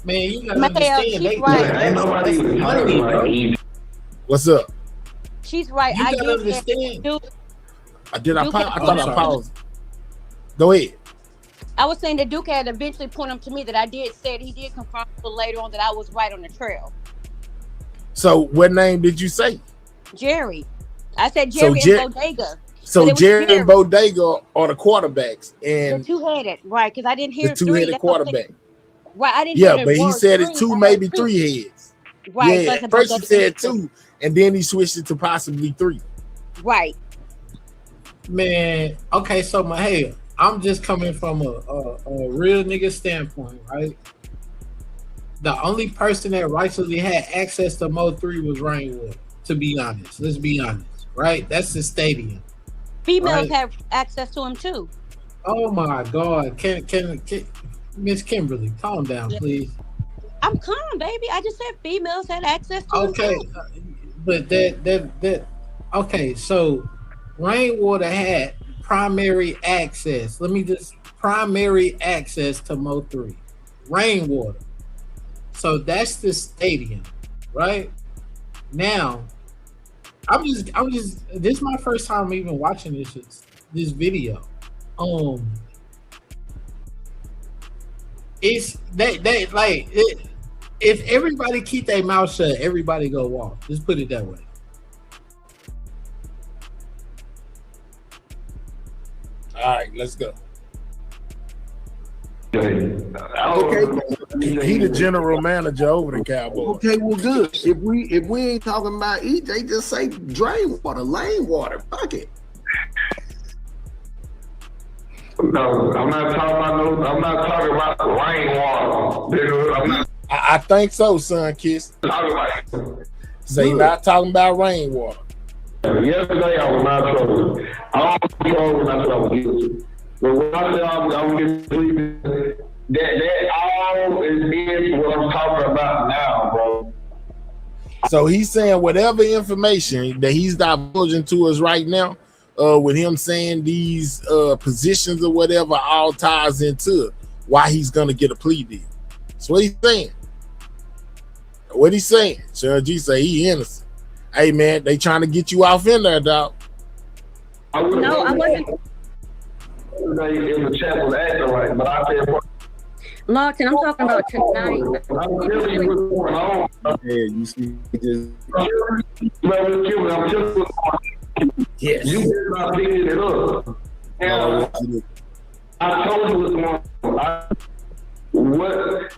Man, you gotta understand. Ain't nobody even talking about it. What's up? She's right. You gotta understand. I thought I paused. Go ahead. I was saying that Duke had eventually pointed to me that I did say he did confirm later on that I was right on the trail. So what name did you say? Jerry. I said Jerry and Bodega. So Jerry and Bodega are the quarterbacks, and the two-headed, right? Because I didn't hear the two-headed quarterback. Right, I didn't hear but he said it's two, maybe three heads. Right. So Yeah, it's at about first he those said two. 2, and then he switched it to possibly 3. Right. Man, okay, so hey, I'm just coming from a real nigga standpoint, right? The only person that rightfully had access to Mo 3 was Rainwater, to be honest. Let's be honest, right? That's the stadium. Females Right? have access to him too. Oh my God. Can Miss Kimberly, calm down, please. I'm calm, baby. I just said females had access to him Okay, too. but that okay, so Rainwater had primary access. Primary access to Mo 3. Rainwater. So that's the stadium, right? Now, I'm just this is my first time even watching this video. It's that like if everybody keep their mouth shut, everybody go walk. Just put it that way. All right, let's go. Okay. He the general manager over the Cowboys. Okay, well, good. If we ain't talking about EJ, just say drain water, lane water, bucket. No, I'm not talking about no. I'm not talking about rainwater. I'm not I think so, son. Kiss. talking about. So you're not talking about rainwater. Yesterday I was not trouble. I don't control when I trouble guilty. But when I said I'm getting sleepy, that all is in what I'm talking about now, bro. So he's saying whatever information that he's divulging to us right now, with him saying these positions or whatever, all ties into why he's gonna get a plea deal. That's what he's saying. What he's saying. Shawn G say he innocent. Hey man, they trying to get you off in there, dog. No, I wasn't. In the chat was acting right, but I said, Lawton, I'm talking about tonight. I'm really what's going on. Yeah, you see, just yes. You just not picking it up. Now, I told you what's going on.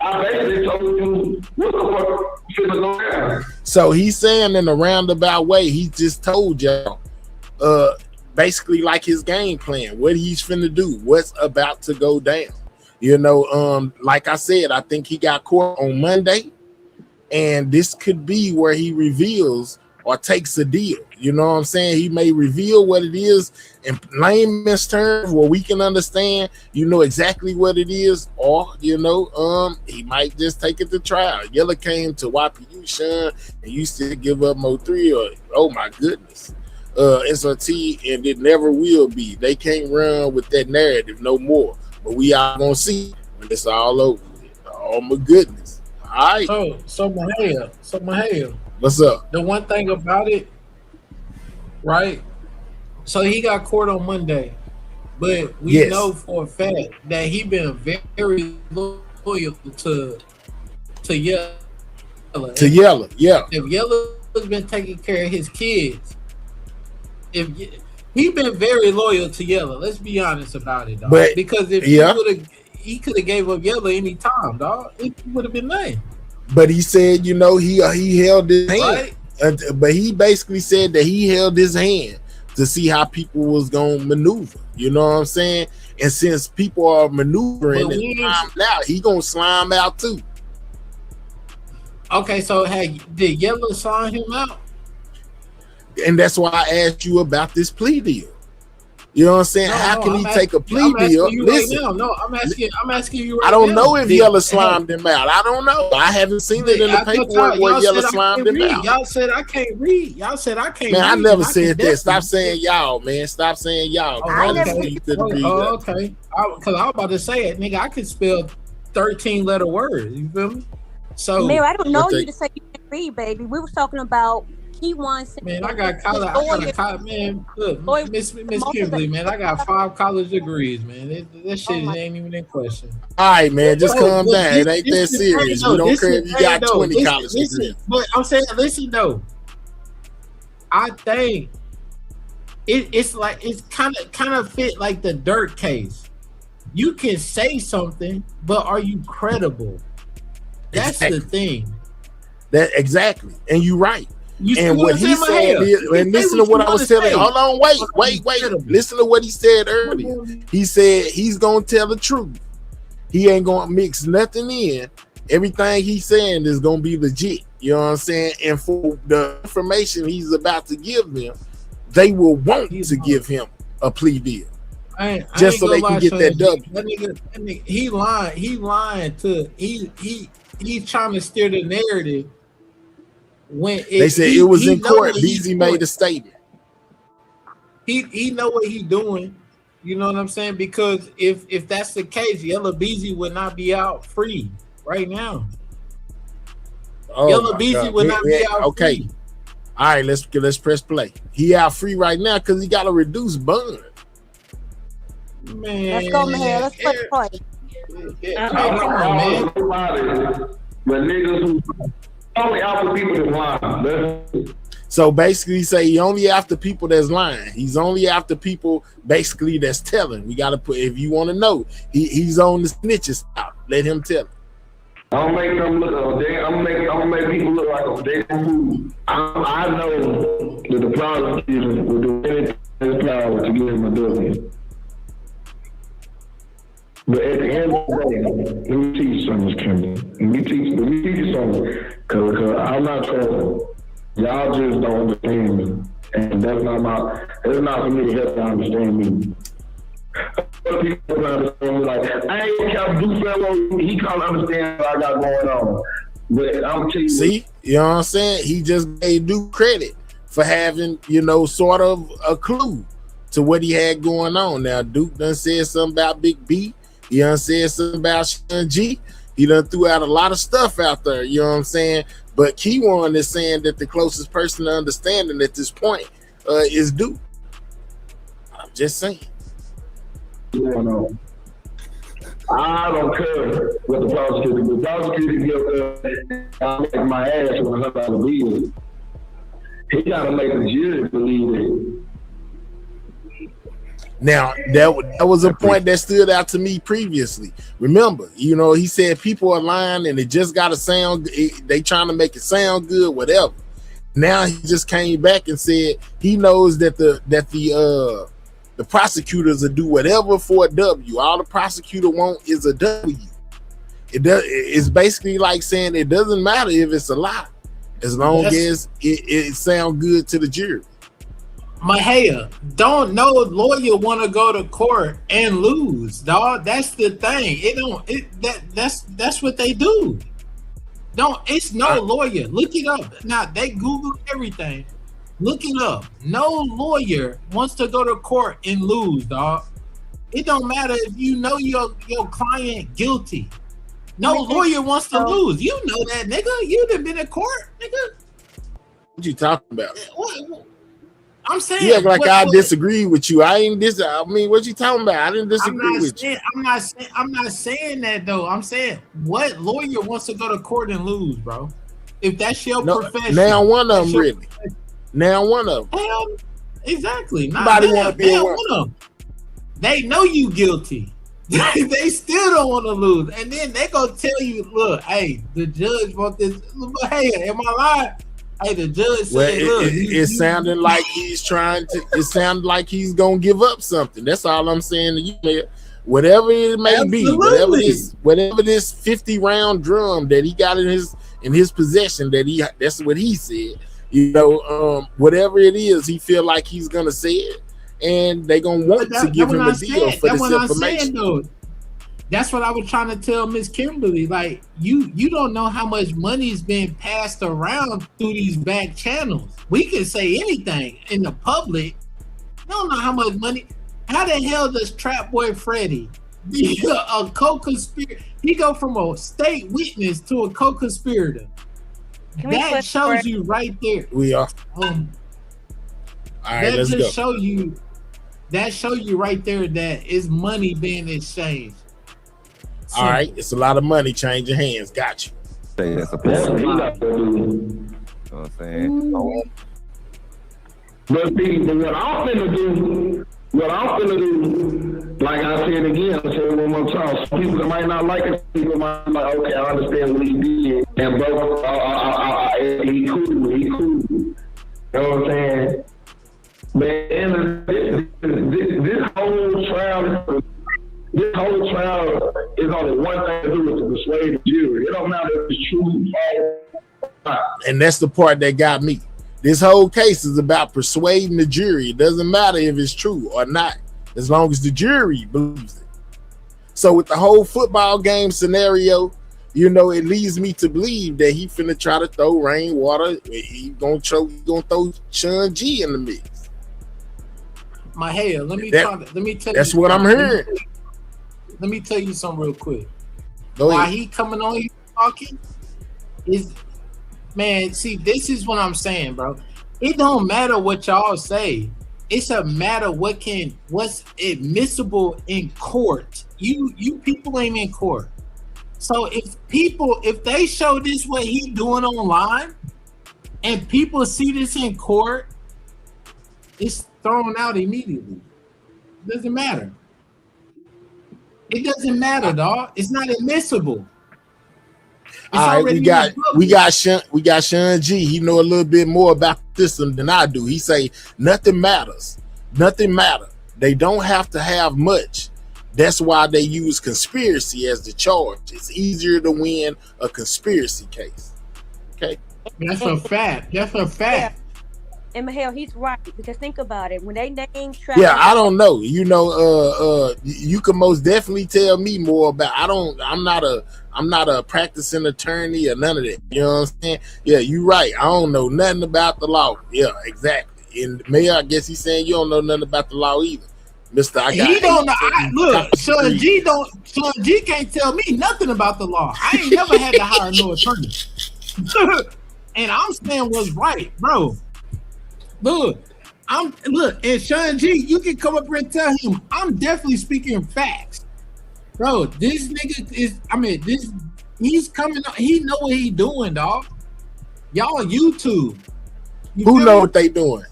I basically told you what the fuck should have gone down. So he's saying in a roundabout way, he just told y'all, basically like his game plan, what he's finna do, what's about to go down. You know, like I said, I think he got court on Monday, and this could be where he reveals or takes a deal. You know what I'm saying? He may reveal what it is in layman's terms where we can understand, you know, exactly what it is, or, you know, he might just take it to trial. Yella came to YPU, Shawn, and you still give up Mo 3, or, oh my goodness, SRT, and it never will be. They can't run with that narrative no more. But we are gonna see when it's all over. Oh my goodness. All right. So Mahaya. What's up? The one thing about it, right? So he got court on Monday, but we know for a fact that he been very loyal to Yella. To Yella, yeah. If Yella's been taking care of his kids, he been very loyal to Yella. Let's be honest about it, dog. But, because if he could have gave up Yella any time, dog, it would have been nothing. But he said, you know, he held his hand. Right. But he basically said that he held his hand to see how people was gonna maneuver. You know what I'm saying? And since people are maneuvering and slimed out, he gonna slime out too. Okay, so did Yella slime him out? And that's why I asked you about this plea deal. You know what I'm saying? How can he take a plea deal? Listen, I'm asking you right now. I don't know if Yella slimed him out. I don't know. I haven't seen it in the paperwork where Yella slimed him out. Y'all said I can't read. Y'all said I can't read. Man, I never said that. Stop saying y'all, man. Stop saying y'all. Okay. Because I was about to say it, nigga. I could spell 13-letter words. You feel me? So, Mary, I don't know you to say you can read, baby. We were talking about key one. Man, I got college. Man, look, Miss Kimberly, man, I got 5 college degrees, man. That shit ain't even in question. All right, man, just calm down. It ain't that serious. We don't care if you got 20 college degrees. But I'm saying, listen though, I think it's like it's kind of fit like the Dirt case. You can say something, but are you credible? That's the thing. That exactly, and you're right. You And what he said is, and listen to what I was telling. Hold on, wait. Listen to what he said earlier. He said he's gonna tell the truth. He ain't gonna mix nothing in. Everything he's saying is gonna be legit. You know what I'm saying? And for the information he's about to give them, they will want to give him a plea deal. Just so they can get that W. That nigga, he lying to he's trying to steer the narrative. When They said it was in court, Beezy made a statement. He know what he doing. You know what I'm saying? Because if that's the case, Yella Beezy would not be out free right now. Oh Yella Beezy would not be out free. All right, let's press play. He out free right now because he got a reduced bond. Man, let's go, man. Let's play. Come on, man. But niggas who only after people that's lying. So basically, say he only after people that's lying. He's only after people basically that's telling. We gotta put. If you want to know, he's on the snitches out. Let him tell it. I'm gonna make them look. I'm gonna make people look like a damn. I know that the prosecution will do anything in his power to get him a W. But at the end of the day, let me teach you something, Kimberly. Let me teach you something. Cause I'm not trolling. Y'all just don't understand me. And that's not for me to help y'all understand me. Other people don't understand me like, I ain't gonna do fellow, he can't understand what I got going on. But I'm telling you. See, you know what I'm saying? He just gave Duke credit for having, sort of a clue to what he had going on. Now, Duke done said something about Big B. He done said something about Shawn G. He done threw out a lot of stuff out there, you know what I'm saying? But Key One is saying that the closest person to understanding at this point is Duke. I'm just saying. I don't care what the prosecutor. The prosecutor gives like my ass $100 bill. He gotta make the jury believe it. Now that was a point that stood out to me previously. Remember, he said people are lying and it just gotta sound. They trying to make it sound good, whatever. Now he just came back and said he knows that the prosecutors will do whatever for a W. All the prosecutor want is a W. It's basically like saying it doesn't matter if it's a lie, as long as it sounds good to the jury. Mahaya, don't no lawyer want to go to court and lose, dog. That's the thing. That's what they do. It's no lawyer. Look it up. Now they Google everything. Look it up. No lawyer wants to go to court and lose, dog. It don't matter if you know your client guilty. No lawyer wants to lose. You know that, nigga. You done been in court, nigga. What you talking about? What? I'm saying you act like I disagree with you. I mean, what you talking about? I didn't disagree with you. I'm not saying that though. I'm saying what lawyer wants to go to court and lose, bro? If that's your profession. Now one of them really. Now one of them. Exactly. Nobody want to be one of them. They know you guilty. They still don't want to lose, and then they gonna tell you, "Look, hey, the judge want this." Hey, am I lying? Hey, the judge said, "Look." It sounded like he's trying to. It sounded like he's gonna give up something. That's all I'm saying to you, man. Whatever it may be, whatever this 50-round drum that he got in his possession, that's what he said. Whatever it is, he feel like he's gonna say it, and they gonna want to give him a deal for this information. That's what I was trying to tell Miss Kimberly. Like, you don't know how much money is being passed around through these back channels. We can say anything in the public. You don't know how much money. How the hell does Trap Boy Freddy be a co-conspirator? He go from a state witness to a co-conspirator. That shows you right there. We are. All right, let's go. That show you right there that it's money being exchanged. All right, it's a lot of money changing hands. Got you. That's a point. You know what I'm saying? But see, what I'm finna do, What I'm gonna do, like I said again, I'll say it one more time. Some people that might not like it, people might be like, okay, I understand what he did, and bro, he cool. You know what I'm saying? But at the end of this whole trial is only one thing to do with to persuade the jury. It don't matter if it's true or false. And that's the part that got me. This whole case is about persuading the jury. It doesn't matter if it's true or not, as long as the jury believes it. So with the whole football game scenario, you know, it leads me to believe that he finna try to throw Rainwater. He gonna throw Shawn G in the mix. My hair. Let me tell you. That's what I'm hearing. Let me tell you something real quick. Go ahead. While he coming on here talking, is man, see, this is what I'm saying, bro. It don't matter what y'all say. It's a matter what's admissible in court. You people ain't in court. So if they show this what he doing online and people see this in court, it's thrown out immediately. Doesn't matter. It doesn't matter, dog. It's not admissible. All right, we got Shawn G. He know a little bit more about the system than I do. He say nothing matters. Nothing matter. They don't have to have much. That's why they use conspiracy as the charge. It's easier to win a conspiracy case. Okay. That's a fact. That's a fact. And hell, he's right, because think about it. When they name Travis, Yeah, I don't know. You know, you can most definitely tell me more about. I'm not a practicing attorney or none of that. You know what I'm saying? Yeah, you right. I don't know nothing about the law. Yeah, exactly. And Mayor, I guess he's saying you don't know nothing about the law either. Mister, he don't know. Look, Shawn G can't tell me nothing about the law. I ain't never had to hire no attorney. And I'm saying what's right, bro. Look, and Shawn G, you can come up here and tell him I'm definitely speaking facts. Bro, this nigga he's coming up, he know what he doing, dog. Y'all on YouTube. Who know what they doing?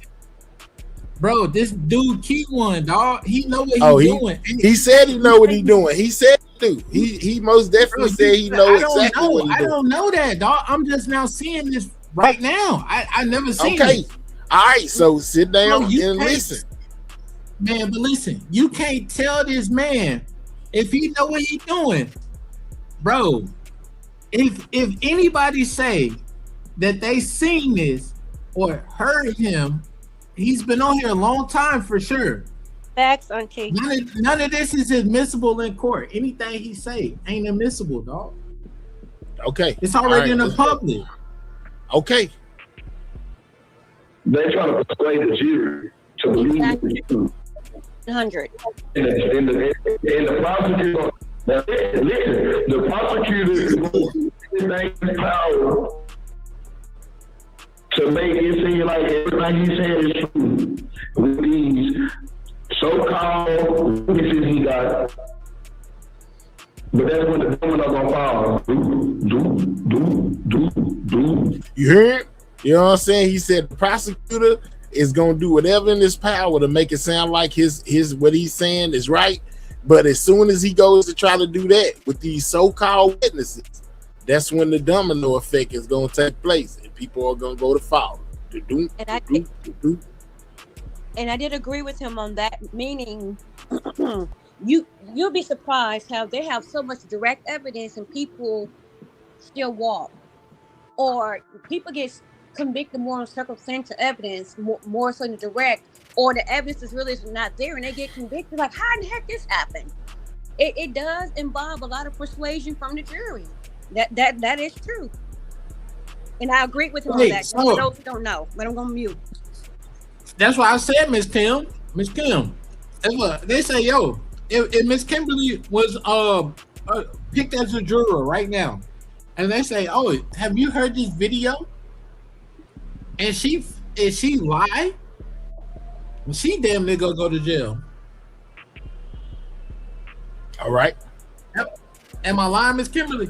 Bro, this dude Key1, dog. He know what he doing. He said he know what he doing. He said he do. He most definitely said he know exactly what he doing. I don't know that, dog. I'm just now seeing this right now. I never seen it. All right, so sit down and listen. Man, but listen, you can't tell this man if he know what he doing. Bro, if anybody say that they seen this or heard him, he's been on here a long time for sure. Facts on case. None of this is admissible in court. Anything he say ain't admissible, dog. Okay. It's already in the public. Okay. They're trying to persuade the jury to believe the truth. 100. And the prosecutor, listen, the prosecutor is power to make it seem like everything he said is true. With these so-called witnesses he got. But that's when the domino gonna fall. Do. You hear it? You know what I'm saying? He said the prosecutor is gonna do whatever in his power to make it sound like his what he's saying is right. But as soon as he goes to try to do that with these so-called witnesses, that's when the domino effect is gonna take place, and people are gonna go to follow. And I did agree with him on that. Meaning, you'll be surprised how they have so much direct evidence and people still walk, or people get convicted more on circumstantial evidence, more so than direct, or the evidence is really not there and they get convicted. Like, how in the heck this happened? It does involve a lot of persuasion from the jury. That is true. And I agree with him on that. For those who don't know, but I'm gonna mute. That's why I said Miss Kim. That's what they say, yo. If Miss Kimberly was picked as a juror right now, and they say, oh, have you heard this video? And she lie, she damn near gonna go to jail. All right. Yep. Am I lying, Miss Kimberly?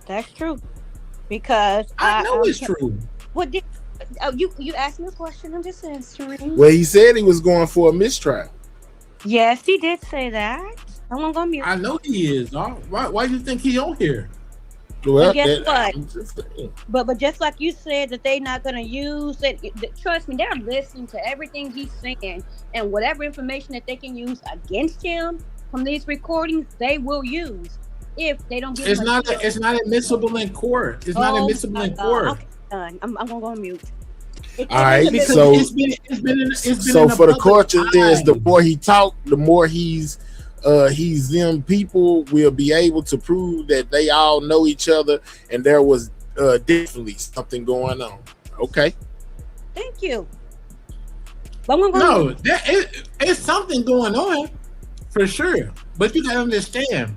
That's true. Because I know it's true. What did you asked me a question? I'm just answering. Well, he said he was going for a mistrial. Yes, he did say that. I'm gonna go mute. I know he is. Why do you think he on here? But guess what? But just like you said that they're not gonna use it. Trust me, they're listening to everything he's saying, and whatever information that they can use against him from these recordings, they will use. If they don't give It's him not. It's not admissible in court. It's not admissible in court. Okay, done. I'm gonna go on mute. All right, so for the court says the more he talk, the more he's them people will be able to prove that they all know each other and there was definitely something going on. Okay. Thank you. No, it's something going on for sure. But you gotta understand,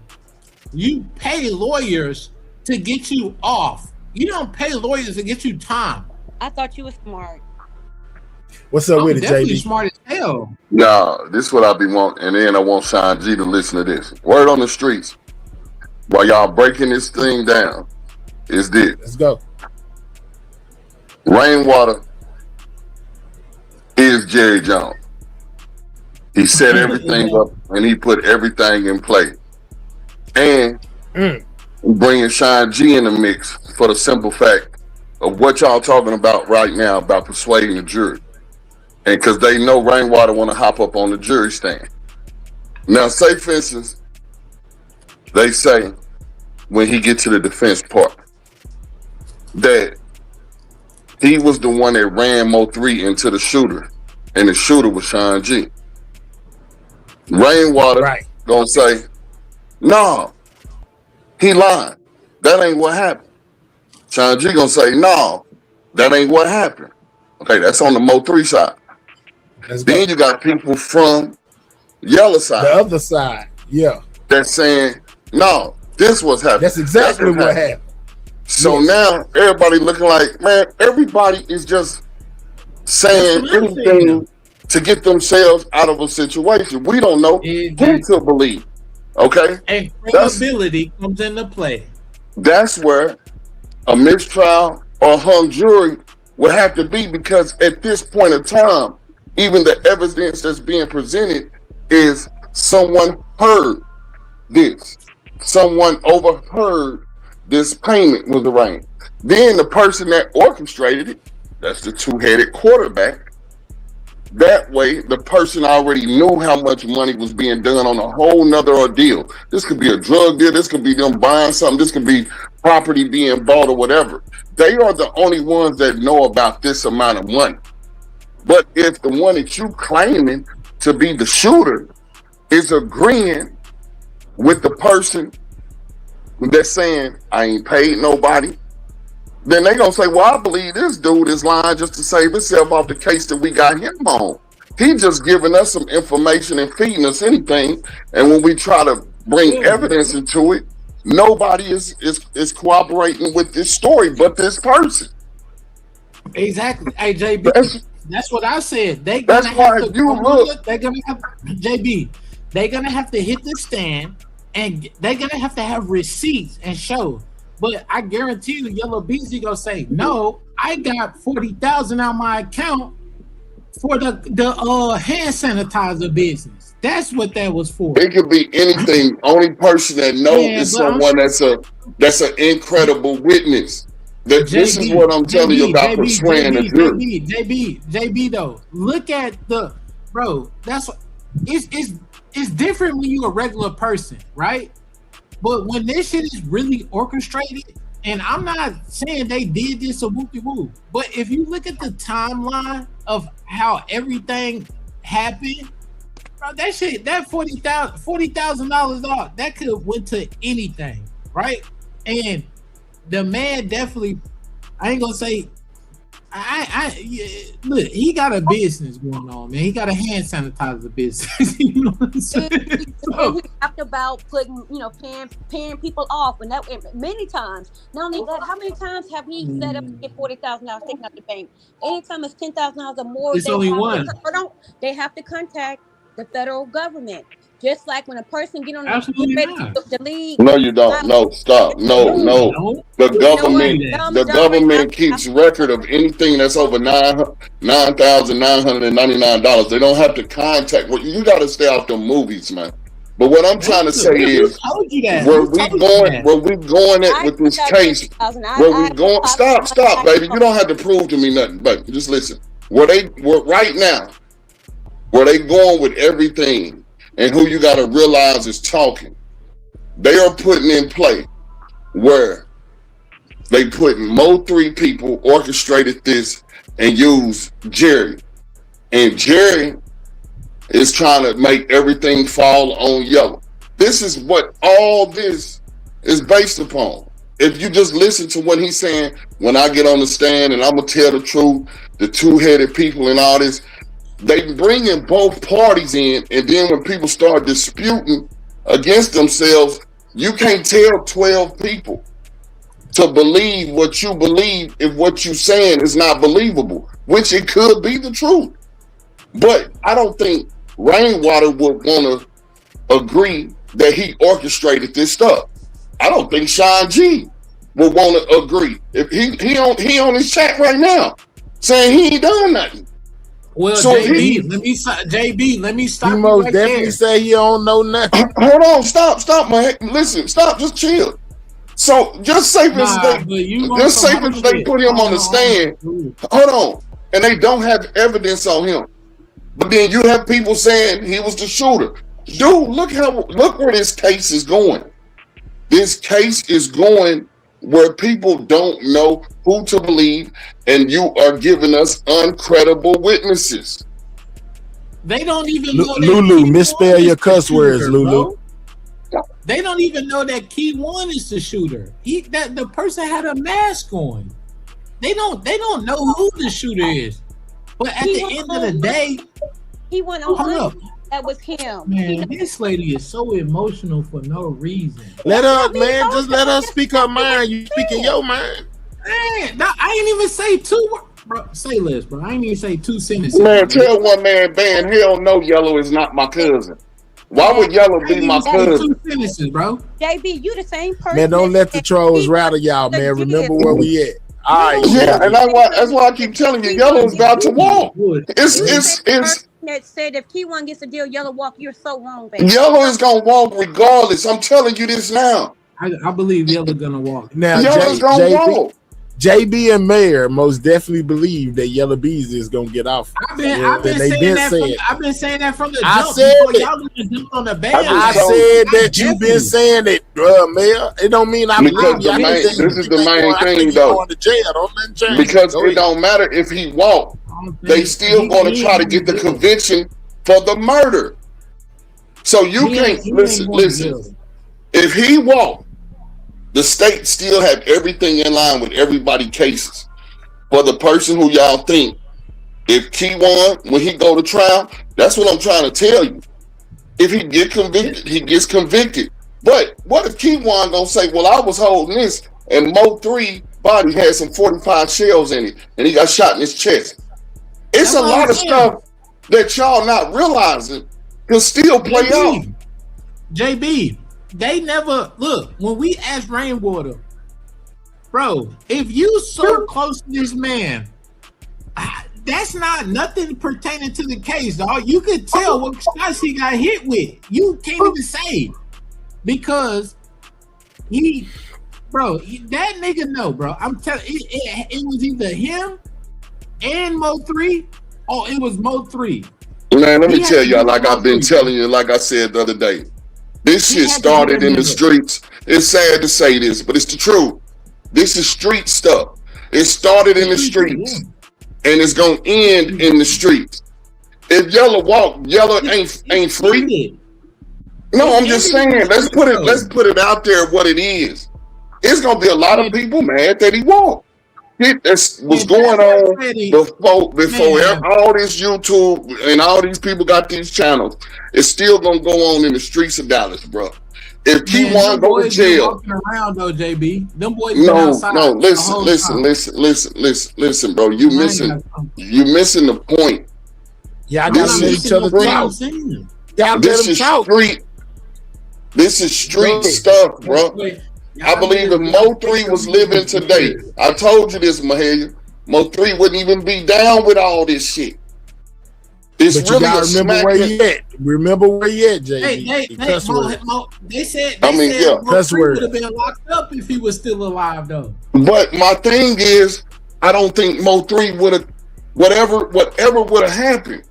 you pay lawyers to get you off. You don't pay lawyers to get you time. I thought you were smart. What's up with it, definitely JB? smart as hell. Nah, this is what I be wanting, and then I want Shawn G to listen to this. Word on the streets, while y'all breaking this thing down, is this. Let's go. Rainwater is Jerry Jones. He set everything up, and he put everything in play. And bringing Shawn G in the mix for the simple fact of what y'all talking about right now about persuading the jury. And because they know Rainwater want to hop up on the jury stand. Now, say for instance, they say when he get to the defense part that he was the one that ran Mo3 into the shooter, and the shooter was Shawn G. Rainwater gonna say, no, he lied. That ain't what happened. Shawn G gonna say, no, that ain't what happened. Okay, that's on the Mo3 side. Then you got people from Yella side. The other side, yeah. That's saying, no, this was happening. That's exactly what happened. So now everybody looking like, man, everybody is just saying anything to get themselves out of a situation. We don't know who to believe. Okay? And credibility comes into play. That's where a mistrial or hung jury would have to be, because at this point in time, even the evidence that's being presented is someone heard this. Someone overheard this payment was arranged. Then the person that orchestrated it, that's the two-headed quarterback. That way, the person already knew how much money was being done on a whole nother ordeal. This could be a drug deal. This could be them buying something. This could be property being bought or whatever. They are the only ones that know about this amount of money. But if the one that you claiming to be the shooter is agreeing with the person that's saying, I ain't paid nobody, then they gonna say, well, I believe this dude is lying just to save himself off the case that we got him on. He just giving us some information and feeding us anything. And when we try to bring evidence into it, nobody is cooperating with this story but this person. Exactly. Hey, JB, that's what I said. They're gonna have to hit the stand, and they're gonna have to have receipts and show. But I guarantee you, Yella Beezy gonna say, no, I got 40,000 on my account for the hand sanitizer business. That's what that was for. It could be anything. Only person that knows is someone that's an incredible witness. This is what I'm telling you about persuading the jury. JB though, look at the bro. That's what it's different when you're a regular person, right? But when this shit is really orchestrated, and I'm not saying they did this a whoop-de-whoop, but if you look at the timeline of how everything happened, bro, that shit, that $40,000 off, that could have went to anything, right? And the man definitely, I ain't gonna say, look, he got a business going on, man. He got a hand sanitizer business. You know what I'm saying? And he talked about putting, paying people off, and that many times. Not only that, how many times have he set up to get $40,000 taken out the bank? Anytime it's $10,000 or more, It's only one. They have to contact the federal government. Just like when a person get on Absolutely the league. No, you don't. No, stop. No. The government keeps record of anything that's over $9,999. They don't have to contact. Well, you got to stay off them movies, man. But what I'm trying to say is, where we going at with this case? Where we going? Stop, baby. You don't have to prove to me nothing, baby. Just listen. Right now, where they going with everything, and who you got to realize is talking. They are putting in play where they put Mo 3 people orchestrated this and used Jerry, and Jerry is trying to make everything fall on Yella. This is what all this is based upon. If you just listen to what he's saying, when I get on the stand and I'm gonna tell the truth, the two-headed people and all this, they bringing both parties in, and then when people start disputing against themselves, you can't tell 12 people to believe what you believe if what you're saying is not believable, which it could be the truth. But I don't think Rainwater would want to agree that he orchestrated this stuff. I don't think Shawn G would want to agree. If he on his chat right now saying he ain't done nothing. Well, so JB, let me stop. He most definitely say he don't know nothing. Hold on, stop, man. Listen, stop, just chill. So just say they put him on the stand. Hold on, and they don't have evidence on him. But then you have people saying he was the shooter. Dude, look where this case is going. This case is going where people don't know who to believe, and you are giving us uncredible witnesses. They don't even know that Lulu, misspell your cuss words, Lulu. They don't even know that Key One is the shooter. That the person had a mask on. They don't know who the shooter is. But at the end of the day, he went on. That was him. Man, this lady is so emotional for no reason. Let her speak her mind. You speaking your mind. Man, I ain't even say two. Bro, say less, bro. I ain't even say 2 sentences. Man, tell one man band, hell no, Yellow is not my cousin. Why would Yellow be my cousin? 2 sentences, bro. JB, you the same person. Man, don't let the trolls rattle y'all, man. Remember where we at. All right. Yeah, and that's why I keep telling you, Yellow is about to walk. It's that said if Key1 gets a deal, Yellow walk. You're so wrong, baby. Yellow is gonna walk regardless. I'm telling you this now. I believe Yellow gonna walk. Now, Yellow's gonna walk. JB and Mayor most definitely believe that Yella Beezy is gonna get off. I've been saying that from the jump. I said on the I said that you've been saying it, Mayor. It don't mean I believe you. This is the main thing, though. Because it don't matter if he walked. They still gonna try to get the conviction for the murder. So you can't listen. If he walked, the state still have everything in line with everybody's cases. For the person who y'all think, if Key1, when he go to trial, that's what I'm trying to tell you. If he get convicted, he gets convicted. But what if Key1 gonna say, well, I was holding this, and Mo 3 body had some 45 shells in it, and he got shot in his chest. It's a lot of stuff that y'all not realizing can still play out. JB, they never look when we asked Rainwater, bro. If you so close to this man, that's not nothing pertaining to the case, dog. You could tell what shots he got hit with. You can't even say because that nigga know, bro. I'm telling you, it was either him and Mo 3, or it was Mo 3. Man, let me tell y'all, like I've been telling you, like I said the other day. This shit started in the streets. It's sad to say this, but it's the truth. This is street stuff. It started in the streets, and it's gonna end in the streets. If Yella walk, Yella ain't free. No, I'm just saying. Let's put it out there what it is. It's gonna be a lot of people mad that he walked. That's what's going on before all this YouTube and all these people got these channels. It's still gonna go on in the streets of Dallas, bro. If Key1 go to jail, around though, JB, them boys listen, bro. You missing the point. Yeah, I gotta let each other talk. Y'all This let him is talk. street. This is street stuff, bro. I believe if Mo3 was living today, I told you this, Mahalia, Mo3 wouldn't even be down with all this shit. It's But you really gotta a remember where smack. he at. Remember where he at, JB. They said yeah. Mo3 would have been locked up if he was still alive, though. But my thing is, I don't think Mo3 would have, whatever would have happened,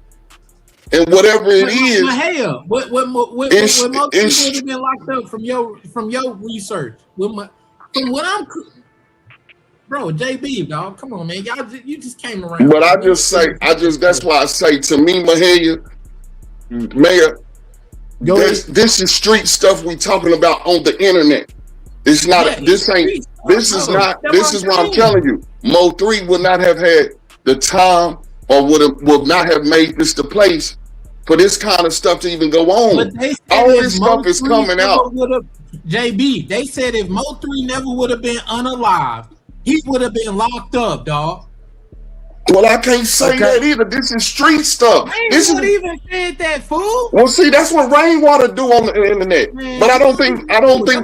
and whatever it is, Mahalia, what Mo3 would have been locked up from your research? From what I'm, bro, JB, dog, come on, man, you just came around. But that's why I say to me, Mahalia, Mayor, this is street stuff we talking about on the internet. It's not. This is what I'm telling you. Mo3 would not have had the time, or would not have made this the place for this kind of stuff to even go on. All this stuff is coming out. JB, they said if Mo3 never would have been unalive, he would have been locked up, dog. Well, I can't say that either. This is street stuff. This is even said that, fool. Well, see, that's what Rainwater do on the internet. Man, but I don't think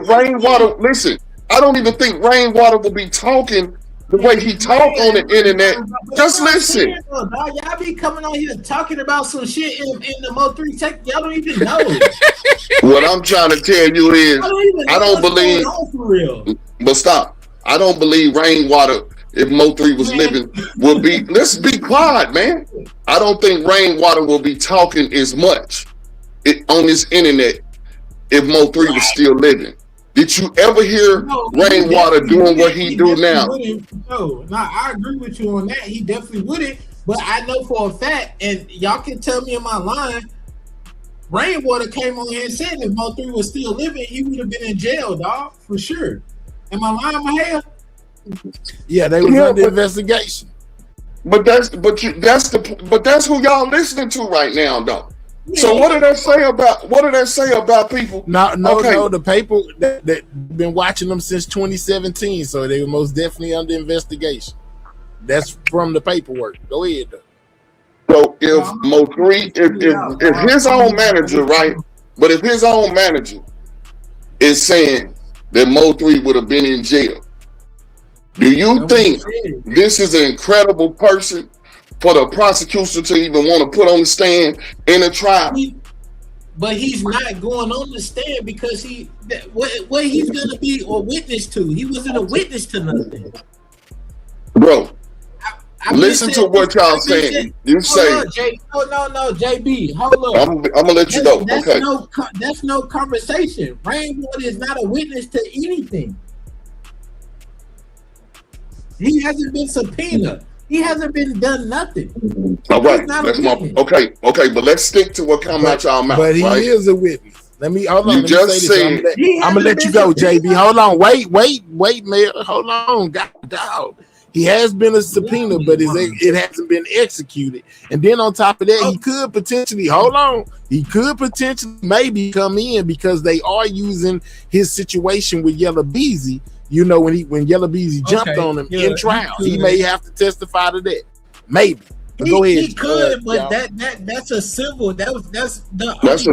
Rainwater. Listen, I don't even think Rainwater will be talking the way he talk on the internet. Just listen. Y'all be coming on here talking about some shit in the Mo3 tech. Y'all don't even know. What I'm trying to tell you is, I don't believe. But stop. I don't believe Rainwater, if Mo3 was living, will be. Let's be quiet, man. I don't think Rainwater will be talking as much on this internet if Mo3 was still living. Did you ever hear Rainwater doing what he do now? No, I agree with you on that. He definitely wouldn't. But I know for a fact, and y'all can tell me in my line, Rainwater came on here and said if Mo3 was still living, he would have been in jail, dog, for sure. Am I lying, Mahalia? Yeah, they was under investigation. But that's who y'all listening to right now, though. So what did that say about people? No, the people that been watching them since 2017, so they were most definitely under investigation. That's from the paperwork. Go ahead, though. So if Mo3, if his own manager, right? But if his own manager is saying that Mo3 would have been in jail, do you think this is an incredible person for the prosecution to even want to put on the stand in a trial? But he's not going on the stand because what he's going to be a witness to. He wasn't a witness to nothing. Bro, listen to what y'all saying. You say, no, JB, hold up. I'm gonna let you go. Okay. That's no conversation. Rainwater is not a witness to anything. He hasn't been subpoenaed. He hasn't been done nothing. All right, that's okay. But let's stick to what come out y'all mouth. But he is a witness. Hold on. You just said I'm gonna let you go, JB. Hold on. Wait, Mayor. Hold on, dog. He has been a subpoena, but it hasn't been executed. And then on top of that, he could potentially maybe come in because they are using his situation with Yella Beezy. You know, when Yella Beezy jumped on him in trial, he may have to testify to that. Maybe. Go ahead. He could, but that's a civil. That's a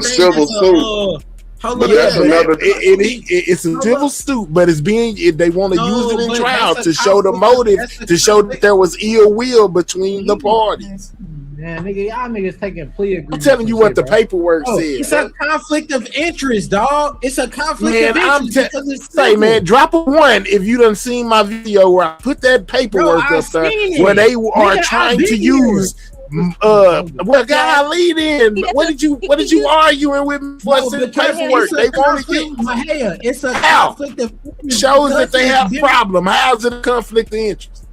civil suit. It's a civil suit, but it's they want to use it in trial to show the motive, to show that there was ill will between the parties. Man, nigga, y'all niggas taking plea agreements. I'm telling you what the paperwork said. It's a conflict of interest, dog. It's a conflict of interest. Say, man, drop a 1 if you done seen my video where I put that paperwork up there where they are trying to use. Well, God, lead in. What did you arguing with me for the paperwork? They want to use. It's a conflict of interest. Shows that they have a problem. How's it a conflict of interest?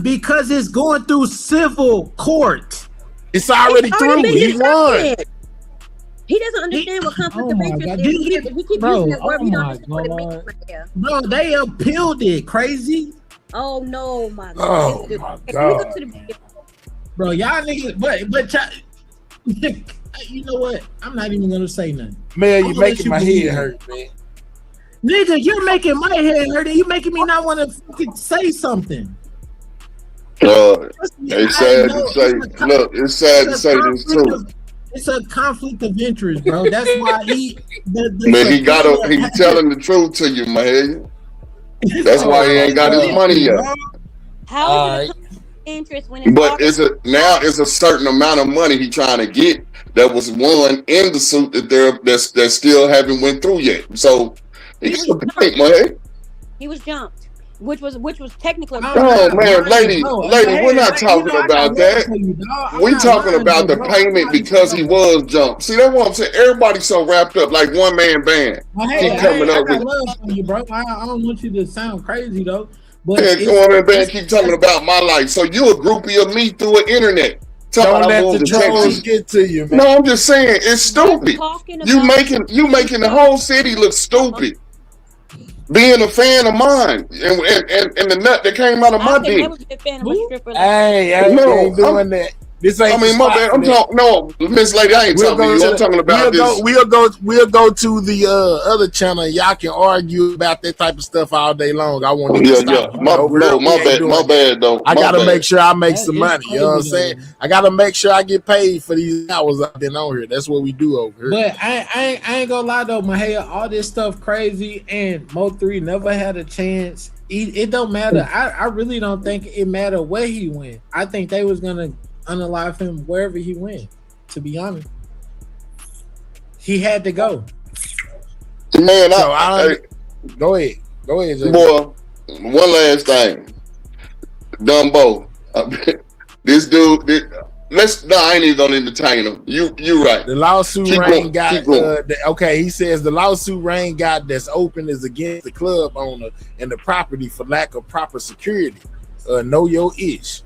Because it's going through civil court. It's already through. He won. He doesn't understand what conflict of interest is. He keeps using that word. He don't understand what it means right there. Bro, they appealed it. Crazy. Oh no, my God. Oh my God. Bro, y'all niggas, but you know what? I'm not even gonna say nothing. Man, you're making my head hurt, man. Nigga, you're making my head hurt, and you making me not want to fucking say something. It's sad to say. Look, it's sad to say this too. It's a conflict of interest, bro. That's why he. Man, he's telling the truth to you, man. That's why he ain't got his money yet. How is it a conflict of interest when it's But it's a certain amount of money he trying to get that was won in the suit that still haven't went through yet. So he got a point, man. He was jumped. Which was technically. Oh man, lady, we're not talking about that. We talking about the payment because he was jumped. See, that's what I'm saying. Everybody's so wrapped up like one man band. Keep coming up with love for you, bro. I don't want you to sound crazy though. But one man band keep talking about my life. So you a groupie of me through the internet. Don't let the trolls get to you, man. No, I'm just saying it's stupid. You making the whole city look stupid. Being a fan of mine and the nut that came out of my dick. Hey, I ain't doing that. This ain't. I mean, my bad. I'm talking. No, Miss Lady, I ain't talking to you. I'm talking about this. We'll go to the other channel. Y'all can argue about that type of stuff all day long. I want to stop. My bad though. I gotta make sure I make some money. You know what I'm saying? I gotta make sure I get paid for these hours I've been on here. That's what we do over here. But I ain't gonna lie though, Mahaya, all this stuff crazy, and Mo3 never had a chance. It don't matter. I really don't think it matter where he went. I think they was gonna unalive him wherever he went. To be honest, he had to go. Man, go ahead, Jay. Boy. One last thing, Dumbo. This dude. I ain't even gonna entertain him. You right. The lawsuit Rain got. Okay, he says the lawsuit Rain got that's open is against the club owner and the property for lack of proper security. Know your ish.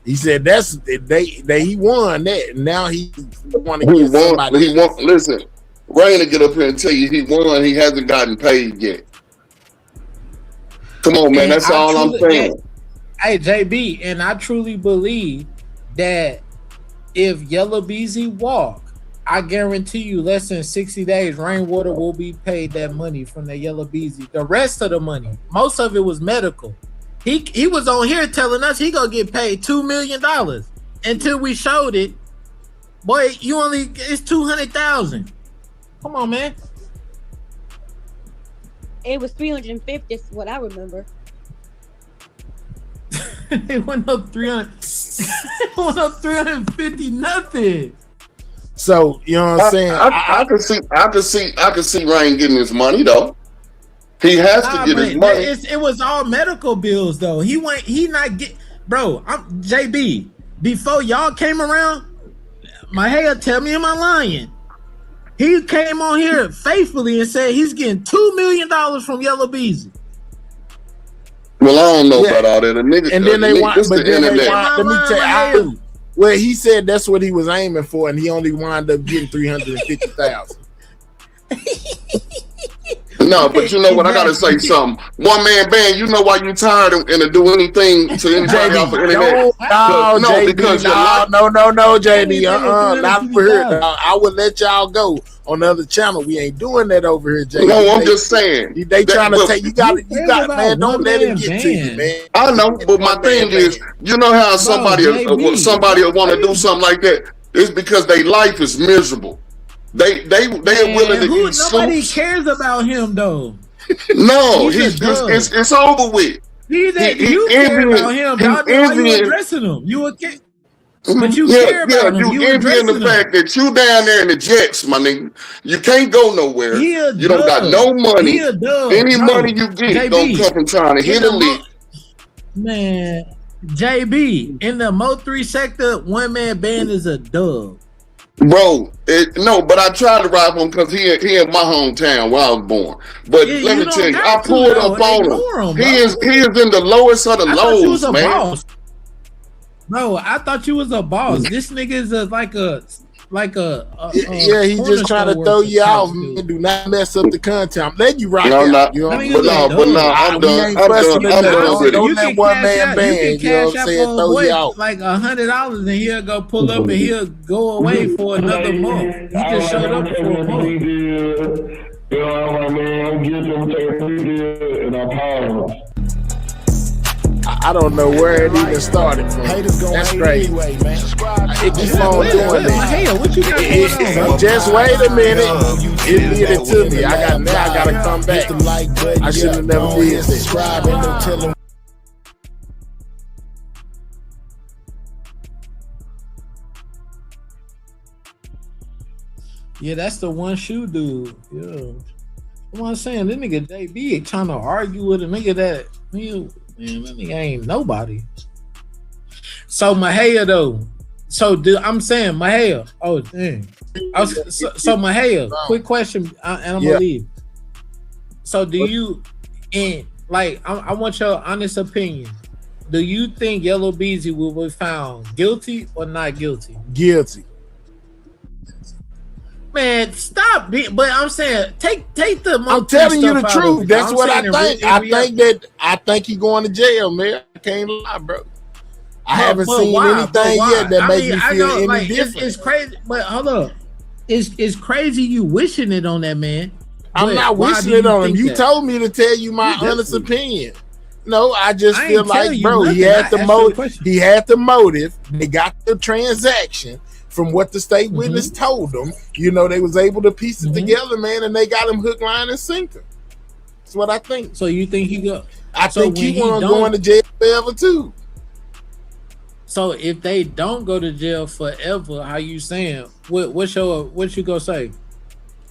He said he won that. Now he want to get somebody. He won. Listen, Rain to get up here and tell you he won. He hasn't gotten paid yet. Come on, man. That's all I'm saying. Hey, JB, and I truly believe that if Yella Beezy walk, I guarantee you less than 60 days, Rainwater will be paid that money from the Yella Beezy. The rest of the money, most of it was medical. He was on here telling us he gonna get paid $2 million until we showed it. Boy, it's 200,000. Come on, man. It was 350. Is what I remember. It went up 300. It went up 350. Nothing. So you know what I'm saying? I can see Rain getting his money though. He has to get his money. It was all medical bills though. Bro, I'm JB. Before y'all came around, Mahaya, tell me am I lying? He came on here faithfully and said he's getting $2 million from Yella Beezy. Well, I don't know about all that. And then they want, let me tell you. Well, he said that's what he was aiming for, and he only wound up getting 350,000. No, but you know what? I gotta say something. One man band. You know why you tired and to do anything to anybody off the internet? No, JD. Not for here. I would let y'all go on the other channel. We ain't doing that over here, JD. No, I'm just saying. They trying to take you got man. Don't let it get to you, man. I know, but my thing is, you know how somebody will want to do something like that? It's because their life is miserable. They are willing to use nobody cares about him though. No, it's over with. You care about him, dog. Why you addressing him? But you care about him. You envying the fact that you down there in the Jets, my nigga. You can't go nowhere. You don't got no money. Any money you get don't come from trying to hit a lick. Man, JB, in the Mo3 sector, one man band is a dub. Bro, no, but I tried to ride him because he in my hometown where I was born. But let me tell you, I pulled up on him. He is in the lowest of the lows, man. Boss. Bro, I thought you was a boss. This nigga is he just trying to throw you out, man. Do not mess up the content. I'm letting you rock out. You know what I'm done. Don't let one man band. You know what I'm saying? Throw you out. Like $100, and he'll go pull up and he'll go away for another month. He just showed up for a month. You know, man, I'm getting him and I apologize. I don't know where it even started from. That's crazy. Anyway, man. It keeps on doing that. Hell, what you got going on? Just wait a minute. It did it to me. I gotta come back. I should have never did that. Yeah, that's the one shoe dude. Yeah. What I'm saying, this nigga JB trying to argue with a nigga that man, that nigga ain't nobody. So Mahaya though. So I'm saying Mahaya. Oh dang. So Mahaya, quick question, and I'm gonna leave. So do you, and like I want your honest opinion. Do you think Yella Beezy will be found guilty or not guilty? Guilty. Man, stop. But I'm saying, take the. I'm telling you the truth. That's what I think. I think he going to jail, man. I can't lie, bro. I haven't seen anything yet that makes me feel any different. It's crazy, but hold up. It's crazy you wishing it on that man. I'm not wishing it on him. You told me to tell you my honest opinion. No, I just feel like, bro, he had the motive. He had the motive. They got the transaction. From what the state witness told them, you know, they was able to piece it together, man, and they got him hook, line, and sinker. That's what I think. So you think he go? I think he won't going to jail forever too. So if they don't go to jail forever, how you saying? What you gonna say?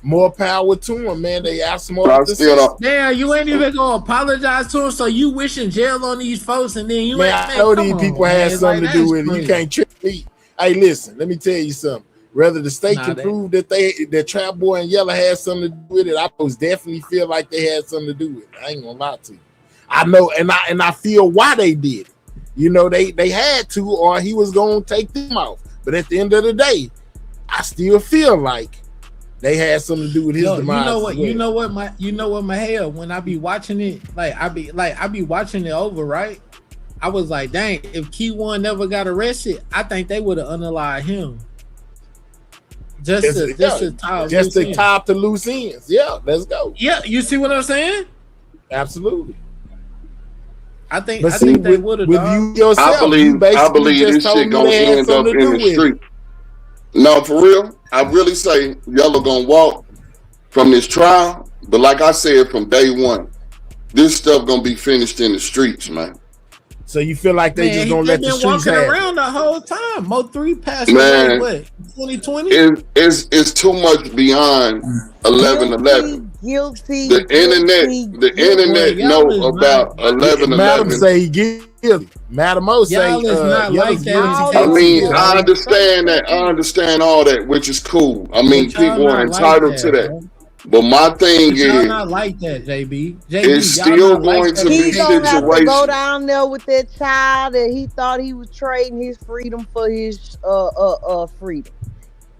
More power to him, man. They asked him all the Damn, you ain't even gonna apologize to him. So you wishing jail on these folks, and then you man, ain't. I know these people had something to do with it. You can't trick me. Hey, listen, let me tell you something. Whether the state can prove that Trap Boy and Yella had something to do with it, I most definitely feel like they had something to do with it. I ain't gonna lie to you. I know, and I feel why they did it. You know, they had to, or he was gonna take them off. But at the end of the day, I still feel like they had something to do with his demise. You know what, my hell. When I be watching it, I be watching it over, right? I was like, dang, if Key One never got arrested, I think they would have unalived him. Just to top the loose ends. Yeah, let's go. Yeah, you see what I'm saying? Absolutely. I think they would have. With you yourself, I believe this shit gonna end up in the street. No, for real. I really say Yella gonna walk from this trial, but like I said from day one, this stuff gonna be finished in the streets, man. So you feel like they just gonna let the streets walking have around the whole time. Mo3 passed away, what, 2020? It's too much beyond 11/11. Guilty. The internet know about 11/11. Madam say he guilty. Madam O say like that. I mean, I understand that. I understand all that, which is cool. I mean, people are entitled to that. But my thing is, not like that, JB. It's still going to be situations. He gonna have to go down there with that child that he thought he was trading his freedom for his freedom.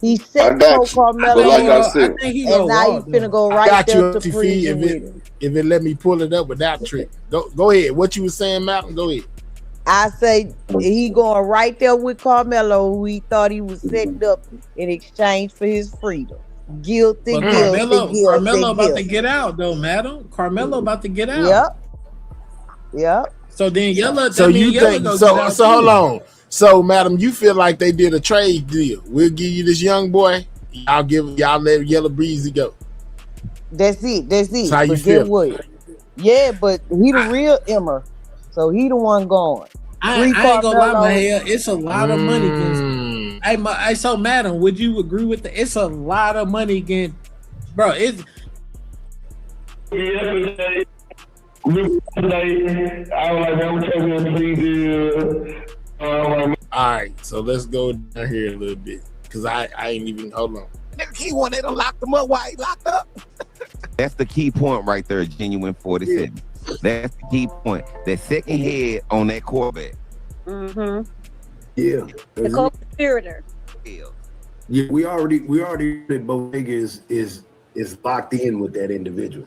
He said so, Carmelo, like I said, and now he's finna go right there to prison with him. If it let me pull it up without trick, go ahead. What you was saying, Malcolm? Go ahead. I say he going right there with Carmelo, who he thought he was setting up in exchange for his freedom. Guilty. Carmelo about to get out though, madam. Carmelo about to get out. Yep. So then Yella. So you think? So hold on. So, madam, you feel like they did a trade deal? We'll give you this young boy. Y'all let Yella Beezy go. That's it. That's how you feel? What? Yeah, but he the real Emmer, so he the one going. I ain't gonna lie, my hair. It's a lot of money. Hey, so madam, would you agree with the? It's a lot of money again, bro. It's yesterday. I was like, I'm taking a plea deal. All right, so let's go down here a little bit because I ain't even hold on. He wanted to lock them up. Why he locked up? That's the key point right there, Genuine 47. That's the key point. That second head on that Corvette. Yeah. The co-conspirator. Yeah, we already that Bodega is locked in with that individual.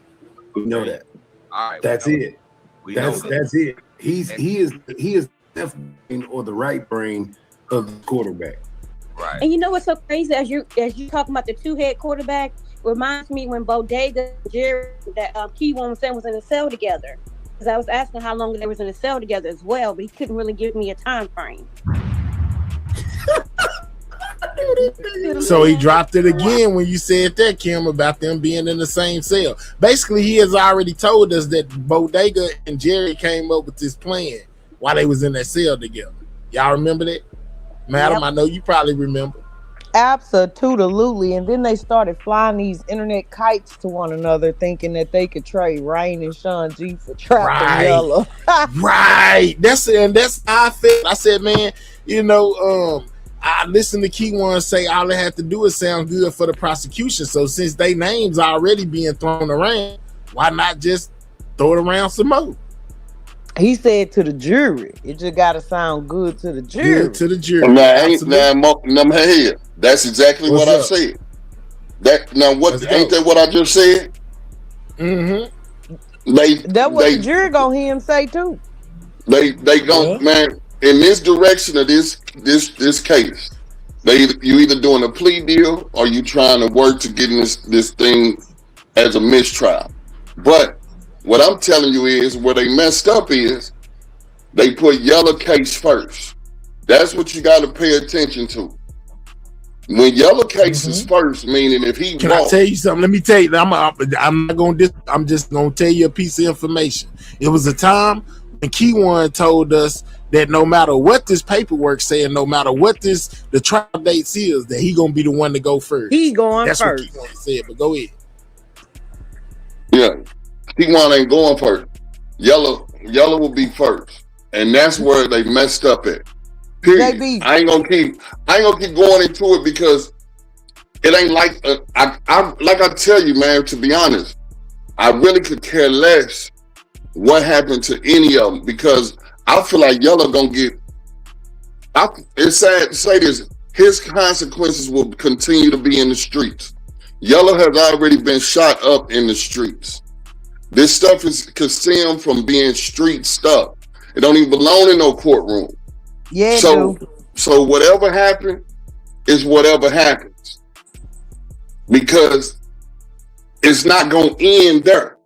We know that. All right, that's it. That's it. He is the left brain or the right brain of the quarterback. Right. And you know what's so crazy as you talking about the two-head quarterback reminds me when Bodega and Jerry that Key One was saying was in a cell together. Because I was asking how long they was in the cell together as well, but he couldn't really give me a time frame. So he dropped it again when you said that, Kim, about them being in the same cell. Basically, he has already told us that Bodega and Jerry came up with this plan while they was in that cell together. Y'all remember that? Madam, Yep. I know you probably remember. Absolutely. And then they started flying these internet kites to one another, thinking that they could trade Rain and Shawn G for Trap and Yella. Right. That's how I felt. I said, man, I listened to Key One say all they have to do is sound good for the prosecution. So since they names already being thrown around, why not just throw it around some more? He said to the jury, it just got to sound good to the jury. Good to the jury. Hey, that's exactly what I said. Ain't that what I just said? Mm-hmm. That's what the jury gonna hear him say too. They man, in this direction of this case, you either doing a plea deal or you trying to work to getting this thing as a mistrial. But what I'm telling you is where they messed up is they put Yella case first. That's what you got to pay attention to. When Yella case is first, meaning if he Can I tell you something? Let me tell you. I'm just gonna tell you a piece of information. It was a time when Key One told us that no matter what this paperwork said, no matter what the trial dates is, that he gonna be the one to go first. He going That's first. what Key One said. But go ahead. Yeah, Key One ain't going first. Yella will be first, and that's where they messed up at. Period. I ain't gonna keep going into it because it ain't like I tell you, man. To be honest, I really could care less what happened to any of them because I feel like Yella gonna get. It's sad to say this. His consequences will continue to be in the streets. Yella has already been shot up in the streets. This stuff is concealed from being street stuff. It don't even belong in no courtroom. Yeah. So whatever happened is whatever happens because it's not gonna end there.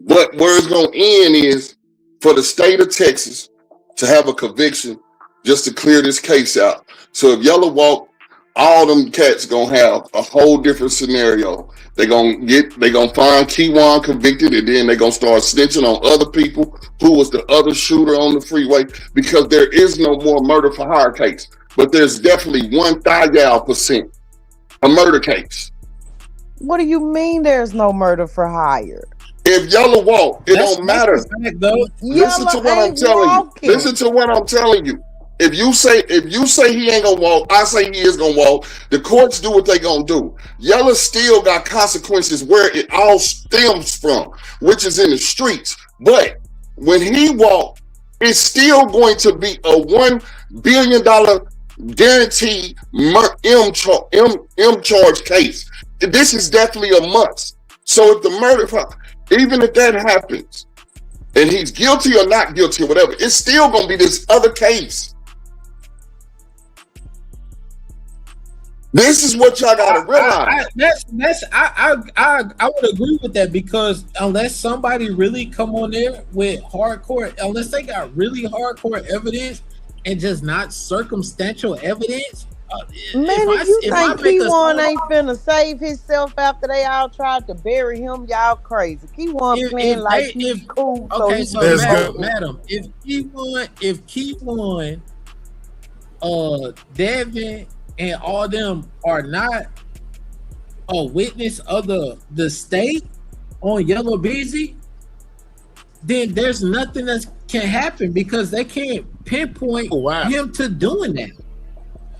But where it's gonna end is for the state of Texas to have a conviction just to clear this case out. So if Yella walk, all them cats gonna have a whole different scenario. They're gonna find Key One convicted, and then they're gonna start snitching on other people who was the other shooter on the freeway because there is no more murder for hire case. But there's definitely 1,000% a murder case. What do you mean there's no murder for hire? If Yella walk, it don't matter. Listen to what I'm telling you. Listen to what I'm telling you. If you say he ain't gonna walk, I say he is gonna walk. The courts do what they gonna do. Yella still got consequences where it all stems from, which is in the streets. But when he walk, it's still going to be a $1 billion guaranteed M charge case. This is definitely a must. So if the murder, even if that happens, and he's guilty or not guilty or whatever, it's still gonna be this other case. This is what y'all gotta realize. I would agree with that because unless somebody really come on there with unless they got really hardcore evidence and just not circumstantial evidence. Man, if you think Key One ain't finna save himself after they all tried to bury him, y'all crazy. Key One playing like he's cool. Okay, so madam, if Key One, Devin, and all them are not a witness of the state on Yella Beezy, then there's nothing that can happen because they can't pinpoint him to doing that.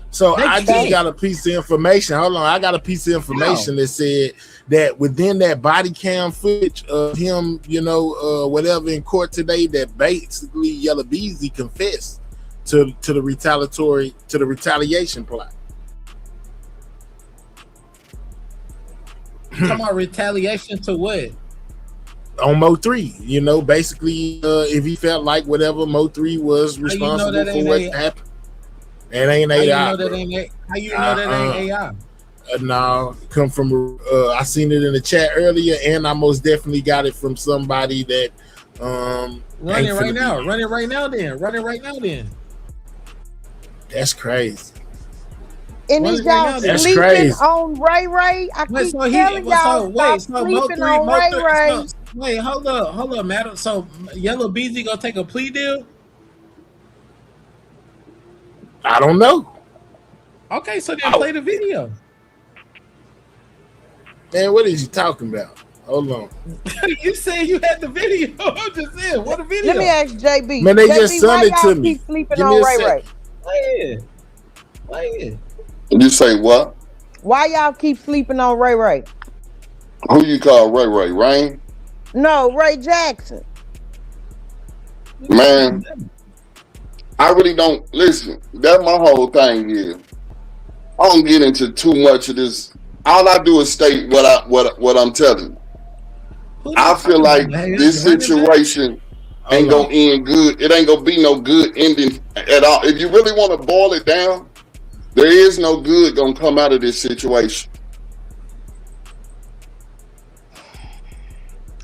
So I just got a piece of information. Hold on, I got a piece of information that said that within that body cam footage of him, whatever in court today, that basically Yella Beezy confessed to the retaliation plot. Talking about retaliation to what? On Mo 3, basically, if he felt like whatever Mo 3 was responsible for what happened. It ain't AI. How you know that ain't AI? No, come from I seen it in the chat earlier, and I most definitely got it from somebody that Run Run it right now. Run it right now then. Run it right now then. That's crazy. And is y'all sleeping on Ray Ray? I keep telling y'all stop sleeping on Ray Ray. Wait, hold up, madam. So Yella Beezy gonna take a plea deal? I don't know. Okay, so then play the video. Man, what is you talking about? Hold on. You said you had the video. I'm just saying, what a video. Let me ask JB. Man, they JB, just sent it to me. Keep sleeping on Ray Ray? Play it. You say what? Why y'all keep sleeping on Ray Ray? Who you call Ray Ray? Rain? No, Ray Jackson. Man, I really don't listen. That's my whole thing here. I don't get into too much of this. All I do is state what I'm telling you. I feel like this situation ain't gonna end good. It ain't gonna be no good ending at all. If you really want to boil it down, there is no good gonna come out of this situation.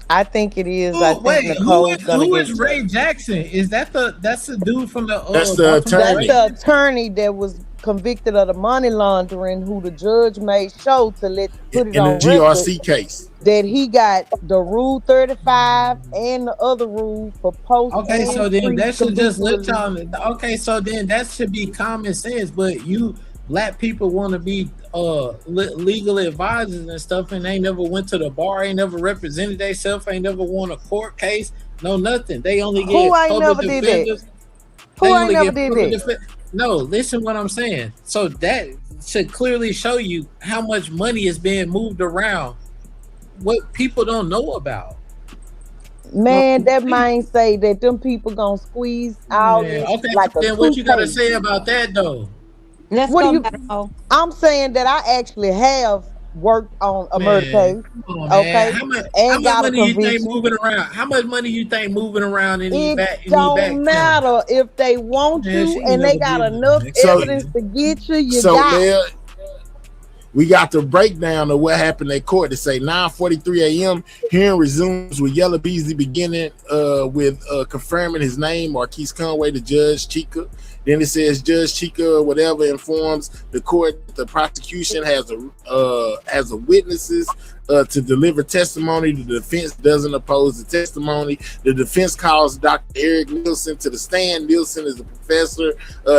I think it is. I think Nicole's gonna who get is Ray Jackson? Is that's the dude from the that's the attorney. That's the attorney that was convicted of the money laundering, who the judge made show to put it in on the GRC case. That he got the Rule 35 and the other rule for post. Okay, so then that should just let y'all. Okay, so then that should be common sense. But you black people want to be legal advisors and stuff, and they never went to the bar, ain't never represented themselves, ain't never won a court case, no nothing. They only get public defenders. Who ain't never did that? No, listen what I'm saying. So that should clearly show you how much money is being moved around. What people don't know about. Man, that might say that them people gonna squeeze all this. Okay, like then what you gotta say about that though? I'm saying that I actually have worked on a murder case. Okay, How much got money a you think conviction. moving around? How much money you think moving around in It these back? don't matter if they want Man, she you and they got enough evidence to get you. You got. We got the breakdown of what happened at court. To say 9:43 a.m. hearing resumes with Yella Beezy beginning with confirming his name, Marquise Conway, to Judge Chica. Then it says Judge Chica, whatever, informs the court that the prosecution has a witnesses to deliver testimony. The defense doesn't oppose the testimony. The defense calls Dr. Eric Nielsen to the stand. Nielsen is a professor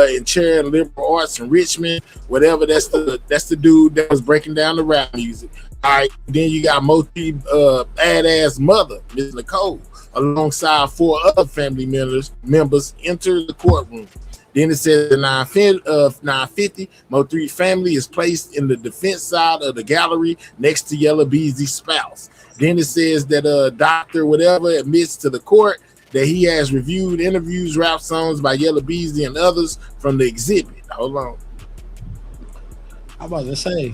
in chair in liberal arts in Richmond. Whatever, that's the dude that was breaking down the rap music. All right, then you got Moti badass mother, Ms. Nicole, alongside 4 other family members enter the courtroom. Then it says at 9:50, Mo3 family is placed in the defense side of the gallery next to Yella Beezy's spouse. Then it says that Dr. whatever admits to the court that he has reviewed interviews, rap songs by Yella Beezy and others from the exhibit. Hold on. I'm about to say.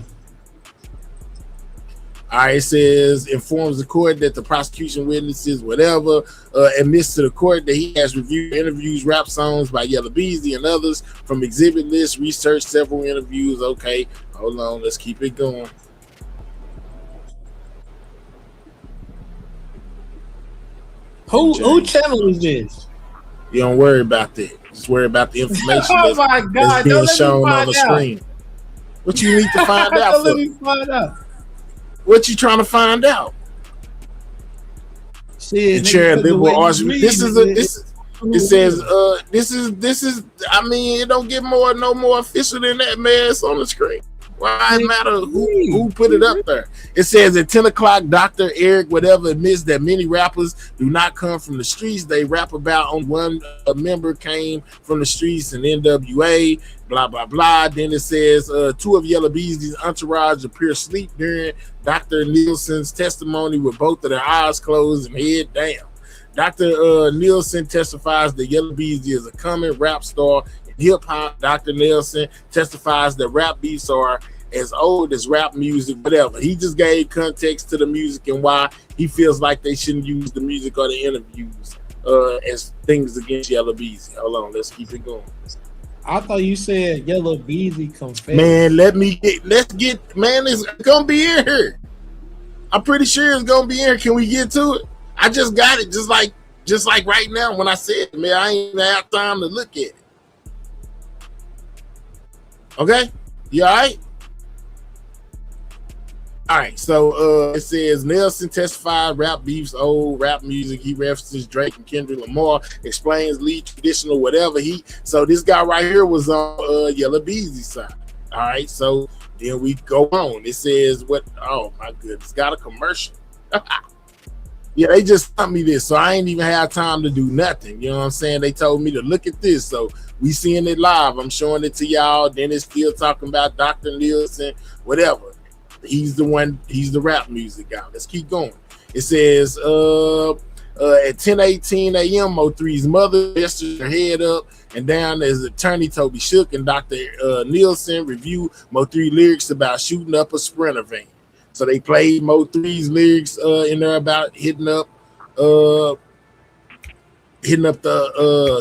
All right, it says informs the court that the prosecution witnesses, whatever, admits to the court that he has reviewed interviews, rap songs by Yella Beezy and others from exhibit lists, researched several interviews. Okay, hold on, let's keep it going. Who channel is this? You don't worry about that. Just worry about the information that's being shown on the screen. What you need to find out? Don't let me find out. What you trying to find out? Shit, the chair liberal arts. It says I mean, it don't get no more official than that, man. It's on the screen. Why it matter who put it up there? It says at 10 o'clock, Dr. Eric whatever admits that many rappers do not come from the streets. They rap about on one member came from the streets and NWA, blah, blah, blah. Then it says 2 of Yella Beezy's entourage appear asleep during Dr. Nielsen's testimony with both of their eyes closed and head down. Dr. Nielsen testifies that Yella Beezy is a coming rap star in hip-hop. Dr. Nielsen testifies that rap beats are as old as rap music, whatever. He just gave context to the music and why he feels like they shouldn't use the music or the interviews as things against Yella Beezy. Hold on, let's keep it going. I thought you said Yella Beezy confessed. Man, it's gonna be in here. I'm pretty sure it's gonna be in here. Can we get to it? I just got it just like Just like right now when I said, man, I ain't even have time to look at it. Okay? You all right? All right, so it says Nelson testified rap beefs old rap music. He references Drake and Kendrick Lamar, explains lead traditional whatever. So this guy right here was on Yella Beezy side. All right, so then we go on. It says what? Oh my goodness, got a commercial. Yeah, they just sent me this, so I ain't even have time to do nothing. You know what I'm saying? They told me to look at this, so we seeing it live. I'm showing it to y'all. Then it's still talking about Dr. Nielsen, whatever. He's the one, he's the rap music guy. Let's keep going. It says at 10:18 a.m. Mo3's mother rested her head up and down as attorney Toby Shook and Dr. Nielsen review Mo3 lyrics about shooting up a Sprinter van. So they played Mo3's lyrics in there about hitting up the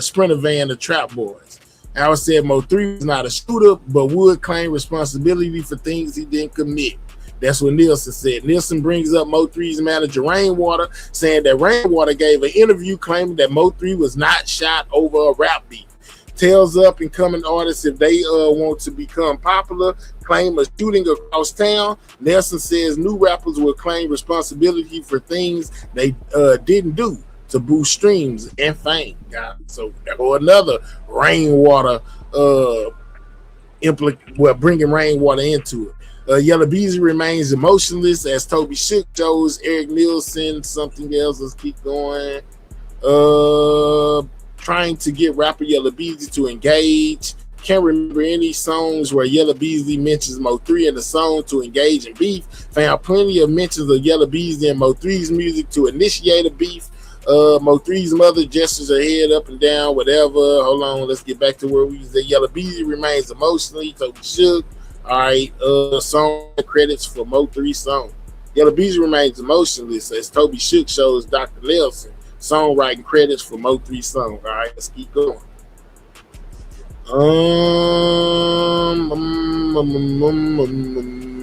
Sprinter van, the Trap Boys. Howard said Mo3 was not a shooter, but would claim responsibility for things he didn't commit. That's what Nielsen said. Nielsen brings up Mo3's manager Rainwater, saying that Rainwater gave an interview claiming that Mo3 was not shot over a rap beat. Tells up and coming artists if they want to become popular, claim a shooting across town. Nelson says new rappers will claim responsibility for things they didn't do to boost streams and fame. So or another Rainwater bringing Rainwater into it. Yella Beezy remains emotionless as Toby Shook shows Eric Nielsen something else. Let's keep going. Trying to get rapper Yella Beezy to engage. Can't remember any songs where Yella Beezy mentions Mo3 in the song to engage in beef. Found plenty of mentions of Yella Beezy and Mo3's music to initiate a beef. Mo3's mother gestures her head up and down, whatever. Hold on, let's get back to where we was at. Yella Beezy remains emotionally. Toby Shook. All right, song credits for Mo3 song. Yella Beezy remains emotionless as Toby Shook shows Dr. Nelson songwriting credits for Mo3 song. All right, let's keep going.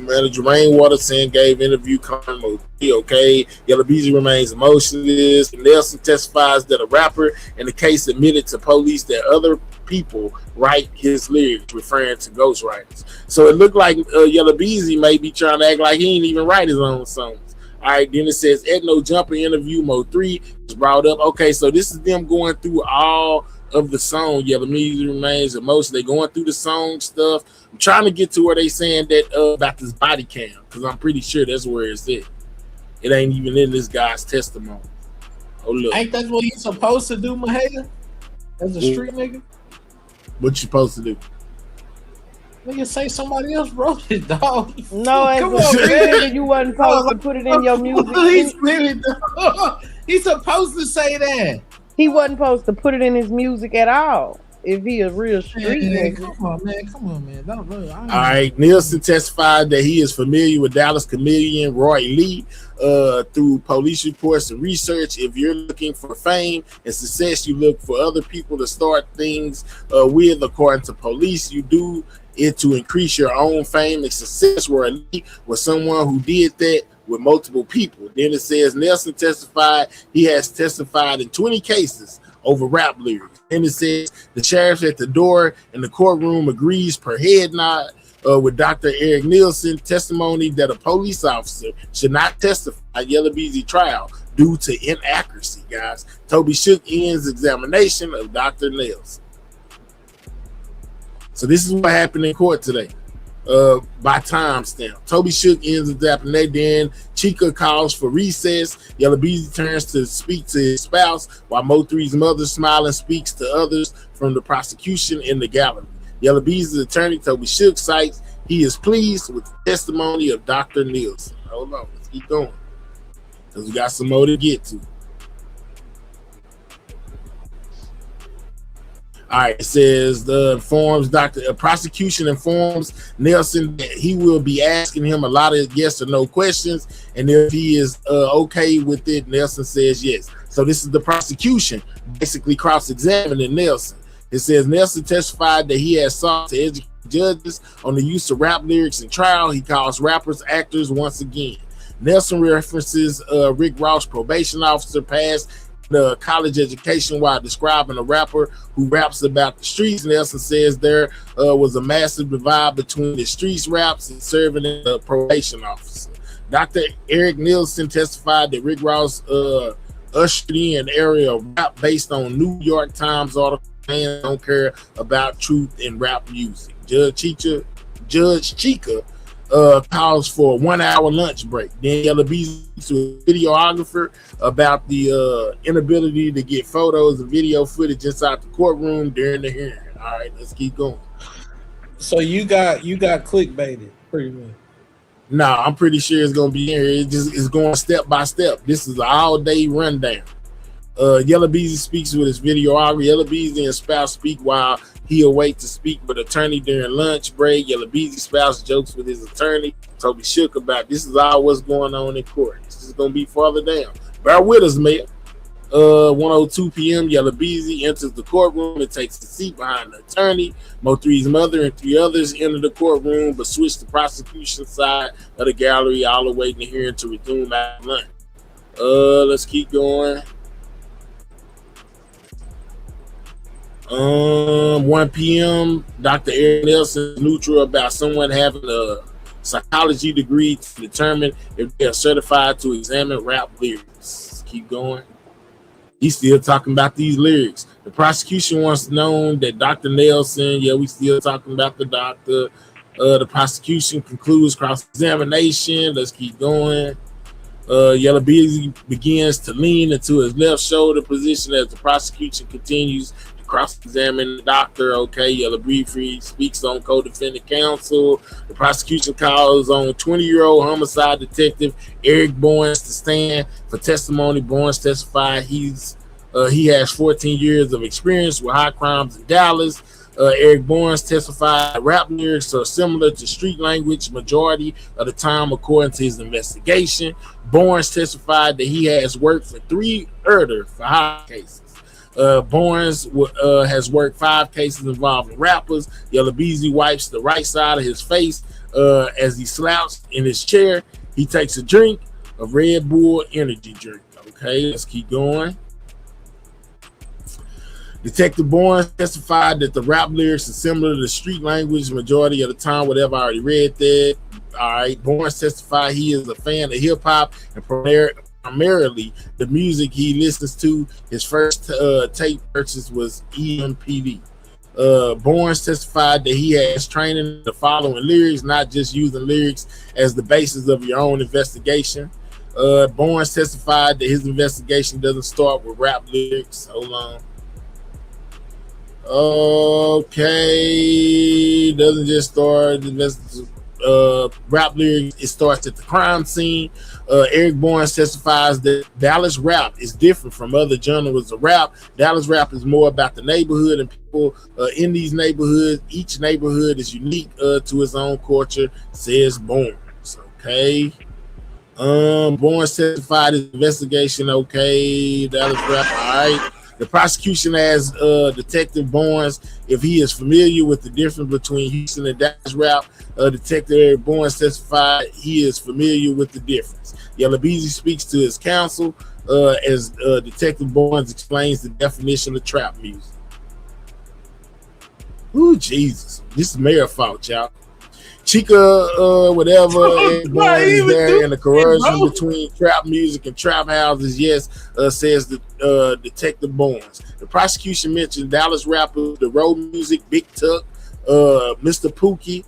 Manager Rainwater saying gave interview comment okay. Yella Beezy remains emotionless. Nelson testifies that a rapper in the case admitted to police that other people write his lyrics, referring to ghostwriters. So it looked like Yella Beezy may be trying to act like he ain't even write his own songs. All right, then it says Ethno Jumper interview Mo3 is brought up. Okay, so this is them going through all of the song. Yella Beezy remains emotional. They going through the song stuff. I'm trying to get to where they saying that about this body cam, because I'm pretty sure that's where it's at. It ain't even in this guy's testimony. Oh look, ain't that what you supposed to do, Mahaya? As a street nigga? What you supposed to do? Nigga, say somebody else wrote it, dog. No, as a street nigga, you wasn't supposed to put it in your music. He's supposed to say that. He wasn't supposed to put it in his music at all. If he a real street nigga. Come on, man. Don't really, all right, Nielsen testified that he is familiar with Dallas comedian Roy Lee through police reports and research. If you're looking for fame and success, you look for other people to start things with. According to police, you do it to increase your own fame and success. Roy Lee was someone who did that with multiple people. Then it says Nelson testified he has testified in 20 cases over rap lyrics. And it says the sheriff at the door in the courtroom agrees per head nod with Dr. Eric Nielsen testimony that a police officer should not testify at Yella Beezy trial due to inaccuracy, guys. Toby Shook ends examination of Dr. Nielsen. So this is what happened in court today. By timestamp. Toby Shook ends the examination. Then Chica calls for recess. Yella Beezy turns to speak to his spouse while Mo3's mother smiling speaks to others from the prosecution in the gallery. Yella Beezy's attorney Toby Shook cites he is pleased with the testimony of Dr. Nielsen. Hold on, let's keep going because we got some more to get to. All right, it says prosecution informs Nelson that he will be asking him a lot of yes or no questions, and if he is okay with it, Nelson says yes. So this is the prosecution basically cross-examining Nelson. It says Nelson testified that he has sought to educate judges on the use of rap lyrics in trial. He calls rappers actors once again. Nelson references Rick Ross, probation officer, past the college education while describing a rapper who raps about the streets. Nelson says there was a massive divide between the streets raps and serving as a probation officer. Dr. Eric Nielsen testified that Rick Ross ushered in an area of rap based on New York Times article. Fans don't care about truth in rap music. Judge Chica calls for a 1 hour lunch break. Then Yella Beezy to a videographer about the inability to get photos and video footage inside the courtroom during the hearing. All right, let's keep going. So you got clickbaited pretty much. Nah, I'm pretty sure it's gonna be in here. It's going step by step. This is an all-day rundown. Yella Beezy speaks with his videographer. Yella Beezy and spouse speak while he awaits to speak with attorney during lunch break. Yella Beezy spouse jokes with his attorney. Toby shook about this is all what's going on in court. This is gonna be farther down. Bear with us, Mayor. 1:02 p.m. Yella Beezy enters the courtroom and takes a seat behind the attorney. Mo3's mother and 3 others enter the courtroom, but switch to the prosecution side of the gallery, all awaiting the hearing to resume at lunch. Let's keep going. 1 p.m. Dr. Eric Nelson is neutral about someone having a psychology degree to determine if they are certified to examine rap lyrics. Let's keep going. He's still talking about these lyrics. The prosecution wants to know that Dr. Nelson, we still talking about the doctor. The prosecution concludes cross-examination. Let's keep going. Yella Beezy begins to lean into his left shoulder position as the prosecution continues to cross-examine the doctor. Okay, Yella Beezy speaks on co-defendant counsel. The prosecution calls on 20-year-old homicide detective Eric Boynes to stand for testimony. Boynes testified he has 14 years of experience with high crimes in Dallas. Eric Boynes testified rap lyrics are similar to street language majority of the time, according to his investigation. Boynes testified that he has worked for 3 murder for high cases. Boynes has worked 5 cases involving rappers. Yella Beezy wipes the right side of his face as he slouched in his chair. He takes a drink of Red Bull energy drink. Okay, let's keep going. Detective Boynes testified that the rap lyrics are similar to the street language majority of the time, whatever. I already read that. All right. Boynes testified he is a fan of hip hop and primarily the music he listens to. His first tape purchase was EMPD. Boynes testified that he has training the following lyrics, not just using lyrics as the basis of your own investigation. Boynes testified that his investigation doesn't start with rap lyrics. Hold on. Okay, doesn't just start rap lyrics. It starts at the crime scene. Eric Boynes testifies that Dallas rap is different from other genres of rap. Dallas rap is more about the neighborhood and people in these neighborhoods. Each neighborhood is unique to its own culture, says Boynes. Okay. Boynes testified his investigation. Okay, Dallas rap. All right. The prosecution asked Detective Boynes if he is familiar with the difference between Houston and Dallas rap. Detective Eric Boynes testified he is familiar with the difference. Yella Beezy speaks to his counsel as Detective Boynes explains the definition of trap music. Ooh, Jesus. This is Mayor fault, y'all. Chica, whatever, Eric Boynes is there, and the correlation between trap music and trap houses, yes, says the Detective Boynes. The prosecution mentioned Dallas rappers, the road music, Big Tuck, Mr. Pookie,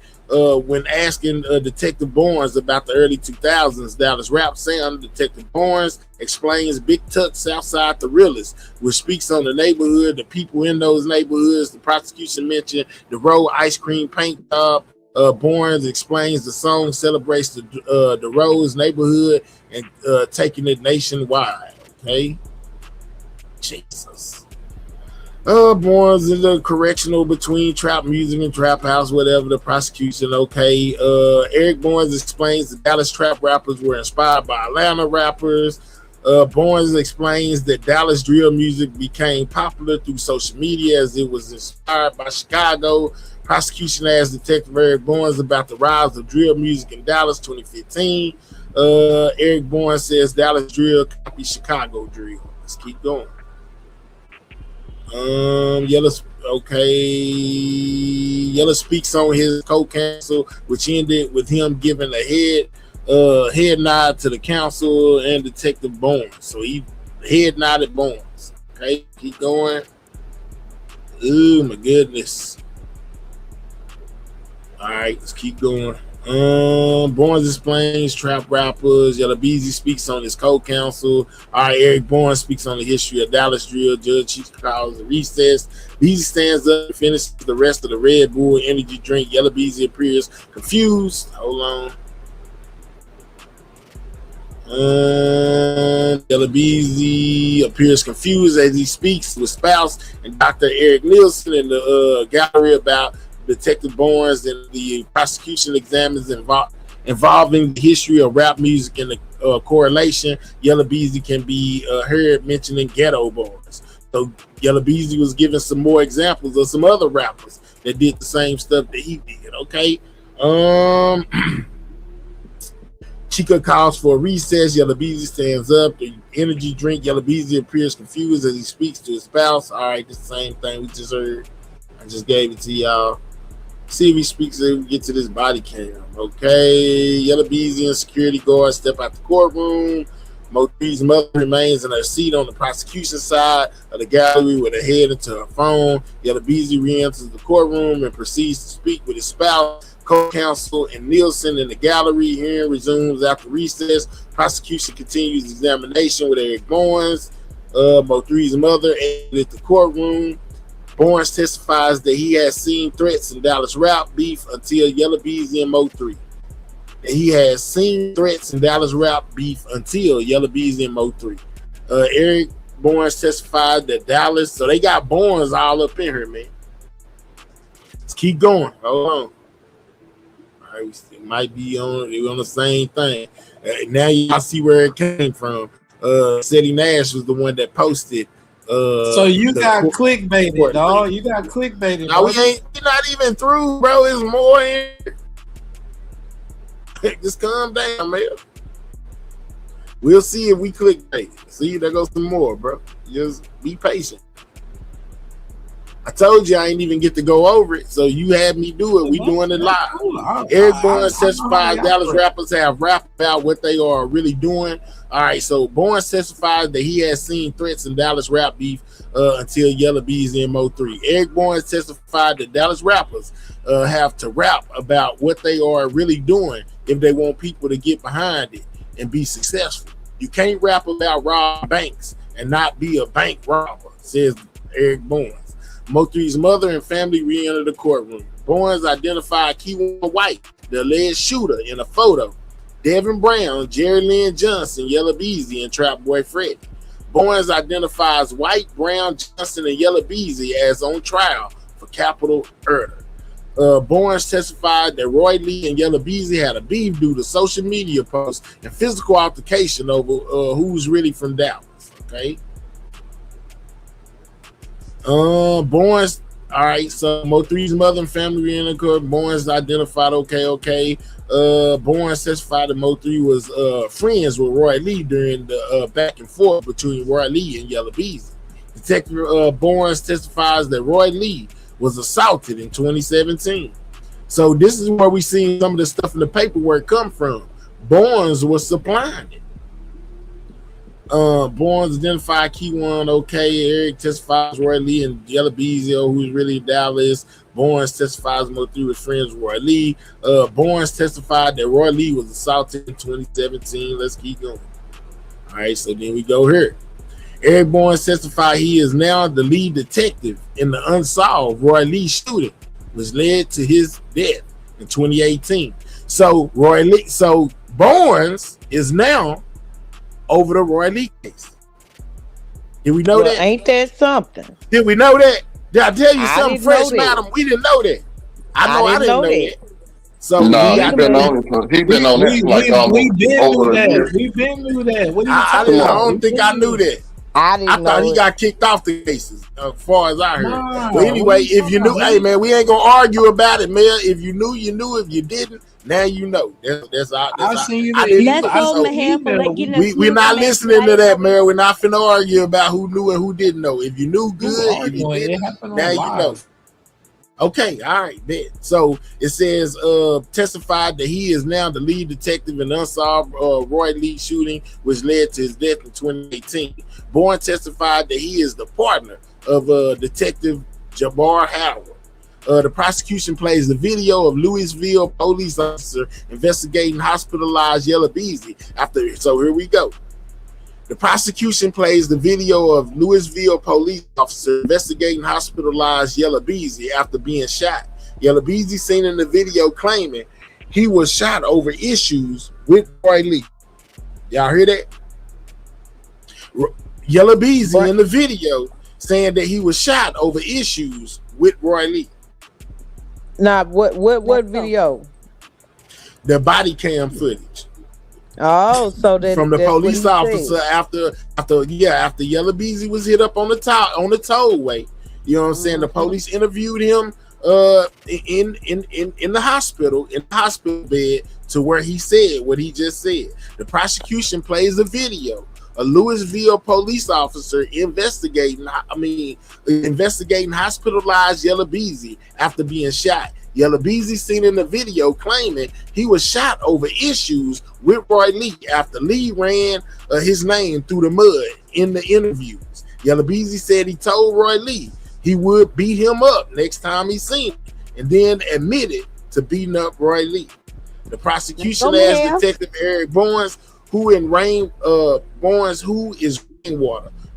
when asking Detective Boynes about the early 2000s Dallas rap sound. Detective Boynes explains Big Tuck, Southside the realest, which speaks on the neighborhood, the people in those neighborhoods. The prosecution mentioned the road ice cream paint job. Boynes explains the song celebrates the Rose neighborhood and taking it nationwide. Okay, Jesus. Boynes is a correctional between trap music and trap house, whatever. The prosecution. Okay. Eric Boynes explains the Dallas trap rappers were inspired by Atlanta rappers. Boynes explains that Dallas drill music became popular through social media as it was inspired by Chicago. Prosecution asked Detective Eric Boynes about the rise of drill music in Dallas 2015. Eric Boynes says Dallas drill copies Chicago drill. Let's keep going. Yella, okay. Yella speaks on his co-counsel, which ended with him giving a head nod to the counsel and Detective Barnes. So he head nodded Barnes. Okay, keep going. Oh my goodness. All right, let's keep going. Barnes explains trap rappers. Yella Beezy speaks on his co-counsel. All right, Eric Barnes speaks on the history of Dallas drill. Judge Chief calls a recess. Beezy stands up and finishes the rest of the Red Bull energy drink. Yella Beezy appears confused. Hold on. Yella Beezy appears confused as he speaks with Spouse and Dr. Eric Nielsen in the gallery about Detective Barnes, and the prosecution examines involving the history of rap music and the correlation. Yella Beezy can be heard mentioning ghetto bars. So Yella Beezy was giving some more examples of some other rappers that did the same stuff that he did. Okay. Chica calls for a recess. Yella Beezy stands up. The energy drink. Yella Beezy appears confused as he speaks to his spouse. All right, the same thing we just heard. I just gave it to y'all. See if he speaks and we get to this body cam. Okay. Yella Beezy and security guards step out the courtroom. Mo3's mother remains in her seat on the prosecution side of the gallery with her head into her phone. Yella Beezy re-enters the courtroom and proceeds to speak with his spouse, co-counsel, and Nielsen in the gallery. Hearing resumes after recess. Prosecution continues examination with Eric Barnes. Mo3's mother entered the courtroom. Barnes testifies that he has seen threats in Dallas rap beef until Yella Beezy and Mo3. That he has seen threats in Dallas rap beef until Yella Beezy and Mo3. Eric Barnes testified that Dallas, so they got Barnes all up in here, man. Let's keep going. Hold on. All right, it might be on the same thing. Now y'all see where it came from. Ceddy Nash was the one that posted. So you got clickbaited, dog. You got clickbaited. No, we're not even through, bro. It's more in. Just calm down, man. We'll see if we clickbait. See, there goes some more, bro. Just be patient. I told you I ain't even get to go over it, so you had me do it. We doing it live. Eric Barnes testifies Dallas rappers have rapped about what they are really doing. All right, so Barnes testifies that he has seen threats in Dallas rap beef until Yella Beezy and Mo3. Eric Barnes testified that Dallas rappers have to rap about what they are really doing if they want people to get behind it and be successful. You can't rap about robbing banks and not be a bank robber, says Eric Barnes. Mo3's mother and family re-entered the courtroom. Barnes identified Keywan White, the alleged shooter, in a photo. Devin Brown, Jerry Lynn Johnson, Yella Beezy, and Trap Boy Freddy. Barnes identifies White, Brown, Johnson, and Yella Beezy as on trial for capital murder. Barnes testified that Roy Lee and Yella Beezy had a beef due to social media posts and physical altercation over who's really from Dallas. Okay. Barnes, all right, so Mo3's mother and family in the court. Barnes identified, okay. Barnes testified that Mo3 was friends with Roy Lee during the back and forth between Roy Lee and Yella Beezy. Detective Barnes testifies that Roy Lee was assaulted in 2017. So this is where we seen some of the stuff in the paperwork come from. Barnes was supplying it. Barnes identified Keywan, okay. Eric testifies Roy Lee and Yella Beezy, who's really Dallas. Barnes testifies Mo3 was friends with Roy Lee. Barnes testified that Roy Lee was assaulted in 2017. Let's keep going. All right, so then we go here. Eric Barnes testified he is now the lead detective in the unsolved Roy Lee shooting, which led to his death in 2018. So Barnes is now over the Roy Lee case. Did we know that? Ain't that something? Did we know that? Did I tell you something fresh about him? We didn't know that. I didn't know that. So no, he's been on it. He's been on it like almost over a year. We've been knew that. What are you I talking about? don't think I knew that. I thought he got kicked off the cases, as far as I heard. But anyway, if you knew, hey man, we ain't gonna argue about it, man. If you knew, you knew. If you didn't, Now you know. That's all. I seen you. I didn't. Let's I go, saw Mahal, for email. getting us We're smooth not on that listening to light that, over. man. We're not finna argue about who knew and who didn't know. If you knew, Who good. If you arguing? It didn't, happened now on you know. live. Okay, all right, bet. So it says testified that he is now the lead detective in unsolved Roy Lee shooting, which led to his death in 2018. Bourne testified that he is the partner of Detective Jabbar Howard. The prosecution plays the video of Louisville police officer investigating hospitalized Yella Beezy after. So here we go. The prosecution plays the video of Louisville police officer investigating hospitalized Yella Beezy after being shot. Yella Beezy seen in the video claiming he was shot over issues with Roy Lee. Y'all hear that? Yella Beezy in the video saying that he was shot over issues with Roy Lee. Nah, what video? The body cam footage. Oh, so that from the that's police what he officer said. after Yella Beezy was hit up on the tollway. You know what I'm saying? The police interviewed him in the hospital bed to where he said what he just said. The prosecution plays a video. A Louisville police officer investigating hospitalized Yella Beezy after being shot. Yella Beezy seen in the video claiming he was shot over issues with Roy Lee after Lee ran his name through the mud in the interviews. Yella Beezy said he told Roy Lee he would beat him up next time he seen him, and then admitted to beating up Roy Lee. The prosecution asked Detective Eric Barnes, who is Rainwater,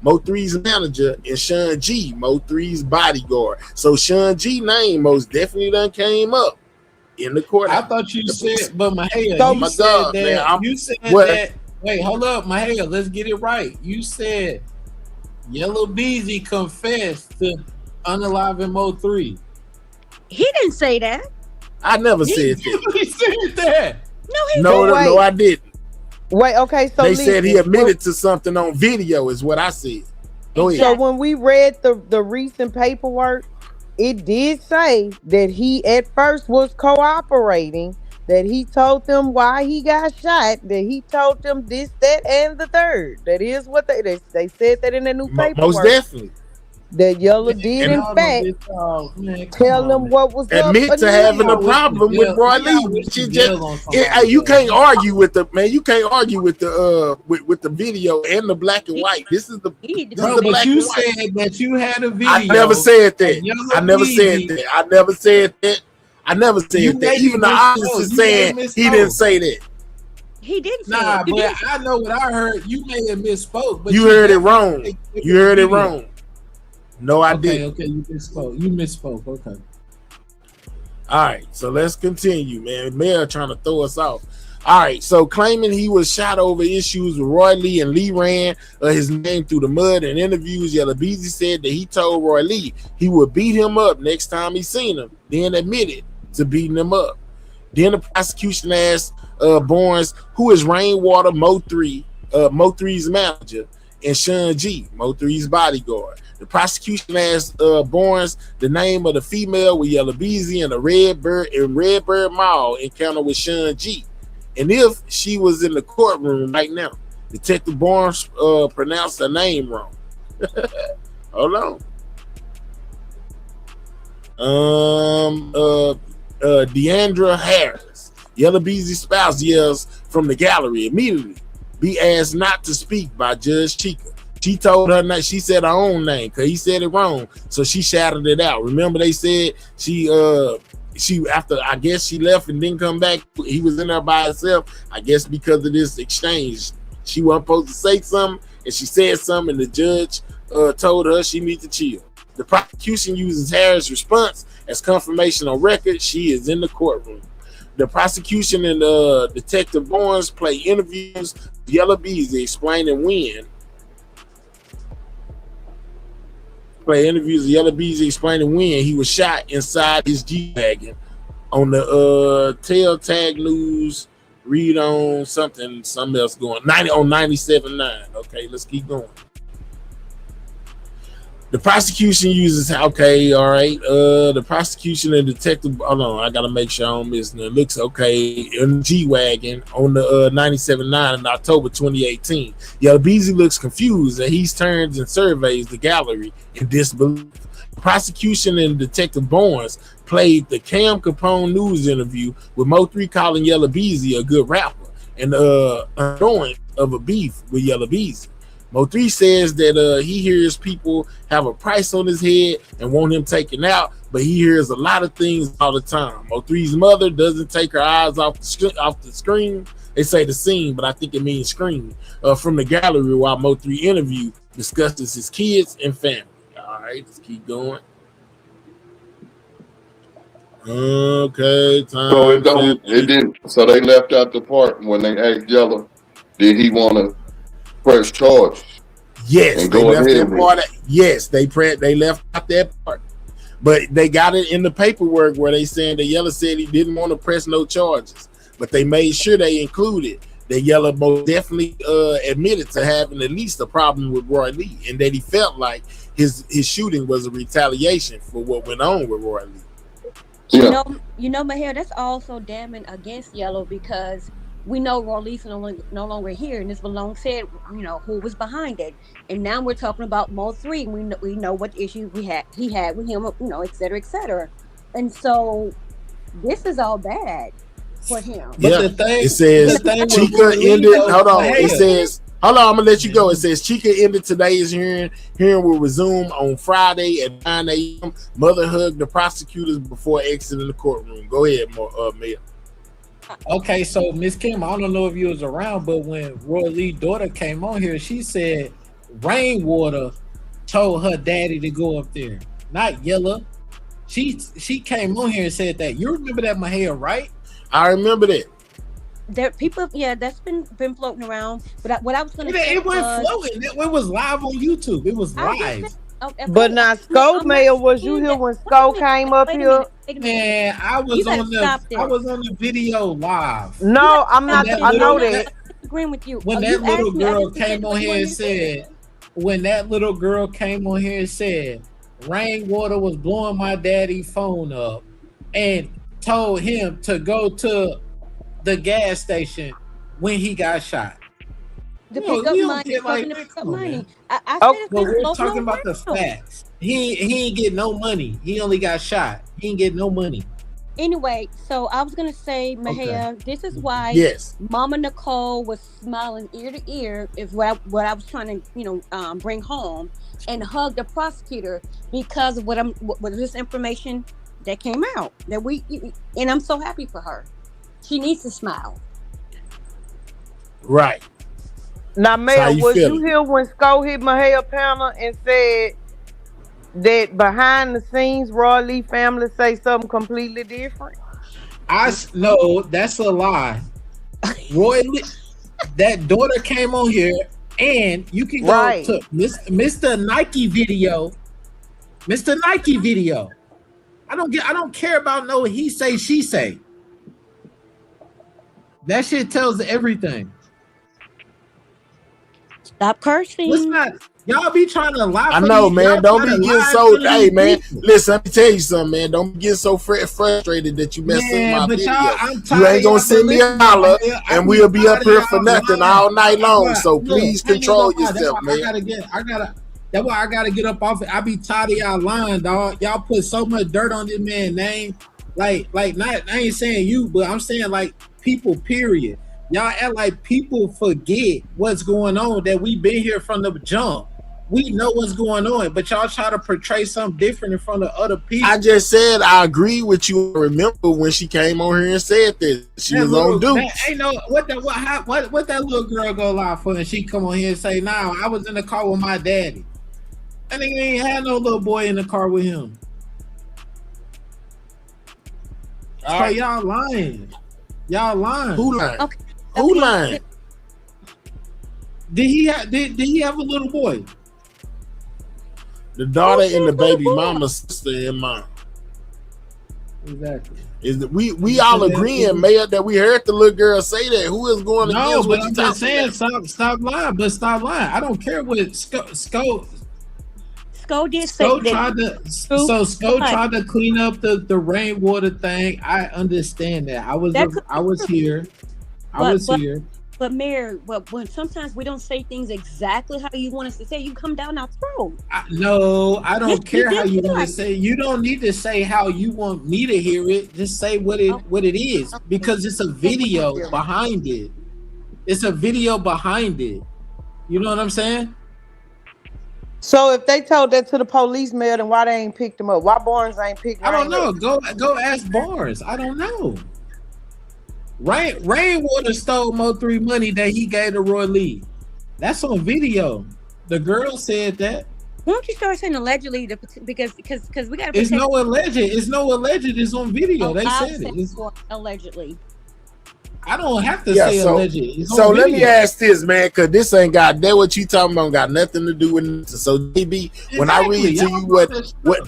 Mo3's manager, and Shawn G, Mo3's bodyguard. So Shawn G name most definitely done came up in the court. I thought you said, but Mahal, you said what? that. Wait, hold up, Mahal, let's get it right. You said Yella Beezy confessed to unaliving Mo3. He didn't say that. I never said that. He said that. No, I didn't. Wait, okay, so they said he admitted to something on video, is what I said. Go ahead. So when we read the recent paperwork, it did say that he at first was cooperating, that he told them why he got shot, that he told them this, that, and the third. That is what they said that in the new paperwork. Most definitely. That Yella did in fact tell them what was admit to having a problem with Roy Lee. You can't argue with the man. You can't argue with the with the video and the black and white. This is the but you said that you had a video. I never said that. I never said that. I never said that. I never said that. Even the audience is saying he didn't say that. He didn't say it. But I know what I heard. You may have misspoke, but you heard it wrong. You heard it wrong. No, I didn't. Okay, you misspoke. Okay. All right, so let's continue, man. Mayor trying to throw us off. All right, so claiming he was shot over issues with Roy Lee and Lee ran his name through the mud. In interviews, Yella Beezy said that he told Roy Lee he would beat him up next time he seen him, then admitted to beating him up. Then the prosecution asked Barnes, who is Rainwater, Mo3's manager, and Shawn G, Mo3's bodyguard. The prosecution asked Barnes the name of the female with Yella Beezy and the Redbird Mall encounter with Shawn G, and if she was in the courtroom right now. Detective Barnes pronounced her name wrong. Hold on. Deandra Harris, Yella Beezy's spouse, yells from the gallery immediately. Be asked not to speak by Judge Chica. She told her she said her own name because he said it wrong, so she shouted it out. Remember, they said she after I guess she left and didn't come back. He was in there by herself. I guess because of this exchange, she wasn't supposed to say something, and she said something, and the judge told her she needs to chill. The prosecution uses Harris' response as confirmation on record. She is in the courtroom. The prosecution and Detective Barnes play interviews with Yella Beezy explaining when. He was shot inside his G-Wagon on the tail tag news. Read on something else going on 97.9. Okay, let's keep going. The prosecution uses okay, all right. The prosecution and detective. Hold on, I gotta make sure I don't miss. It looks okay in the G-Wagon on the 97.9 in October 2018. Yella Beezy looks confused and he turns and surveys the gallery in disbelief. Prosecution and Detective Barnes played the Cam Capone news interview with Mo3 calling Yella Beezy a good rapper and annoying of a beef with Yella Beezy. Mo3 says that he hears people have a price on his head and want him taken out, but he hears a lot of things all the time. Mo3's mother doesn't take her eyes off the screen. They say the scene, but I think it means screen from the gallery while Mo3 interview discusses his kids and family. All right, let's keep going. Okay, time. So it didn't. So they left out the part when they asked Yella, did he want to press charges? Yes, and they go left ahead that part. Yes, they left out that part, but they got it in the paperwork where they saying that Yella said he didn't want to press no charges, but they made sure they included that Yella most definitely admitted to having at least a problem with Roy Lee, and that he felt like his shooting was a retaliation for what went on with Roy Lee. Yeah. You know, Mahir, that's also damning against Yellow because we know Roy Lee's no longer here, and it's long said, you know, who was behind it. And now we're talking about Mo3, and we know what issues he had with him, you know, et cetera, et cetera. And so this is all bad for him. Yeah, it says Chica ended. Hold on, it says. Hold on, I'm gonna let you go. It says Chica ended today's hearing. Hearing will resume on Friday at 9 a.m. Mother hugged the prosecutors before exiting the courtroom. Go ahead, Mayor. Okay, so Miss Kim, I don't know if you was around, but when Roy Lee's daughter came on here, she said Rainwater told her daddy to go up there, not Yella. She came on here and said that. You remember that, Mahia, right? I remember that. There, people, yeah, that's been floating around. But what I was going to say, it wasn't floating. It was live on YouTube. It was live. But now, Sko, Mayor, was you here when Sko came up here? Man, I was on the video live. No, I'm not. I know that. Agreeing with you. When that little girl came on here and said, Rainwater was blowing my daddy's phone up and told him to go to the gas station when he got shot. To pick up money. I said we're talking about the facts. He ain't get no money. He only got shot. He ain't get no money. Anyway, so I was gonna say, Mahia, this is why Mama Nicole was smiling ear to ear is what I was trying to bring home and hug the prosecutor because of what this information that came out and I'm so happy for her. She needs to smile. Right. Now, Mayor, was you here when Sko hit Mahia panel and said that behind the scenes, Roy Lee family say something completely different? No, that's a lie. Roy Lee, that daughter came on here, and you can go to Mr. Nike video. Mr. Nike video. I don't care about no he say, she say. That shit tells everything. Stop cursing. Y'all be trying to lie. I know, man. Don't be getting so. Hey, man. Listen, let me tell you something, man. Don't get so frustrated that you mess up my video. You ain't gonna send me a dollar, and we'll be up here for nothing all night long. So please control yourself, man. That's why I gotta get up off it. I be tired of y'all lying, dog. Y'all put so much dirt on this man's name. Like not. I ain't saying you, but I'm saying like people. Period. Y'all act like people forget what's going on, that we been here from the jump. We know what's going on, but y'all try to portray something different in front of other people. I just said I agree with you. Remember when she came on here and said this? She was on Duke. Ain't no what that little girl go lie for, and she come on here and say, "Nah, I was in the car with my daddy." That nigga ain't had no little boy in the car with him. All right, y'all lying. Y'all lying. Who lying? Okay. Who lying? Did he have a little boy? The daughter and the baby mama, sister and mom. Exactly. Is that we all agreeing, Mayor, that we heard the little girl say that? Who is going against what you talking about? Stop lying. But stop lying. I don't care what Sko Sko did say Sko that. tried to clean up the rainwater thing. I understand that. I was here. I was here. But Mayor, when sometimes we don't say things exactly how you want us to say, you come down our throat. No, I don't care how you want to say. You don't need to say how you want me to hear it. Just say what it is, because it's a video behind it. It's a video behind it. You know what I'm saying? So if they told that to the police, Mayor, then why they ain't picked him up? Why Barnes ain't picked? I don't know. Go ask Barnes. I don't know. Rainwater stole Mo3 money that he gave to Roy Lee. That's on video. The girl said that. Why don't you start saying allegedly? Because we got to. It's no alleged. It's no alleged. It's on video. They said it. It's allegedly. I don't have to say alleged. So let me ask this, man, because this ain't got that what you talking about got nothing to do with it. So DB, when I read to you what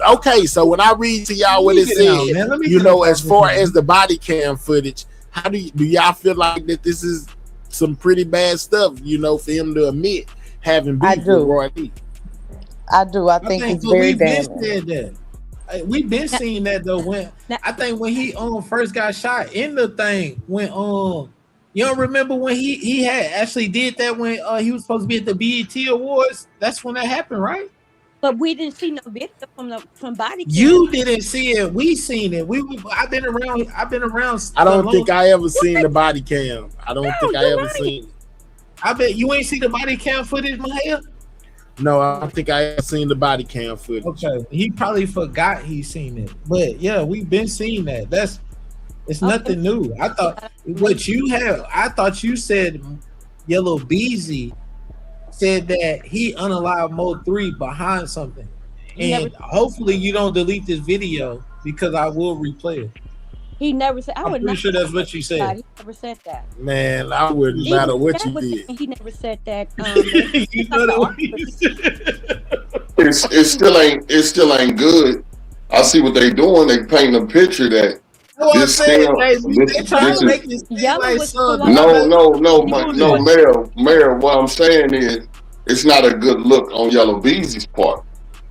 okay, so when I read to y'all what it said, you know, as far as the body cam footage, how do y'all feel like that this is some pretty bad stuff, you know, for him to admit having beef with Roy Lee? I do. I think it's very damaging. We've been seeing that though. When I think when he first got shot in the thing, when you don't remember when he had actually did that when he was supposed to be at the BET Awards. That's when that happened, right? But we didn't see no video from body cam. You didn't see it. We seen it. I've been around. I don't think I ever seen the body cam. I don't think I ever seen it. I bet you ain't see the body cam footage, Maya. No, I don't think I ever seen the body cam footage. Okay, he probably forgot he seen it. But yeah, we've been seeing that. It's nothing new. I thought I thought you said Yella Beezy said that he unalived Mo3 behind something. And hopefully you don't delete this video because I will replay it. He never said. I'm pretty sure that's what you said. He never said that. Man, I wouldn't matter what you did. He never said that. You know what he said. It still ain't good. I see what they doing. They painting a picture that this still. No, Mayor. What I'm saying is, it's not a good look on Yella Beezy's part.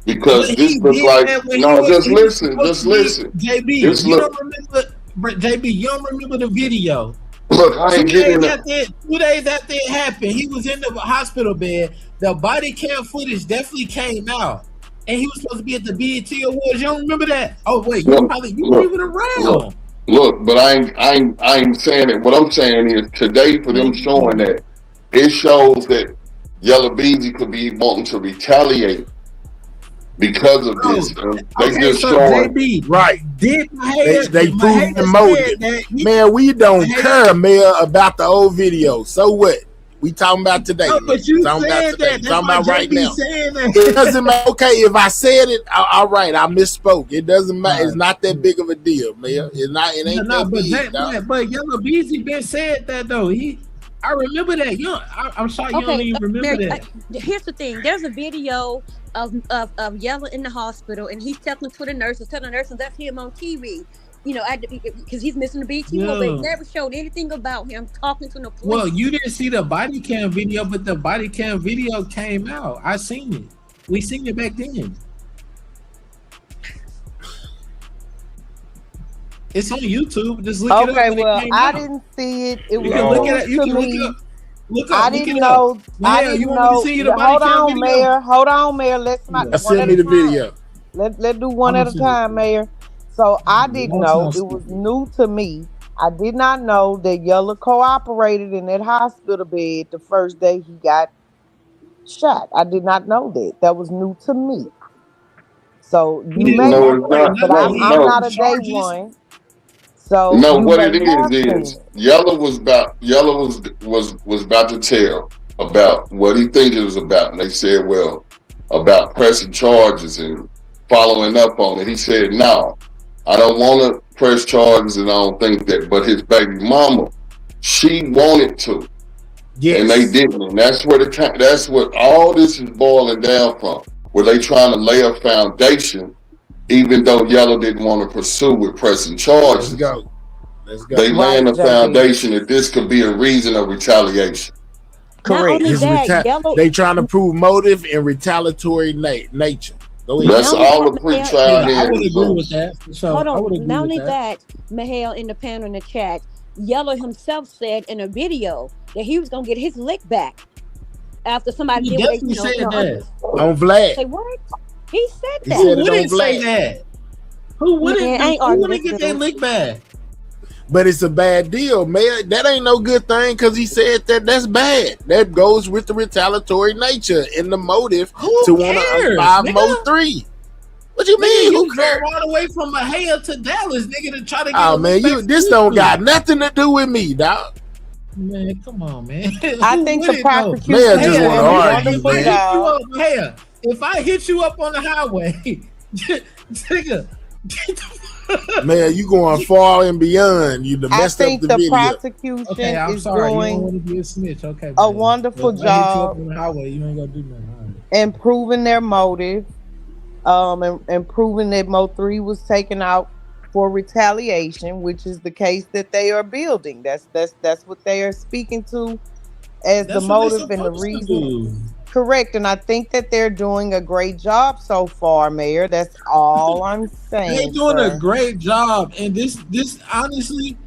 Because this looks like just listen. JB, you don't remember JB, you don't remember the video. Look, I ain't getting that. 2 days after it happened, he was in the hospital bed. The body cam footage definitely came out. And he was supposed to be at the BET Awards. You don't remember that? Oh wait, you weren't even around. Look, but I ain't saying it. What I'm saying is today for them showing that, it shows that Yella Beezy could be wanting to retaliate because of this. They just showing JB, right. They proved the motive. Man, man, we don't care, Mayor, about the old video. So what? We talking about today. No, but you talking said about today. that. Talking about right now. That. It doesn't matter. Okay, if I said it, all right, I misspoke. It doesn't matter. It's not that big of a deal, Mayor. It ain't that big. But Yella Beezy been said that though. I remember that. I'm sorry you don't even remember that. Here's the thing. There's a video of Yella in the hospital, and he's telling the nurses that's him on TV. You know, because he's missing the BT, but it never showed anything about him talking to the police. Well, you didn't see the body cam video, but the body cam video came out. I seen it. We seen it back then. It's on YouTube. Just look it up. Okay, well, I didn't see it. It was you can look up. I didn't know. I didn't know. Hold on, Mayor. Let's not. Send me the video. Let's do one at a time, Mayor. So I didn't know. It was new to me. I did not know that Yella cooperated in that hospital bed the first day he got shot. I did not know that. That was new to me. So you may but I'm not a day one. So no, what it is Yella was about to tell about what he thinks it was about, and they said, well, about pressing charges and following up on it. He said, no, I don't want to press charges, and I don't think that. But his baby mama, she wanted to, and they didn't. And that's what all this is boiling down from. Where they trying to lay a foundation, even though Yella didn't want to pursue with pressing charges. Let's go. They laying a foundation that this could be a reason of retaliation. Correct. They trying to prove motive and retaliatory nature. Go ahead. That's Not only all that, the Mahel, pretrial I would hearings agree do. with that. So hold I on. would agree Not with only that. that, Mahel in the panel in the chat, Yellow himself said in a video that he was gonna get his lick back after somebody He did what they, definitely said that. On Vlad. say what? He said He that. said Who it on wouldn't say Vlad. that? Who Man, wouldn't I ain't who arguing wouldn't this get their dude. lick back? But it's a bad deal, man. That ain't no good thing because he said that. That's bad. That goes with the retaliatory nature and the motive Who to want to cares, unvive nigga? Mo 3. What you Nigga, mean? you Who drove cares? all the way from Mahia to Dallas, nigga, to try to get Oh a man, lick back. this don't got nothing to do with me, dog. Man, come on, man. I Who think would the it though? prosecution Man, just did wanna a argue, wonderful man. job. Mahia, if I hit you up on the highway, nigga, Man, you going far and beyond. You done I messed up think the the video. prosecution okay, I'm is sorry. You don't doing want to be a snitch. Okay, a man. wonderful If I hit you up job on the highway, you ain't gonna do nothing. All right. in proving their motive, and proving that Mo3 was taken out for retaliation, which is the case that they are building. That's what they are speaking to as the That's what they're motive and the supposed to reason. do. Correct, and I think that they're doing a great job so far, Mayor. That's all I'm They're saying, doing sir. a great job, and this honestly,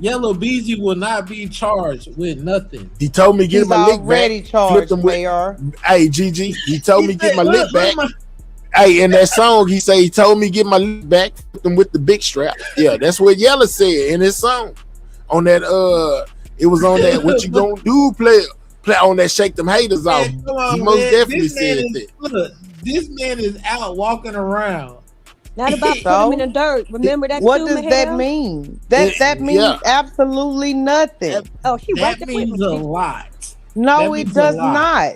Yella Beezy will not be charged with nothing. He told me get He's my lick already back. Flipped charged, him with. Mayor. Hey, Gigi. He told me get my lick back. Look, Hey, in that song, he say he told me get my lick back. Flipped him with the big strap. Yeah, that's what Yella said in his song. On that, it was on that. What you gonna do? Play on that. Shake them haters off. man, come on, He most man. definitely This man said is, that. look, this man is out walking around. Not about putting him in the dirt. Remember that What too, does that Mahel? mean? That means absolutely nothing. Oh, she right That there with means me. a lot. No, That it means a does lot. not.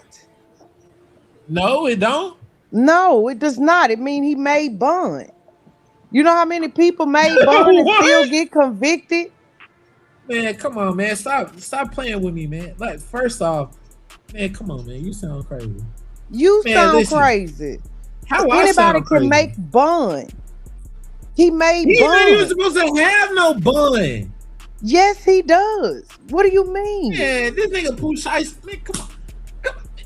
No, it don't. No, it does not. It means he made bond. You know how many people made bond and What? still get convicted? Man, come on, man. Stop playing with me, man. Like, first off, man, come on, man. You sound crazy. You Man, sound listen. crazy. How I Anybody sound can crazy? make bond. He made He's not even bond. supposed to have no bun. Yes, he does. What do you mean? Man, this nigga Pooh Shiesty, man, come on.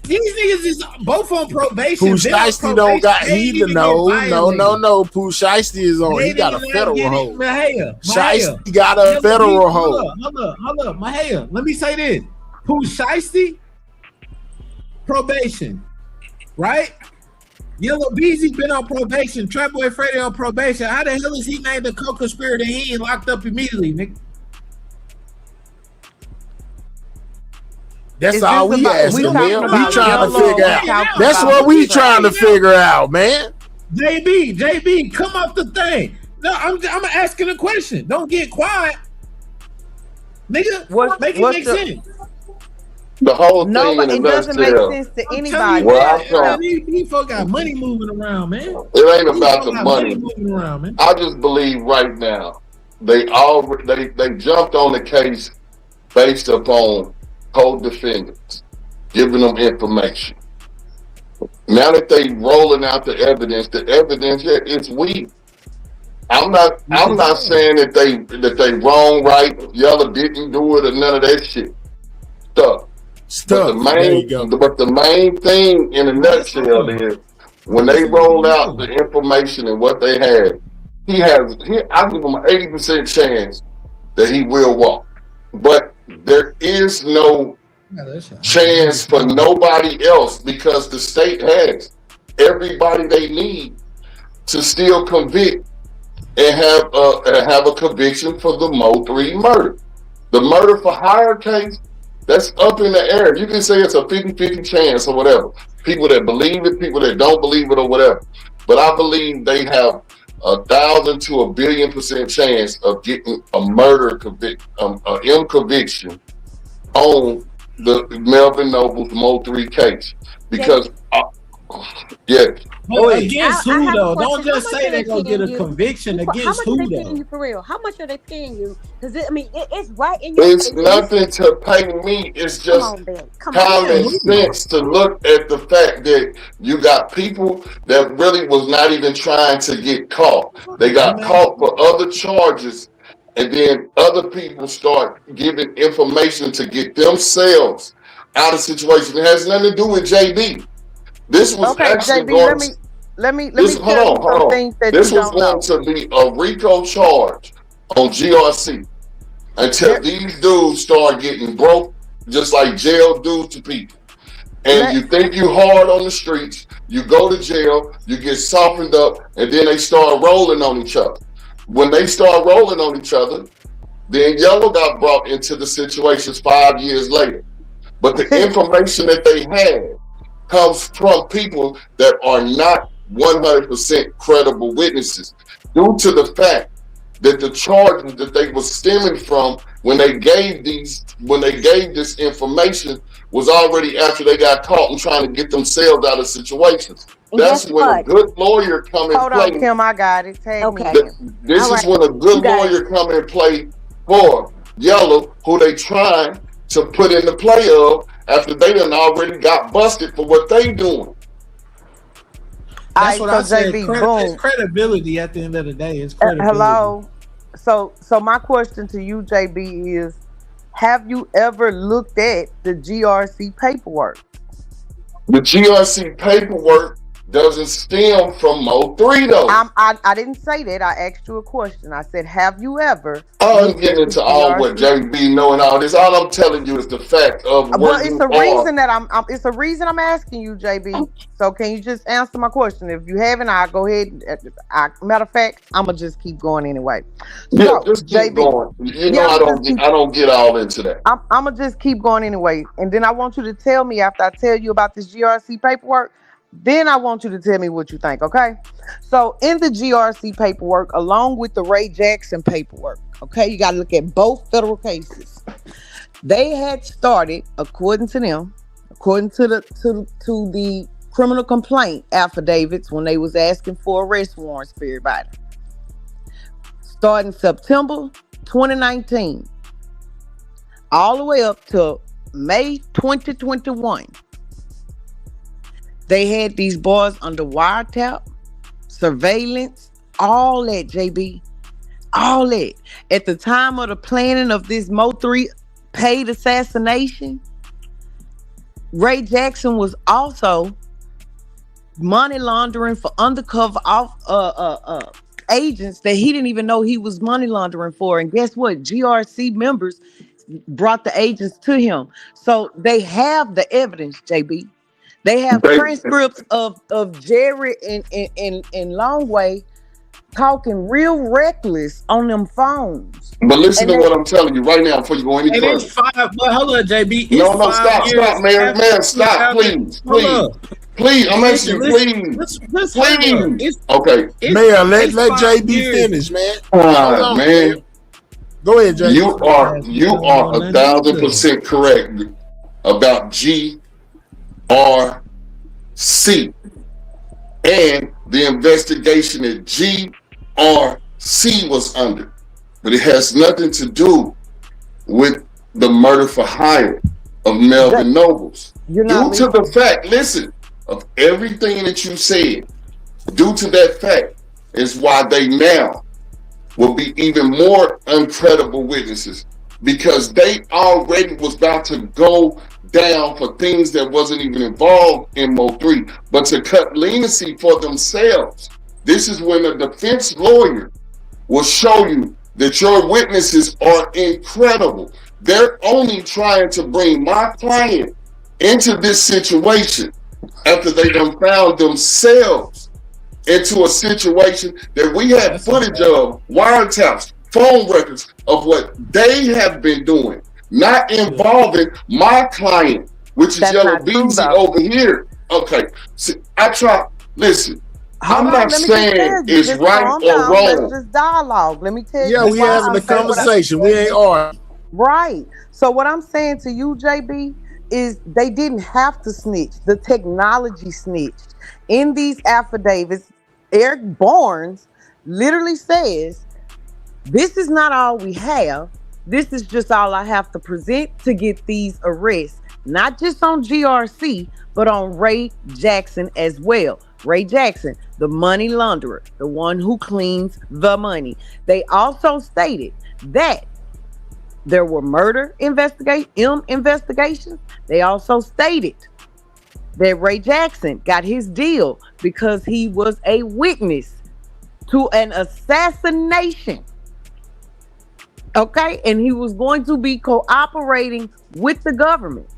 These niggas is both on probation. Pooh been on Shiesty don't got probation. They he didn't even no. get Pooh Shiesty is on. They He got a didn't even federal get it. hold. Mahia, Shiesty got a federal hold. Hold up. Mahia, let me say this. Pooh Shiesty, probation, right? Yella Beezy been on probation. Trap Boy Freddy on probation. How the hell is he named a co-conspirator? He ain't locked up immediately, nigga. That's all we asking, man. We trying to Yellow figure out. That's what we trying to figure out, man. JB, come off the thing. No, I'm asking a question. Don't get quiet, nigga. Make it make sense. The whole thing No, in a it doesn't make nutshell. sense to I'm anybody. Well, I'm telling trying- you, these folks got money moving around, man. It ain't These about folks the got money. moving around, man. I just believe right now they jumped on the case based upon co-defendants giving them information. Now that they rolling out the evidence it's weak. I'm not saying that they wrong, right, Yella didn't do it or none of that shit. Stuff. But the main thing in a nutshell is when they roll out the information and what they had, I give him an 80% chance that he will walk. But there is no chance for nobody else because the state has everybody they need to still convict and have a conviction for the Mo 3 murder. The murder for hire case, that's up in the air. You can say it's a 50-50 chance or whatever. People that believe it, people that don't believe it or whatever. But I believe they have 1,000 to 1,000,000,000% chance of getting a murder conviction on the Melvin Noble's Mo 3 case. Because, But against I who have a though? question. Don't just How much say are they're they gonna get a paying you? conviction. How Against much who are they though? paying you for real? How much are they paying you? Because it's right in your it's face. nothing to pay me. It's Come just on, Ben. Come common on. sense to look at the fact that you got people that really was not even trying to get caught. They got caught for other charges, and then other people start giving information to get themselves out of situation. It has nothing to do with JB. This was Okay, actually JB, going. let me Hold tell you on, hold some on. things that This you was don't know. going to be a RICO charge on GRC until these dudes start getting broke, just like jail dudes to people. And you think you hard on the streets, you go to jail, you get softened up, and then they start rolling on each other. When they start rolling on each other, then Yellow got brought into the situations 5 years later. But the information that they had comes from people that are not 100% credible witnesses, due to the fact that the charges that they were stemming from when they gave this information was already after they got caught and trying to get themselves out of situations. That's when a good lawyer come in Hold play. on, Kim, I got it. Tag me in. This is when a good lawyer come in play for Yellow, who they trying to put in the play of after they done already got busted for what they doing. That's what I said. JB, It's credibility at the end of the day. It's credibility. Hello. So my question to you, JB, is: have you ever looked at the GRC paperwork? The GRC paperwork doesn't stem from Mo3 though. I didn't say that. I asked you a question. I said, have you ever? I'm getting into all what JB know and all this. All I'm telling you is the fact of where Well, you it's a are. reason that it's a reason I'm asking you, JB. So can you just answer my question? If you haven't, I'll go ahead. Matter of fact, I'm gonna just keep going anyway. Yeah, just keep going. You know, I don't get all into that. I'm gonna just keep going anyway, and then I want you to tell me after I tell you about this GRC paperwork. Then I want you to tell me what you think, okay? So in the GRC paperwork, along with the Ray Jackson paperwork, okay, you got to look at both federal cases. They had started, according to them, according to the criminal complaint affidavits, when they was asking for arrest warrants for everybody, starting September 2019, all the way up to May 2021. They had these boys under wiretap, surveillance, all that, JB. All that. At the time of the planning of this Mo3 paid assassination, Ray Jackson was also money laundering for undercover agents that he didn't even know he was money laundering for. And guess what? GRC members brought the agents to him. So they have the evidence, JB. They have transcripts of Jerry and Longway talking real reckless on them phones. But listen to what I'm telling you right now before you go any further. It's 5, but hold on, JB. No, stop, man, stop, please. Please, I'm asking you, please. Please. Okay. Mayor, let JB finish, man. Man. Go ahead, JB. You are 1,000% correct about GRC and the investigation that GRC was under. But it has nothing to do with the murder for hire of Melvin Nobles. Due to the fact, listen, of everything that you said, due to that fact is why they now will be even more uncredible witnesses, because they already was about to go down for things that wasn't even involved in Mo3, but to cut leniency for themselves. This is when a defense lawyer will show you that your witnesses are incredible. They're only trying to bring my client into this situation after they done found themselves into a situation that we have footage of, wiretaps, phone records of what they have been doing, not involving my client, which is Yella Beezy over here. Okay, see, listen, I'm not saying it's right or wrong. Let's just dialogue. Let me tell you. Yeah, we having a conversation. We ain't arguing. Right. So what I'm saying to you, JB, is they didn't have to snitch. The technology snitched. In these affidavits, Eric Barnes literally says, this is not all we have. This is just all I have to present to get these arrests. Not just on GRC, but on Ray Jackson as well. Ray Jackson, the money launderer, the one who cleans the money. They also stated that there were murder investigations. They also stated that Ray Jackson got his deal because he was a witness to an assassination. Okay, and he was going to be cooperating with the government.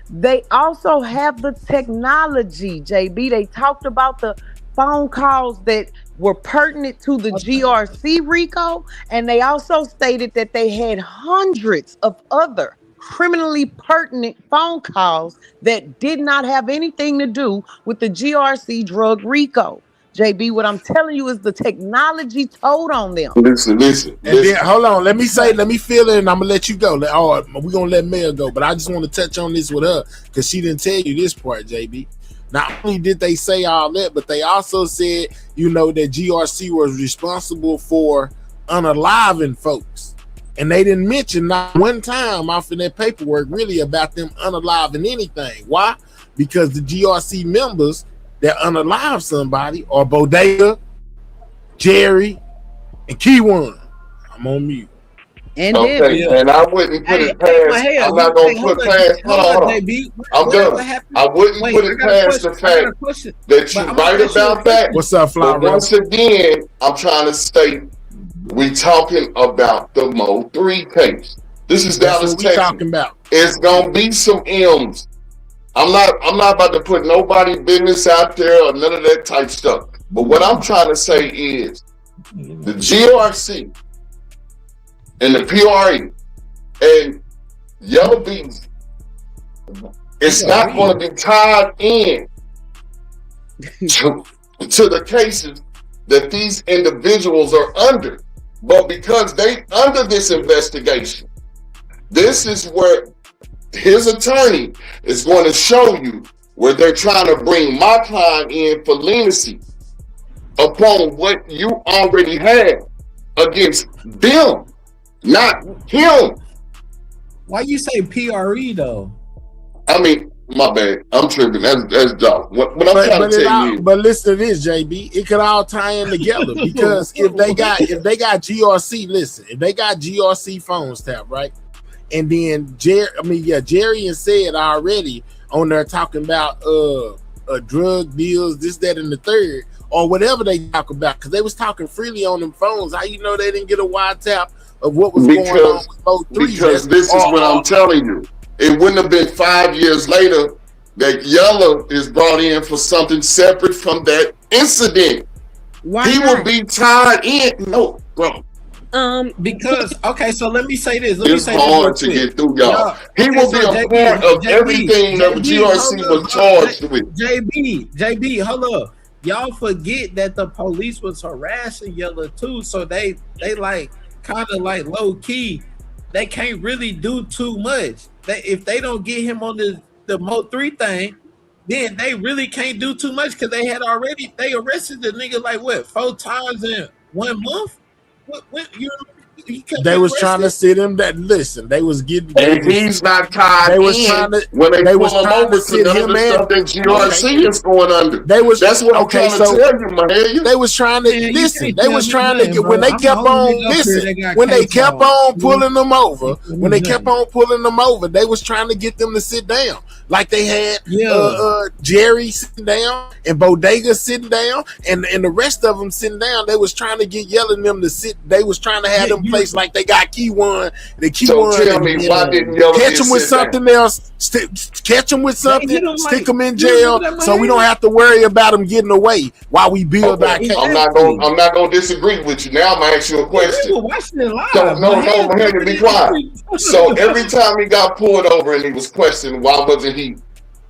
They also have the technology, JB. They talked about the phone calls that were pertinent to the GRC RICO, and they also stated that they had hundreds of other criminally pertinent phone calls that did not have anything to do with the GRC drug RICO. JB, what I'm telling you is the technology told on them. Listen. And then, hold on, let me fill it and I'm gonna let you go. We're gonna let Mel go, but I just want to touch on this with her because she didn't tell you this part, JB. Not only did they say all that, but they also said, that GRC was responsible for unaliving folks. And they didn't mention not one time off in that paperwork really about them unaliving anything. Why? Because the GRC members that unalive somebody are Bodega, Jerry, and Key1. I'm on mute. And and I wouldn't put it past. I'm not gonna put past. Hold on. I'm done. I wouldn't put it past the fact that you're right about that. What's up, Flower? But once again, I'm trying to state we talking about the Mo 3 case. This is Dallas, Texas. Talking about. It's gonna be some M's. I'm not about to put nobody business out there or none of that type stuff. But what I'm trying to say is the GRC and the PRE and Yella Beezy, it's not going to be tied in to the cases that these individuals are under. But because they under this investigation, this is where his attorney is going to show you where they're trying to bring my client in for leniency upon what you already have against them, not him. Why you say PRE though? I mean, my bad. I'm tripping. That's dumb. What I'm trying to tell you. But listen to this, JB. It could all tie in together because if they got GRC, listen, if they got GRC phones tapped, right? And then Jerry and said already on there talking about drug deals, this, that, and the third, or whatever they talk about, because they was talking freely on them phones. How you know they didn't get a wide tap of what was going on with both three? Because this is what I'm telling you. It wouldn't have been 5 years later that Yella is brought in for something separate from that incident. Why he not? would be tied in. No, bro. Because okay, so let me say this. It's hard to get through, y'all. He will be a part of everything that GRC was charged with. JB, hold up. Y'all forget that the police was harassing Yella too, so they like kind of like low key. They can't really do too much. If they don't get him on the Mo 3 thing, then they really can't do too much because they arrested the nigga like what 4 times in 1 month. They was trying to sit him that listen. They was getting. And he's not tied in when they pull him over to none of the stuff that GRC is going under. That's what I'm trying to tell you, man. They was trying to listen. They was trying to get when they kept on listen. When they kept on pulling them over. When they kept on pulling them over, they was trying to get them to sit down. Like they had Jerry sitting down and Bodega sitting down and the rest of them sitting down. They was trying to get yelling them to sit. They was trying to have them place like they got Key1. The Key1. So tell me, why didn't Yella catch them with something else? Catch them with something. Stick them in jail so we don't have to worry about them getting away while we build our case. I'm not gonna disagree with you. Now I'm gonna ask you a question. No, be quiet. So every time he got pulled over and he was questioned, why wasn't he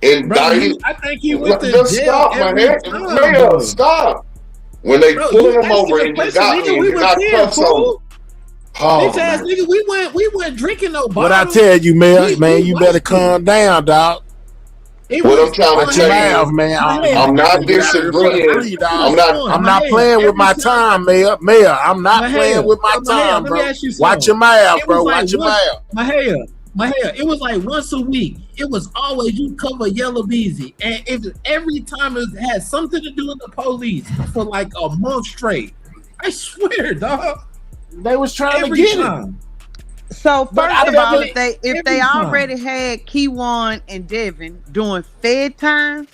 indicted? I think he went to jail. Stop, man. Stop. When they pulled him over and you got him, you got cuffs on. Bitch ass nigga, we went drinking no bottles. What I tell you, man, you better calm down, dog. What I'm trying to tell you, man, I'm not disagreeing. I'm not playing with my time, Mayor. I'm not playing with my time, bro. Watch your mouth, bro. Watch your mouth. My hair. It was like once a week. It was always you cover Yella Beezy, and every time it had something to do with the police for like a month straight. I swear, dog. They was trying to get him. So But first of all, if they every time. already had Keywan and Devin doing Fed time,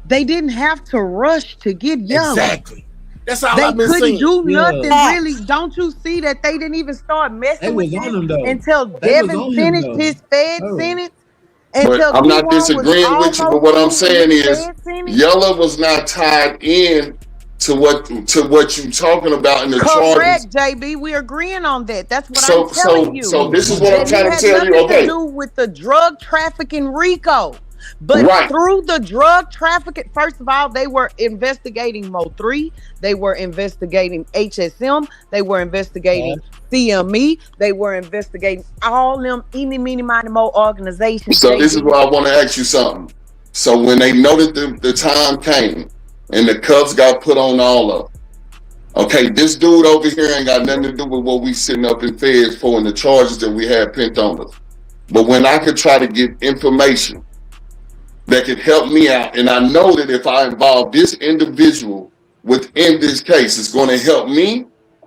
they didn't have to rush to get Yella. Exactly. That's all They I've been couldn't saying. do nothing Yeah. really. Don't you see that they didn't even start They messing with was on this him though. until They was Devin on him finished though. his Fed Oh. sentence? But Until I'm not Keywan was disagreeing with you, but almost what I'm through saying his is Fed sentence? Yella was not tied in to what you talking about in the charges. Correct, JB. We're agreeing on that. That's what I'm So telling you. so this is what I'm That trying it to had tell you. nothing to Okay, do with the drug trafficking RICO. But right. through the drug trafficking, first of all, they were investigating Mo3. They were investigating HSM. They were investigating CME. They were investigating all them eeny, meeny, miny, mo organizations. So this is where I want to ask you something. So when they know that the time came and the cuffs got put on all of them, okay, this dude over here ain't got nothing to do with what we sitting up in feds for and the charges that we had pinned on us. But when I could try to get information that could help me out, and I know that if I involve this individual within this case, it's going to help me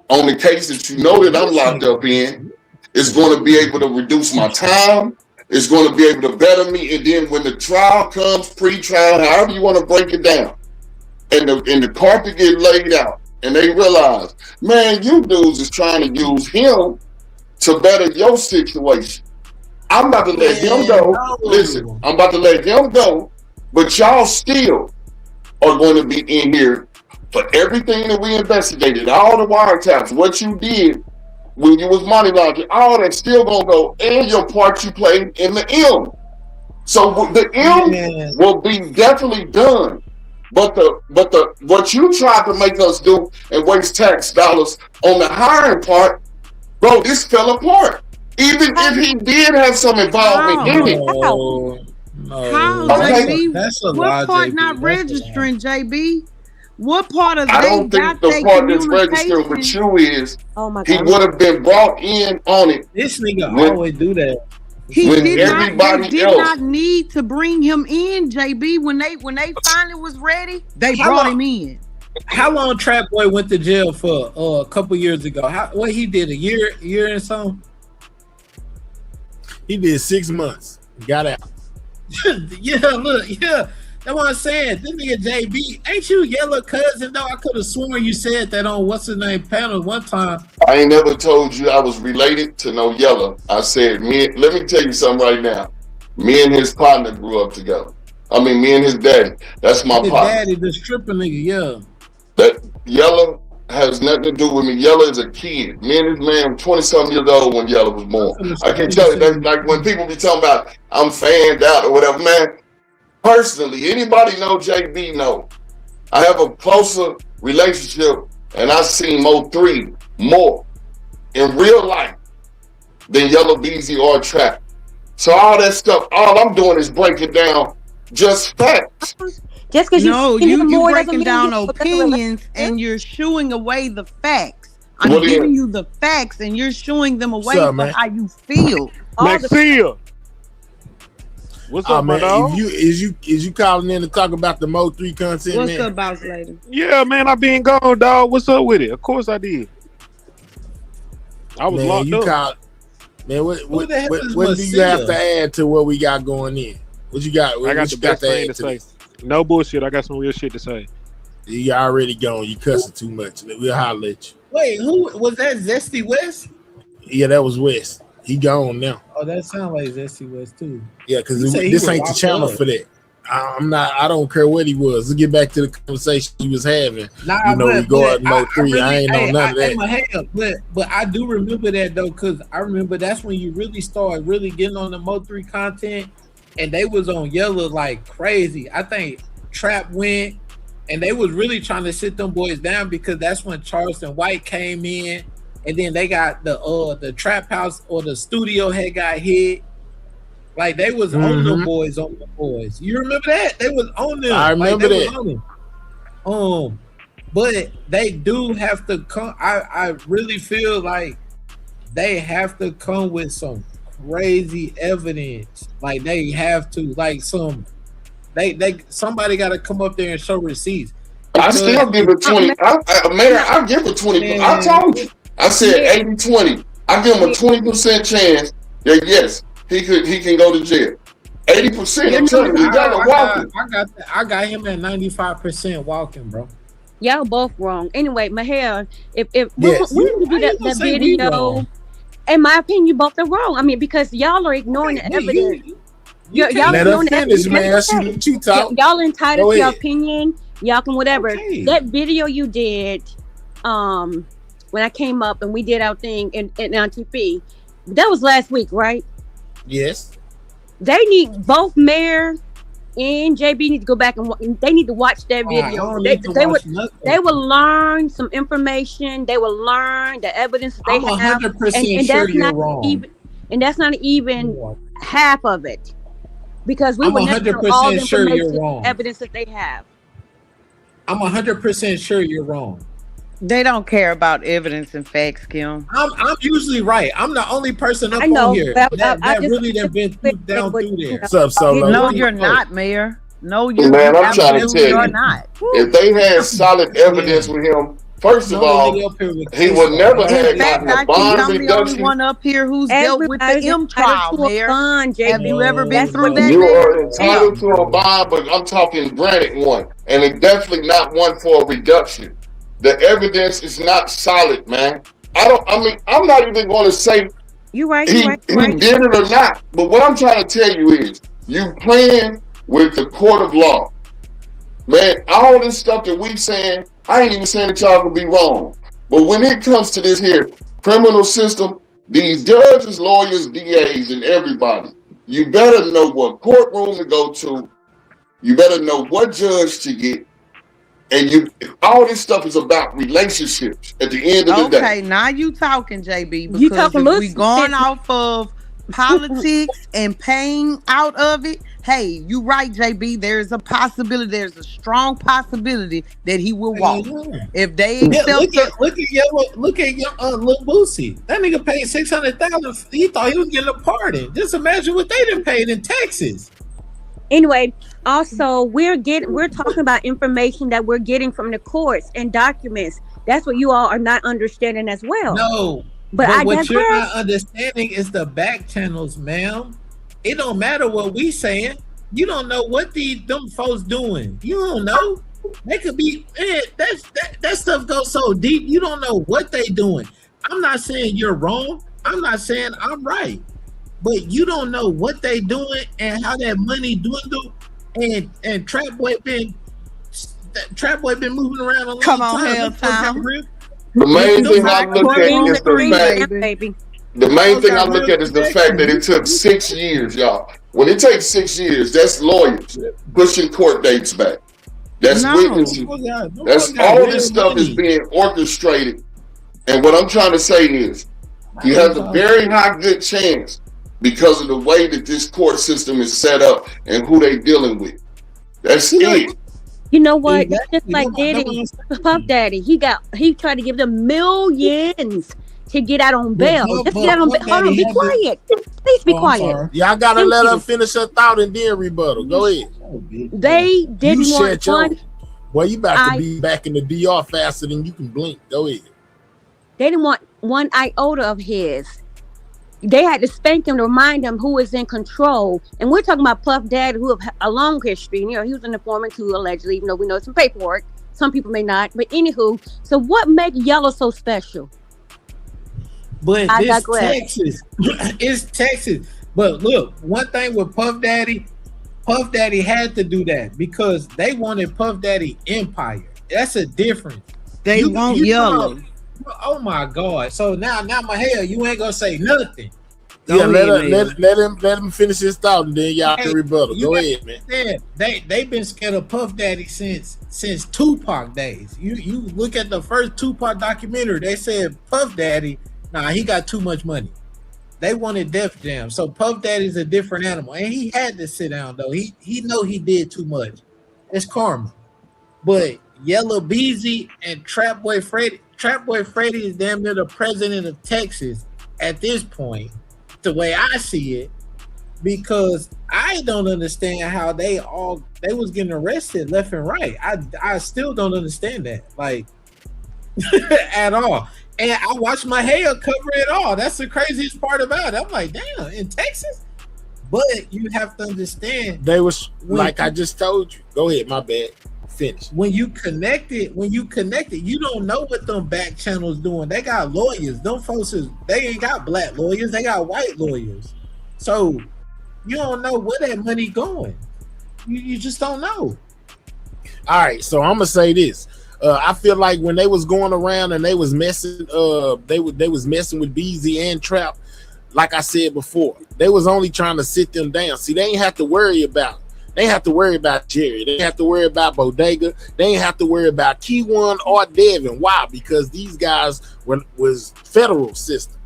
on the case that you know that I'm locked up in. It's going to be able to reduce my time. It's going to be able to better me. And then when the trial comes, pre-trial, however you want to break it down, and the carpet get laid out, and they realize, man, you dudes is trying to use him to better your situation. I'm about to let him go. Listen, I'm about to let him go, but y'all still are going to be in here for everything that we investigated, all the wiretaps, what you did when you was money laundering, all that still gonna go, and your part you played in the M. So the M will be definitely done. But the what you tried to make us do and waste tax dollars on the hiring part, bro, this fell apart. Even if he did have some involvement in it. How, Okay. JB? That's a What lie, part JB. not That's a registering, JB? What part of I they don't got think the their part that's registered with communication? you is Oh my he God. would have been brought in on it. This nigga When- always do that. He when did not. They everybody did else. not need to bring him in, JB. When they finally was ready, they How brought long- him in. How long Trap Boy went to jail for a couple years ago? What he did, a year and something? He did 6 months. Got out. Yeah, look, yeah. That's what I'm saying. This nigga JB, ain't you Yella cousin though? I could have sworn you said that on what's his name panel one time. I ain't never told you I was related to no Yella. I said, let me tell you something right now. Me and his partner grew up together. I mean, me and his daddy. That's my His partner. daddy, the stripper nigga, yeah. That Yella has nothing to do with me. Yella is a kid. Me and this man, 20-something years old when Yella was born. I can tell you, that's like when people be talking about I'm fanned out or whatever, man. Personally, anybody know JB know. I have a closer relationship, and I've seen Mo3 more in real life than Yella Beezy or Trap. So all that stuff, all I'm doing is breaking down just facts. Just because No, you you more breaking doesn't down mean opinions and you're shooing away the facts. I'm What is giving it? you the facts and you're shooing them away What's up, for man? how you feel. Maxia. What's up, my dog? Is you calling in to talk about the Mo3 content, What's man? up, boss lady? Yeah, man, I been gone, dog. What's up with it? Of course I did. I was Man, locked you up. called. Man, what the hell is do you have to Marcia? add to what we got going in? What you got? I What got you the got best to thing add to to say. this? No bullshit. I got some real shit to say. You already gone. You cussing too much. We'll holler at you. Wait, who was that? Zesty West? Yeah, that was West. He gone now. Oh, that sounds like Zesty West too. Yeah, because You say he this was ain't the locked channel up. for that. I'm not. I don't care what he was. Let's get back to the conversation he was having. Nah, you know, regarding Mo3. I ain't know none of that. But I do remember that though, because I remember that's when you really started really getting on the Mo3 content, and they was on Yella like crazy. I think Trap went, and they was really trying to sit them boys down because that's when Charleston White came in, and then they got the Trap House or the studio had got hit. Like they was on the boys, You remember that? They was on them. I remember they that. Was on them. But they do have to come. I really feel like they have to come with some crazy evidence. Like they have to, like somebody got to come up there and show receipts. I still give it 20. I'll give it 20. I told you. I said 80-20. I give him a 20% chance that yes, he can go to jail. 80%, I'm telling you, he got a walking. I got him at 95% walking, bro. Y'all both wrong. Anyway, Mahel, if when Yes. when you do Why you that gonna say we video, wrong? in my opinion, you both are wrong. I mean, because y'all are ignoring the evidence. Y'all Let her ignoring the finish, evidence. man. She let you talk. Y'all entitled Go to your ahead. opinion. Y'all can whatever. Okay. That video you did, when I came up and we did our thing in on TV, that was last week, right? Yes. They need both Mayor and JB need to go back and they need to watch that I video. don't need to watch nothing. They will learn some information. They will learn the evidence that they I'm have. 100% sure you're wrong. And that's not even half of it, because we I'm will never know all the 100% sure you're information, wrong. evidence that they have. I'm 100% sure you're wrong. They don't care about evidence and facts, Kim. I'm usually right. I'm the only person up I know, on here but that I just- really done been down through there. What's up, Solo? No, you're not, Mayor. No, you Man, I'm trying to absolutely tell are you, not. if they had solid evidence with him, first of all, he would never have In fact, gotten I a think bond I'm the only reduction. one up here who's dealt with the Everybody's M entitled trial, to a Mayor. bond, Have you ever been That's through what that, You Mayor? are entitled to a bond, but I'm talking granted one, and it's definitely not one for a reduction. The evidence is not solid, man. I'm not even going to say You're right. he did it or not. But what I'm trying to tell you is, you playing with the court of law. Man, all this stuff that we saying, I ain't even saying that y'all could be wrong. But when it comes to this here criminal system, these judges, lawyers, DAs, and everybody, you better know what courtroom to go to. You better know what judge to get. And all this stuff is about relationships at the end of the day. Okay, now you talking, JB, You because talking if loose we going shit. off of politics and paying out of it, hey, you right, JB. There's a possibility, there's a strong possibility that he will walk. If they accept Look at Lil Boosie. That nigga paid $600,000. He thought he was getting a pardon. Just imagine what they done paid in Texas. Anyway, also we're talking about information that we're getting from the courts and documents. That's what you all are not understanding as well. No, but I what you're digress. not understanding is the back channels, ma'am. It don't matter what we saying. You don't know what them folks doing. You don't know. They could be, man, that stuff goes so deep. You don't know what they doing. I'm not saying you're wrong. I'm not saying I'm right. But you don't know what they doing and how that money dwindle. And Trap Boy been moving around a long Come on, time. hell time. The main thing I look at is the fact. The main thing I look at is the fact that it took 6 years, y'all. When it takes 6 years, that's lawyers pushing court dates back. That's witnesses. That's all this stuff is being orchestrated. And what I'm trying to say is, you have a very high good chance because of the way that this court system is set up and who they dealing with. That's it. You know what? It's just like Daddy, Puff Daddy. He tried to give them millions to get out on bail. Just get out on bail. Hold on, be quiet. Please be quiet. Y'all gotta let her finish her thought and then rebuttal. Go ahead. They didn't want one. Boy, you about to be back in the DR faster than you can blink. Go ahead. They didn't want one iota of his. They had to spank him to remind him who is in control. And we're talking about Puff Daddy, who have a long history. You know, he was an informant too, allegedly, even though we know some paperwork. Some people may not. But anywho, so what makes Yella so special? But it's Texas. It's Texas. But look, one thing with Puff Daddy had to do that because they wanted Puff Daddy empire. That's a difference. They want Yella. Oh my God! So now my hell, you ain't gonna say nothing. Yeah, let him finish his thought and then y'all can rebuttal. Go ahead, man. They've been scared of Puff Daddy since Tupac days. You look at the first Tupac documentary. They said Puff Daddy, he got too much money. They wanted Def Jam. So Puff Daddy's a different animal, and he had to sit down though. He know he did too much. It's karma. But Yella Beezy and Trap Boy Freddy is damn near the president of Texas at this point, the way I see it, because I don't understand how they was getting arrested left and right. I still don't understand that, like at all. And I watched my hair cover it all. That's the craziest part about it. I'm like, damn, in Texas? But you have to understand. They was like I just told you. Go ahead, my bad. Finish. When you connect it, you don't know what them back channels doing. They got lawyers. Them folks they ain't got black lawyers. They got white lawyers. So you don't know where that money going. You just don't know. All right, so I'm gonna say this. I feel like when they was going around and they was messing, they was messing with Beezy and Trap. Like I said before, they was only trying to sit them down. See, they ain't have to worry about. They ain't have to worry about Jerry. They ain't have to worry about Bodega. They ain't have to worry about Key One or Devin. Why? Because these guys was federal system.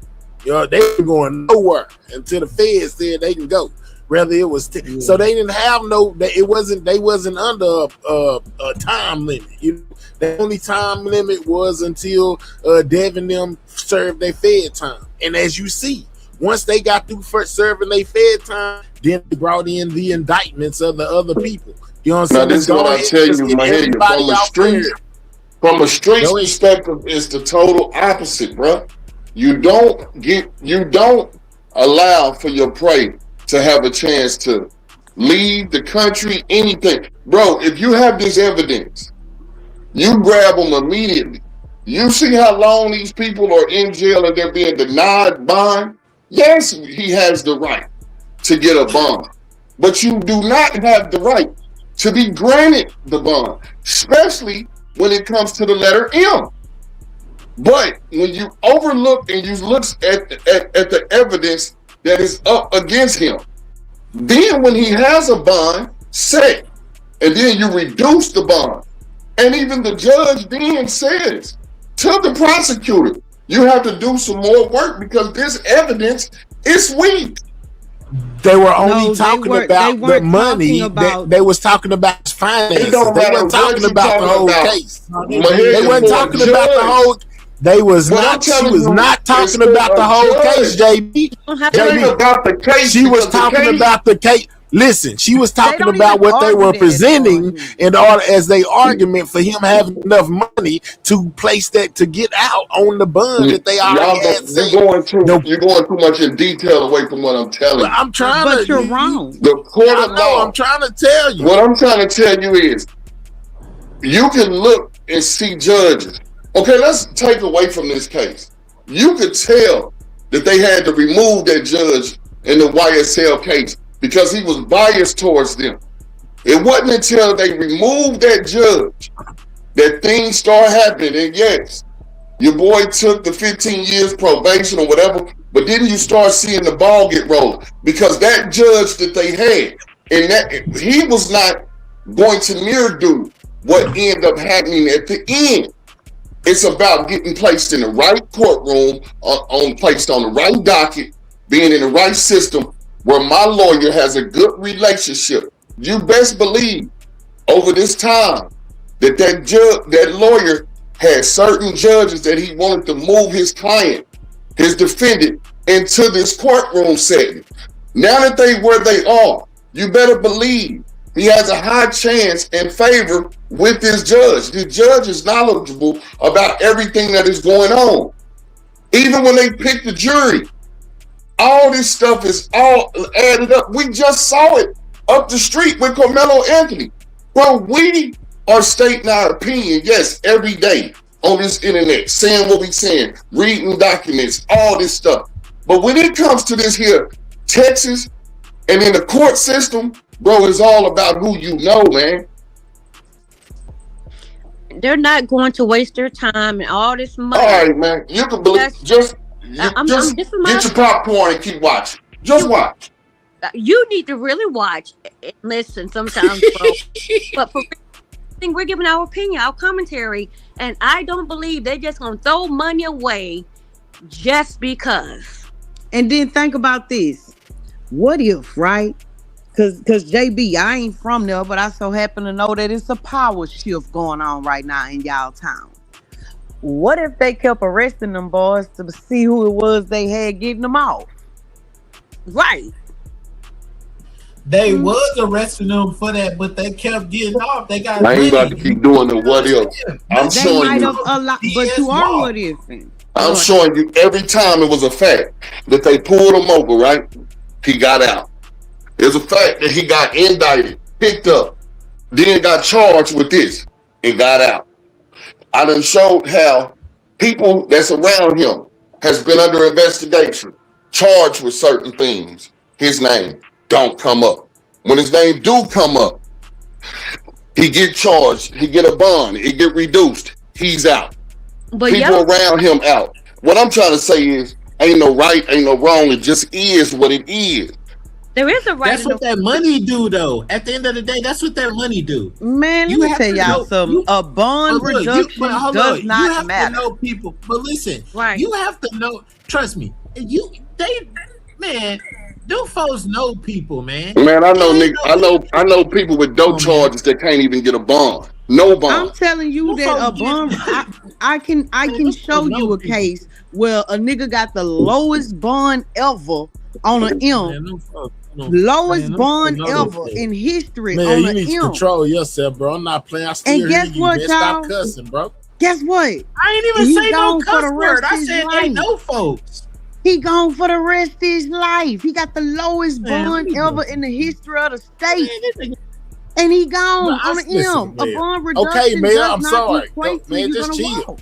You know, they were going nowhere until the feds said they can go. Rather it was so they didn't have they wasn't under a time limit. You know, the only time limit was until Devin them served their fed time. And as you see, once they got through first serving their fed time, then they brought in the indictments of the other people. You know what I'm saying? Now this is what I tell you, Mahalia, from a street perspective, it's the total opposite, bro. You don't allow for your prey to have a chance to leave the country, anything. Bro, if you have this evidence, you grab them immediately. You see how long these people are in jail and they're being denied bond? Yes, he has the right to get a bond, but you do not have the right to be granted the bond, especially when it comes to the letter M. But when you overlook and you look at the evidence that is up against him, then when he has a bond set, and then you reduce the bond, and even the judge then says to the prosecutor, you have to do some more work because this evidence is weak. They were only talking about the money. They was talking about finances. They weren't talking about the whole case. They weren't talking about the whole. They was not. She was not talking about the whole case, JB. She was talking about the case. Listen, she was talking about what they were presenting in order as they argument for him having enough money to place that to get out on the bond that they already had. You're going too much in detail away from what I'm telling you. I'm trying but you're wrong. The court of law. I'm trying to tell you. What I'm trying to tell you is, you can look and see judges. Okay, let's take away from this case. You could tell that they had to remove that judge in the YSL case because he was biased towards them. It wasn't until they removed that judge that things started happening. And yes, your boy took the 15 years probation or whatever, but didn't you start seeing the ball get rolled? Because that judge that they had, and that he was not going to near do what ended up happening at the end. It's about getting placed in the right courtroom, placed on the right docket, being in the right system where my lawyer has a good relationship. You best believe over this time that lawyer had certain judges that he wanted to move his client, his defendant, into this courtroom setting. Now that where they are, you better believe he has a high chance in favor with this judge. The judge is knowledgeable about everything that is going on. Even when they pick the jury, all this stuff is all added up. We just saw it up the street with Carmelo Anthony. Bro, we are stating our opinion, yes, every day on this internet, saying what we saying, reading documents, all this stuff. But when it comes to this here, Texas, and in the court system, bro, it's all about who you know, man. They're not going to waste their time and all this money. All right, man. You can believe. Just get your popcorn and keep watching. Just watch. You need to really watch and listen sometimes, bro. But for we're giving our opinion, our commentary, and I don't believe they're just gonna throw money away just because. And then think about this. What if, right? Cause JB, I ain't from there, but I so happen to know that it's a power shift going on right now in y'all town. What if they kept arresting them boys to see who it was they had getting them off? Right. They was arresting them for that, but they kept getting off. They got. I ain't about to keep doing the what if. I'm showing you. But you are what if. I'm showing you every time it was a fact that they pulled him over, right? He got out. There's a fact that he got indicted, picked up, then got charged with this and got out. I done showed how people that's around him has been under investigation, charged with certain things. His name don't come up. When his name do come up, he get charged, he get a bond, it get reduced, he's out. But People around him out. What I'm trying to say is, ain't no right, ain't no wrong, it just is what it is. There is a right. That's what that money do, though. At the end of the day, that's what that money do. Man, let me tell y'all something. A bond reduction does not you have matter. To know people, but listen, right? You have to know. Trust me, them folks know people, man. Man, I know niggas. I know people with dope charges that can't even get a bond. No bond. I'm telling you that a bond. I can show you a case where a nigga got the lowest bond ever on an M. Lowest bond ever in history Man, on you an need to M. control yourself, bro. I'm not playing. I still And guess hear you. what, Man, y'all? stop cussing, bro. Guess what? I ain't even say no cuss word. I said they know folks. He gone for the rest of his life. He got the lowest bond ever in the history of the state. And he gone on an M. A bond reduction okay, man, does I'm not sorry. equate to Man, you just gonna chill. walk.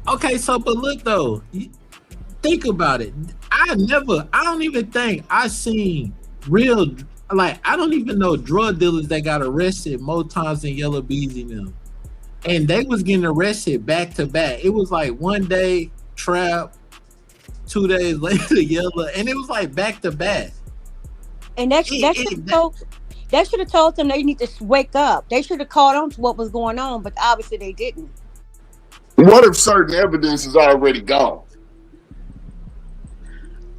Okay, so but look though, think about it. I don't even think I seen real, like, I don't even know drug dealers that got arrested more times than Yella Beezy them. And they was getting arrested back to back. It was like one day Trap, 2 days later Yella, and it was like back to back. And that should have told them they need to wake up. They should have caught on to what was going on, but obviously they didn't. What if certain evidence is already gone?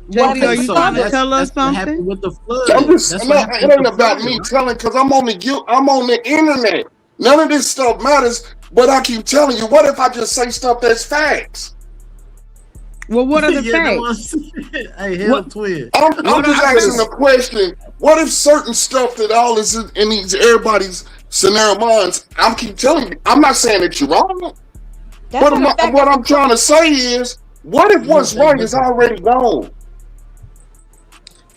JB, are you trying to tell us something? With the flood. It ain't about me telling, because I'm on the internet. None of this stuff matters, but I keep telling you, what if I just say stuff that's facts? Well, what are the facts? Hey, hell, twin. I'm just asking a question. What if certain stuff that all is in these everybody's scenario minds? I keep telling you, I'm not saying that you're wrong. What I'm trying to say is, what if what's right is already gone?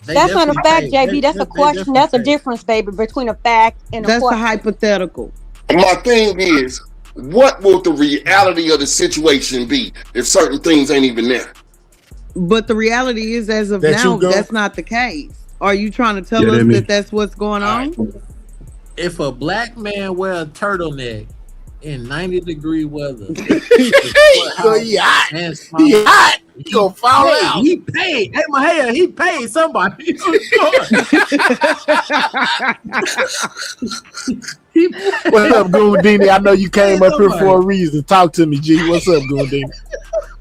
That's not a fact, JB. That's a question. That's a difference, baby, between a fact and a question. That's a hypothetical. My thing is, what will the reality of the situation be if certain things ain't even there? But the reality is, as of now, that's not the case. Are you trying to tell us that that's what's going on? If a black man wear a turtleneck in 90-degree weather, he hot. He gonna fall out. He paid. Hey, Mahaya, he paid somebody. What's up, Goondini? I know you came up here for a reason. Talk to me, G. What's up, Goondini?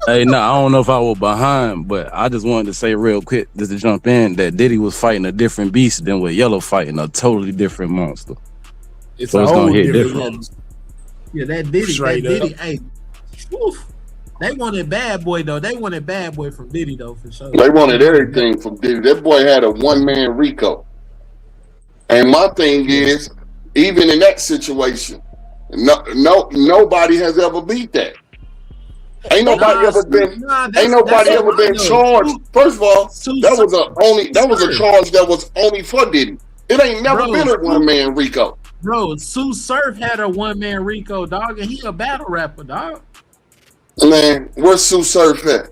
Hey, no, I don't know if I was behind, but I just wanted to say real quick, just to jump in, that Diddy was fighting a different beast than with Yellow fighting a totally different monster. So it's gonna hit different. Yeah, that Diddy, hey, woof. They wanted Bad Boy though. They wanted Bad Boy from Diddy though, for sure. They wanted everything from Diddy. That boy had a one-man Rico. And my thing is, even in that situation, nobody has ever beat that. Ain't nobody ever been charged. First of all, that was a charge that was only for Diddy. It ain't never been a one-man Rico. Bro, Sue Surf had a one-man Rico, dog, and he a battle rapper, dog. Man, where's Sue Surf at?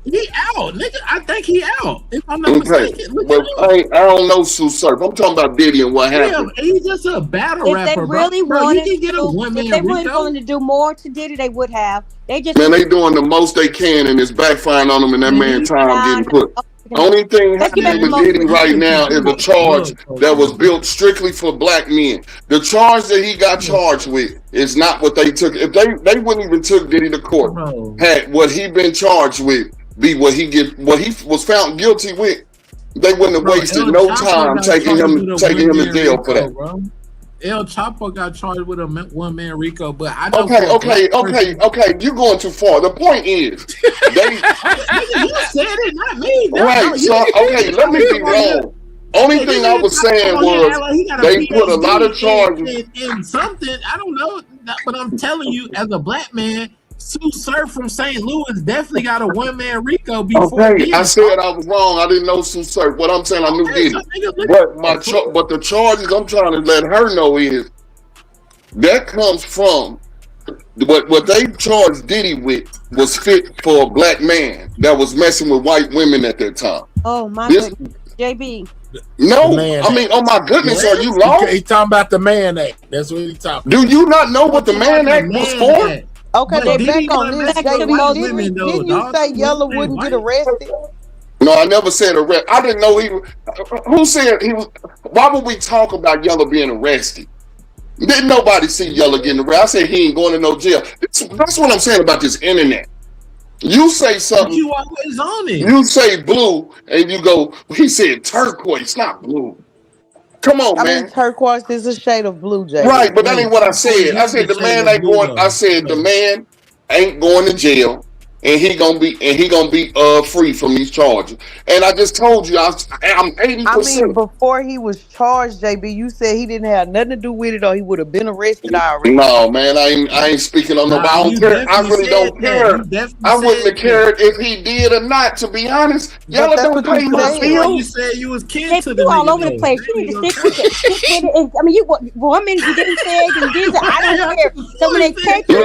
He out, nigga. I think he out. If I'm not mistaken. But I don't know Sue Surf. I'm talking about Diddy and what happened. He's just a battle rapper. If they really wanted to do more to Diddy, they would have. They doing the most they can, and it's backfiring on them, and that man time getting put. Only thing happening with Diddy right now is a charge that was built strictly for black men. The charge that he got charged with is not what they took. If they wouldn't even took Diddy to court, had what he been charged with be what he was found guilty with, they wouldn't have wasted no time taking him to jail for that. El Chapo got charged with a one-man Rico, but I know. Okay. You're going too far. The point is, you said it, not me. Right. So let me be wrong. Only thing I was saying was they put a lot of charges in something. I don't know, but I'm telling you, as a black man, Sue Surf from St. Louis definitely got a one-man Rico before. Okay, I said I was wrong. I didn't know Sue Surf. What I'm saying, I knew Diddy. But the charges I'm trying to let her know is that comes from what they charged Diddy with was fit for a black man that was messing with white women at that time. Oh my goodness, JB. No, I mean, oh my goodness, are you lost? He talking about the Mann Act. That's what he talking. Do you not know what the Mann Act was for? Okay, but back on this, didn't you say Yella wouldn't get arrested? No, I never said arrest. I didn't know he was. Who said he was? Why would we talk about Yella being arrested? Didn't nobody see Yella getting arrested? I said he ain't going to no jail. That's what I'm saying about this internet. You say something. But you always on it. You say blue, and you go. He said turquoise. It's not blue. Come on, man. I mean, turquoise is a shade of blue, Jay. Right, but that ain't what I said. I said the man ain't going. I said the man ain't going to jail, and he gonna be free from these charges. And I just told you I'm 80%. I mean, before he was charged, JB, you said he didn't have nothing to do with it, or he would have been arrested already. No, man, I ain't speaking on nobody. I don't care. I really don't care. I wouldn't have cared if he did or not. To be honest, y'all don't pay my bill. You said you was kin to the you all over the place. You need to stick with it. I mean, one minute you didn't say it, and this I don't care. So when they catch you,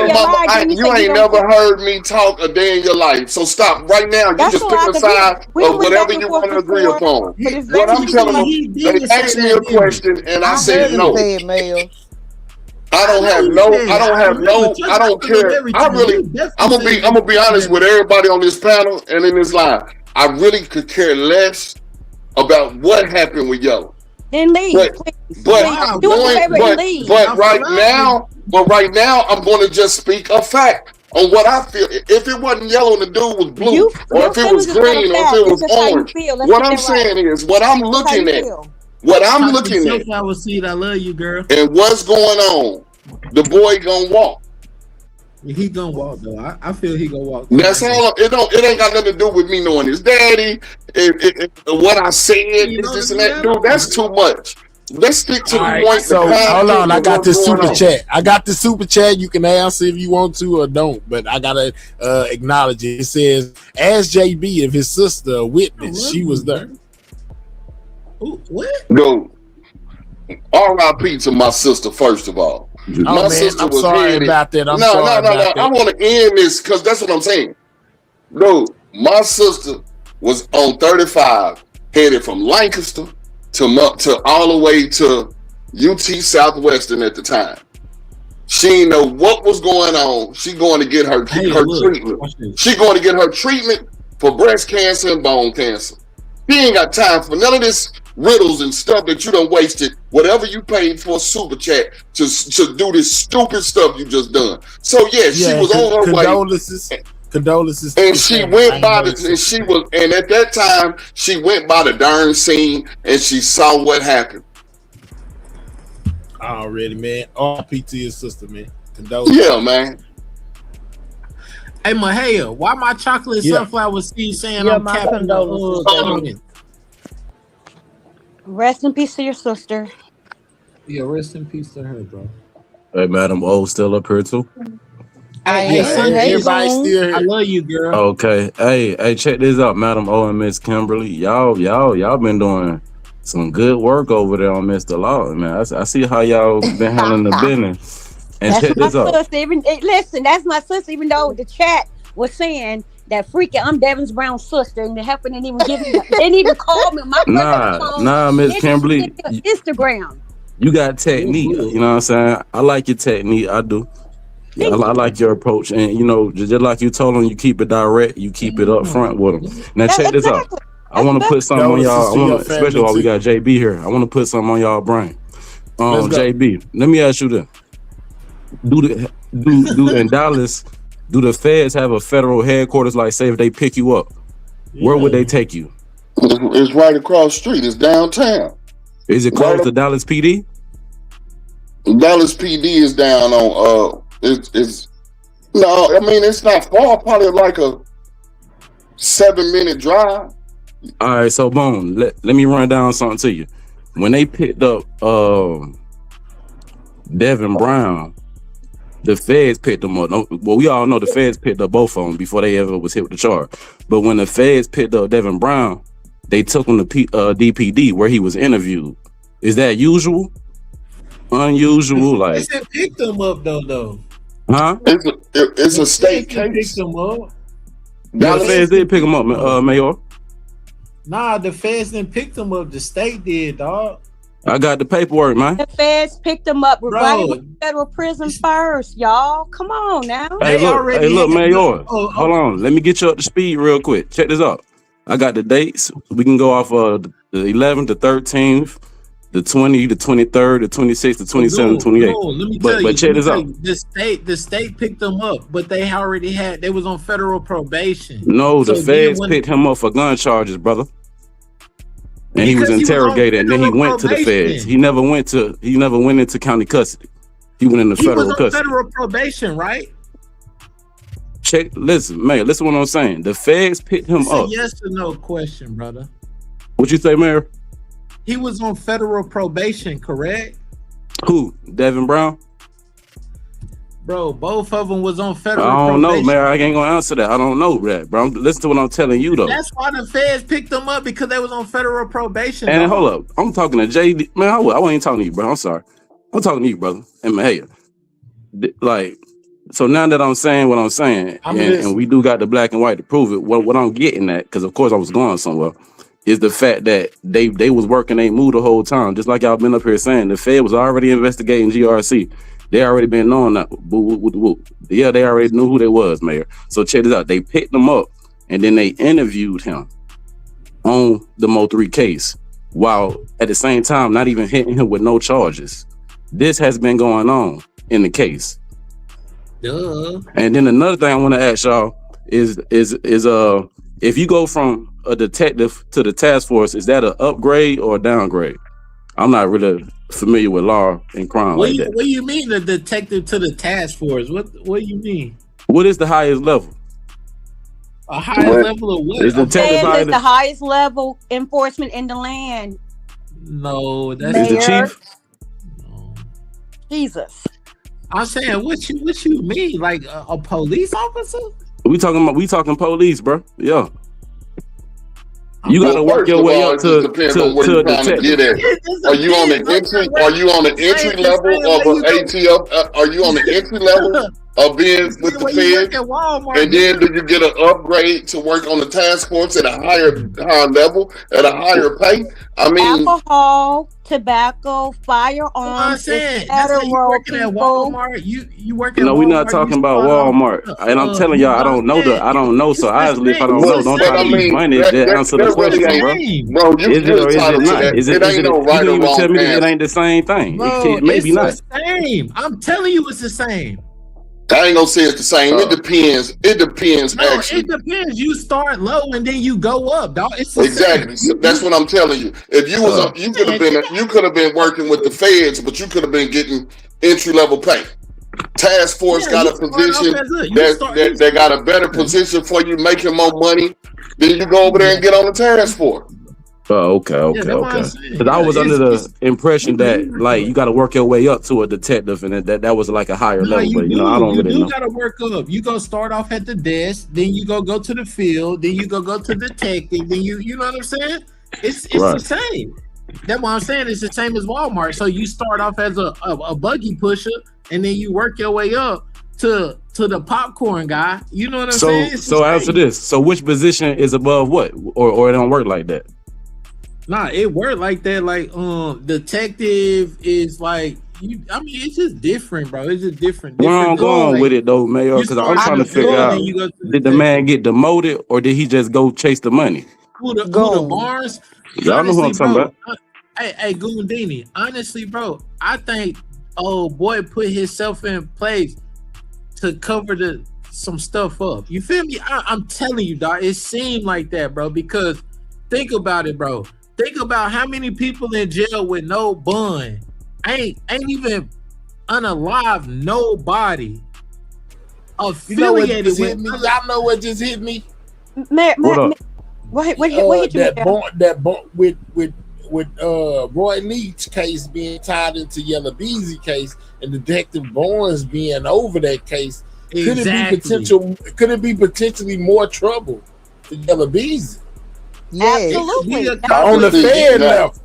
you ain't never heard me talk a day in your life. So stop right now. You just pick a side of whatever you want to agree upon. What I'm telling them, they asked me a question and I said no. I don't care. I'm gonna be honest with everybody on this panel and in this live. I really could care less about what happened with Yella. Then leave. But right now, I'm going to just speak a fact on what I feel. If it wasn't yellow and the dude was blue, or if it was green, or if it was orange, what I'm saying is, what I'm looking at, I see it. I love you, girl. And what's going on, the boy gonna walk. He gonna walk though. I feel he gonna walk. That's all. It ain't got nothing to do with me knowing his daddy. What I said, this and that. Dude, that's too much. Let's stick to the point. So hold on, I got the super chat. I got the super chat. You can answer if you want to or don't, but I gotta acknowledge it. It says, "Ask JB if his sister a witness. She was there." Ooh, what? Dude, R.I.P. to my sister. First of all, my sister was sorry about that. No. I want to end this because that's what I'm saying. Dude, my sister was on 35, headed from Lancaster to all the way to UT Southwestern at the time. She didn't know what was going on. She going to get her treatment. She going to get her treatment for breast cancer and bone cancer. He ain't got time for none of this riddles and stuff that you done wasted whatever you paid for a super chat to do this stupid stuff you just done. So yeah, she was on her way. Condolences. And she went by and at that time she went by the darn scene and she saw what happened. Already, man. RP to your sister, man. Condolences. Yeah, man. Hey, Mahaya, why my chocolate sunflower seed saying I'm capping the Rest in peace to your sister. Yeah, rest in peace to her, bro. Hey, Madam O still up here too? Everybody still here. I love you, girl. Okay. Hey, check this out, Madam O and Miss Kimberly. Y'all been doing some good work over there on Mr. Law, man. I see how y'all been handling the business. And that's check this out. Listen, that's my sister, even though the chat was saying that freaking I'm Devin's Brown's sister, and the helper didn't even give me, they didn't even call me. My nah, Miss Kimberly. Instagram. You got technique, you know what I'm saying? I like your technique, I do. I like your approach, and you know, just like you told them, you keep it direct, you keep it up front with them. Now check this out. I want to put something on y'all. Especially while we got JB here. I want to put something on y'all brain. JB, let me ask you this: Do in Dallas, do the feds have a federal headquarters? Like, say if they pick you up, where would they take you? It's right across the street. It's downtown. Is it close to Dallas PD? Dallas PD is down on no, I mean it's not far, probably like a 7-minute drive. All right, so boom, let me run down something to you. When they picked up Devin Brown, The feds picked them up. Well, we all know the feds picked up both of them before they ever was hit with the charge. But when the feds picked up Devin Brown, they took him to DPD where he was interviewed. Is that usual? Unusual? Like, they picked them up though. Huh? It's a state case. Picked them up. Yeah, the feds did pick him up, Mayor. Nah, the feds didn't pick them up. The state did, dog. I got the paperwork, man. The feds picked them up Bro. right in federal prison first, y'all. Come on now. Hey, look, Mayor. Hold on. Let me get you up to speed real quick. Check this out. I got the dates. We can go off the 11th, the 13th, the 20th, the 23rd, the 26th, the 27th, the 28th. Let me tell you. But check this out. The state picked them up, but they was on federal probation. No, the So feds then picked him up for gun charges, brother. And he was interrogated, and then he went to the feds. He never went into county custody. He went into federal was on custody. federal probation, right? Listen, Mayor, listen what I'm saying. The feds picked him It's a up. yes or no question, brother. What you say, Mayor? He was on federal probation, correct? Who? Devin Brown? Bro, both of them was on federal I don't probation. know, Mayor. I ain't gonna answer that. I don't know that, bro. Listen to what I'm telling you, though. That's why the feds picked them up, because they was on federal probation. And dog. hold up, I'm talking to JD. Man, I wasn't even talking to you, bro. I'm sorry. I'm talking to you, brother. And hey, like, so now that I'm saying what I'm saying, and we do got the black and white to prove it, what I'm getting at, because of course I was going somewhere, is the fact that they was working they move the whole time. Just like y'all been up here saying, the Fed was already investigating GRC. They already been knowing that. Yeah, they already knew who they was, Mayor. So check this out. They picked them up, and then they interviewed him on the Mo3 case, while at the same time not even hitting him with no charges. This has been going on in the case. Duh. And then another thing I want to ask y'all is if you go from a detective to the task force, is that an upgrade or a downgrade? I'm not really familiar with law and crime What that. do you mean the detective to the task force? What do you mean? What is the highest level? A higher level of what? Is the detective Feds is the highest level enforcement in the land. No, that's is the chief? Jesus. I'm saying, what you mean? Like a police officer? We talking police, bro. Yeah. You gotta work your way up to depends on what you're trying to get at. Are you on the entry? Are you on the entry level of an ATF? Are you on the entry level of being with the Fed? And then do you get an upgrade to work on the task force at a higher level, at a higher pay? I mean, Alcohol, tobacco, firearms. I'm saying, that's you working at Walmart. You working? No, we're not talking about Walmart. And I'm telling y'all, I don't know. So obviously, if I don't know, don't try to use money to answer the question, bro. Bro, Is it or is it not? Is it? ain't no right you or even wrong tell me that it answer. ain't the same thing. Bro, Maybe not. It's the same. I'm telling you, it's the same. I ain't gonna say it's the same. It depends. It depends. No, Actually, it depends. You start low and then you go up, dog. It's the exactly. same. So that's what I'm telling you. If you was you could have been working with the Feds, but you could have been getting entry level pay. Task force got a position that got a better position for you, making more money. Then you go over there and get on the task force. Oh, okay. Because I was under the impression that like you got to work your way up to a detective, and that was like a higher level. But I don't really know. You got to work up. You go start off at the desk, then you go to the field, then you go to detective, then you know what I'm saying? It's the same. That's what I'm saying. It's the same as Walmart. So you start off as a buggy pusher, and then you work your way up to the popcorn guy. You know what I'm saying? So answer this. So which position is above what, or it don't work like that? Nah, it worked like that. Like, detective is like, it's just different, bro. It's just different. Where I'm going with it though, Mayor, because I'm trying to figure out: did the man get demoted, or did he just go chase the money? Who the Barnes? Y'all know who I'm talking about. Hey, Gundini. Honestly, bro, I think boy put himself in place to cover some stuff up. You feel me? I'm telling you, dog. It seemed like that, bro. Because think about it, bro. Think about how many people in jail with no bond. Ain't even unalive nobody affiliated with me. Y'all know what just hit me? What hit you? That bond with Roy Leach's case being tied into Yella Beezy case and Detective Barnes being over that case, Exactly. Could it be potentially more trouble for Yella Beezy? Yes. Absolutely. On the Fed level.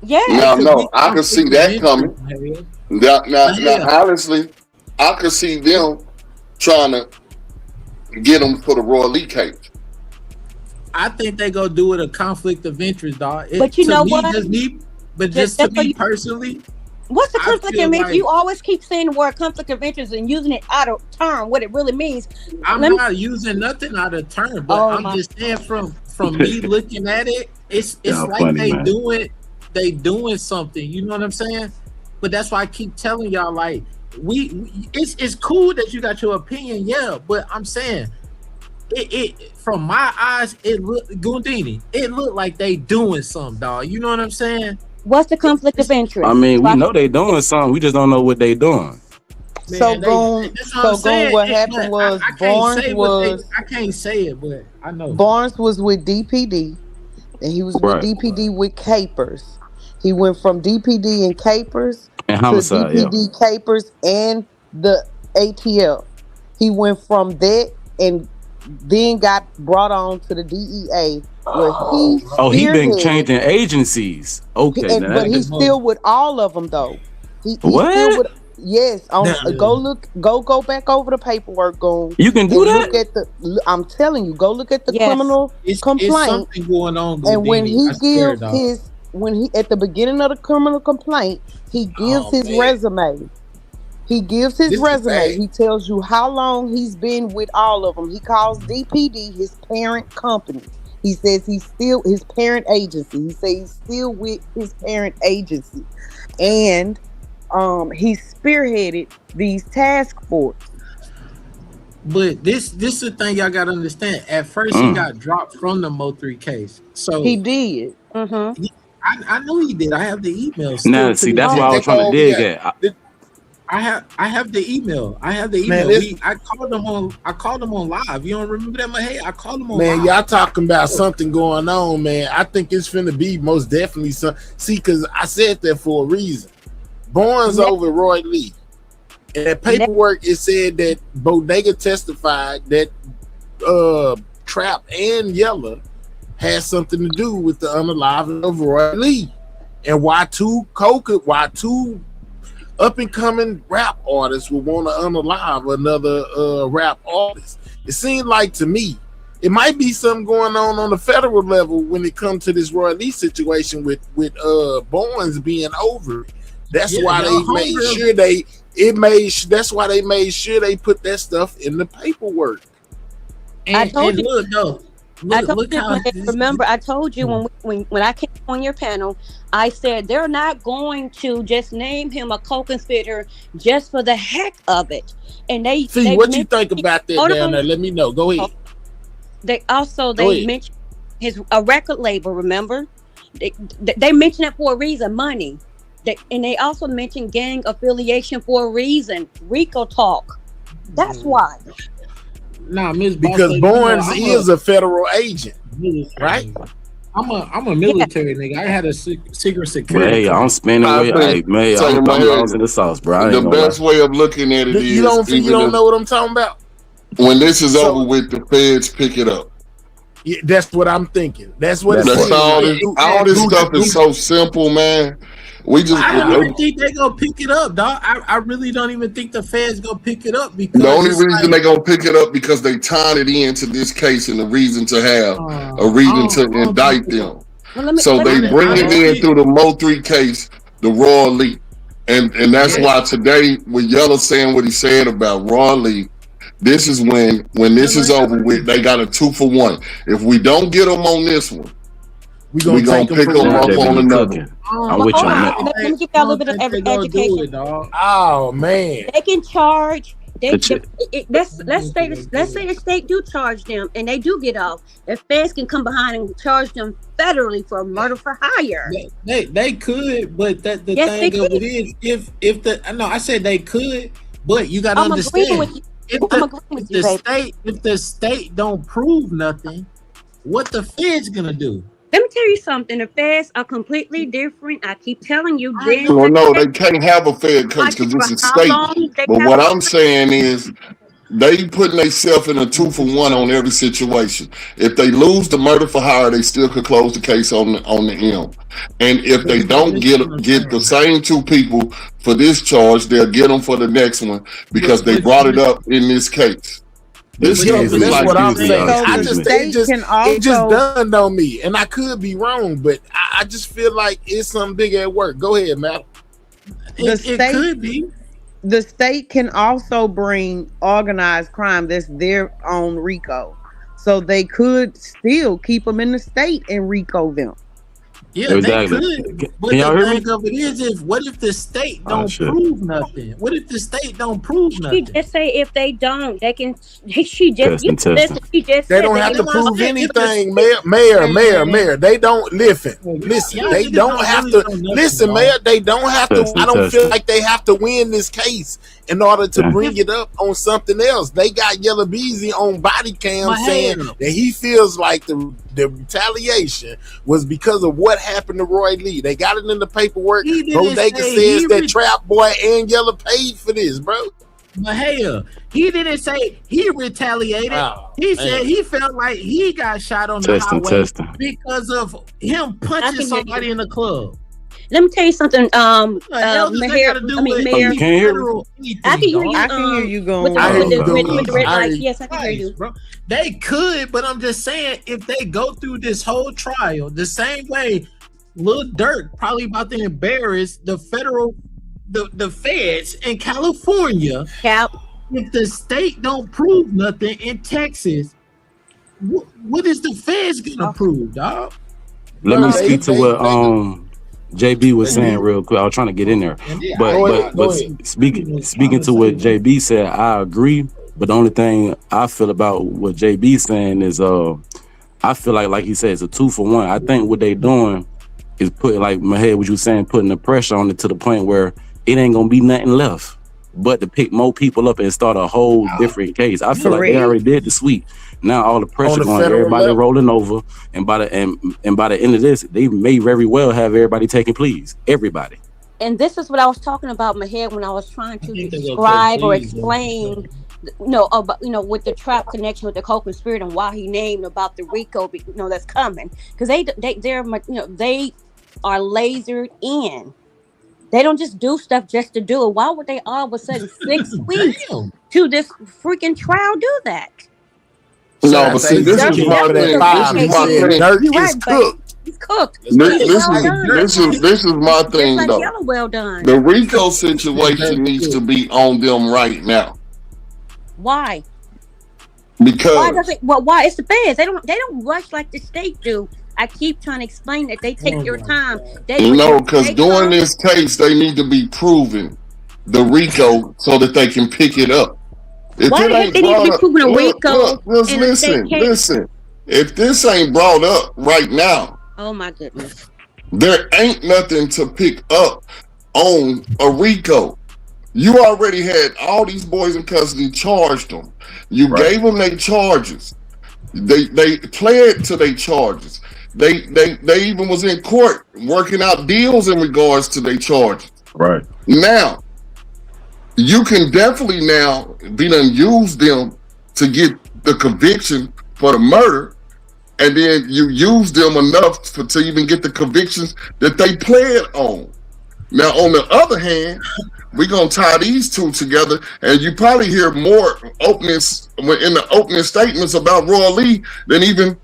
Yeah. No, I can see that coming. Now, honestly, I could see them trying to get him for the Roy Lee case. I think they gonna do it a conflict of interest, dog. But you know what? Just to me personally, what's the conflict of interest? like- You always keep saying the word conflict of interest and using it out of turn, what it really means. I'm not using nothing out of turn, but I'm just saying from me looking at it, it's like funny, they doing something. You know what I'm saying? But that's why I keep telling y'all, like, it's cool that you got your opinion, yeah. But I'm saying, it from my eyes, it looked like they doing something, dog. You know what I'm saying? What's the conflict of interest? I mean, we know they doing something. We just don't know what they doing. What happened was I can't say it, but I know Barnes was with DPD, and he was with DPD with Capers. He went from DPD and Capers and to homicide, DPD Capers and the ATL. He went from that and then got brought on to the DEA, where he been changing agencies. Okay, but he's still with all of them though. He's what? Still with, yes, go back over the paperwork. Go. You can do that. Look at I'm telling you, go look at the criminal complaint. It's something going on. And when he gives at the beginning of the criminal complaint, he gives his resume. He gives his resume. He tells you how long he's been with all of them. He calls DPD his parent company. He says he's still his parent agency. He says he's still with his parent agency. And he spearheaded these task force. But this is the thing y'all gotta understand. At first, he got dropped from the Mo3 case. So he did. I know he did. I have the email. Now, see, that's why I was trying to dig at. I have the email. Man, I called him on live. You don't remember that? Hey, I called him on live. Man, y'all talking about something going on, man. I think it's finna be most definitely some. See, because I said that for a reason. Barnes over Roy Lee. And that paperwork, it said that Bodega testified that Trap and Yella had something to do with the unaliving of Roy Lee. And why two up-and-coming rap artists would want to unalive another rap artist. It seemed like to me, it might be something going on the federal level when it comes to this Roy Lee situation with Barnes being over it. That's why they made sure that's why they made sure they put that stuff in the paperwork. I told you. Remember, I told you when I came on your panel, I said they're not going to just name him a co-conspirator just for the heck of it. And they what you think about that down there? Let me know. Go ahead. They mentioned a record label. Remember, they mentioned it for a reason. Money. And they also mentioned gang affiliation for a reason. RICO talk. That's why. Nah, Miss because Barnes is a federal agent, right? I'm a military nigga. I had a secret security. Hey, I'm spending away. Hey, man, I'm lost in the sauce, bro. The best way of looking at it is you don't know what I'm talking about. When this is over with, the feds pick it up. Yeah, that's what I'm thinking. That's what all this stuff is so simple, man. I don't think they're gonna pick it up, dog. I really don't even think the feds gonna pick it up because the only reason they're gonna pick it up because they tied it into this case and the reason to have a reason to indict them. So they bring it in through the Mo3 case, the Roy Lee, and that's why today with Yella saying what he said about Roy Lee, this is when this is over with, they got a 2-for-1. If we don't get them on this one, we gonna pick them up on another. I'm with you on that. Let me give y'all a little bit of education. Oh man, they can charge. Let's say the state do charge them, and they do get off. The feds can come behind and charge them federally for murder for hire. They could, but the thing of it is, I said they could, but you got to understand. If the state don't prove nothing, what the feds gonna do? Let me tell you something. The feds are completely different. I keep telling you. Well, no, they can't have a Fed case because it's a How state. long they But have what I'm saying is they putting themselves in a 2-for-1 on every situation. If they lose the murder for hire, they still could close the case on the M. And if they don't get the same two people for this charge, they'll get them for the next one because they brought it up in this case. This Excuse is me, what I'm excuse me, saying. y'all, I excuse just me. they just Can it just also- dawned on me, and I could be wrong, but I just feel like it's something big at work. Go ahead, Matt. It could be. The state can also bring organized crime that's their own RICO, so they could still keep them in the state and RICO them. Yeah, Exactly. they could. But Can y'all the hear me? thing of it is, what if the state Oh, don't shit. prove nothing? What if the state don't prove She nothing? just say if they don't, they can. She just Testing, testing. listen. She just They said don't that have to they prove saying, if the anything, state- Mayor. They don't listen. Y'all They niggas don't don't have really to know nothing, listen, dog. Mayor. They don't have to. Testing, I don't feel testing. like they have to win this case in order to Yeah. bring it up on something else. They got Yella Beezy on body cam My saying hand. that he feels like the retaliation was because of what happened to Roy Lee. They got it in the paperwork. He didn't Bodega say says he that Trap Boy and Yella paid for this, bro. But hey, he didn't say he retaliated. Oh, He man. said he felt like he got shot on the Testing, highway testing. because of him I punching can hear somebody you. in the club. Let me tell you something. What the hell does that Mayor. gotta do I mean, with Mayor. you can't hear me? federal I can anything, hear you. dog? I can hear you going. With the, I with hear the, you with, going. with the red I hear lights. you. Yes, I can hear you. Bro. They could, but I'm just saying, if they go through this whole trial the same way, Lil Durk probably about to embarrass the feds in California. Cap. If the state don't prove nothing in Texas, what is the feds gonna prove, dog? Let me Bro, speak to what JB was saying real quick. I was trying to get in there, but speaking to what JB said, I agree. But the only thing I feel about what JB saying is, I feel like he said, it's a 2-for-1. I think what they doing is putting, like Mahead, what you saying, putting the pressure on it to the point where it ain't gonna be nothing left but to pick more people up and start a whole different case. I feel like they already did the sweep. Now all the pressure going, everybody level. rolling over, and by the end of this, they may very well have everybody taking pleas. Everybody. And this is what I was talking about in my head when I was trying to think they're gonna describe take or pleas, explain, about with the trap connection with the co-conspirator and why he named about the RICO, that's coming, because they are lasered in. They don't just do stuff just to do it. Why would they all of a sudden 6 weeks to this freaking trial do that? No, but see, this is my thing. This is my thing. Dirk You're is right, cooked. He's cooked. This is my Just thing like though. Yella well done. The RICO situation needs to be on them right now Why? because Why? It's the feds. They don't rush like the state do. I keep trying to explain that they take their time. because during this case they need to be proven the RICO so that they can pick it up. If Why it the heck ain't they need to brought be up, proving a RICO just in a state case? listen. If this ain't brought up right now, Oh my goodness. there ain't nothing to pick up on a RICO. You already had all these boys in custody, charged them. You gave them their charges. They pled to their charges. They even was in court working out deals in regards to their charges. Right. Now, you can definitely now use them to get the conviction for the murder, and then you use them enough to even get the convictions that they pled on. Now, on the other hand, we're gonna tie these two together, and you probably hear more openings in the opening statements about Roy Lee than even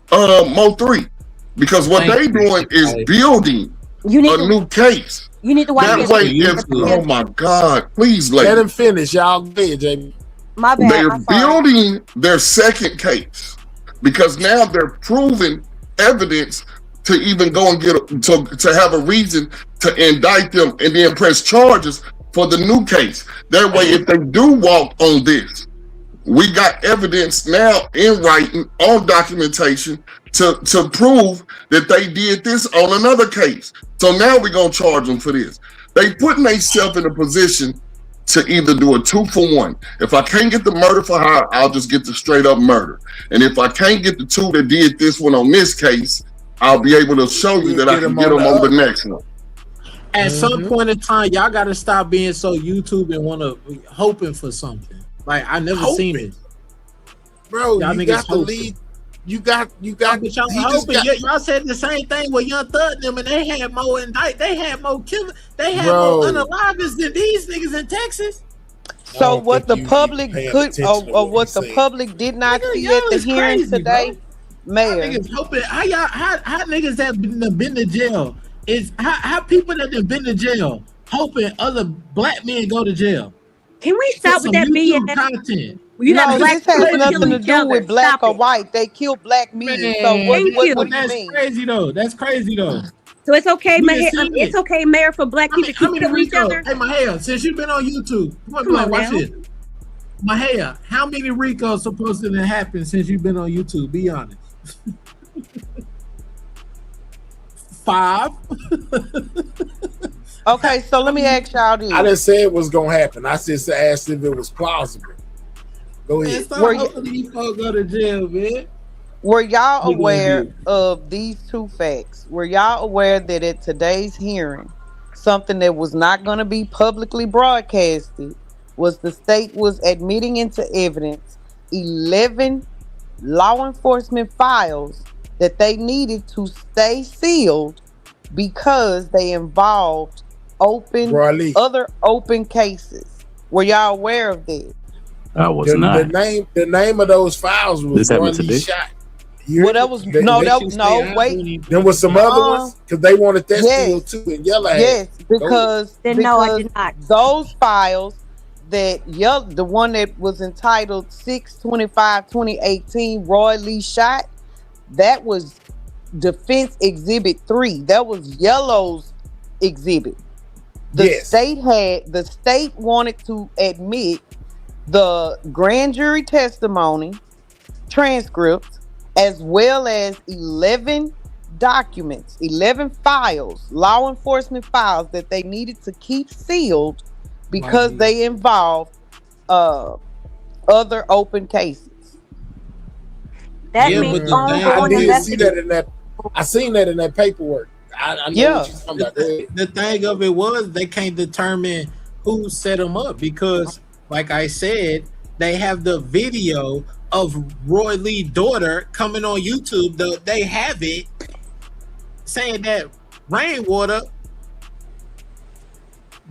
Mo3, because what they doing is building a new case. You need to watch that way. Oh my God! Please, let him finish, y'all. Go ahead, Jamie. My bad. They're building their second case because now they're proving evidence to even go and get to have a reason to indict them and then press charges for the new case. That way, if they do walk on this, we got evidence now in writing on documentation to prove that they did this on another case. So now we're gonna charge them for this. They putting themselves in a position to either do a 2-for-1. If I can't get the murder for hire, I'll just get the straight up murder. And if I can't get the two that did this one on this case, I'll be able to show you that I can get them on the next one. At some point in time, y'all got to stop being so YouTube and want to hoping for something. Like I never seen it, bro. Y'all You got to lead. You got. But y'all hoping. Y'all said the same thing with Young Thug them, and they had more They had more killers. They had more unalivers than these niggas in Texas. So what the public could, or what the public did not see at the hearing today, Mayor. How niggas hoping? How niggas that been to jail is how people that have been to jail hoping other black men go to jail. Can we stop with that being content? No, this has nothing to do with black or white. They kill black men. So what do you mean? Crazy though. That's crazy though. So it's okay, Mayor. It's okay, Mayor, for black people to keep killing each other. Hey, Mahia, since you've been on YouTube, come on, watch this. Mahia, how many Ricos supposed to have happened since you've been on YouTube? Be honest. 5. Okay, so let me ask y'all this. I didn't say it was gonna happen. I just asked if it was plausible. Go ahead. These folks go to jail, man. Were y'all aware of these two facts? Were y'all aware that at today's hearing, something that was not going to be publicly broadcasted was the state was admitting into evidence 11 law enforcement files that they needed to stay sealed because they involved other open cases. Were y'all aware of that? I was not. The name of those files was Roy shot. Well, that was wait. There was some other ones because they wanted that still too. And Yella, because I did not. Those files that the one that was entitled 6/25/2018, Roy Lee shot, that was Defense Exhibit 3. That was Yellow's exhibit. The state wanted to admit the grand jury testimony, transcripts, as well as 11 documents, 11 files, law enforcement files that they needed to keep sealed because they involved other open cases. That means I did see that in that. I seen that in that paperwork. I know what you're talking about. The thing of it was they can't determine who set them up because, like I said, they have the video of Roy Lee's daughter coming on YouTube. They have it saying that Rainwater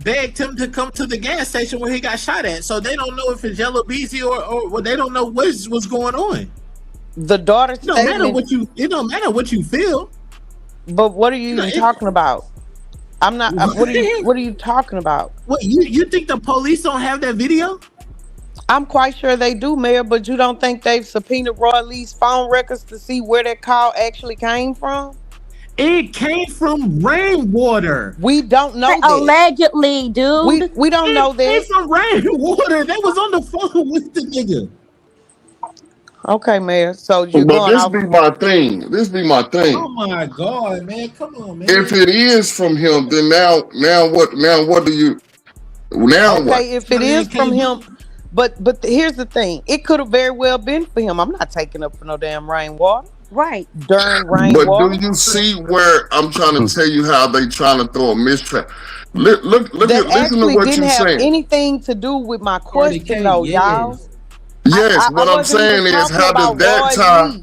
begged him to come to the gas station where he got shot at. So they don't know if it's Yella Beezy or they don't know what's going on. The daughter it don't matter what you feel. But what are you even talking about? I'm not. What are you talking about? What you think the police don't have that video? I'm quite sure they do, Mayor. But you don't think they've subpoenaed Roy Lee's phone records to see where that call actually came from? It came from Rainwater. We don't know that. Allegedly, dude. We don't know that. It came from Rainwater. They was on the phone with the nigga. Okay, Mayor. So you're but going this off. be my thing. This be my thing. Oh my God, man! Come on, man. If it is from him, then now what? Now what do you? Now okay, what? If it is from him, but here's the thing: it could have very well been for him. I'm not taking up for no damn Rainwater. Right. During Rainwater. But do you see where I'm trying to tell you how they trying to throw a mistrap? Look listen to what you're saying. Anything to do with my question, though, y'all. Yes, what I'm saying is, how did that tie?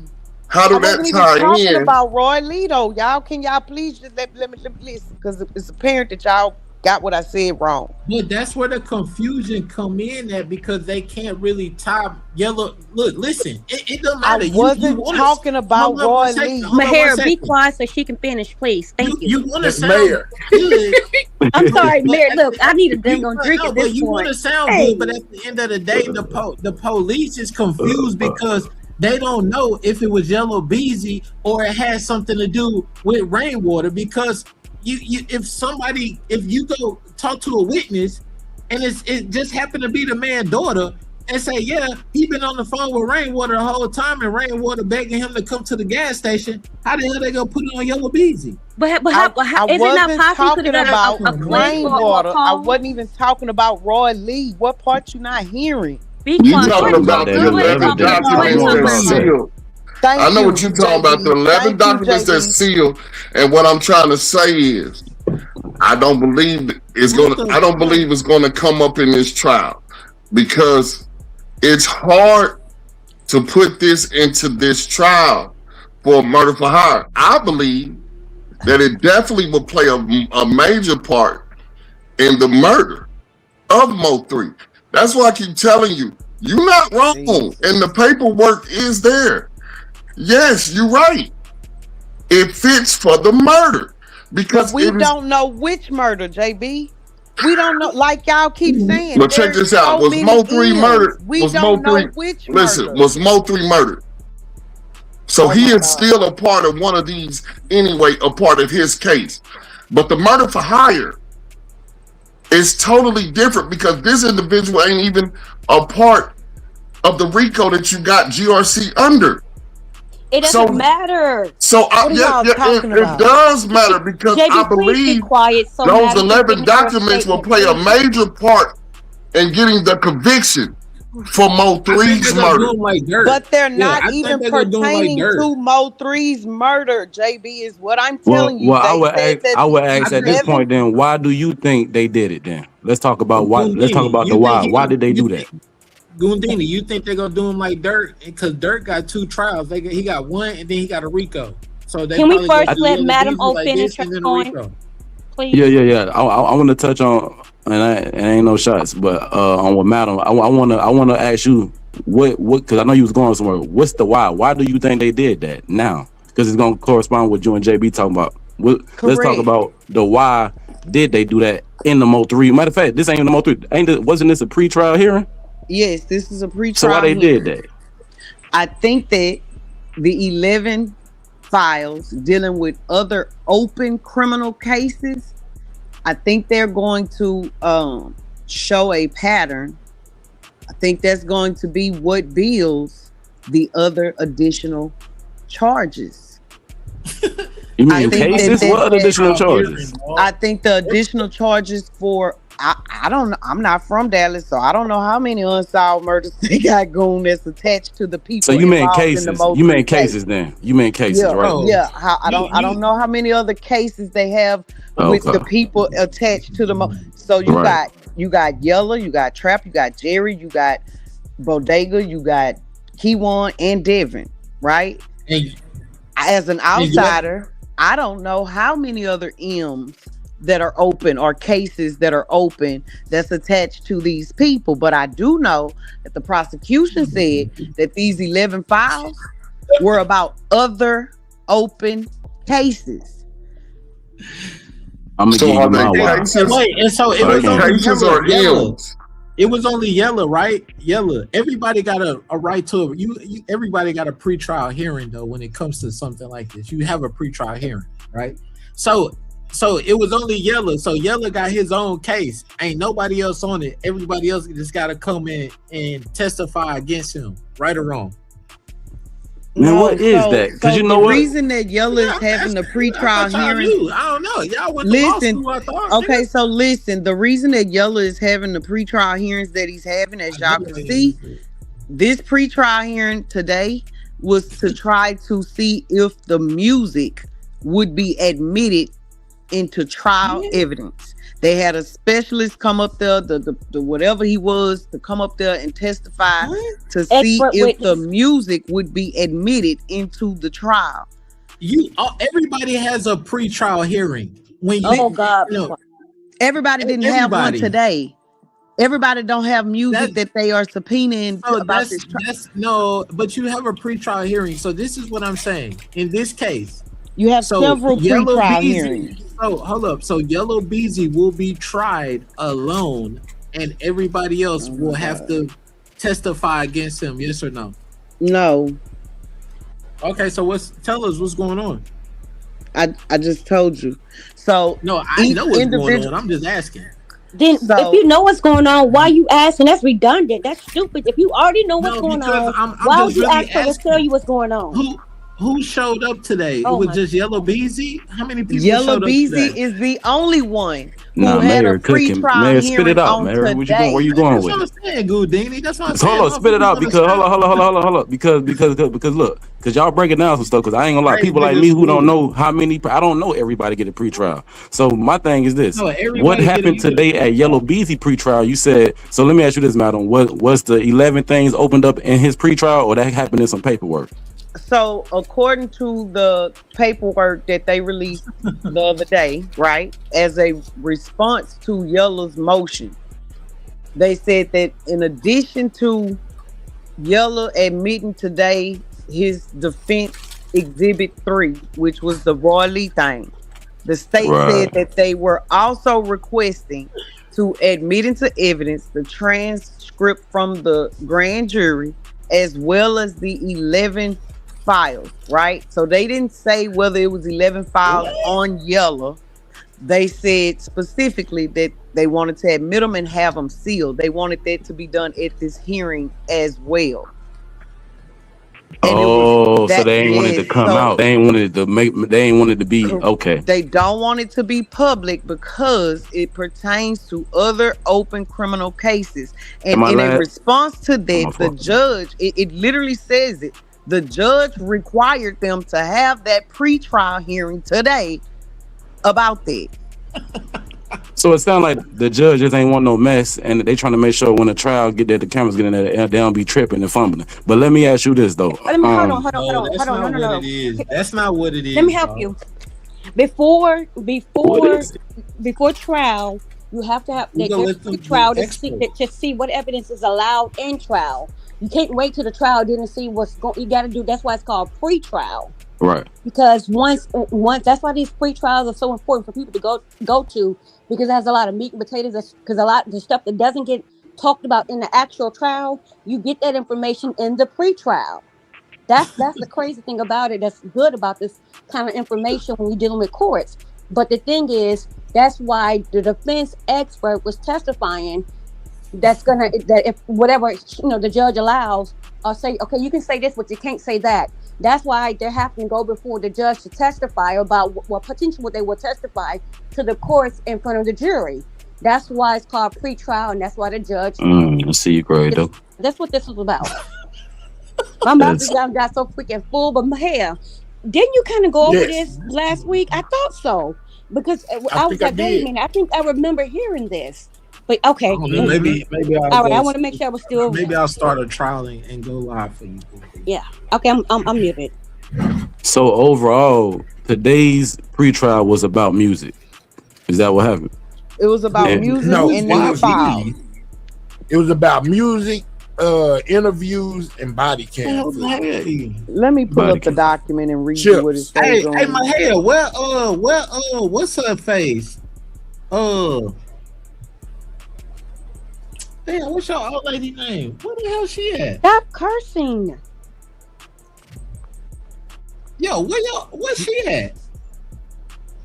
How did that tie in? Talking about Roy Lee, though, y'all. Can y'all please just let me listen? Because it's apparent that y'all got what I said wrong. But that's where the confusion come in at because they can't really tie Yellow. Look, listen, it doesn't matter. I wasn't talking about Roy Lee. Mahara, be quiet so she can finish, please. Thank you. You want to sound good. I'm sorry, Mayor. Look, I need a dang on drink at this point. You want to sound good, but at the end of the day, the police is confused because they don't know if it was Yella Beezy or it has something to do with Rainwater because if you go talk to a witness and it just happened to be the man's daughter and say, yeah, he been on the phone with Rainwater the whole time and Rainwater begging him to come to the gas station, how the hell they gonna put it on Yella Beezy? But how is it not possible to about Rainwater? I wasn't even talking about Roy Lee. What part you not hearing? You talking about the 11 documents that sealed. I know what you're talking about. The 11 documents that's sealed, and what I'm trying to say is, I don't believe it's gonna come up in this trial because it's hard to put this into this trial for murder for hire. I believe that it definitely will play a major part in the murder of Mo3. That's why I keep telling you, you're not wrong, and the paperwork is there. Yes, you're right. It fits for the murder because we don't know which murder, JB. We don't know, like y'all keep saying. But check this out: was Mo3 murdered? We don't know which murder. Listen, was Mo3 murdered? So he is still a part of one of these anyway, a part of his case. But the murder for hire is totally different because this individual ain't even a part of the RICO that you got GRC under. It doesn't matter. So it does matter because JB, I believe so those 11 documents will play a major part in getting the conviction for Mo3's murder. But they're not even pertaining to Mo3's murder, JB, is what I'm telling you. Well, I would ask at this point then, why do you think they did it then? Let's talk about why. Let's talk about the why. Why did they do that? Gundini, you think they're gonna do him like Dirt? Because Dirt got 2 trials. He got one, and then he got a RICO. So they can we first let Madam O finish her point, please? Yeah. I want to touch on, and ain't no shots, but on what Madam, I want to ask you what because I know you was going somewhere. What's the why? Why do you think they did that now? Because it's gonna correspond with you and JB talking about. Let's talk about the why. Did they do that in the Mo3? Matter of fact, this ain't the Mo3. Wasn't this a pre-trial hearing? Yes, this is a pre-trial. So why they did that? I think that the 11 files dealing with other open criminal cases, I think they're going to show a pattern. I think that's going to be what builds the other additional charges. You mean cases? What other additional charges? I think the additional charges for I don't know. I'm not from Dallas, so I don't know how many unsolved murders they got going that's attached to the people. So you mean cases? You mean cases then? You mean cases, right? Yeah. I don't know how many other cases they have with the people attached to the. So you got Yella, you got Trap, you got Jerry, you got Bodega, you got Keywan and Devin, right? And as an outsider, I don't know how many other M's that are open or cases that are open that's attached to these people. But I do know that the prosecution said that these 11 files were about other open cases. I'm gonna give you my cases. Wait, and so it was only Yella. It was only Yella, right? Yella. Everybody got a right to it. Everybody got a pretrial hearing though. When it comes to something like this, you have a pretrial hearing, right? So it was only Yella. So Yella got his own case. Ain't nobody else on it. Everybody else just got to come in and testify against him, right or wrong. Now, what is that? Because you know the what? reason that Yella is having the pretrial hearing. I don't know. Y'all went to law school, I thought. Okay, so listen. The reason that Yella is having the pretrial hearings that he's having, as y'all can see, this pretrial hearing today was to try to see if the music would be admitted into trial evidence. They had a specialist come up there, the whatever he was, to come up there and testify to see if the music would be admitted into the trial. Everybody has a pre-trial hearing. Everybody didn't have one today. Everybody don't have music that they are subpoenaing about this trial. No, but you have a pre-trial hearing. So this is what I'm saying. In this case, you have several pre-trial hearings. So hold up. So Yella Beezy will be tried alone, and everybody else will have to testify against him. Yes or no? No. Okay. So tell us what's going on. I just told you. So no, I know what's going on. I'm just asking. Then if you know what's going on, why you asking? That's redundant. That's stupid. If you already know what's going on, why would you ask her to tell you what's going on? Who showed up today? It was just Yella Beezy? How many people Yella showed up Beezy today? is the only one who had a Mayor cooking. pretrial Mayor, spit it hearing out, on Mayor. What you going? Where today. you going That's with what it? I'm saying, Goudini. That's what I'm saying. Hold on, spit it Motherfuckers out gonna because stop. hold up because look, because y'all breaking down some stuff. Because I ain't gonna lie, Crazy people like niggas me who don't stupid. know how many. I don't know everybody get a pretrial. So my thing is this: No, what everybody get happened a today at Yella Beezy pretrial? You said so. Let me ask you this, madam: was the 11 things opened up in his pretrial, or that happened in some paperwork? So according to the paperwork that they released the other day, right, as a response to Yella's motion, they said that in addition to Yella admitting today his defense exhibit 3, which was the Roy Lee thing, the state Right. said that they were also requesting to admit into evidence the transcript from the grand jury as well as the 11 files, right? So they didn't say whether it was 11 files on Yella. They said specifically that they wanted to admit them and have them sealed. They wanted that to be done at this hearing as well. And it was Oh, so that, they ain't wanted to yes. come So out. They ain't wanted to make. They ain't wanted to be okay. they don't want it to be public because it pertains to other open criminal cases. And Am I in a last? response to Oh, my that, the fault. judge, it literally says it. The judge required them to have that pretrial hearing today about that. So it sounds like the judge just ain't want no mess, and they trying to make sure when the trial get there, the cameras get in there, they don't be tripping and fumbling. But let me ask you this though. Hold on. No, that's not what it is. That's not what it is. Let me help you. Before What is it? before trial, you have to have We gonna there's let them trial be to see what evidence is allowed in trial. You can't wait till the trial didn't see what's going. You got to do. That's why it's called pre-trial. Right. Because once that's why these pre-trials are so important for people to go to, because it has a lot of meat and potatoes. Because a lot of the stuff that doesn't get talked about in the actual trial, you get that information in the pre-trial. That's the crazy thing about it. That's good about this kind of information when you're dealing with courts. But the thing is, that's why the defense expert was testifying. That if whatever the judge allows, or say, okay, you can say this, but you can't say that. That's why they're having to go before the judge to testify about what they will testify to the courts in front of the jury. That's why it's called pre-trial, and that's why the judge. I see you, great though. That's what this was about. My mouth got so freaking full, but hell, didn't you kind of go over this last week? I thought so, because I was like, wait a minute, I think I remember hearing this. But okay, maybe I'll all right. I want to make sure I was still. Maybe I'll start a trial and go live for you. Yeah. Okay. I'm muted. So overall, today's pretrial was about music. Is that what happened? It was about music and then files. It was about music, interviews, and body cam. Let me pull up the document and read you what it says. Hey, my hair. What's her face? Damn, what's your old lady name? Where the hell she at? Stop cursing. Yo, where's she at?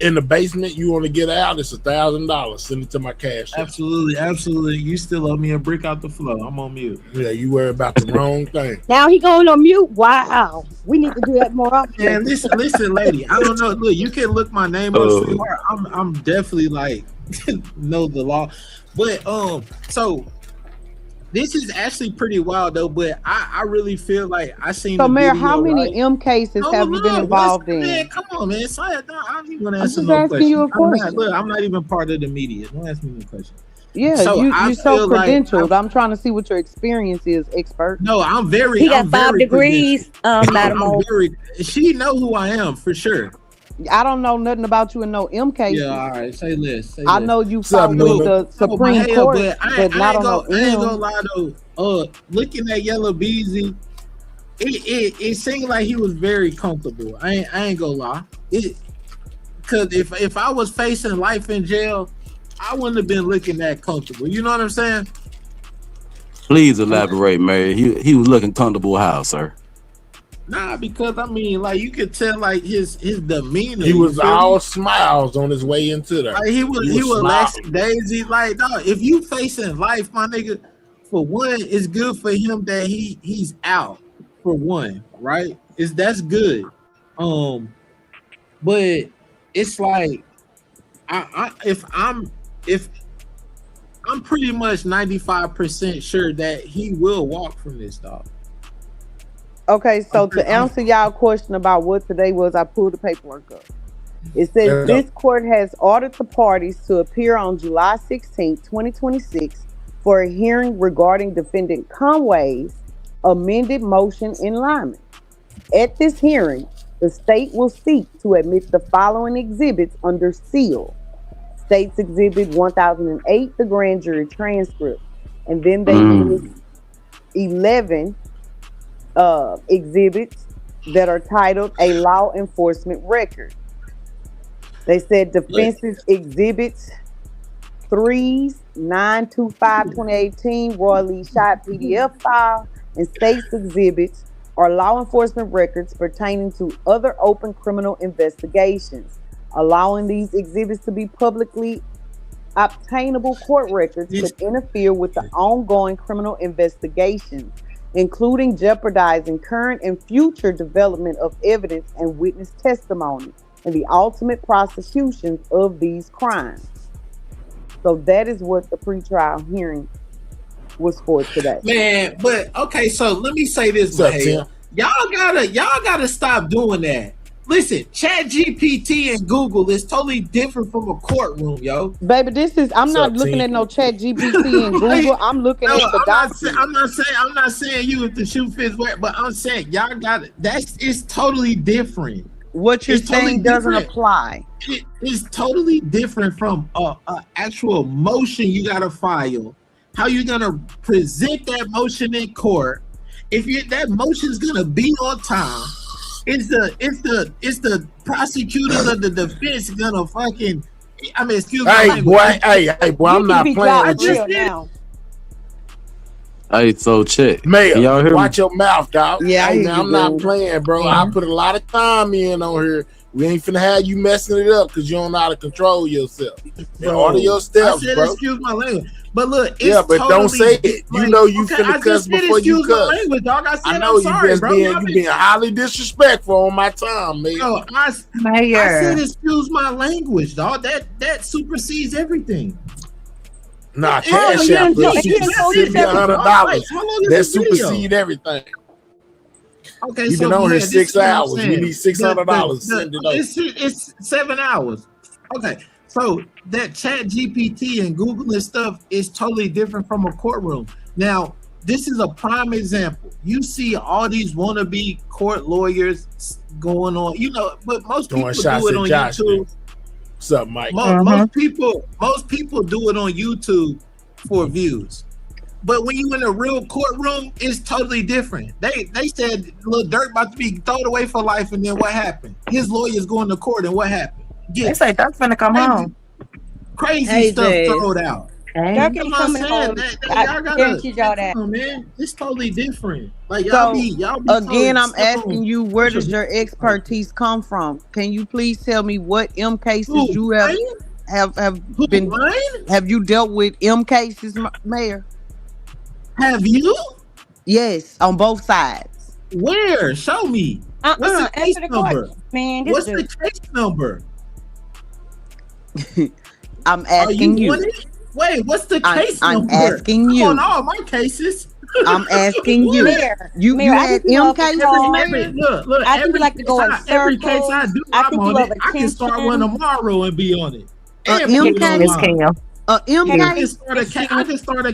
In the basement. You want to get out? It's $1,000. Send it to my cash. Absolutely. You still owe me a brick out the floor. I'm on mute. Yeah, you worry about the wrong thing. Now he going on mute. Wow, we need to do that more often. Man, listen, lady. I don't know. Look, you can look my name up, sweetheart. I'm definitely like know the law, but so. This is actually pretty wild though, but I really feel like I seen. So, the Mayor, video, how many right? M cases have you been involved in? Man, come on, man. I don't even want to I'm answer just no asking question. you a question. I'm not even part of the media. Don't ask me no question. Yeah, So you're so credentialed. I'm trying to see what your experience is, expert. No, I'm very. He got 5 degrees, Madam O. She know who I am for sure. I don't know nothing about you in no M cases. Yeah, all right. Say less. I know you fought with the Supreme Court, but not on no M. I ain't gonna lie though. Looking at Yella Beezy, it seemed like he was very comfortable. I ain't gonna lie. Because if I was facing life in jail, I wouldn't have been looking that comfortable. You know what I'm saying? Please elaborate, Mary. He was looking comfortable how, sir? Nah, because I mean, like you could tell, like his demeanor. He was all smiles on his way into there. Like, he was Lassie Daisy. Like, dog, if you facing life, my nigga, for one, it's good for him that he's out. For one, right? That's good. But it's like, if I'm if I'm pretty much 95% sure that he will walk from this, dog. Okay, so to answer y'all question about what today was, I pulled the paperwork up. It says this court has ordered the parties to appear on July 16, 2026 for a hearing regarding defendant Conway's amended motion in Lyman. At this hearing, the state will seek to admit the following exhibits under seal. State's Exhibit 1008, the grand jury transcript. And then they list 11 exhibits that are titled a law enforcement record. They said defense's exhibits 3s, 925-2018, Roy Lee Shot PDF file, and state's exhibits are law enforcement records pertaining to other open criminal investigations. Allowing these exhibits to be publicly obtainable court records could interfere with the ongoing criminal investigations, including jeopardizing current and future development of evidence and witness testimony and the ultimate prosecutions of these crimes. So that is what the pretrial hearing was for today. Man, but okay, so let me say this, man. Y'all gotta stop doing that. Listen, Chat GPT and Google is totally different from a courtroom, yo. Baby, I'm not looking at no Chat GPT and Google. I'm looking at the document. I'm not saying you with the shoe fits wet, but I'm saying y'all got it. It's totally different. What you're saying doesn't apply. It's totally different from a actual motion you gotta file. How you gonna present that motion in court? If that motion's gonna be on time. It's the prosecutors of the defense gonna fucking. I mean, excuse me. Hey boy, I'm not playing with you now. Hey, so check. Mayor, y'all hear watch your mouth, dog. Yeah, hey, man, I'm not playing, bro. I put a lot of time in on here. We ain't finna have you messing it up because you don't know how to control yourself. Order your steps, I said, bro. Excuse my language. But look, it's but totally, don't say it. You know you finna cuss before you cuss. Language, dog. I know you being highly disrespectful on my time, man. No, I said excuse my language, dog. That supersedes everything. Nah, cash out, bro. $100. That supersede everything. Okay, you've been on here 6 hours. We need $600. Send it over. It's 7 hours. Okay. So that Chat GPT and Google and stuff is totally different from a courtroom. Now, this is a prime example. You see all these wannabe court lawyers going on, but most people do it on YouTube. What's up, Mike? Most people do it on YouTube for views. But when you in a real courtroom, it's totally different. They said Lil Durk about to be thrown away for life, and then what happened? His lawyers going to court, and what happened? They say Durk's gonna come home. Crazy stuff thrown out. Durk ain't coming home. I guarantee y'all that. Man, it's totally different. Like So y'all be again, I'm asking you, where does your expertise come from? Can you please tell me what M cases you have been? Have you dealt with M cases, Mayor? Have you? Yes, on both sides. Where? Show me. What's the case number? Man, what's the case number? I'm asking you. Wait, what's the case number? I'm asking you. On all my cases. I'm asking you. You had M cases, Look, I think you like to go in circles. Every case I do, I'm on it. I can start one tomorrow and be on it. M case. I can start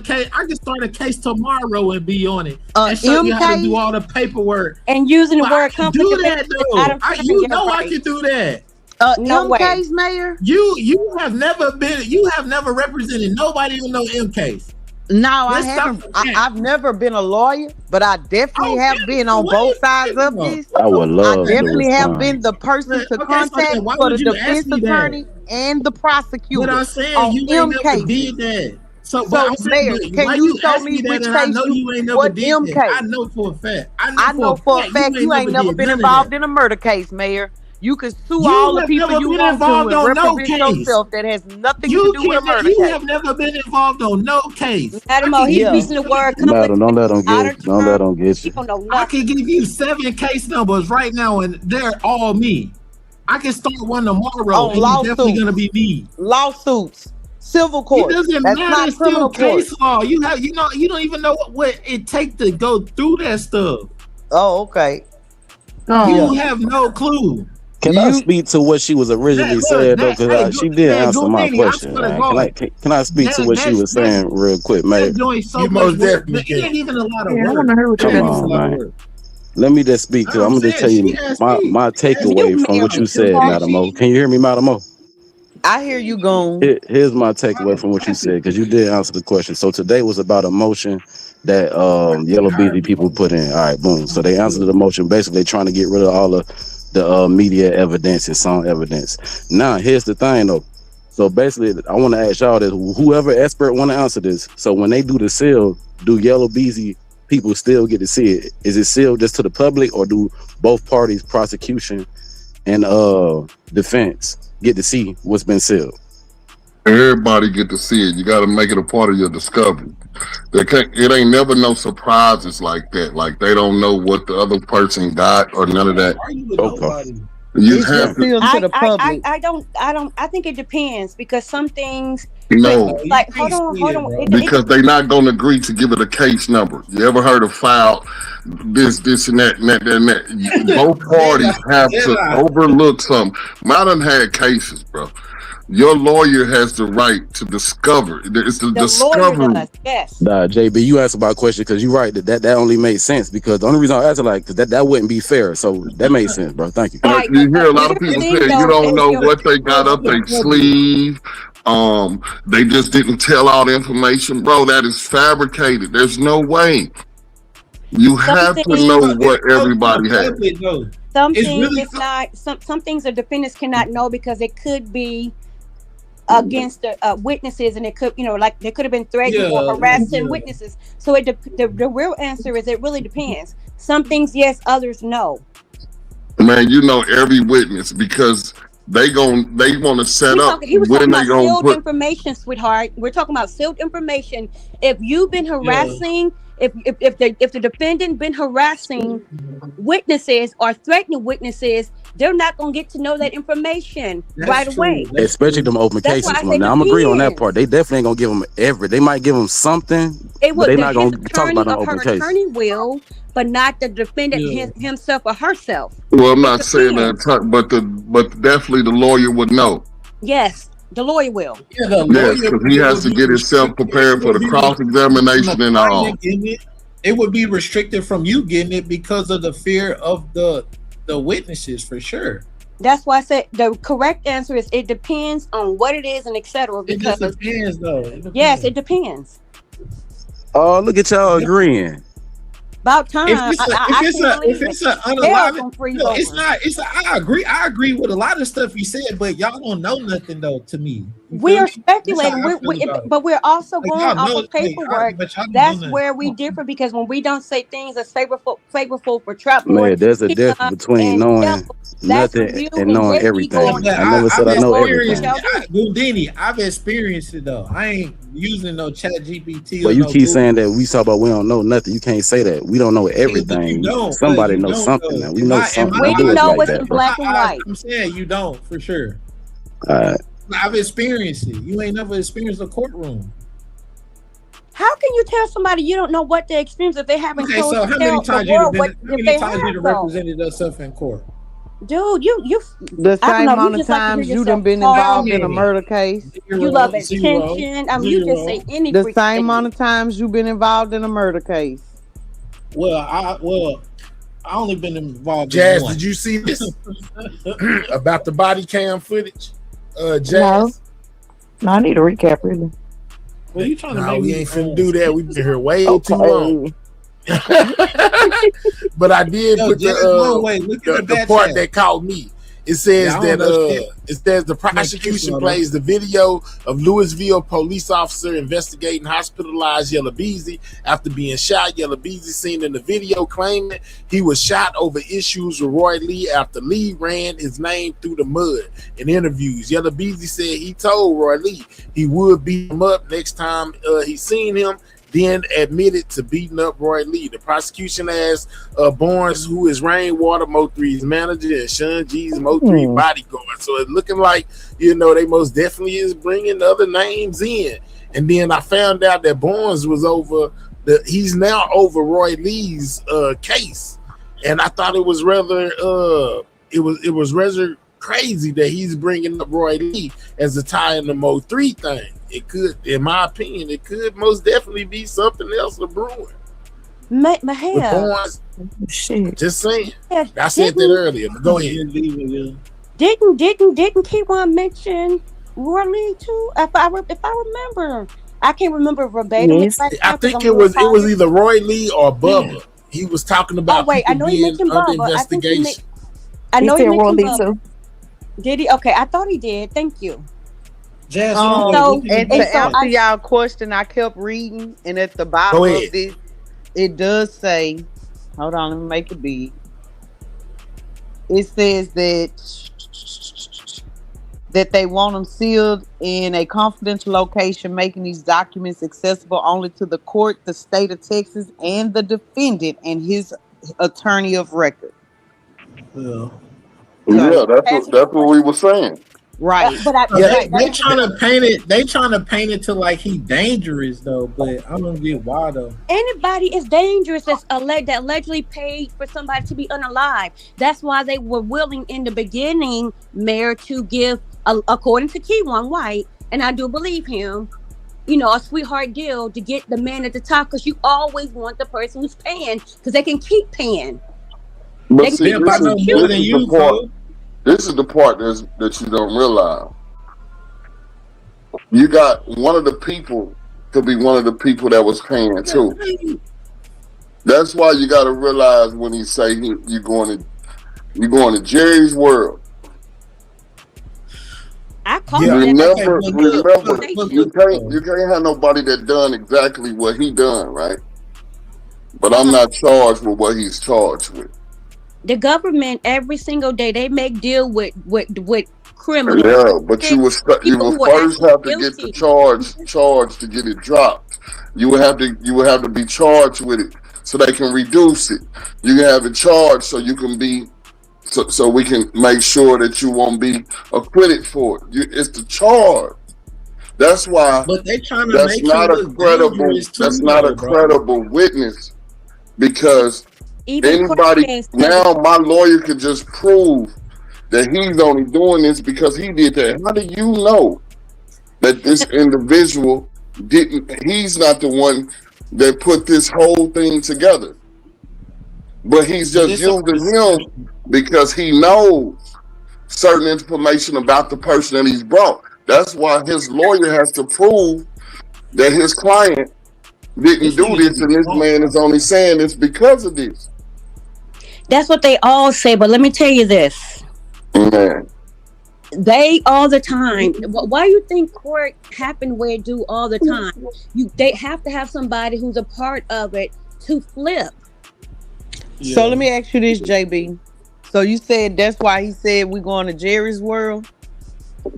a case tomorrow and be on it. And show you how to do all the paperwork. And using the word company. Do that though. You know I can do that. No M case, Mayor. You have never represented nobody even know M case. No, I haven't. I've never been a lawyer, but I definitely have been on both sides of this. I would love. I definitely have been the person to contact for the defense attorney and the prosecutor. But I'm saying on you M ain't never cases. did that. So Mayor, can you show me which case what M case? I know for a fact. I know for a fact you ain't never been involved in a murder case, Mayor. You can sue all the people you want to and represent yourself. That has nothing to do with a murder case. You have never been involved on no case. Adam, he's using the word. Don't let them get you. I can give you 7 case numbers right now, and they're all me. I can start one tomorrow. Oh, and it's definitely gonna be me. Lawsuits. civil It court. doesn't That's matter. not It's still criminal court. case law. You don't even know what it takes to go through that stuff. Oh, okay. You have no clue. Can I speak to what she was originally saying though? Because she did answer my question, man. Can I speak to what she was saying real quick, man? So much work, but it ain't even a lot of work. Come on, man. Let me just speak. Cause I'm gonna just tell you my takeaway from what you said, Madam O. Can you hear me, Madam O? I hear you, Goon. Here's my takeaway from what you said, because you did answer the question. So today was about a motion that Yella Beezy people put in. All right, boom. So they answered the motion. Basically, trying to get rid of all of the media evidence and song evidence. Now, here's the thing, though. So basically, I want to ask y'all this: whoever expert want to answer this. So when they do the seal, do Yella Beezy people still get to see it? Is it sealed just to the public, or do both parties, prosecution and defense, get to see what's been sealed? Everybody get to see it. You got to make it a part of your discovery. It ain't never no surprises like that. Like they don't know what the other person got or none of that. Okay. You have to. I think it depends, because some things. No. Like hold on. Because they're not going to agree to give it a case number. You ever heard of file this and that and that and that? Both parties have to overlook something. I done had cases, bro. Your lawyer has the right to discover. It's the discovery. Yes. Nah, JB, you asked about a question because you're right that only makes sense, because the only reason I asked it like that wouldn't be fair. So that makes sense, bro. Thank you. You hear a lot of people say you don't know what they got up their sleeve. They just didn't tell all the information, bro. That is fabricated. There's no way. You have to know what everybody has. Some things it's not. Some things the defendants cannot know because it could be against the witnesses, and it could, like they could have been threatening or harassing witnesses. So the real answer is it really depends. Some things yes, others no. Man, you know every witness because they want to set up He was when talking they about gonna sealed put. information, sweetheart. We're talking about sealed information. If you've been harassing, if the defendant been harassing witnesses or threatening witnesses, they're not gonna get to know that information right away. Especially them open That's cases. why I say Now I'm agreeing on that depends. part. They definitely ain't gonna give them they might give them something, but they're not gonna talk about an open her case. attorney will, but not the defendant himself or herself. Well, I'm not saying that, but definitely the lawyer would know. Yes, the lawyer will. Yes, because he has to get himself prepared for the cross examination and all. It would be restricted from you getting it because of the fear of the witnesses, for sure. That's why I said the correct answer is it depends on what it is and etc. Because it depends, though. Yes, it depends. Oh, look at y'all agreeing. About time. If it's an unalive, I agree with a lot of stuff you said, but y'all don't know nothing though. To me, we are speculating, but we're also going off of paperwork. That's where we differ, because when we don't say things as favorable for Trap Boy, Man, there's a difference between knowing nothing and knowing everything. I never said I know everything. Houdini, I've experienced it though. I ain't using no Chat GPT. But you keep saying that we talk about we don't know nothing. You can't say that. We don't know everything. Somebody knows something. Now. We know something. We know what's in black and white. I'm saying you don't, for sure. All right. I've experienced it. You ain't never experienced a courtroom. How can you tell somebody you don't know what they experience if they haven't told so how many times you represented yourself in court? Dude, you the same amount of times you done been involved in a murder case. You love attention. I mean, you just say anything. The same amount of times you've been involved in a murder case. Well, I only been involved. Jazz, in one. did you see this about the body cam footage? Jazz. No, I need a recap, really. Well, you trying to no, make we me ain't finna do that. We've been here way too long. But I did put the part that caught me. It says the prosecution plays the video of Louisville police officer investigating hospitalized Yella Beezy after being shot. Yella Beezy seen in the video claiming he was shot over issues with Roy Lee after Lee ran his name through the mud. In interviews, Yella Beezy said he told Roy Lee he would beat him up next time he seen him, then admitted to beating up Roy Lee. The prosecution asked Barnes, who is Rainwater Mo3's manager, and Shawn G's Mo3 bodyguard, So it's looking like, you know, they most definitely is bringing other names in. And then I found out that Barnes was he's now over Roy Lee's case. And I thought it was rather it was rather crazy that he's bringing up Roy Lee as a tie in the Mo3 thing. It could, in my opinion, it could most definitely be something else brewing. Mahia. Shit. Just saying. Yeah, I said that earlier. But go ahead. Didn't Keywan mention Roy Lee too? If I remember, I can't remember verbatim. Yes. Right I now, think 'cause it I'm was real tired. either Roy Lee or Bubba. He was talking about Oh wait, I people know he being mentioned under Bubba. I think investigation. I know He he said Roy mentioned Lee Bubba. too. Did he? Okay, I thought he did. Thank you. Jasmine, So And and to so answer y'all question, I kept reading, and at the Go bottom ahead. of this, it does say, hold on, let me make it big. It says that they want them sealed in a confidential location, making these documents accessible only to the court, the state of Texas, and the defendant and his attorney of record. Yeah, So, that's what we were saying. right. but I Yeah, right, they trying to paint it. They trying to paint it to like he dangerous though, but I don't get why though. anybody is dangerous that allegedly paid for somebody to be unalive. That's why they were willing in the beginning, Mayor, to give, according to Keywan White, and I do believe him, you know, a sweetheart deal to get the man at the top, because you always want the person who's paying, because they can keep paying. But They see, can this is persecute. the part. This is the part that you don't realize. You got one of the people to be one of the people that was paying too. That's why you got to realize when he say you going to Jerry's world. I call Remember, you can't have nobody that done exactly what he done, right? But I'm not charged with what he's charged with. The government every single day they make deal with criminals. Yeah, but you would People who are first actually have to get guilty. the charge to get it dropped. You would have to be charged with it so they can reduce it. You can have it charged so you can be so we can make sure that you won't be acquitted for it. It's the charge. That's why. But they trying to That's make not him a look credible. dangerous too, That's not a though, bro. credible witness because Even anybody now, my lawyer could just prove that he's only doing this because he did that. How do you know that this individual didn't? He's not the one that put this whole thing together, but he's just using him because he knows certain information about the person that he's brought. That's why his lawyer has to prove that his client didn't do this, and this man is only saying this because of this. That's what they all say, but let me tell you this. Man. They all the time. Why you think court happen where it do all the time? They have to have somebody who's a part of it to flip. So let me ask you this, JB. So you said that's why he said we're going to Jerry's world?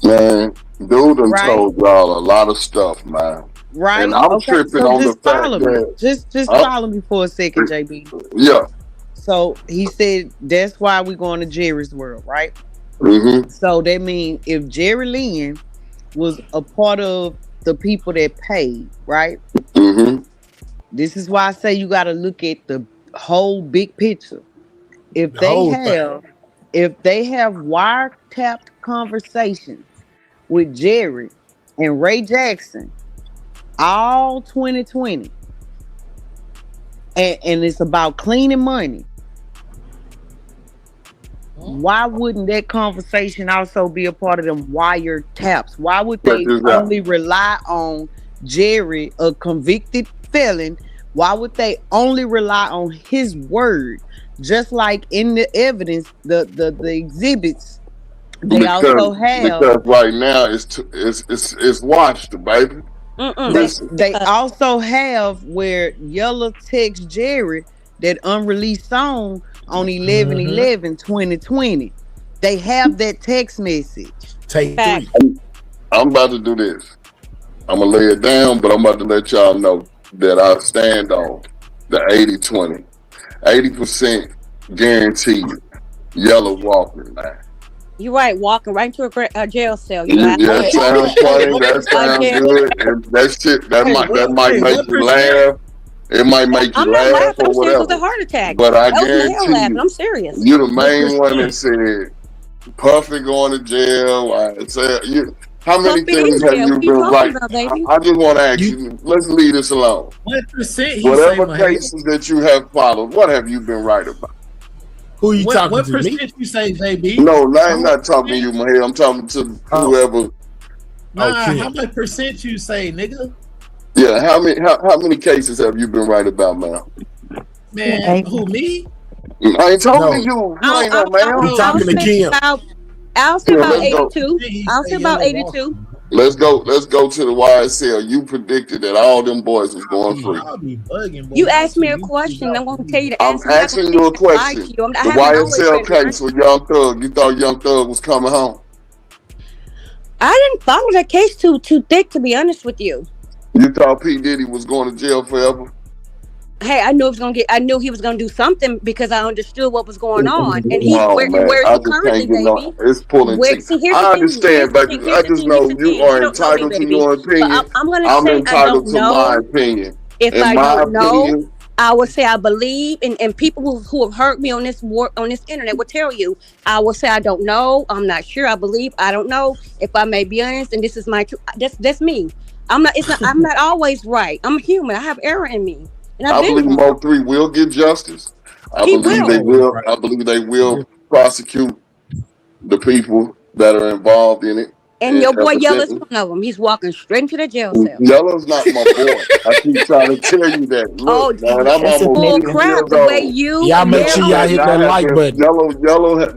Man, dude done told y'all a lot of stuff, man. Right. And I'm tripping on the fact that just follow me for a second, JB. Yeah. So he said that's why we're going to Jerry's world, right? Mm-hmm. So that means if Jerry Lynn was a part of the people that paid, right? Mm-hmm. This is why I say you got to look at the whole big picture. If they have wiretapped conversations with Jerry and Ray Jackson all 2020, and it's about cleaning money, why wouldn't that conversation also be a part of them wiretaps? Why would they only rely on Jerry, a convicted felon? Why would they only rely on his word? Just like in the evidence, the exhibits, they also have, because right now it's watched, baby. They also have where Yella texts Jerry that unreleased song on 11/11/2020. They have that text message. Take 3. I'm about to do this. I'm gonna lay it down, but I'm about to let y'all know that I stand on the 80-20. 80% guaranteed. Yella walking, man. You're right. Walking right into a jail cell. You're Yeah, absolutely that sounds funny. That a sounds jail. good, and that shit that might make What you percent? laugh. It might make you I'm not laugh laughing. or I'm serious. It was a whatever. heart attack. But I That was Mahel guarantee laughing. you, I'm serious. you the What main one that percent? said Puffy going to jail. I said, how many Puppy things in have jail. you What are you been talking right? about, baby? I just want to ask You you. Let's leave this alone. what percent he say, Whatever Mahal? cases that you have followed, what have you been right about? Who you talking What to? Me? percent you say, JB? No, I'm How much not talking to you, percent? Mahal. I'm talking to Oh, whoever. Nah, how Kim. much percent you say, nigga? Yeah, how many cases have you been right about, man? Man, who me? I ain't talking to No, you. You I'll, ain't no I'll, I'll, he man. I'll talking to say Kim. I'll say Here, about let's go. 82. He I'll say say about Yellow Walker. 82. Let's go to the YSL. You predicted that all them boys was going free. Y'all be bugging, boy. You Y'all asked too me a YouTube question. out I'm going for to tell you these. the I'm answer. I'm not going asking to you a lie to question. you. I The haven't always YSL been case honest. with Young Thug. You thought Young Thug was coming home. I didn't follow that case too thick, to be honest with you. You thought P. Diddy was going to jail forever. Hey, I knew he was gonna do something because I understood what was going on. And Oh man, where is I he just currently, can't get no. baby? It's pulling Where teeth. see here's the I thing, understand, baby. here's I the just thing, here's know the you thing. are You don't know me, entitled to baby. your But opinion. I'm gonna I'm say I entitled don't to my know. opinion. If In I my don't know, opinion, I will say I believe, and people who have heard me on this internet will tell you. I will say I don't know. I'm not sure. I believe. I don't know. If I may be honest, and this is my truth. That's me. I'm not. It's not. I'm not always right. I'm human. I have error in me, and I've I been believe wrong. Mo3 will get justice. I He believe they will. Always will. right. I believe they will prosecute the people that are involved in it. And And your boy Yella's evidently, one of them. He's walking straight into the jail cell. Yellow's not my boy. I keep trying to tell you that. Look, Oh, man, I'm That's his almost bull nephew. 50 crap! years The way old. you Y'all and make Yellow sure Mahel y'all are. bet hit that not have like been button.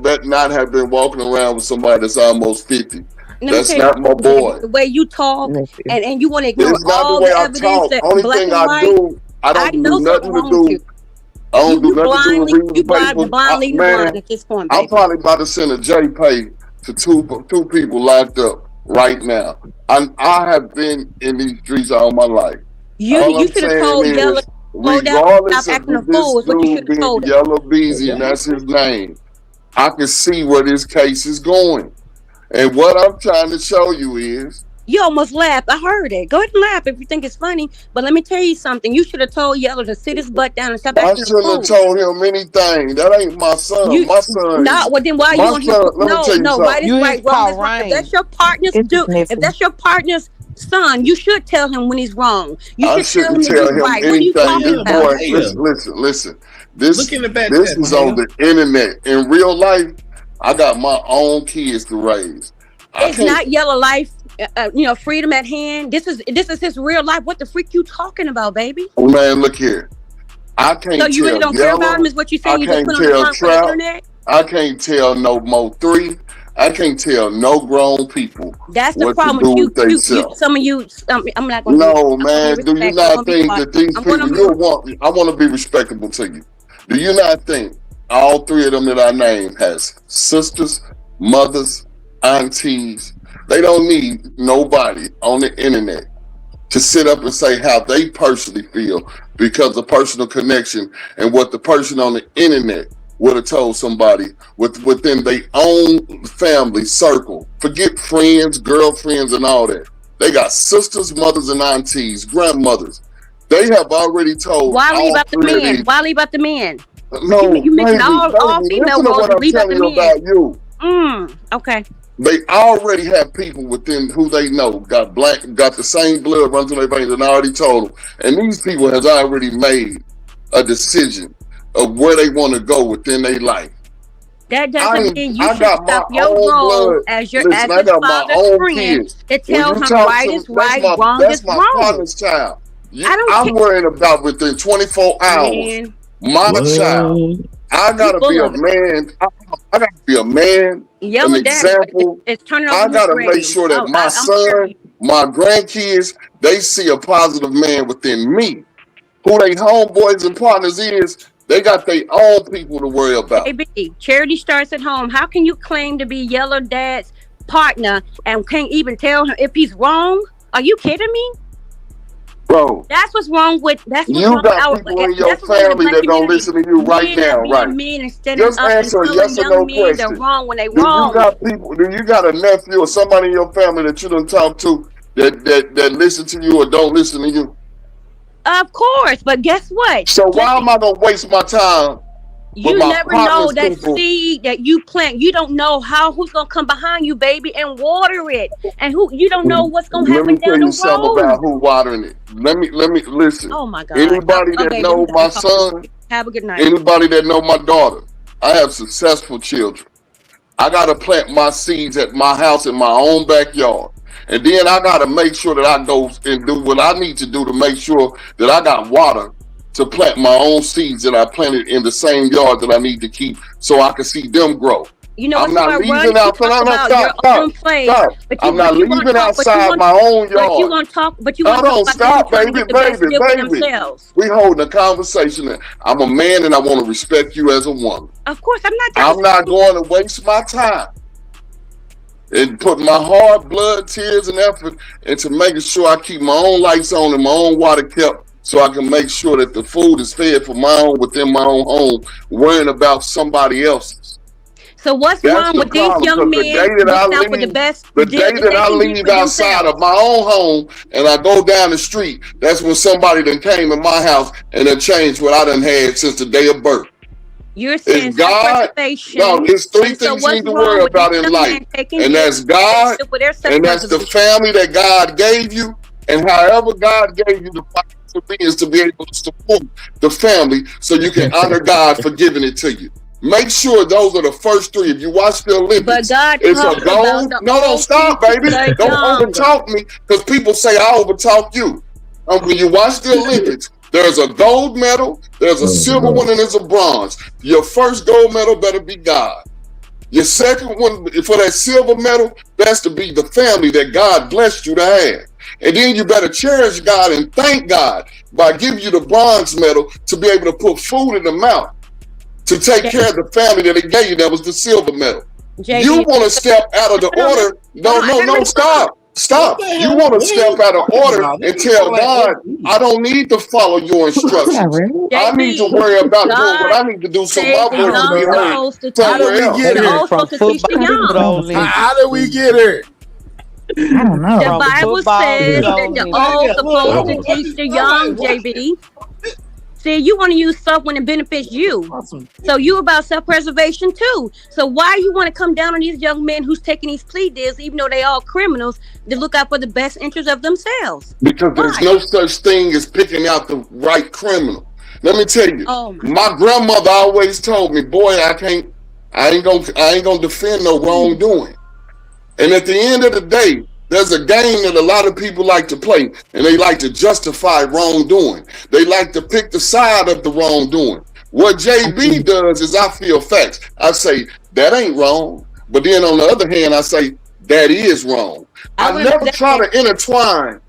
Bet not have been walking around with somebody that's almost 50. Let me That's tell you not my something, baby. boy. The way you talk, Nephew. and you want to ignore It's not the all way the I evidence talk. that Only black thing and I white. do, I I don't do know something nothing to wrong with you. do. I don't do You nothing to do with blindly, reading you the blind, the paper. blind leading the blind Man, at this point, I'm baby. probably about to send a JPay to two people locked up right now. I have been in these streets all my life. All You I'm should have saying told Yella is, slow down, stop regardless of acting a this fool. Is what you should dude have being told him. Yella Beezy, and that's his name, I can see where this case is going. And what I'm trying to show you is, You almost laughed. I heard it. Go ahead and laugh if you think it's funny. But let me tell you something. You should have told Yellow to sit his butt down and stop I acting a shouldn't have fool. told him anything. That ain't my son. You My son not is well. Then why are you my on here? son. Let me tell you No. Right something. is You his right. Wrong is Paul wrong. If that's Rain. your partner's It's his if nephew. that's your partner's son, you should tell him when he's wrong. You I should tell shouldn't him that tell he's him right. What are you anything. talking This Mahel, about? boy, Mahel. listen. Look This in the back this chat, is on Mahel. the internet. In real life, I got my own kids to raise. I It's can't. not Yellow life. Freedom at hand. This is his real life. What the freak you talking about, baby? Man, look here. I So can't you really tell don't care about him? Yellow. Is what you I saying? You just can't put on the tell front for the Trout. internet? I can't tell no Mo3. I can't tell no grown people That's the what to problem do with with you. themselves. Some of you. I'm not gonna be. No, I'm gonna be man. Do you respectful. I'm not gonna be think quiet. that these I'm gonna people be. I want to be respectable to you? Do you not think all three of them that I named has sisters, mothers, aunties? They don't need nobody on the internet to sit up and say how they personally feel because of personal connection and what the person on the internet would have told somebody within their own family circle. Forget friends, girlfriends, and all that. They got sisters, mothers, and aunties, grandmothers. They have already told Why leave all out the three of men? these. Why leave out the men? No, You missing all baby, female listen to roles. what You I'm leave out the telling you men. about you. Okay. They already have people within who they know got the same blood runs through their veins, and I already told them. And these people has already made a decision of where they want to go within their life. That doesn't mean you I should got my stop your own role blood. as Listen, I his got my father's own friend kids. to When tell you him talk right to is right, wrong that's is my wrong. partner's child. I don't I'm care, worrying about within 24 hours. man. My child. What? I You gotta be full a of it. man. I gotta be a man, an Yellow Dad example. is turning over I his gotta make grave. sure that my I'm sure of son, you, my grandkids, they see a positive man within me. Who they homeboys and partners is, they got their own people to worry about. baby. Charity starts at home. How can you claim to be Yellow Dad's partner and can't even tell him if he's wrong? Are you kidding me? Bro, That's what's wrong with you got people in your that's what's wrong with the family black that don't community. listen to you right Men are now, right? being men and standing Just up and answer a telling yes or young no men they're question. wrong when they Do you wrong. got people? Do you got a nephew or somebody in your family that you don't talk to that listen to you or don't listen to you? Of course, but guess what? So why am I gonna waste my time with You my never know partner's that people? seed that you plant. You don't know who's gonna come behind you, baby, and water it, and you don't know what's gonna Let me happen tell down you the something road. about who watering it. Let me listen. Oh my God. Anybody that Okay, know my son, have a good night. anybody that know my daughter, I have successful children. I gotta plant my seeds at my house in my own backyard. And then I gotta make sure that I go and do what I need to do to make sure that I got water to plant my own seeds that I planted in the same yard that I need to keep so I can see them grow. You know I'm what's not hard, Ron? leaving You out. talk No, about your own place, stop. but I'm you not won't leaving talk, outside my own but you yard. won't talk, but you No, won't talk don't about them stop, trying to baby, get the best deal for baby. themselves. We holding a conversation. I'm a man and I want to respect you as a woman. Of course, I'm not going to waste my time and put my hard blood, tears, and effort into making sure I keep my own lights on and my own water kept so I can make sure that the food is fed for my own within my own home, worrying about somebody else's. So what's That's wrong the with these problem. young Because men looking out for the best the deal day that that they I can get leave for outside of themselves? my own home and I go down the street, that's when somebody done came in my house and done changed what I done had since the day of birth. You're saying It's God. self-preservation. No, it's three And so things you what's need to wrong worry with these about in young life. men taking And deals that's God, for their and that's the self-preservation? family that God gave you, and however God gave you the financial means to be able to support the family so you can honor God for giving it to you. Make sure those are the first three. If you watch the Olympics, But God it's a talks about gold. the No, don't old stop, into baby. the Don't young. overtalk me because people say I overtalk you. When you watch the Olympics, there's a gold medal, there's a silver one, and there's a bronze. Your first gold medal better be God. Your second one for that silver medal best to be the family that God blessed you to have. And then you better cherish God and thank God by giving you the bronze medal to be able to put food in the mouth to take care of the family that He gave you. That was the silver medal. You want to step out of the order. No, stop. Stop. You want to step out of order and tell God, I don't need to follow your instructions. I need to worry about doing what I need to do so my The voice will be young heard supposed to How did somewhere we else. get here? From supposed to teach the young. How did we get here? I don't know. The Bible football says to that the the old supposed to teach the young, JB. See, you want to use stuff when it benefits you. So you about self-preservation too. So why you want to come down on these young men who's taking these plea deals, even though they all criminals, to look out for the best interest of themselves? Because there's no such thing as picking out the right criminal. Let me tell you, my grandmother always told me, boy, I ain't gonna defend no wrongdoing. And at the end of the day, there's a game that a lot of people like to play, and they like to justify wrongdoing. They like to pick the side of the wrongdoing. What JB does is I feel facts. I say, that ain't wrong. But then on the other hand, I say, that is wrong. I never try to intertwine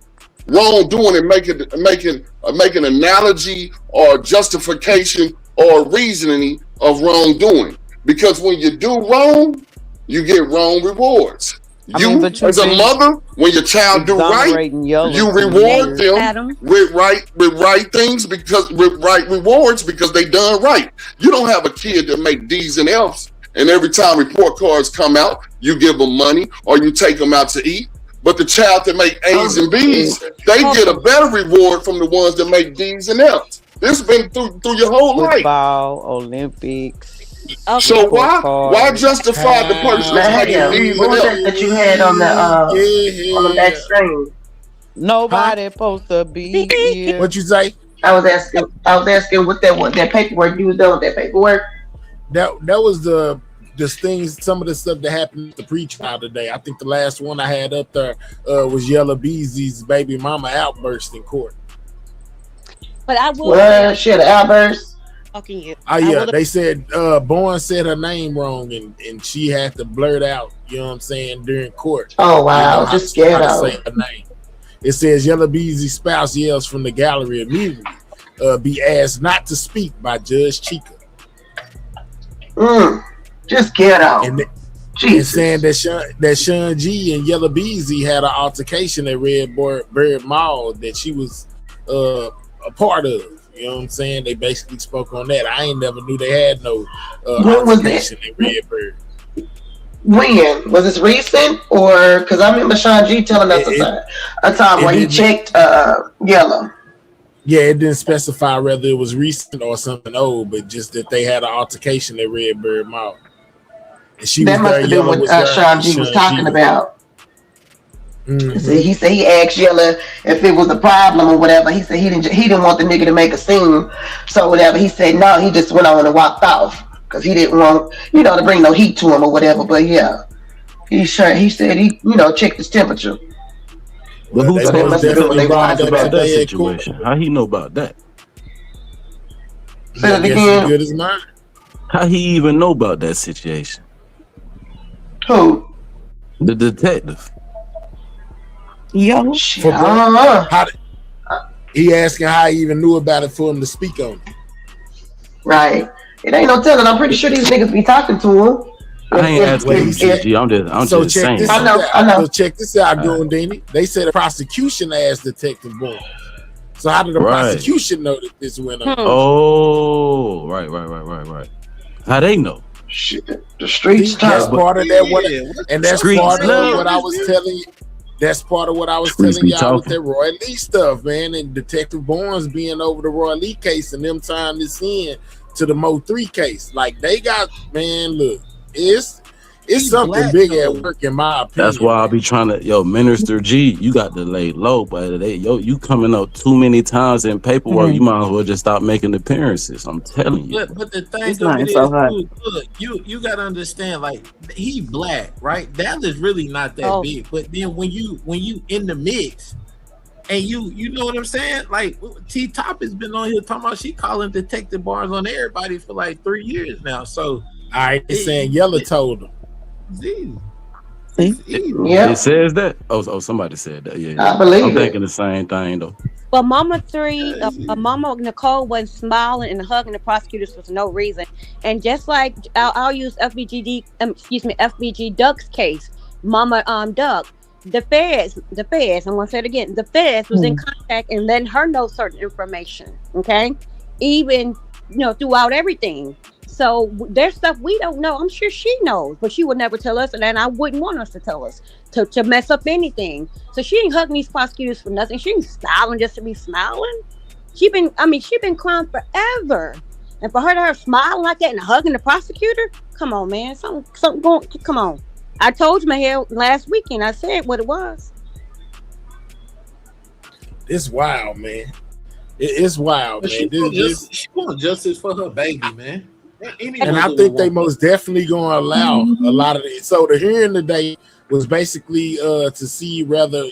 wrongdoing and make an analogy or justification or reasoning of wrongdoing. Because when you do wrong, you get wrong rewards. As a mother, when your child do right, you reward them with right things with right rewards because they done right. You don't have a kid that make D's and F's, and every time report cards come out, you give them money or you take them out to eat. But the child that make A's and B's, they get a better reward from the ones that make D's and F's. This has been through your whole life. Football, Olympics. So why justify the person that's making D's and F's? That you had on the back screen. Nobody supposed to be here. What you say? I was asking what that paperwork you was done with that paperwork. That was the things, some of the stuff that happened at the pretrial today. I think the last one I had up there was Yella Beezy's baby mama outburst in court. But I will. What? She had an outburst. Oh yeah, they said Bourne said her name wrong and she had to blurt out, you know what I'm saying, during court. Oh wow, just scared out. Say her name. It says Yella Beezy's spouse yells from the gallery immediately. Be asked not to speak by Judge Chica. Just get out. And saying that Shawn G and Yella Beezy had an altercation at Red Bird Mall, that she was a part of. You know what I'm saying? They basically spoke on that. I ain't never knew they had no When was that? altercation in Redbird. When was this recent, or because I remember Shawn G telling us a time where he checked Yella. Yeah, it didn't specify whether it was recent or something old, but just that they had an altercation at Redbird Mall. And she That was must there. have been Yella what was there. Shawn G was talking about. Mm-hmm. See, he said he asked Yella if it was a problem or whatever. He said he didn't want the nigga to make a scene, so whatever. He said no, he just went on and walked off because he didn't want to bring no heat to him or whatever. But yeah, he said he checked his temperature. But who So that must have been what they about wanted that about situation? How he know about that? Say that again. Good as mine. How he even know about that situation? Who? The detective. Yo, He asking how he even knew about it for him to speak on it. Right. It ain't no telling. I'm pretty sure these niggas be talking to him. I ain't asking you, G. I'm just saying. This I know. So check this out, Goondini. They said the prosecution asked Detective Bourne. So how did the prosecution know that this went on? Oh, right. How they know? Shit, the streets. That's part of that. And that's part of what I was telling you. That's part of what I was telling y'all with that Roy Lee stuff, man. And Detective Bourne's being over the Roy Lee case and them tying this in to the Mo 3 case. Like they got, man, look, it's something big at work in my opinion. That's why I be trying to, Minister G, you got to lay low, but you coming up too many times in paperwork. You might as well just stop making appearances. I'm telling you. But the thing of it is, look, you gotta understand, like he black, right? That is really not that big. But then when you in the mix, and you know what I'm saying? Like T Top has been on here talking about she calling Detective Barnes on everybody for like 3 years now. So saying Yella told him. It says that. Oh, somebody said that. Yeah, I believe I'm thinking the same thing though. But Mama Mama Nicole was smiling and hugging the prosecutors for no reason. And just like I'll use FBG Duck's case, Mama Duck, the feds, I'm gonna say it again, the feds was in contact and letting her know certain information. Okay, even throughout everything. So there's stuff we don't know. I'm sure she knows, but she would never tell us, and I wouldn't want us to tell us to mess up anything. So she ain't hugging these prosecutors for nothing. She ain't smiling just to be smiling. She been crying forever, and for her to smiling like that and hugging the prosecutor, come on, man, something going. Come on, I told you, man, last weekend. I said what it was. It's wild, man. It's wild, man. She want justice for her baby, man. And I think they most definitely going to allow a lot of it. So the hearing today was basically to see whether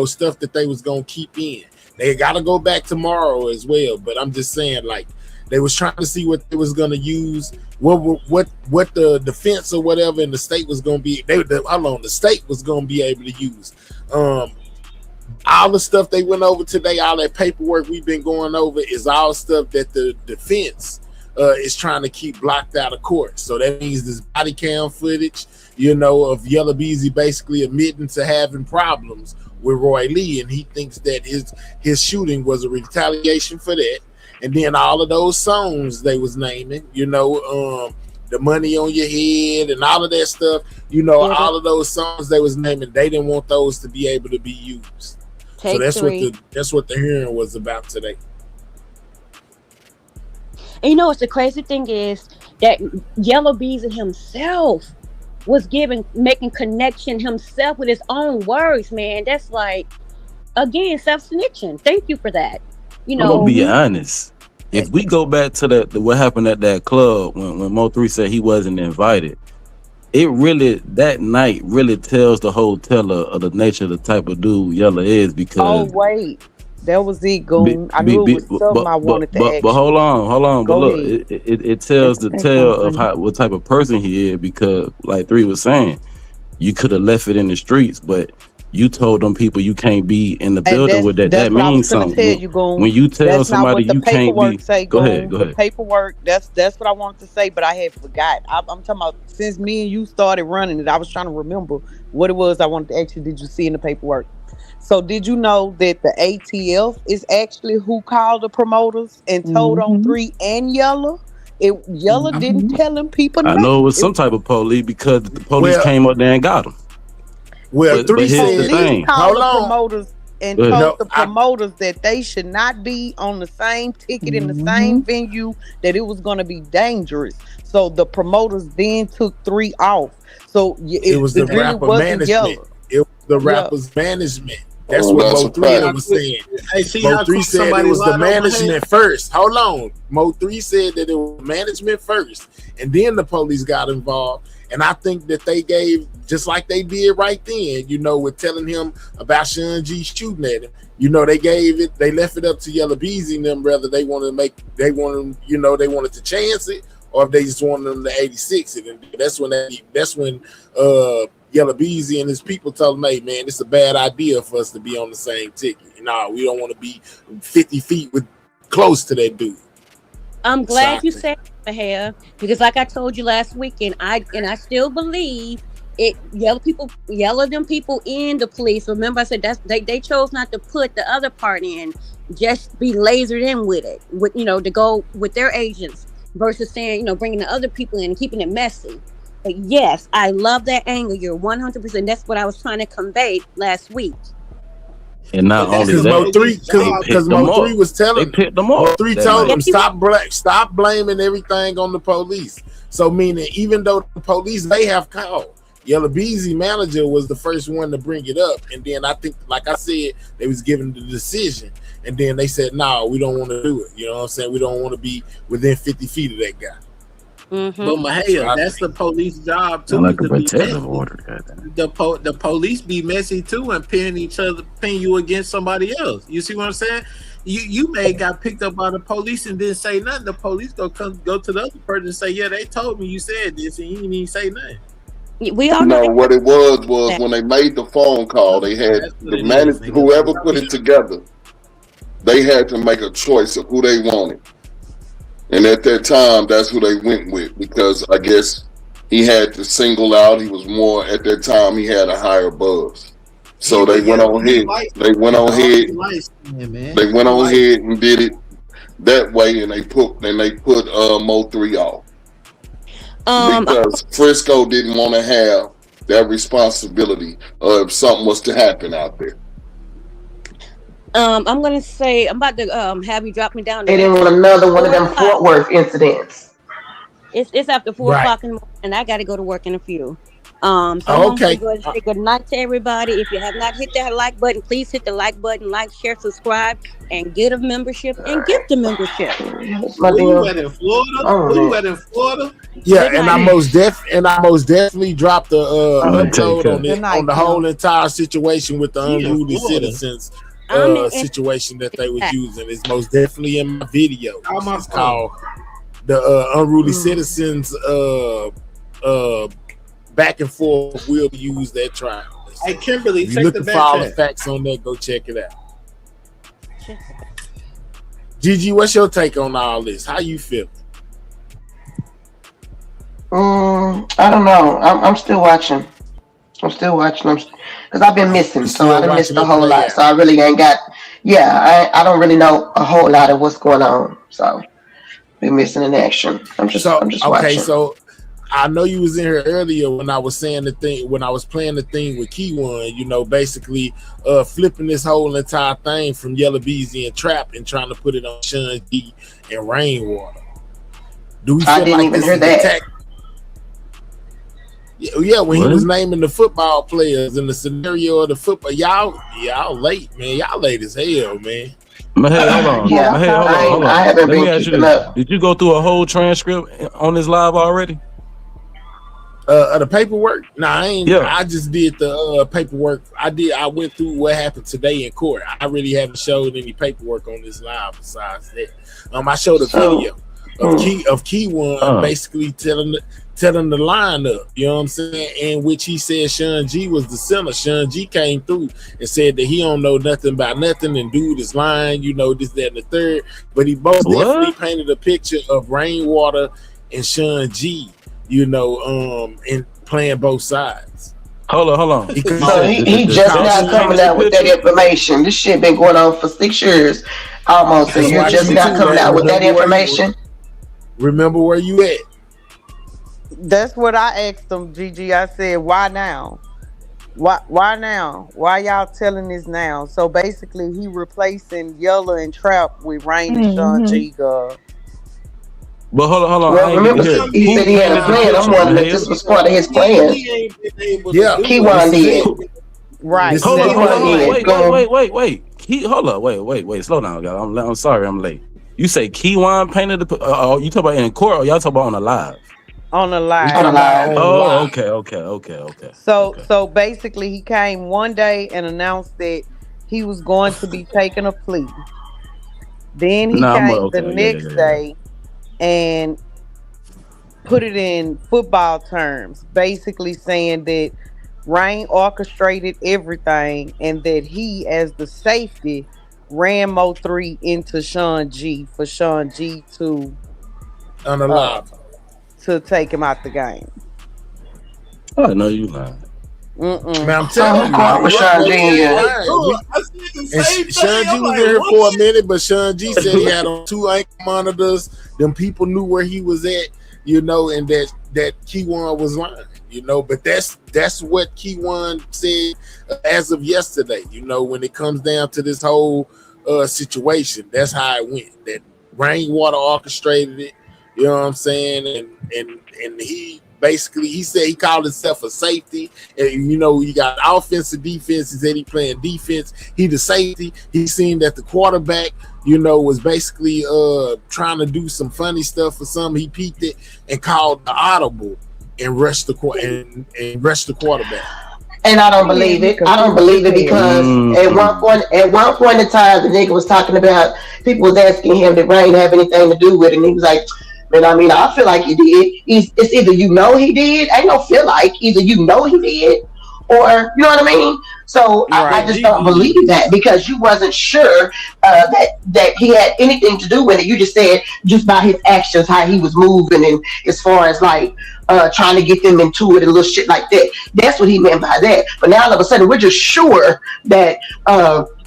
stuff that they was going to keep in. They got to go back tomorrow as well. But I'm just saying, like, they was trying to see what they was going to use, what the defense or whatever in the state was going to be. The state was going to be able to use. All the stuff they went over today, all that paperwork we've been going over is all stuff that the defense is trying to keep blocked out of court. So that means this body cam footage, of Yella Beezy basically admitting to having problems with Roy Lee, and he thinks that his shooting was a retaliation for that. And then all of those songs they was naming, the money on your head and all of that stuff, all of those songs they was naming, they didn't want those to be able to be used. So that's what the hearing was about today. And what the crazy thing is that Yella Beezy himself was making connection himself with his own words, man. That's like, again, self-snitching. Thank you for that. I'm gonna be honest. If we go back to what happened at that club when Mo 3 said he wasn't invited, it really that night really tells the whole teller of the nature of the type of dude Yella is, because that was it, Goon. I knew it was something I wanted to ask. But hold on. Go but look, it tells the tale of what type of person he is, because like 3 was saying, you could have left it in the streets, but you told them people you can't be in the And building with that. that's That what I was means gonna tell something. you, Goon. When you tell That's not somebody what the you can't be, paperwork say, go ahead, Goon. go The ahead. paperwork. That's what I wanted to say, but I had forgot. I'm talking about since me and you started running it. I was trying to remember what it was I wanted to ask you. Did you see in the paperwork? So did you know that the ATF is actually who called the promoters and told on Mm-hmm. 3 and Yella? Yella didn't Mm-hmm. tell them people I know it nothing. was some type of police because the police Well, came up there and got him. well, But three here's the said, Police thing. called hold the on. promoters and Go ahead. told No, the promoters that they should not be on the same ticket in the Mm-hmm. same venue, that it was going to be dangerous. So the promoters then took 3 off. So it was the it really rapper wasn't management. Yella. It was the Yeah. rapper's management. That's what That's Mo a 3 fact. was saying. Hey, see Mo how 3 quick said it somebody was the lied on my head? management first. Hold on. Mo 3 said that it was management first, and then the police got involved. And I think that they gave, just like they did right then, you know, with telling him about Shawn G shooting at him. You know, they left it up to Yella Beezy and them whether they wanted to chance it or if they just wanted them to 86 it. And that's when Yella Beezy and his people told him, hey man, it's a bad idea for us to be on the same ticket. Nah, we don't want to be 50 feet close to that dude. I'm glad you So said that, Mahia, because like I told you last weekend, I still believe it. Yellow them people in the police. Remember, I said they chose not to put the other part in, just be lasered in with it, to go with their agents versus saying bringing the other people in and keeping it messy. But yes, I love that angle. You're 100%. That's what I was trying to convey last week. And not only because that, Mo 3 was telling they picked them Mo up. 3 that told night. him stop blaming everything on the police. So meaning even though the police they have called, Yella Beezy manager was the first one to bring it up, and then I think, like I said, they was given the decision, and then they said, "No, we don't want to do it." You know what I'm saying? We don't want to be within 50 feet of that guy. Mm-hmm. But Mahia, that's the police job too. Like a to be protective messy. order. The police be messy too and pin you against somebody else. You see what I'm saying? You may got picked up by the police and didn't say nothing. The police go to the other person and say, yeah, they told me you said this, and you didn't even say nothing. We all know What it was when they made the phone call, they had the manager, whoever put it together, they had to make a choice of who they wanted. And at that time, that's who they went with, because I guess he had to single out. He was more, at that time, he had a higher buzz. So they went on ahead. They went on ahead and did it that way, and they put Mo 3 off. Because Frisco didn't want to have that responsibility if something was to happen out there. I'm gonna say I'm about to have you drop me down. They didn't want another one of them Fort Worth incidents. It's after 4 o'clock in the morning, and I got to go to work in a few. So I'm going to go ahead and say good night to everybody. If you have not hit that like button, please hit the like button, like, share, subscribe, and get a membership and get the membership. Where you at in Florida? Yeah, and I most definitely dropped the upload on the whole entire situation with the unruly citizens situation that they was using. It's most definitely in my video. It's called the unruly citizens back and forth will be used at trial. Hey Kimberly, if you're looking for all the facts on that, go check it out. Gigi, what's your take on all this? How you feel? I don't know. I'm still watching. Because I've been missing, so I done missed a whole lot. So I really ain't got. Yeah, I don't really know a whole lot of what's going on. So been missing in action. I'm just watching. Okay, so I know you was in here earlier when I was saying the thing, when I was playing the thing with Key One, you know, basically flipping this whole entire thing from Yella Beezy and Trap and trying to put it on Shawn G and Rainwater. Do we feel I didn't like even this hear is that. attack? Yeah, when he was naming the football players in the scenario of the football, y'all late, man. Y'all late as hell, man. But hey, hold on. Yeah, But hey, hold on. I haven't Let me been ask you keeping this. up. Did you go through a whole transcript on this live already? The paperwork? Nah, I ain't. Yeah. I just did the paperwork. I went through what happened today in court. I really haven't showed any paperwork on this live besides that. I showed a video. of Key One basically telling the lineup, you know what I'm saying? In which he said Shawn G was the center. Shawn G came through and said that he don't know nothing about nothing, and dude is lying, you know, this, that, and the third. But he most definitely painted a picture of Rainwater and Shawn G, you know, and playing both sides. Hold on. So he just now coming out with that information. This shit been going on for 6 years almost. So you're just now coming out with that information. Remember where you at? That's what I asked him, Gigi. I said, why now? Why now? Why y'all telling this now? So basically, he replacing Yella and Trap with Rain and Shawn G. But hold on. Well, remember, he said he had a plan. I'm wondering if this was part of his plan. Yeah, Keywan did. Right. Hold on. Wait. Wait. Slow down, guys. I'm sorry, I'm late. You say Keywan painted the? You talk about in court, or y'all talk about on the live? On the live. Oh, okay. So basically, he came one day and announced that he was going to be taking a plea. Then he came the next day and put it in football terms, basically saying that Rain orchestrated everything and that he, as the safety, ran Mo3 into Shawn G for Shawn G to take him out the game. I know you lying. Man, I'm telling you, Shawn G. And Shawn G was in here for a minute, but Shawn G said he had on 2 ankle monitors. Them people knew where he was at, you know, and that Keywan was lying, you know. But that's what Keywan said as of yesterday, you know. When it comes down to this whole situation, that's how it went. That Rainwater orchestrated it. You know what I'm saying? And he basically, he said he called himself a safety. And, you know, you got offense and defense. He said he playing defense. He the safety. He seen that the quarterback, you know, was basically trying to do some funny stuff or something. He peeked it and called the audible and rushed the quarterback. And I don't believe it. I don't believe it because at one point in time, the nigga was talking about, people was asking him, did Rain have anything to do with it? And he was like, man, I mean, I feel like he did. It's either you know he did, I don't feel like, either you know he did, or, you know what I mean? So I just don't believe that because you wasn't sure that he had anything to do with it. You just said just by his actions, how he was moving, and as far as like trying to get them into it and little shit like that. That's what he meant by that. But now all of a sudden we're just sure that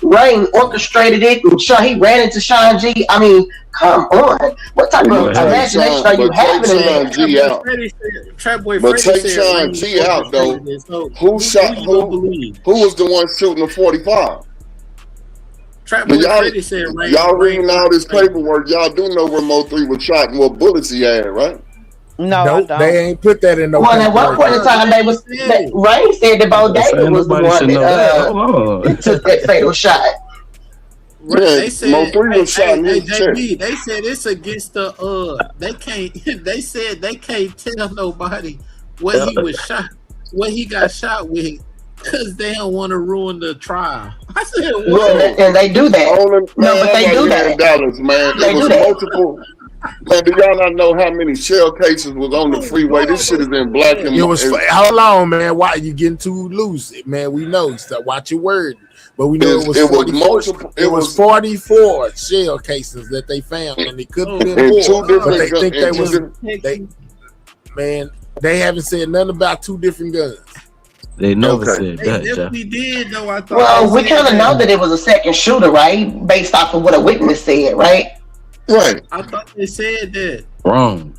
Rain orchestrated it and he ran into Shawn G. I mean, come on. What type of imagination are you having in there? But take Shawn G out, though. Who was the one shooting the 45? Y'all reading all this paperwork. Y'all do know where Mo3 was shot and what bullets he had, right? No, nope, they ain't put that in no. Well, at one point in time, Rain said that Bo David was the one that took that fatal shot. Right. They said Mo3 was shot in his chest. They said it's against the they can't. They said they can't tell nobody what he was shot, what he got shot with, because they don't want to ruin the trial. I said, well, and they do that. But they do that. Dallas, man. It was multiple. Man, do y'all not know how many shell cases was on the freeway? This shit is in black and white. Hold on, man. Why you getting too loose, man? We know. So watch your word. But we know it was 44 shell cases that they found, and it could have been more. But they think they haven't said nothing about 2 different guns. They never said that. Definitely did, though. I thought. Well, we kind of know that it was a second shooter, right? Based off of what a witness said, right? Right. I thought they said that. Wrong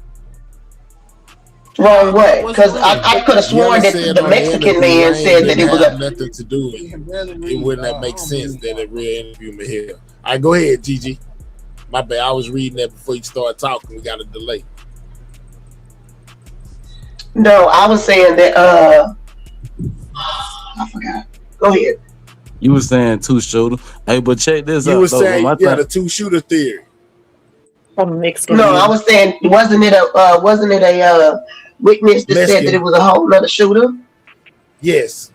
what? Because I could have sworn that the Mexican man said that it was nothing to do with it. It wouldn't that make sense that a real interview me here. All right, go ahead, Gigi. My bad. I was reading that before you started talking. We got a delay. No, I was saying that. I forgot. Go ahead. You were saying 2 shooter. Hey, but check this out. You were saying the 2 shooter theory. No, I was saying, wasn't it a witness that said that it was a whole nother shooter? Yes.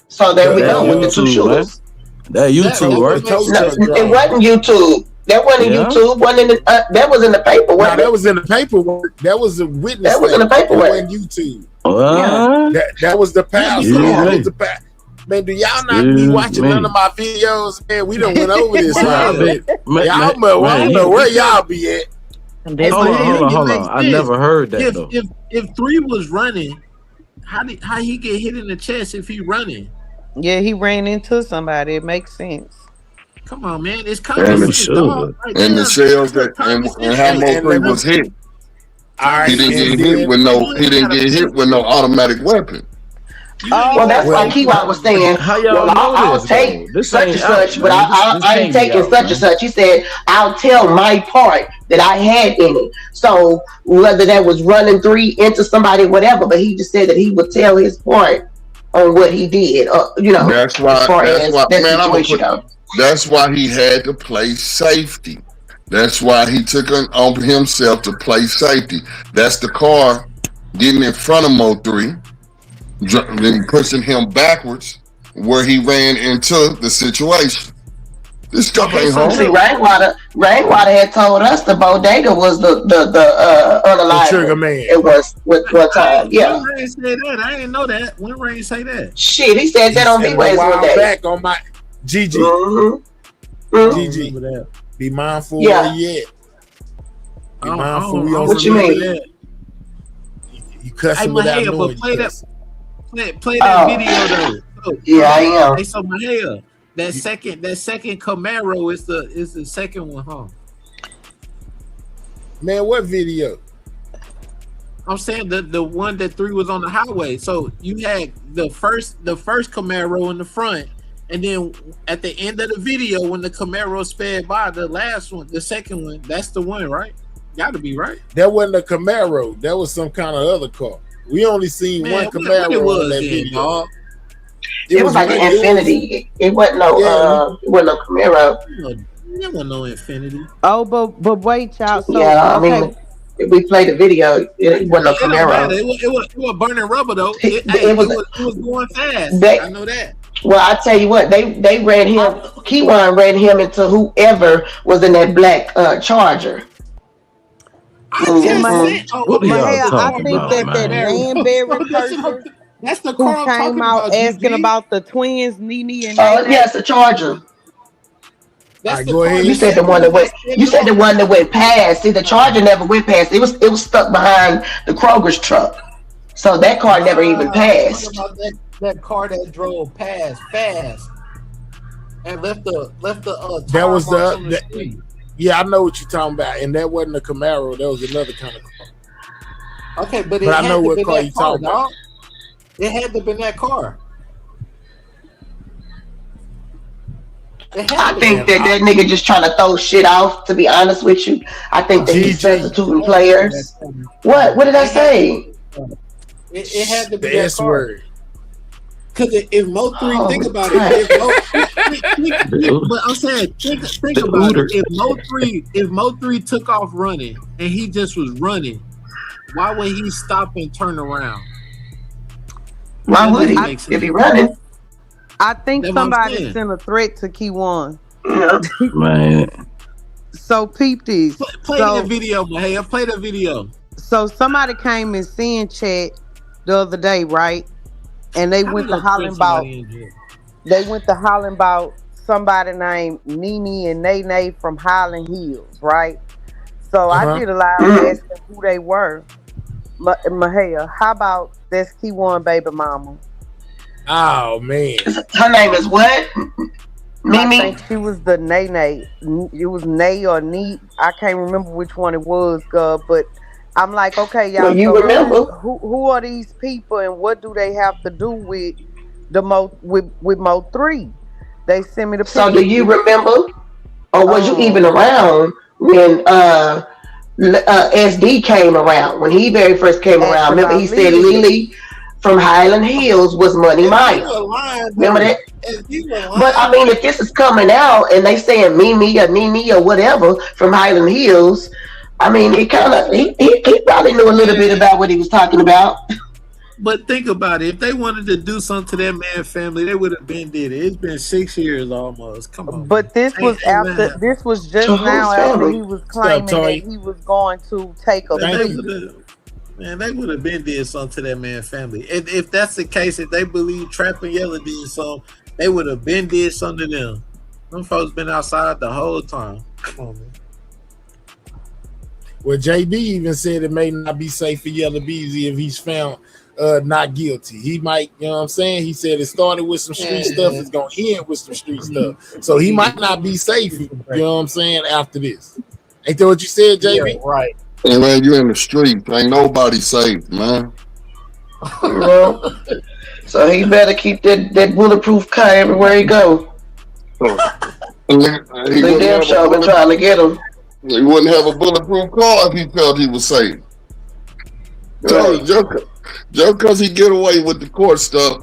So there we go with the 2 shooters. That YouTube, right? No, it wasn't YouTube. That wasn't in YouTube. Wasn't in the, that was in the paper. No, that was in the paperwork. That was a witness. That was in the paperwork. That wasn't YouTube. That was the pastor. That was the pastor. Man, do y'all not be watching none of my videos? Man, we done went over this. I don't know where y'all be at. Hold on. I never heard that though. If 3 was running, how he get hit in the chest if he running? Yeah, he ran into somebody. It makes sense. Come on, man. It's common sense, dog. And the shells that and how Mo3 was hit. He didn't get hit with no. He didn't get hit with no automatic weapon. Well, that's why Kiwan was saying, I'll take such and such, but I ain't taking such and such. He said, I'll tell my part that I had in it. So whether that was running 3 into somebody, whatever, but he just said that he would tell his part on what he did. That's why. That's why he had to play safety. That's why he took on himself to play safety. That's the car getting in front of Mo3. Then pushing him backwards where he ran into the situation. This stuff ain't home. See, Rainwater had told us the bodega was the unalive trigger man. It was with one time. Yeah. When Rain said that, I didn't know that. When Rain say that? Shit, he said that on V-Ways one day. Back on my GG. GG. Be mindful where you at. Be mindful. What you mean? You cussing without knowing. Play that video though. Yeah, I am. Hey, so Mahia, that second Camaro is the second one, huh? Man, what video? I'm saying the one that 3 was on the highway. So you had the first Camaro in the front, and then at the end of the video when the Camaro sped by, the last one, the second one, that's the one, right? Gotta be right. That wasn't a Camaro. That was some kind of other car. We only seen one Camaro on that video. It was like an Infinity. It wasn't no it wasn't no Camaro. There wasn't no Infinity. Oh, but wait, y'all. So, I mean, if we played the video, it wasn't no Camaro. It was burning rubber though. It was going fast. I know that. Well, I tell you what, they ran him. Kiwan ran him into whoever was in that black Charger. I think that Danbury person that's the who came out asking about the twins, Nene and yes, the Charger. That's go ahead. You said the one that went. You said the one that went past. See, the Charger never went past. It was stuck behind the Kroger's truck, so that car never even passed. That car that drove past fast and left the that was the street. Yeah, I know what you're talking about, and that wasn't a Camaro. That was another kind of car. Okay, but I know what car you're talking about. It had to be that car. I think that nigga just trying to throw shit off. To be honest with you, I think that he's substituting players. What did I say? It had to be the S word. Because if Mo3 think about it, but I'm saying think about it. If Mo3 took off running and he just was running, why would he stop and turn around? Why would he? If he running? I think somebody sent a threat to Kiwan. Man. So peep this. Play the video, man. Play the video. So somebody came and seen chat the other day, right? And they went to hollering about. They went to hollering about somebody named Nene and Nene from Highland Hills, right? So I did a live asking who they were. Mahia, how about that's Kiwan baby mama? Oh man, her name is what? Mimi. I think she was the Nene. It was Nay or Nee. I can't remember which one it was, but I'm like, okay, y'all. Well, you remember who are these people and what do they have to do with with Mo3? They sent me the picture. So do you remember, or was you even around when SD came around? When he very first came around, remember he said Lily from Highland Hills was Money Mike. Remember that? But I mean, if this is coming out and they saying Mimi or Nene or whatever from Highland Hills, I mean, it kind of he probably knew a little bit about what he was talking about. But think about it. If they wanted to do something to that man's family, they would have been did it. It's been 6 years almost. Come on. But this was after. This was just now after he was claiming that he was going to take a plea. Man, they would have been did something to that man's family. If that's the case, if they believe Trap and Yella did something, they would have been did something to them. Them folks been outside the whole time. Come on, man. Well, JB even said it may not be safe for Yella Beezy if he's found not guilty. He might, you know what I'm saying? He said it started with some street stuff, it's gonna end with some street stuff. So he might not be safe, you know what I'm saying, after this. Ain't that what you said, JB? Yeah, right. And man, you in the street, ain't nobody safe, man. So he better keep that bulletproof car everywhere he go. The damn show been trying to get him. He wouldn't have a bulletproof car if he felt he was safe. Right. Just because he get away with the court stuff,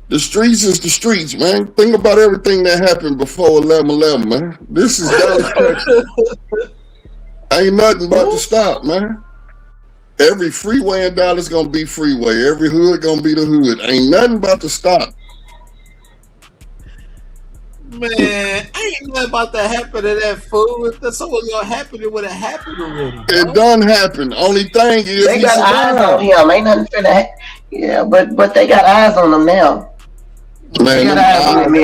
the streets is the streets, man. Think about everything that happened before 11/11, man. This is Dallas, Texas. Ain't nothing but to stop, man. Every freeway in Dallas gonna be freeway. Every hood gonna be the hood. Ain't nothing but to stop. Man, ain't nothing about to happen to that fool. If that's what's gonna happen, it would have happened already. Bro. It done happened. Only thing is they got eyes on him. Ain't nothing finna. Yeah, but they got eyes on him now. Man, them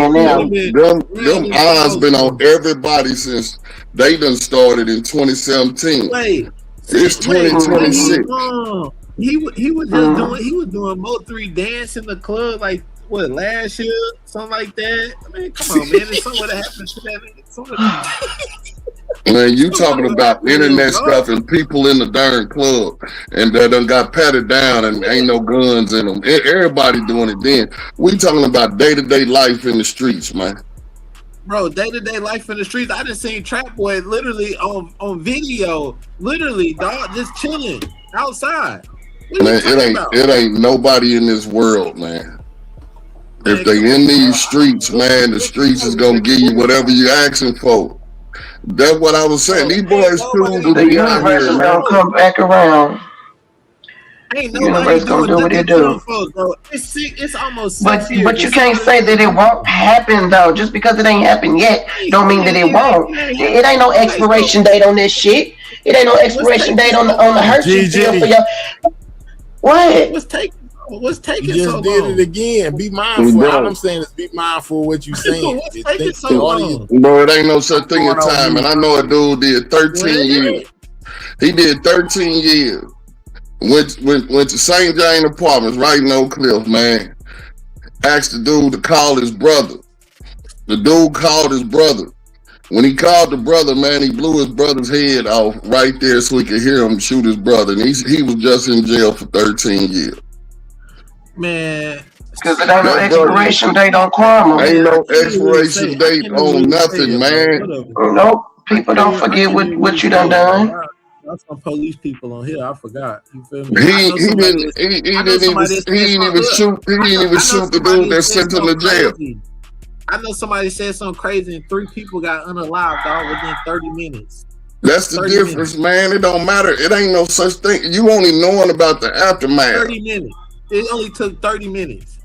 eyes been on everybody since they done started in 2017. Wait, it's 2026. He was just doing Mo3 dance in the club like what last year, something like that. I mean, come on, man, it's something that happened to that. Man, you talking about internet stuff and people in the darn club and that done got patted down and ain't no guns in them. Everybody doing it then. We talking about day-to-day life in the streets, man. Bro, day-to-day life in the streets. I done seen Trap Boy literally on video, literally, dog, just chilling outside. Man, it ain't nobody in this world, man. If they in these streets, man, the streets is gonna give you whatever you asking for. That's what I was saying. These boys too the universe is gonna come back around. Ain't the universe gonna do what it do. It's almost but you can't say that it won't happen though. Just because it ain't happened yet, don't mean that it won't. It ain't no expiration date on this shit. It ain't no expiration date on the Hershey deal for y'all. What? What's taking you just so did long? it again. Be mindful. All I'm saying is be mindful of what you saying. What's taking so long? Bro, it ain't no such thing as time. And I know a dude did 13 years. He did 13 years. Went to St. James Apartments right in Oak Cliff, man. Asked the dude to call his brother. The dude called his brother. When he called the brother, man, he blew his brother's head off right there so he could hear him shoot his brother. And he was just in jail for 13 years. Man, because it ain't no expiration date on crime. Ain't no expiration date on nothing, man. Nope. People don't forget what you done. That's some police people on here. I forgot. You feel me? He didn't even shoot the dude that sent him to jail. I know somebody said something crazy and 3 people got unalived dog within 30 minutes. That's the difference, man. It don't matter. It ain't no such thing. You only knowing about the aftermath. 30 minutes. It only took 30 minutes.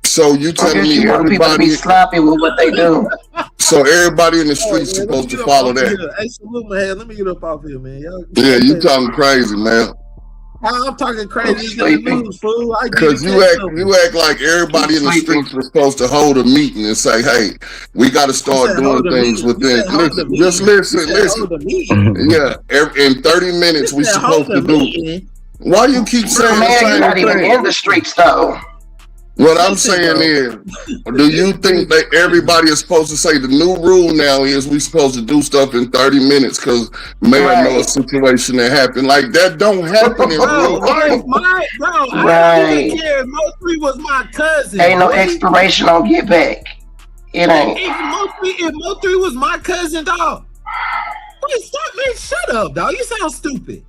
So you telling me everybody be sloppy with what they do? So everybody in the streets supposed to follow that? Hey, salute my head. Let me get up off here, man. Yeah, you talking crazy, man. I'm talking crazy. In the news, fool. Because you act like everybody in the streets was supposed to hold a meeting and say, "Hey, we got to start doing things within." Listen, just listen. Yeah, in 30 minutes we supposed to do. Why you keep saying the same you're not thing? Even in the streets though. What I'm saying is, do you think that everybody is supposed to say the new rule now is we supposed to do stuff in 30 minutes because mayor know a situation that happened? Like that don't happen in real life. Right. Mo3 was my cousin. Ain't no expiration on get back. It ain't. If Mo3 was my cousin, dog. Wait, stop, man. Shut up, dog. You sound stupid.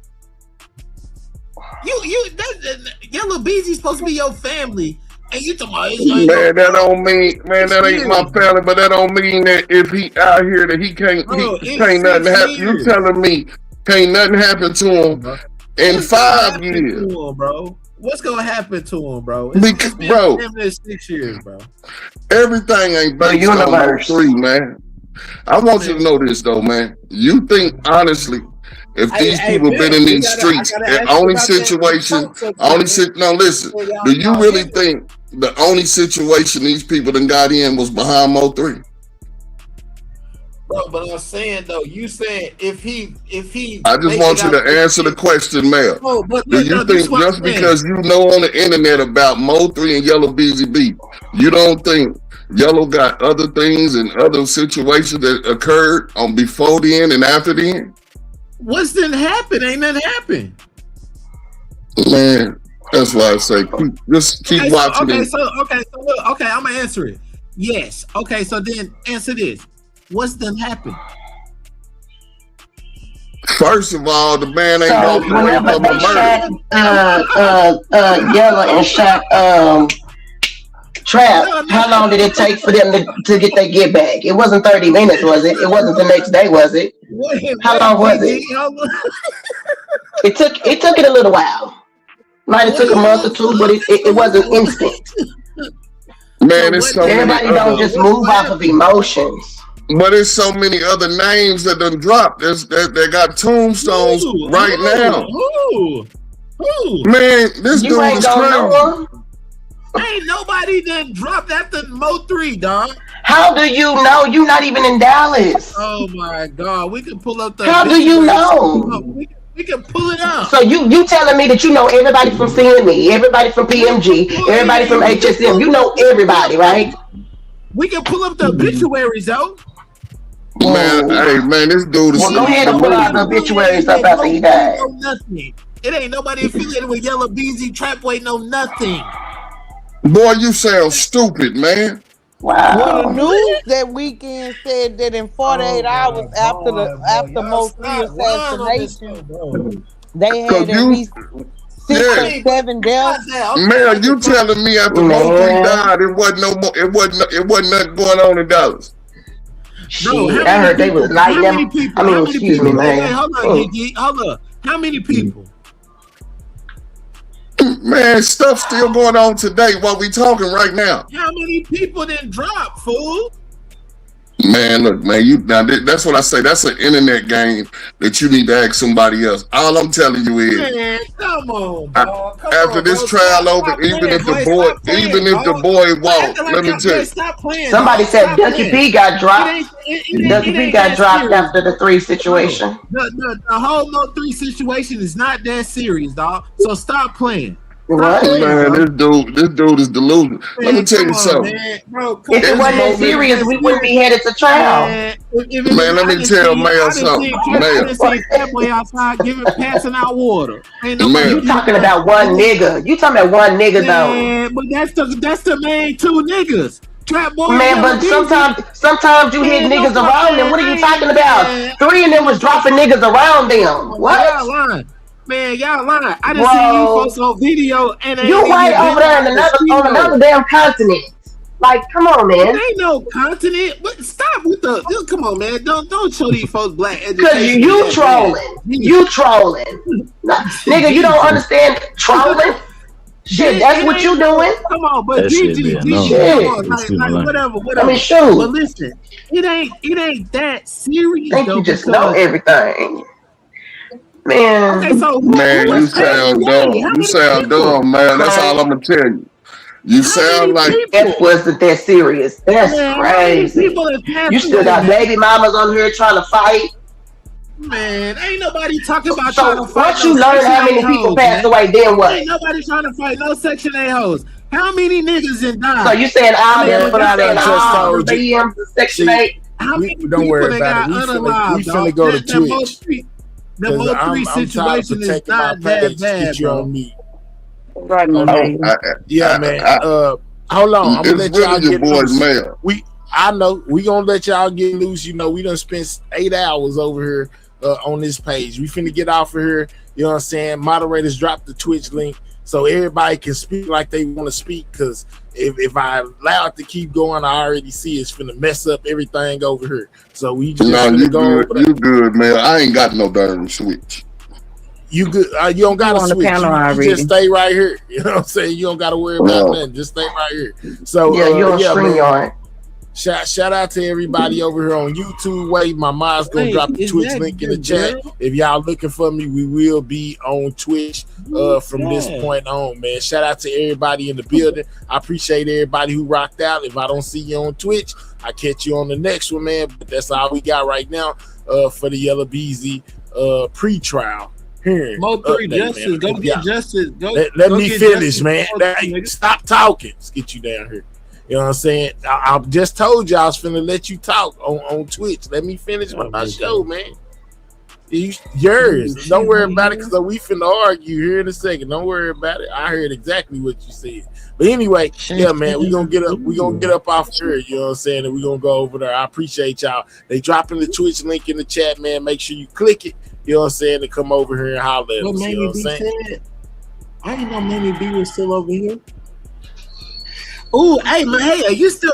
Yella Beezy supposed to be your family. And you talking about man, that don't mean, man, that ain't my family, but that don't mean that if he out here that he can't, can't nothing happen. You telling me can't nothing happen to him in 5 years? Bro, What's gonna happen to him, bro? Because, bro, damn near 6 years, bro. Everything ain't based on those three, man. I want you to know this though, man. You think honestly, if these people been in these streets, the only situation, no, listen. Do you really think the only situation these people done got in was behind Mo 3? Bro, but I'm saying though, you saying if he I just want you to answer the question, Mel. Oh, but do you think just because you know on the internet about Mo 3 and Yella Beezy beef, you don't think Yellow got other things and other situations that occurred on before then and after then? What's didn't happen? Ain't nothing happened. Man, that's why I say just keep watching it. Okay, I'm gonna answer it. Yes. Okay, so then answer this. What's done happened? First of all, the man ain't so whenever they shot Yella and shot Trap, how long did it take for them to get their get back? It wasn't 30 minutes, was it? It wasn't the next day, was it? How long was it? It took it a little while. Might have took a month or two, but it wasn't instant. Man, it's so everybody don't just move off of emotions. But there's so many other names that done dropped. They got tombstones right now. Man, this dude is crazy. Ain't nobody done dropped after Mo 3, dog. How do you know? You not even in Dallas. Oh my God, we can pull up the. How do you know? We can pull it up. So you telling me that you know everybody from CME, everybody from PMG, everybody from HSM. You know everybody, right? We can pull up the obituaries, though. Man, hey man, this dude is. Well, go ahead and pull out the obituaries up after he died. It ain't nobody affiliated with Yella Beezy, Trap Boy, know nothing. Boy, you sound stupid, man. Wow. Well, the news that weekend said that in 48 hours after Mo 3 assassination, they had at least 6 or 7 deaths. Man, you telling me after Mo 3 died, it wasn't no more. It wasn't nothing going on in Dallas. Shit, I heard they was lighting them. I mean, excuse me, man. Hold on. How many people? Man, stuff's still going on today while we talking right now. How many people didn't drop, fool? Man, look, man, that's what I say. That's an internet game that you need to ask somebody else. All I'm telling you is, man, come on, bro. After this trial over, even if the boy walked, let me tell you. Somebody said Ducky P got dropped. Ducky P got dropped after the 3 situation. The whole Mo 3 situation is not that serious, dog. So stop playing. What? Man, this dude is delusional. Let me tell you something. If it wasn't that serious, we wouldn't be headed to trial. Man, let me tell Mayor something. I done seen that boy outside passing out water. You talking about one nigga. You talking about one nigga though. But that's the main 2 niggas. Trap Boy. Man, but sometimes you hit niggas around them. What are you talking about? 3 of them was dropping niggas around them. What? Y'all lying. Man, y'all lying. I done seen you folks on video and you right over there on another damn continent. Like, come on, man. It ain't no continent. But stop with the. Come on, man. Don't show these folks black education. Cause you trolling. You trolling. Nigga, you don't understand trolling. Shit, that's what you doing. Come on, but Gigi, like whatever. I mean, shoot. But listen, it ain't that serious. I think you just know everything. Man, okay, so man, you sound dumb. You sound dumb, man. That's all I'm gonna tell you. You sound like it wasn't that serious. That's crazy. You still got baby mamas on here trying to fight. Man, ain't nobody talking about trying to fight. Once you learn how many people passed away, then what? Ain't nobody trying to fight no Section 8 hoes. How many niggas in died? So you saying all the BMs in Section 8? How many don't worry about it. We finna go to Twitch. The Mo 3 situation is not that bad, bro. Right, yeah, man. Hold on. I'm gonna let y'all get loose. I know we gonna let y'all get loose. You know, we done spent 8 hours over here on this page. We finna get off of here. You know what I'm saying? Moderators drop the Twitch link so everybody can speak like they want to speak. Cause if I allow it to keep going, I already see it's finna mess up everything over here. So we just you good, man. I ain't got no darn switch. You good? You don't gotta on the switch. panel You already. just stay right here. You know what I'm saying? You don't gotta worry about nothing. Just stay right here. So Yeah, you're on StreamYard. Shout out to everybody over here on YouTube. Wait, my mom's gonna drop the Twitch link in the chat. If y'all looking for me, we will be on Twitch from this point on, man. Shout out to everybody in the building. I appreciate everybody who rocked out. If I don't see you on Twitch, I catch you on the next one, man. But that's all we got right now for the Yella Beezy pre-trial. Here, Mo 3 Justice, man. Go get Justice. Let me finish, man. Stop talking. Let's get you down here. You know what I'm saying? I just told you I was finna let you talk on Twitch. Let me finish my show, man. Yours. Don't worry about it, because we finna argue here in a second. Don't worry about it. I heard exactly what you said. But anyway, yeah, man, we gonna get up off here, you know what I'm saying? And we gonna go over there. I appreciate y'all. They dropping the Twitch link in the chat, man. Make sure you click it, you know what I'm saying, to come over here and holler at us. You know what I'm saying? I didn't know Mammy B was still over here. Oh, hey man, hey, are you still